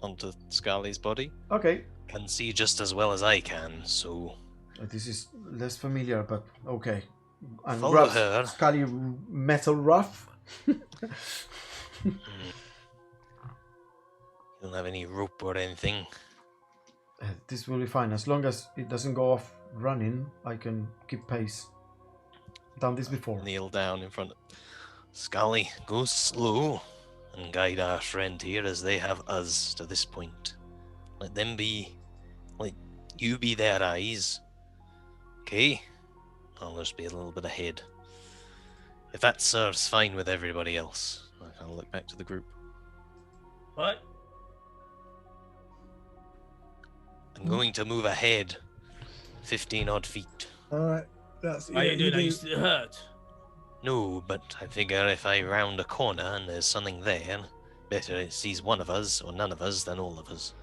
onto Scully's body. Okay. Can see just as well as I can, so This is less familiar, but okay. And Follow grabs her. Scully metal rough. you don't have any rope or anything. This will be fine. As long as it doesn't go off running, I can keep pace. Done this before. Kneel down in front of Scully. Go slow and guide our friend here as they have us to this point. Let them be, let you be their eyes. Okay? I'll just be a little bit ahead. If that serves fine with everybody else, I'll look back to the group. What? I'm going to move ahead 15 odd feet. All right. That's. Why are you doing? Are you still hurt? No, but I figure if I round a corner and there's something there, better it sees one of us or none of us than all of us.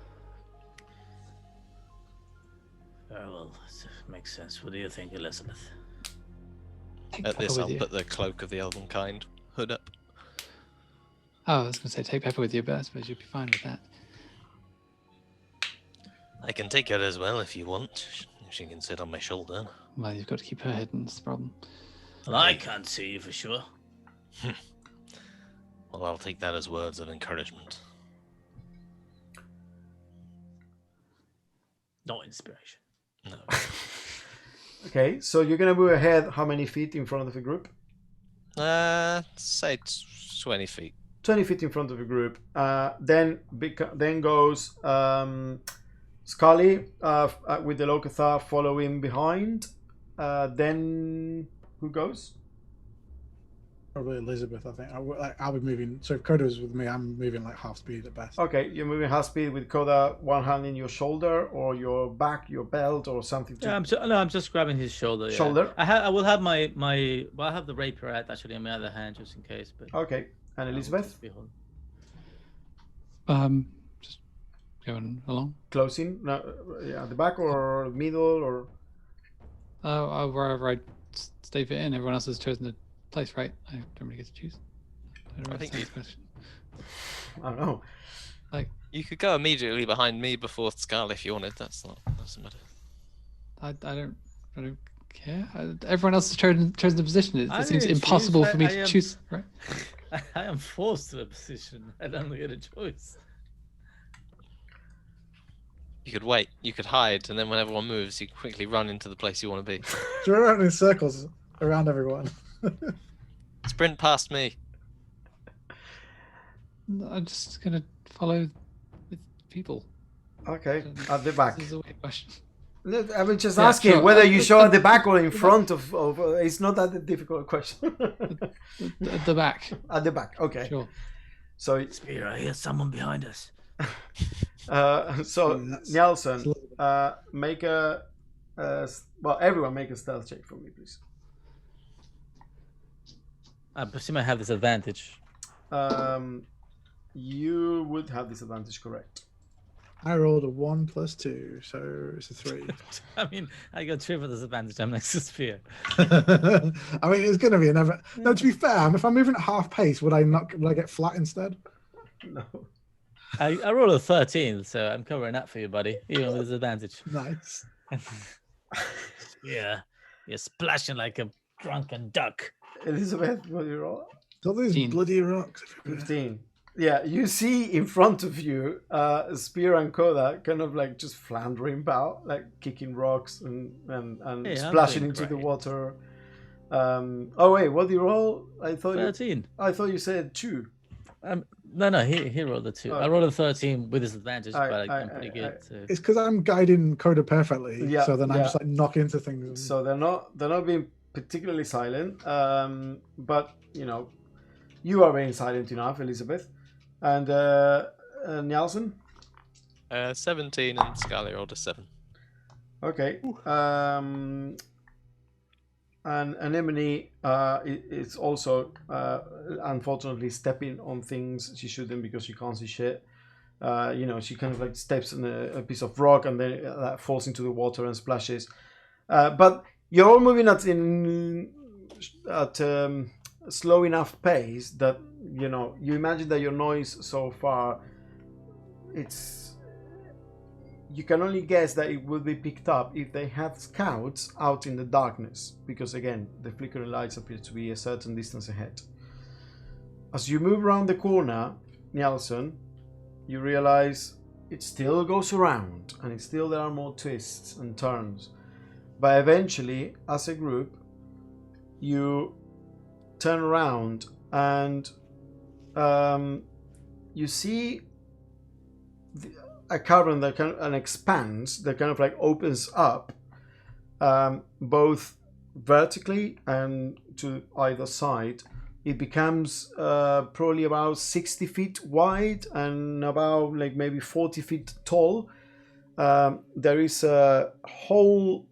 Well, that makes sense. What do you think, Elizabeth? Take At Pepper this, with I'll you. put the cloak of the elven kind hood up. Oh, I was going to say take Pepper with you, but I suppose you'd be fine with that. I can take her as well if you want. She can sit on my shoulder. Well, you've got to keep her hidden. That's the problem. Well, I can't see you for sure. Well, I'll take that as words of encouragement. No inspiration. No. Okay, so you're gonna move ahead how many feet in front of the group? Say it's 20 feet. 20 feet in front of the group. Then goes Scully with the Locathar following behind. Then who goes? Probably Elizabeth, I think. I'll be moving. So if Coda's with me, I'm moving like half speed at best. Okay, you're moving half speed with Coda, one hand in your shoulder or your back, your belt, or something. Yeah, I'm just grabbing his shoulder. Yeah. Shoulder? I will have my well, I have the rapier at actually in my other hand just in case. But Okay, and Elizabeth Just going along. closing. No, yeah, the back or middle or. Wherever I stay fit in, everyone else has chosen a place, right? I don't really get to choose. I think you- question. I don't know. You could go immediately behind me before Scarlet if you wanted. That's not. Doesn't matter. I don't Yeah, everyone else has chosen the position. It I seems didn't impossible choose. for me I to am- choose. Right? I am forced to a position. I don't get a choice. You could wait, you could hide, and then when everyone moves, you quickly run into the place you want to be. So we're around in circles around everyone. Sprint past me. I'm just gonna follow with people. Okay, at the back. This is a weird question. I was just Yeah, asking sure. whether you show at the back or in the front of. It's not that a difficult question. At the back. At the back, okay. Sure. So, Spear, I hear someone behind us. so Yeah, that's Nelson, a little make a, well, everyone make a stealth check for me, please. I presume I have this advantage. You would have disadvantage, correct? I rolled a 1 + 2, so it's a 3. I mean, I got triple disadvantage. I'm next to Spear. I mean, it's going to be another. No, to be fair, if I'm moving at half pace, would I get flat instead? No. I rolled a 13, so I'm covering that for you, buddy. Even with disadvantage. Nice. Yeah, you're splashing like a drunken duck. Elizabeth, what do you roll? All these 15. bloody rocks. 15. Yeah, you see in front of you, Spear and Koda kind of like just floundering about, like kicking rocks and Hey, I'm splashing doing into the great. water. Oh wait, what do you roll? I thought 13. you said 2. No, he rolled a 2. I Oh. rolled a 13 with disadvantage, I- but I- I'm pretty good. So. It's because I'm guiding Coda perfectly, Yeah, so then I'm yeah. just like knock into things. So they're not being particularly silent, but you know, you are being silent enough, Elizabeth, and Nielsen. 17 and Scarlet rolled a 7. Okay. And Anemone is also unfortunately stepping on things she shouldn't because she can't see shit. You know, she kind of like steps on a piece of rock and then that falls into the water and splashes. But you're all moving at slow enough pace that you know you imagine that your noise so far, you can only guess that it will be picked up if they had scouts out in the darkness, because again, the flickering lights appear to be a certain distance ahead. As you move around the corner, Nielsen, you realize it still goes around, and there are more twists and turns. But eventually, as a group, you turn around and you see a cavern that expands, that kind of like opens up, both vertically and to either side. It becomes probably about 60 feet wide and about like maybe 40 feet tall. There is a hole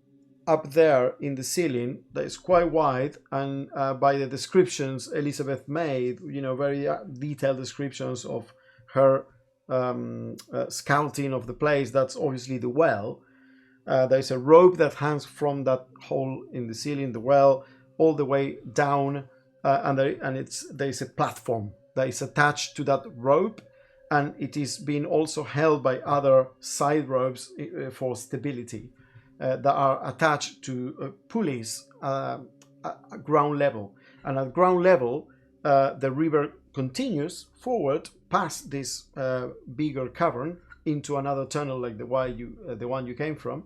up there in the ceiling that is quite wide, and by the descriptions Elizabeth made, you know, very detailed descriptions of her scouting of the place, that's obviously the well. There's a rope that hangs from that hole in the ceiling, the well, all the way down, and there's a platform that is attached to that rope, and it is being also held by other side ropes for stability that are attached to pulleys at ground level. And at ground level, the river continues forward past this bigger cavern into another tunnel like the one you came from.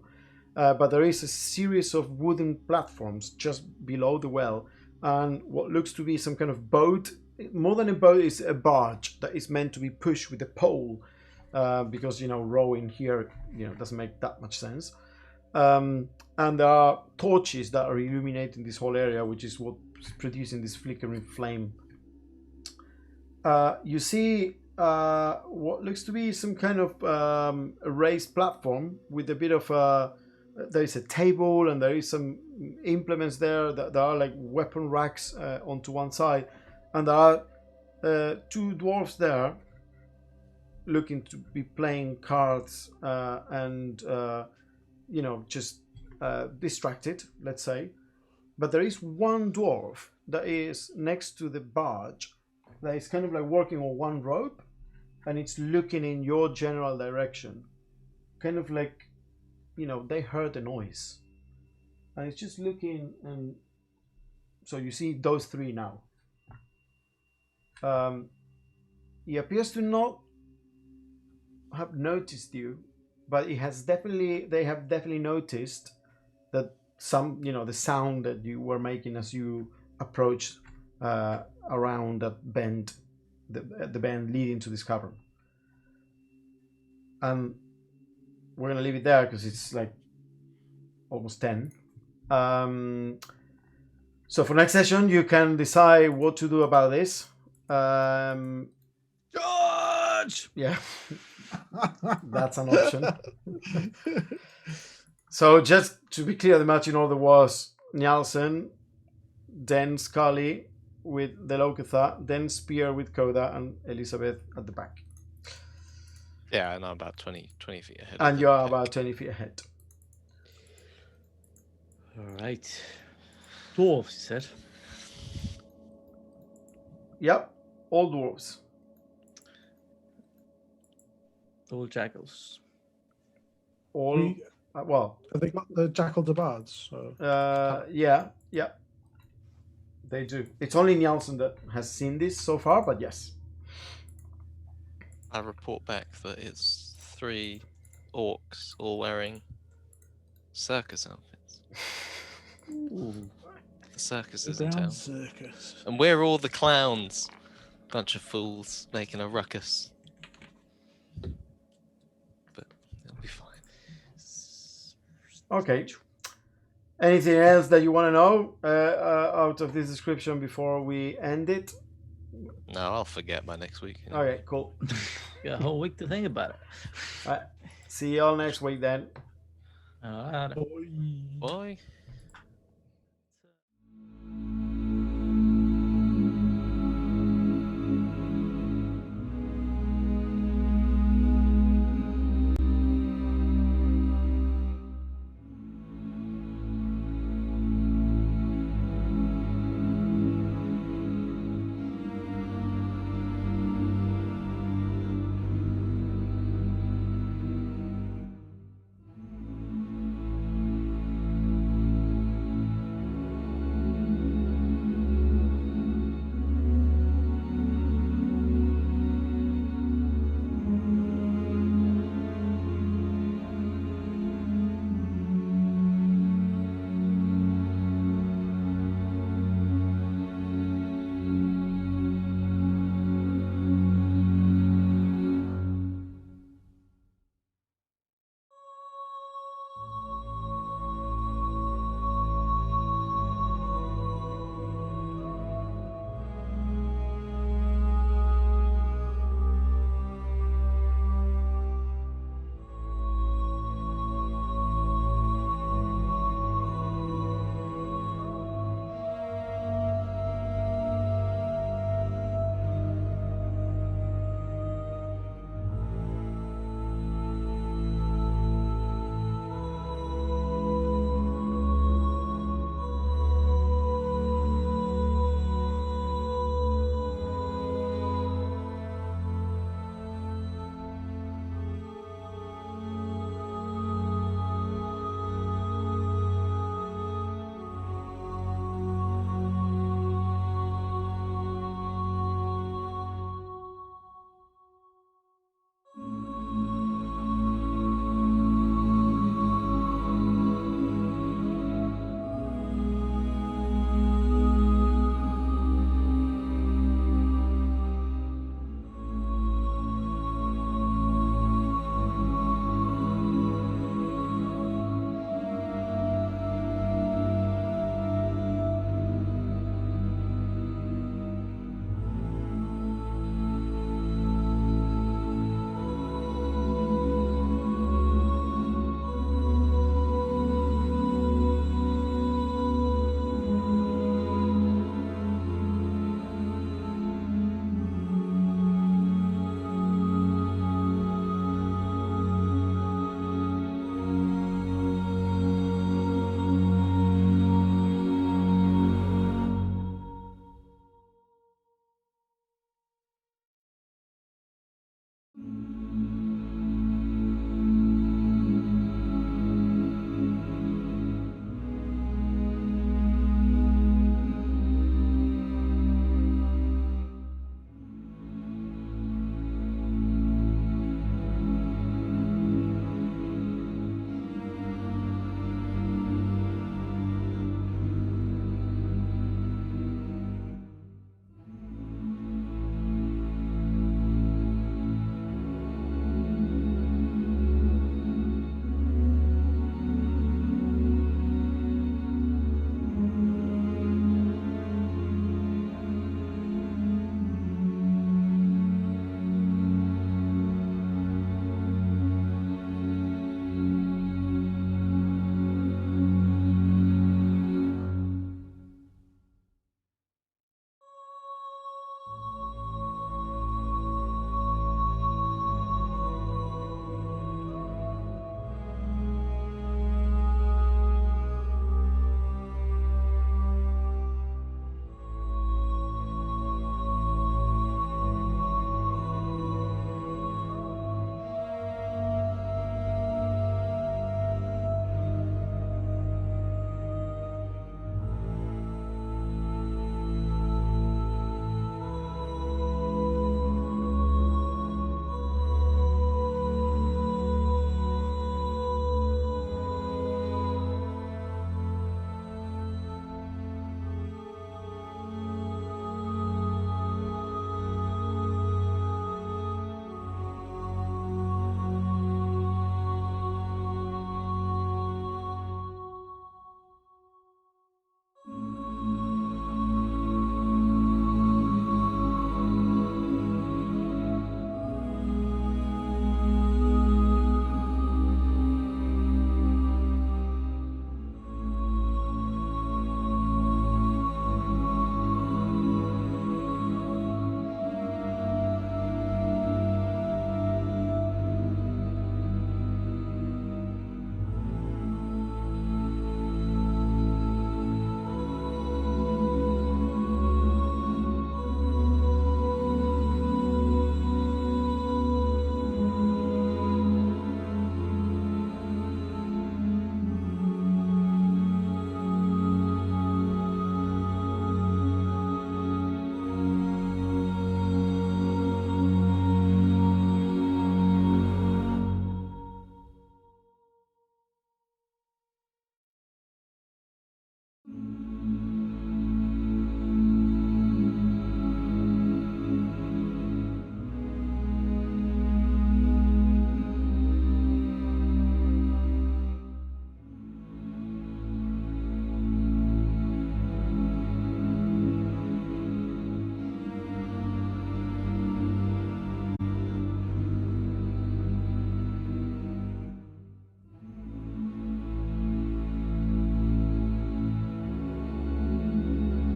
But there is a series of wooden platforms just below the well, and what looks to be some kind of boat. More than a boat, is a barge that is meant to be pushed with a pole, because you know rowing here, you know, doesn't make that much sense. And there are torches that are illuminating this whole area, which is what's producing this flickering flame. You see what looks to be some kind of a raised platform with a bit of there is a table and there is some implements there. That there are like weapon racks onto one side, and there are two dwarves there looking to be playing cards and you know, just distracted, let's say. But there is one dwarf that is next to the barge that is kind of like working on one rope, and it's looking in your general direction, kind of like, you know, they heard a noise and it's just looking, and so you see those three now. He appears to not have noticed you, but they have definitely noticed that the sound that you were making as you approached around that bend, the bend leading to this cavern. And we're gonna leave it there because it's like almost 10. So for next session, you can decide what to do about this. George! Yeah, that's an option. So just to be clear, the match in order was Nielsen, then Scully with the Lokatha, then Spear with Koda, and Elizabeth at the back. Yeah, and I'm about 20 feet ahead. And of you the are pack. about 20 feet ahead. All right. Dwarves, you said. Yep, all dwarves. All jackals. All, well, Have they got the jackal de bards? So yeah, they do. It's only Nielsen that has seen this so far, but yes. I report back that it's 3 orcs all wearing circus outfits. Ooh. The circus is the in brown town. circus. And we're all the clowns. Bunch of fools making a ruckus. But it'll be fine. Okay. Anything else that you want to know out of this description before we end it? No, I'll forget by next week. Okay, cool. Got a whole week to think about it. All right. See you all next week then. All right. Bye.